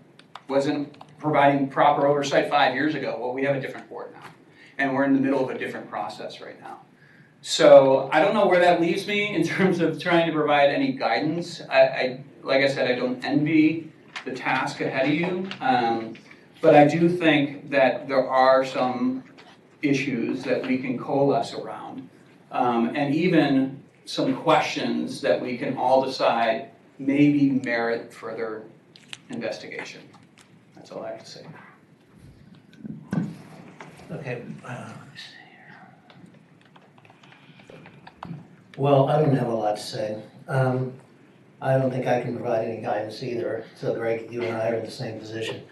wasn't providing proper oversight 5 years ago. Well, we have a different board now. And we're in the middle of a different process right now. So I don't know where that leaves me in terms of trying to provide any guidance. Like I said, I don't envy the task ahead of you. But I do think that there are some issues that we can coalesce around, and even some questions that we can all decide maybe merit further investigation. That's all I have to say. Okay, let me see here. Well, I don't have a lot to say. I don't think I can provide any guidance either, so Greg, you and I are in the same position.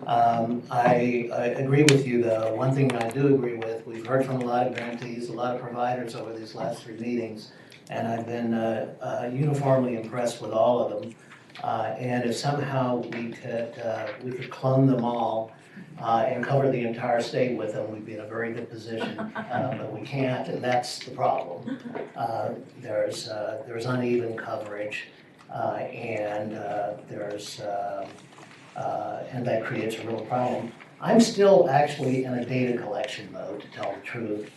I agree with you though. One thing I do agree with, we've heard from a lot of grantees, a lot of providers over these last 3 meetings, and I've been uniformly impressed with all of them. And if somehow we could clone them all and cover the entire state with them, we'd be in a very good position. But we can't, and that's the problem. There's uneven coverage, and that creates a real problem. I'm still actually in a data collection mode, to tell the truth.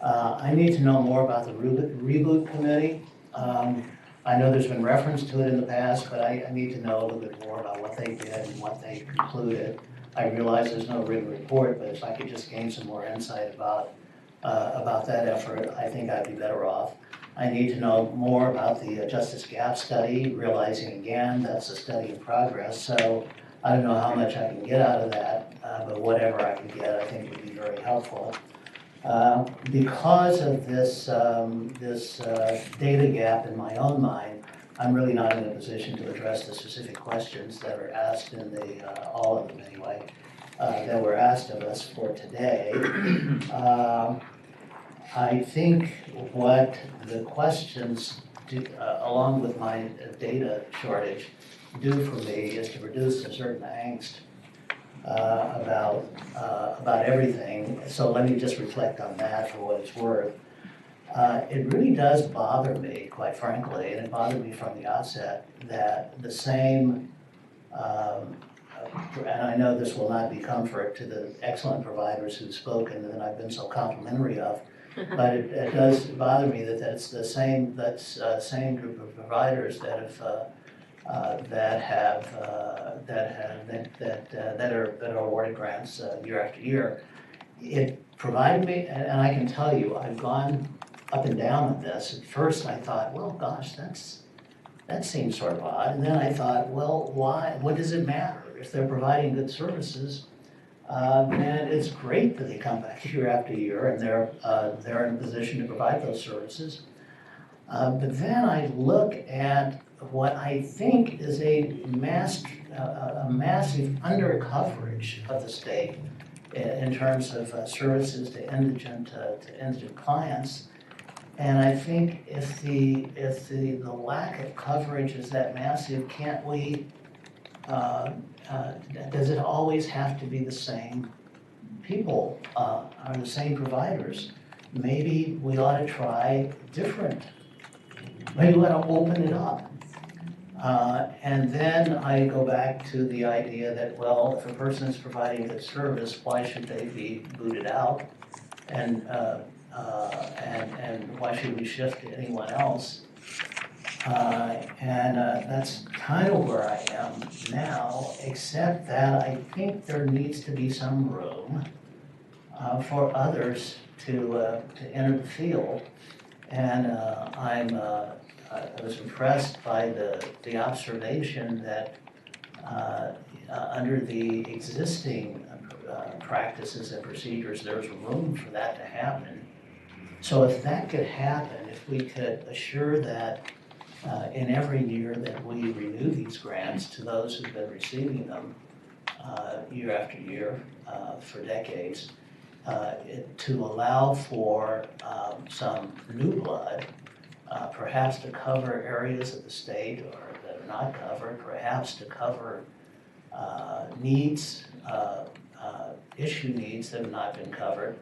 I need to know more about the reboot committee. I know there's been reference to it in the past, but I need to know a little bit more about what they did and what they concluded. I realize there's no written report, but if I could just gain some more insight about that effort, I think I'd be better off. I need to know more about the Justice Gap Study, realizing again, that's a study in progress. So I don't know how much I can get out of that, but whatever I can get, I think would be very helpful. Because of this data gap in my own mind, I'm really not in a position to address the specific questions that are asked in all of them anyway, that were asked of us for today. I think what the questions do, along with my data shortage, do for me is to reduce a certain angst about everything. So let me just reflect on that for what it's worth. It really does bother me, quite frankly, and it bothered me from the outset, that the same, and I know this will not be comfort to the excellent providers who've spoken and that I've been so complimentary of, but it does bother me that that's the same group of providers that are awarded grants year after year. It provided me, and I can tell you, I've gone up and down on this. At first I thought, well, gosh, that seems sort of odd. And then I thought, well, why? What does it matter? If they're providing good services, then it's great that they come back year after year and they're in a position to provide those services. But then I look at what I think is a massive undercoverage of the state in terms of services to indigent clients. And I think if the lack of coverage is that massive, can't we, does it always have to be the same people or the same providers? Maybe we ought to try different. Maybe we ought to open it up. And then I go back to the idea that, well, if a person is providing good service, why should they be booted out? And why should we shift to anyone else? That's kind of where I am now, except that I think there needs to be some room for others to enter the field. And I was impressed by the observation that under the existing practices and procedures, there's room for that to happen. So if that could happen, if we could assure that in every year that we renew these grants to those who've been receiving them year after year for decades, to allow for some new blood, perhaps to cover areas of the state or that are not covered, perhaps to cover issue needs that have not been covered,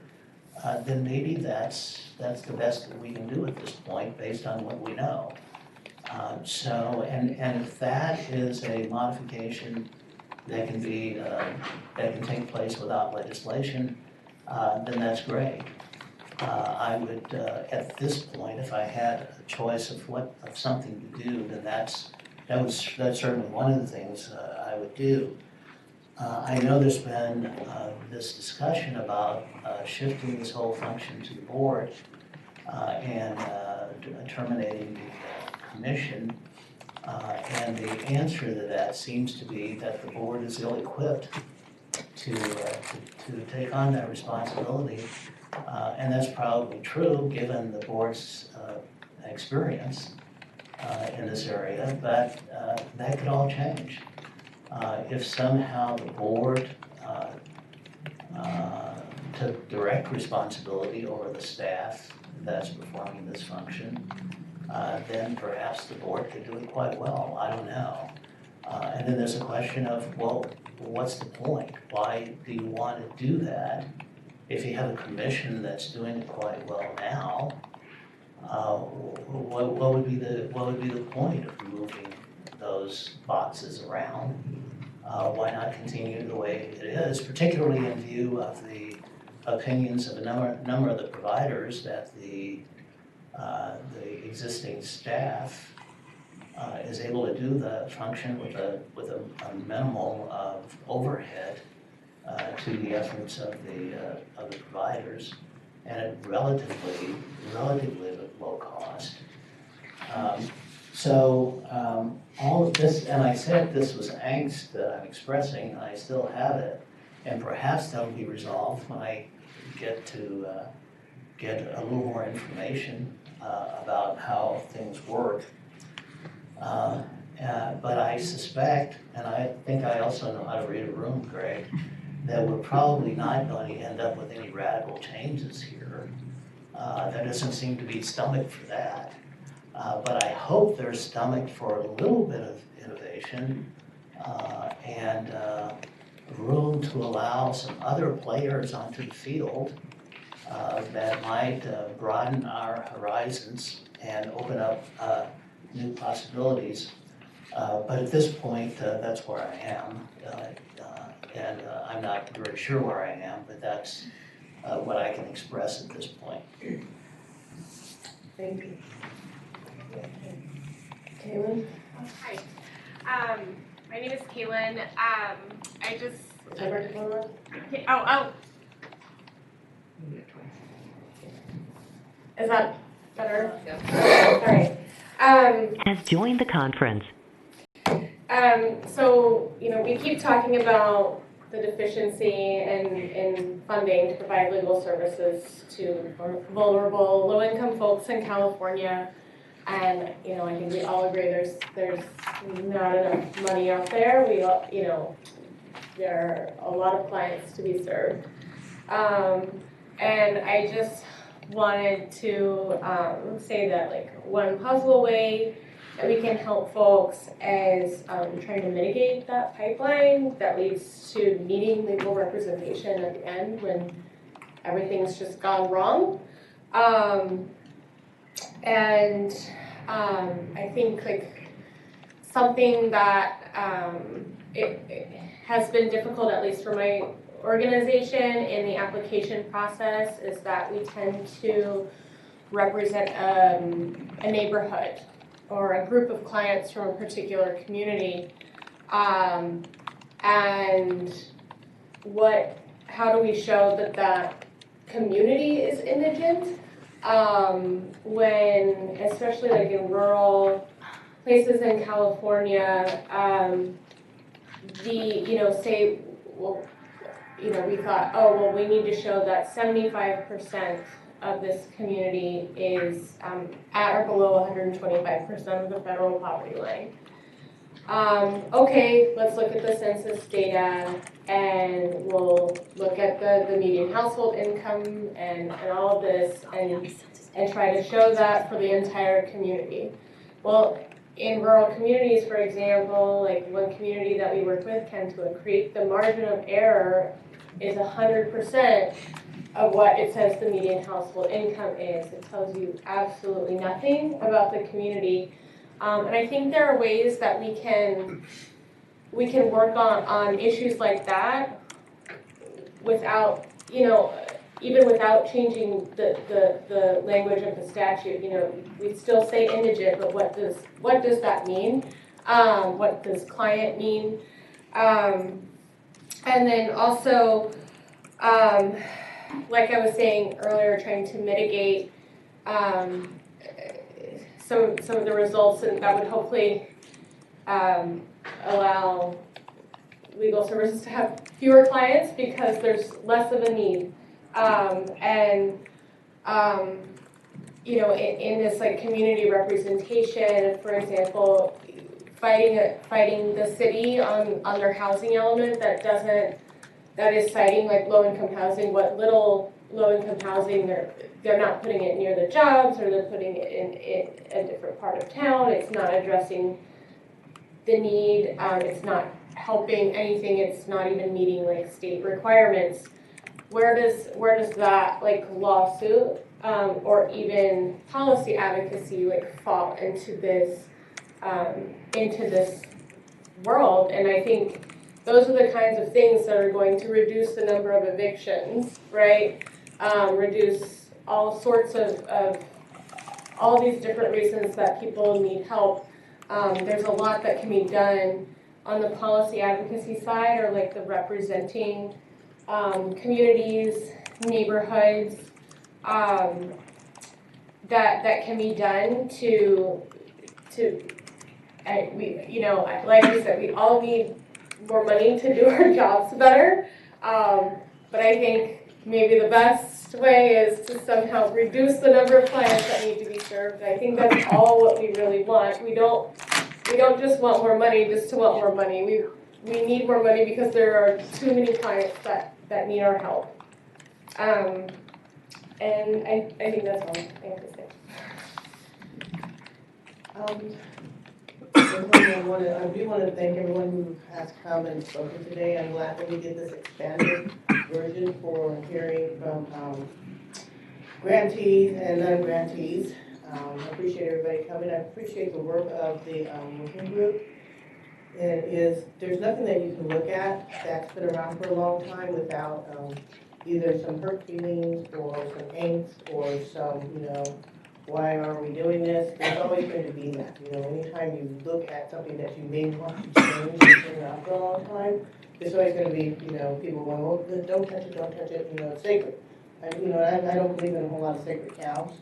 then maybe that's the best that we can do at this point based on what we know. And if that is a modification that can take place without legislation, then that's great. I would, at this point, if I had a choice of something to do, then that's certainly one of the things I would do. I know there's been this discussion about shifting this whole function to the board and terminating the commission. And the answer to that seems to be that the board is ill-equipped to take on that responsibility. And that's probably true given the board's experience. in this area, but that could all change. If somehow the board took direct responsibility over the staff that's performing this function, then perhaps the board could do it quite well. I don't know. And then there's a question of, well, what's the point? Why do you want to do that? If you have a commission that's doing it quite well now, what would be the point of moving those boxes around? Why not continue the way it is, particularly in view of the opinions of a number of the providers that the existing staff is able to do the function with a minimal of overhead to the efforts of the providers, and at relatively low cost. All of this, and I said this was angst that I'm expressing, and I still have it, and perhaps that'll be resolved when I get to get a little more information about how things work. But I suspect, and I think I also know how to read a room, Greg, that we're probably not going to end up with any radical changes here. There doesn't seem to be stomach for that. But I hope there's stomach for a little bit of innovation and room to allow some other players onto the field that might broaden our horizons and open up new possibilities. But at this point, that's where I am. And I'm not very sure where I am, but that's what I can express at this point. Thank you. Kaylin? Hi. My name is Kaylin. I just... Is that better? Sorry. Has joined the conference. So, we keep talking about the deficiency in funding to provide legal services to vulnerable, low-income folks in California. And, I think we all agree there's not enough money out there. There are a lot of clients to be served. And I just wanted to say that, one possible way that we can help folks is trying to mitigate that pipeline that leads to needing legal representation at the end when everything's just gone wrong. I think something that it has been difficult, at least for my organization, in the application process is that we tend to represent a neighborhood or a group of clients from a particular community. And how do we show that community is indigent? When, especially in rural places in California, we thought, we need to show that 75% of this community is at or below 125% of the federal poverty line. Okay, let's look at the census data and we'll look at the median household income and all of this and try to show that for the entire community. Well, in rural communities, for example, one community that we work with, Kentucky Creek, the margin of error is 100% of what it says the median household income is. It tells you absolutely nothing about the community. And I think there are ways that we can work on issues like that without, even without changing the language of the statute. We still say indigent, but what does that mean? What does client mean? And then also, like I was saying earlier, trying to mitigate some of the results, and that would hopefully allow legal services to have fewer clients because there's less of a need. you know, in this like community representation, for example, fighting the city on their housing element that is citing like low-income housing, what little low-income housing they're not putting it near the jobs, or they're putting it in a different part of town. It's not addressing the need. It's not helping anything. It's not even meeting like state requirements. Where does that like lawsuit or even policy advocacy like fall into this world? And I think those are the kinds of things that are going to reduce the number of evictions, right? Reduce all sorts of all these different reasons that people need help. There's a lot that can be done on the policy advocacy side, or like the representing communities, neighborhoods, that can be done to we, you know, like I said, we all need more money to do our jobs better. But I think maybe the best way is to somehow reduce the number of clients that need to be served. I think that's all what we really want. We don't just want more money just to want more money. We need more money because there are too many clients that need our help. And I think that's all I have to say. I do want to thank everyone who has come and spoken today. I'm glad that we did this expanded version for hearing from grantees and non-grantees. I appreciate everybody coming. I appreciate the work of the working group. There's nothing that you can look at that's been around for a long time without either some hurt feelings or some angst or some, you know, why are we doing this? There's always going to be that. You know, anytime you look at something that you may want to change that's been around for a long time, there's always going to be, you know, people going, well, don't touch it, you know, it's sacred. I don't believe in a whole lot of sacred cows.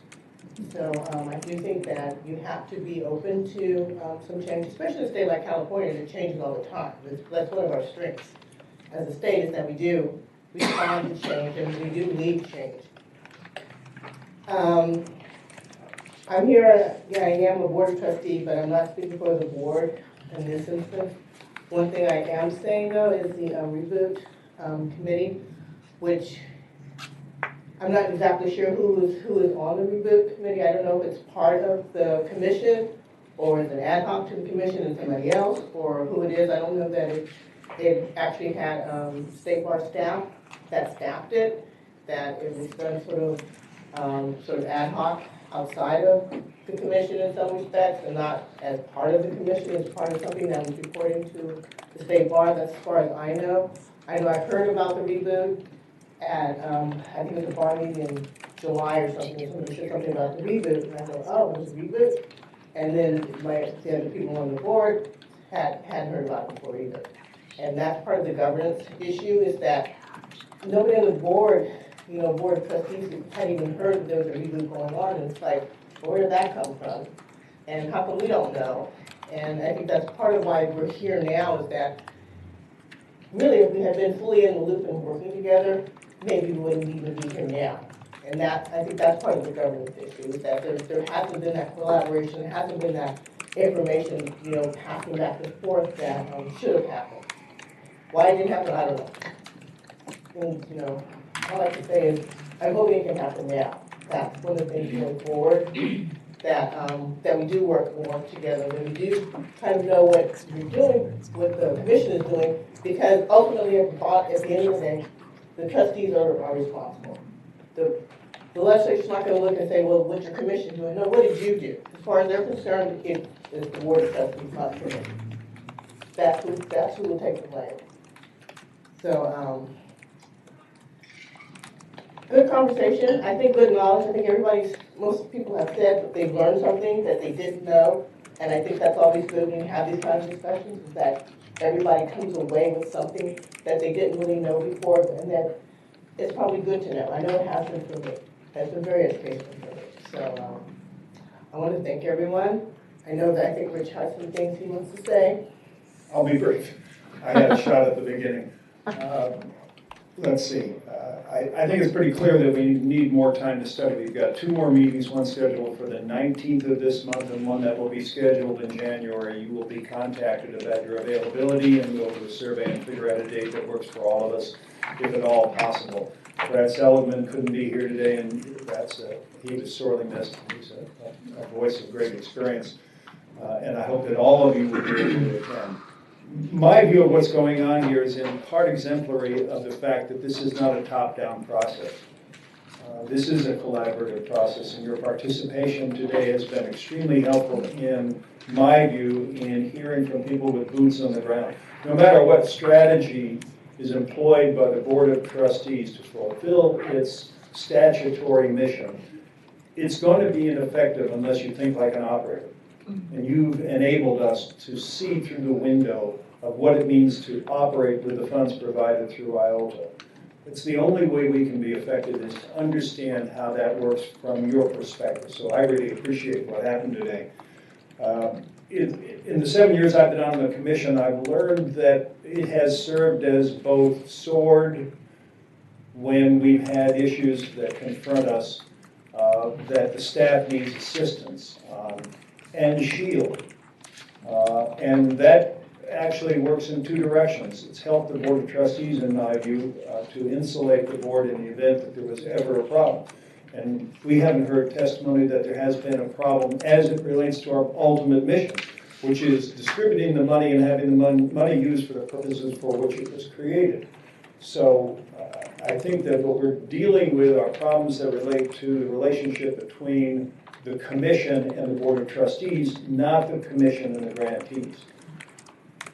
So I do think that you have to be open to some change, especially in a state like California that changes all the time. That's one of our strengths as a state, is that we do respond to change and we do need change. I'm here, I am a board trustee, but I'm not speaking for the board in this instance. One thing I am saying though is the reboot committee, which I'm not exactly sure who is on the reboot committee. I don't know if it's part of the commission or is it ad hoc to the commission and somebody else, or who it is. I don't know that it actually had state bar staff that staffed it, that it was done sort of ad hoc outside of the commission in some respects, and not as part of the commission, as part of something that was reporting to the state bar. That's as far as I know. I know I've heard about the reboot at, I think it was a bar meeting in July or something. Somebody said something about the reboot, and I thought, oh, it was a reboot? And then the other people on the board hadn't heard about it before either. And that's part of the governance issue, is that nobody on the board, you know, board of trustees hadn't even heard that there was a reboot going on, and it's like, well, where did that come from? And how come we don't know? And I think that's part of why we're here now, is that really if we had been fully in the loop and working together, maybe we wouldn't even be here now. And that, I think that's part of the governance issue, is that there hasn't been that collaboration, there hasn't been that information, you know, passing back and forth that should have happened. Why it didn't happen, I don't know. And, you know, all I can say is, I'm hoping it can happen now. That's one of the things going forward, that we do work more together, that we do kind of know what we're doing, what the commission is doing, because ultimately at the end of the day, the trustees are responsible. The legislature's not going to look and say, well, what's your commission doing? No, what did you do? As far as they're concerned, it is the board of trustees, not the commission. That's who will take the blame. So, good conversation. I think good knowledge. I think most people have said that they've learned something that they didn't know. And I think that's always good when you have these kinds of discussions, is that everybody comes away with something that they didn't really know before, and that it's probably good to know. I know it has been for me. It's been very educational for me. So I want to thank everyone. I know that I think Rich has some things he wants to say. I'll be brief. I had a shot at the beginning. let's see. I think it's pretty clear that we need more time to study. We've got 2 more meetings, one scheduled for the 19th of this month and one that will be scheduled in January. You will be contacted about your availability, and we'll do a survey and figure out a date that works for all of us, if at all possible. Brad Seligman couldn't be here today, and he was sorely missed. He's a voice of great experience, and I hope that all of you will be able to attend. My view of what's going on here is in part exemplary of the fact that this is not a top-down process. This is a collaborative process, and your participation today has been extremely helpful in my view in hearing from people with boots on the ground. No matter what strategy is employed by the Board of Trustees to fulfill its statutory mission, it's going to be ineffective unless you think like an operator. And you've enabled us to see through the window of what it means to operate with the funds provided through IOTA. It's the only way we can be effective is to understand how that works from your perspective. So I really appreciate what happened today. In the 7 years I've been on the commission, I've learned that it has served as both sword when we've had issues that confront us, that the staff needs assistance, and shield. And that actually works in 2 directions. It's helped the Board of Trustees, in my view, to insulate the board in the event that there was ever a problem. And we haven't heard testimony that there has been a problem as it relates to our ultimate mission, which is distributing the money and having the money used for the purposes for which it was created. So I think that what we're dealing with are problems that relate to the relationship between the commission and the Board of Trustees, not the commission and the grantees.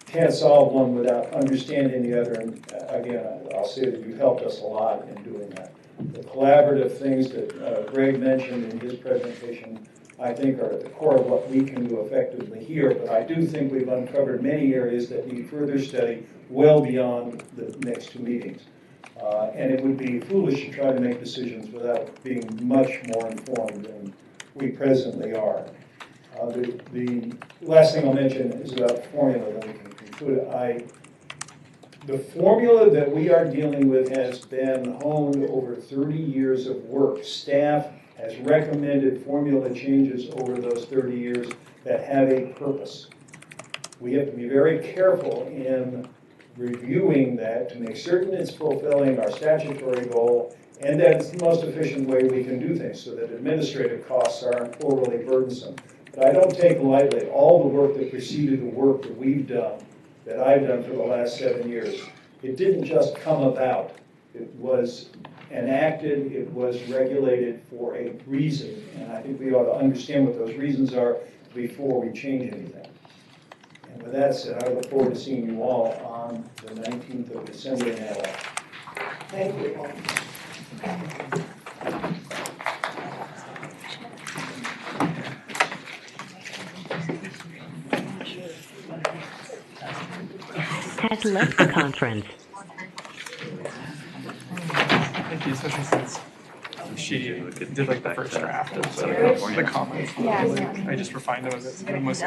Can't solve one without understanding the other, and again, I'll say that you helped us a lot in doing that. The collaborative things that Greg mentioned in his presentation, I think, are at the core of what we can do effectively here, but I do think we've uncovered many areas that need further study well beyond the next 2 meetings. And it would be foolish to try to make decisions without being much more informed than we presently are. The last thing I'll mention is about formula that we can conclude. The formula that we are dealing with has been honed over 30 years of work. Staff has recommended formula changes over those 30 years that have a purpose. We have to be very careful in reviewing that to make certain it's fulfilling our statutory goal and that it's the most efficient way we can do things so that administrative costs aren't overly burdensome. But I don't take lightly all the work that preceded the work that we've done, that I've done for the last 7 years. It didn't just come about. It was enacted, it was regulated for a reason, and I think we ought to understand what those reasons are before we change anything. And with that said, I look forward to seeing you all on the 19th of December in LA. Thank you. Has left the conference. Thank you, especially since she did like the first draft of the comments. I just refined them a bit. So most